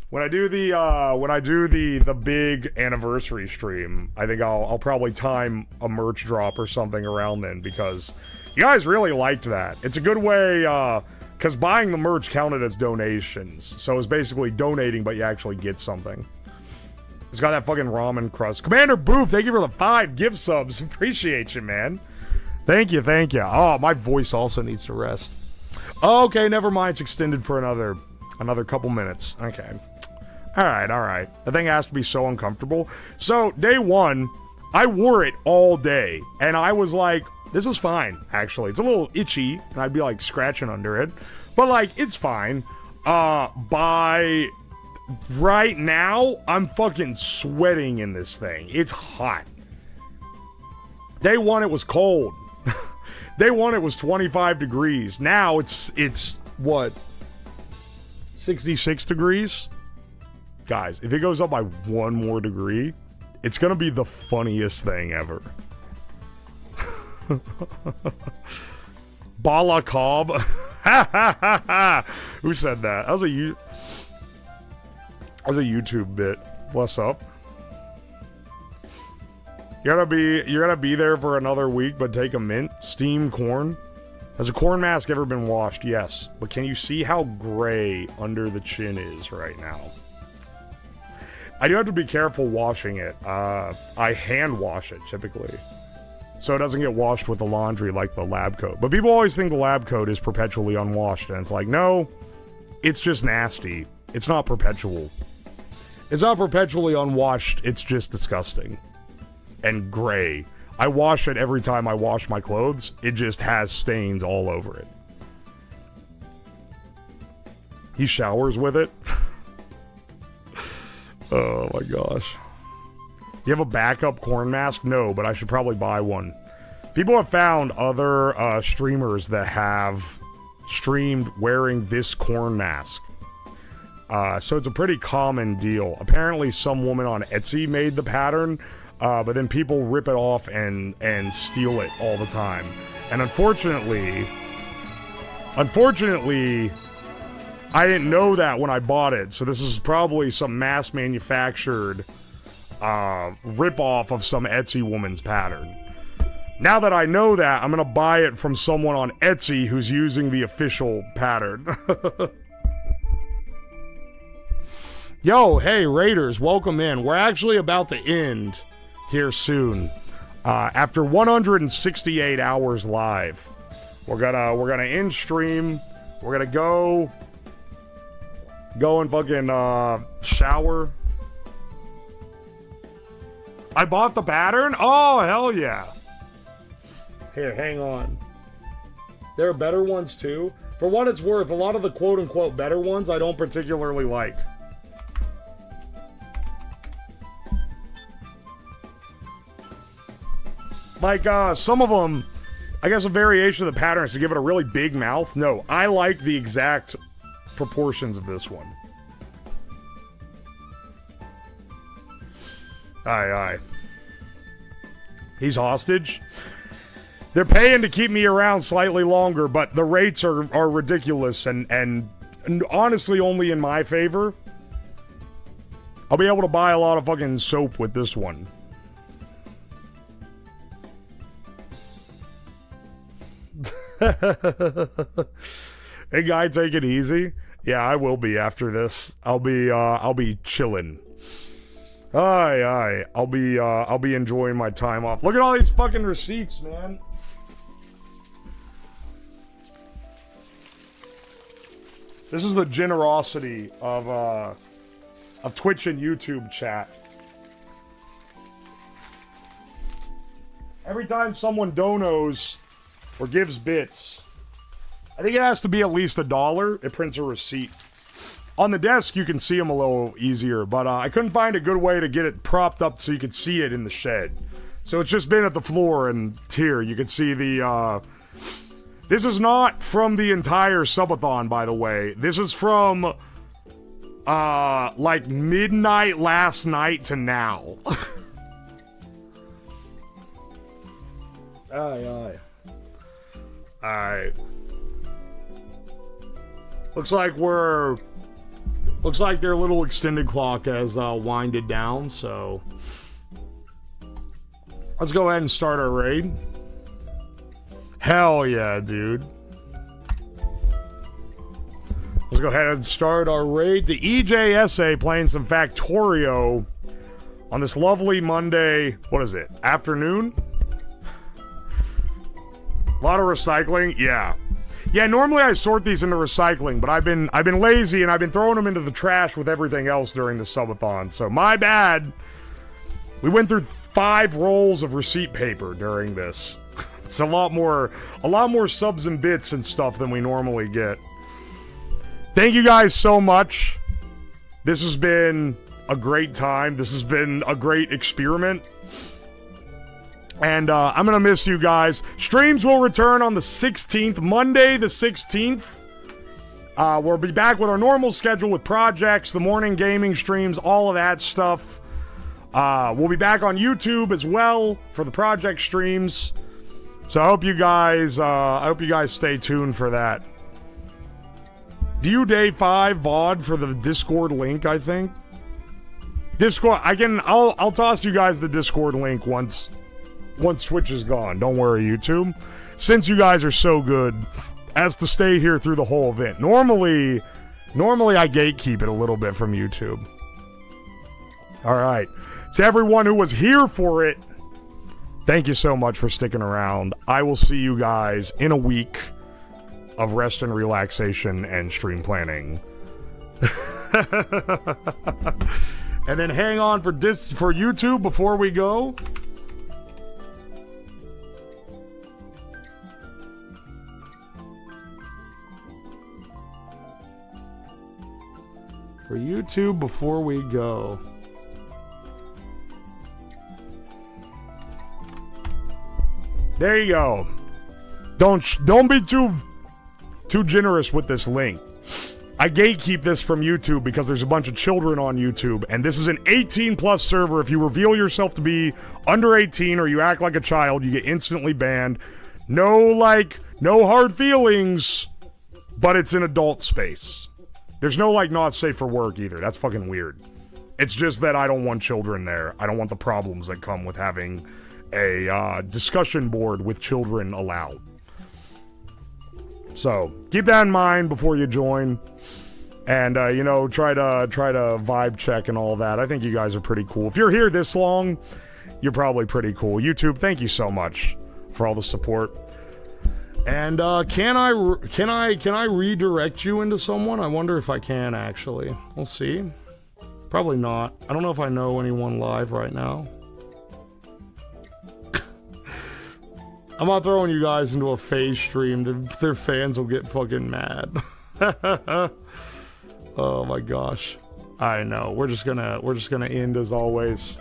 When I do the big anniversary stream, I think I'll probably time a merch drop or something around then because you guys really liked that. It's a good way because buying the merch counted as donations, so it's basically donating, but you actually get something. It's got that fucking ramen crust. Commander Booth, thank you for the 5 gift subs. Appreciate you, man. Thank you. Oh, my voice also needs to rest. Okay, never mind. It's extended for another couple minutes. Okay. All right. The thing has to be so uncomfortable. So, day 1, I wore it all day, and I was like, this is fine, actually. It's a little itchy, and I'd be, like, scratching under it. But, like, it's fine. By right now, I'm fucking sweating in this thing. It's hot. Day 1, it was cold. Day 1, it was 25 degrees. Now it's what? 66 degrees? Guys, if it goes up by 1 more degree, it's gonna be the funniest thing ever. Balakab. Who said that? That was a YouTube bit. Bless up. You're gonna be there for another week, but take a mint. Steam corn. Has a corn mask ever been washed? Yes. But can you see how gray under the chin is right now? I do have to be careful washing it. I hand wash it typically, so it doesn't get washed with the laundry like the lab coat. But people always think the lab coat is perpetually unwashed, and it's like, no, it's just nasty. It's not perpetual. It's not perpetually unwashed. It's just disgusting. And gray. I wash it every time I wash my clothes. It just has stains all over it. He showers with it. Oh my gosh. Do you have a backup corn mask? No, but I should probably buy one. People have found other streamers that have streamed wearing this corn mask. So it's a pretty common deal. Apparently some woman on Etsy made the pattern. But then people rip it off and steal it all the time. And unfortunately, I didn't know that when I bought it. So this is probably some mass manufactured rip-off of some Etsy woman's pattern. Now that I know that, I'm gonna buy it from someone on Etsy who's using the official pattern. Yo, hey Raiders, welcome in. We're actually about to end here soon. After 168 hours live, we're gonna end stream. We're gonna go and fucking shower. I bought the pattern? Oh, hell yeah. Here, hang on. There are better ones too. For what it's worth, a lot of the quote-unquote better ones I don't particularly like. Like, some of them, I guess a variation of the pattern is to give it a really big mouth. No, I like the exact proportions of this one. Aye. He's hostage. They're paying to keep me around slightly longer, but the rates are ridiculous and honestly only in my favor. I'll be able to buy a lot of fucking soap with this one. Hey guy, take it easy. Yeah, I will be after this. I'll be chilling. Aye. I'll be enjoying my time off. Look at all these fucking receipts, man. This is the generosity of Twitch and YouTube chat. Every time someone donos or gives bits, I think it has to be at least $1. It prints a receipt. On the desk, you can see them a little easier, but I couldn't find a good way to get it propped up so you could see it in the shed. So it's just been at the floor, and here, you can see the, This is not from the entire subathon, by the way. This is from, like, midnight last night to now. Aye. Alright. Looks like their little extended clock has winded down, so let's go ahead and start our raid. Hell yeah, dude. Let's go ahead and start our raid to EJSA, playing some Factorio on this lovely Monday, what is it, afternoon? A lot of recycling, yeah. Yeah, normally I sort these into recycling, but I've been lazy and I've been throwing them into the trash with everything else during the subathon. So my bad. We went through 5 rolls of receipt paper during this. It's a lot more subs and bits and stuff than we normally get. Thank you guys so much. This has been a great time. This has been a great experiment. And I'm going to miss you guys. Streams will return on the 16th, Monday the 16th. We'll be back with our normal schedule with projects, the morning gaming streams, all of that stuff. We'll be back on YouTube as well for the project streams. So I hope you guys stay tuned for that. View day 5 VOD for the Discord link, I think. Discord, I'll toss you guys the Discord link once Twitch is gone. Don't worry, YouTube. Since you guys are so good as to stay here through the whole event. Normally I gatekeep it a little bit from YouTube. Alright. To everyone who was here for it, thank you so much for sticking around. I will see you guys in a week of rest and relaxation and stream planning. And then hang on for YouTube before we go. For YouTube before we go. There you go. Don't be too generous with this link. I gatekeep this from YouTube because there's a bunch of children on YouTube, and this is an 18+ server. If you reveal yourself to be under 18 or you act like a child, you get instantly banned. No hard feelings, but it's an adult space. There's no not safe for work either. That's fucking weird. It's just that I don't want children there. I don't want the problems that come with having a discussion board with children allowed. So keep that in mind before you join, and try to vibe check and all that. I think you guys are pretty cool. If you're here this long, you're probably pretty cool. YouTube, thank you so much for all the support. And can I redirect you into someone? I wonder if I can, actually. We'll see. Probably not. I don't know if I know anyone live right now. I'm not throwing you guys into a phase stream. Their fans will get fucking mad. Oh my gosh. I know. We're just gonna end as always.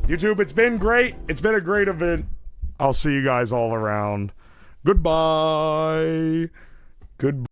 YouTube, it's been great. It's been a great event. I'll see you guys all around. Goodbye. Goodbye.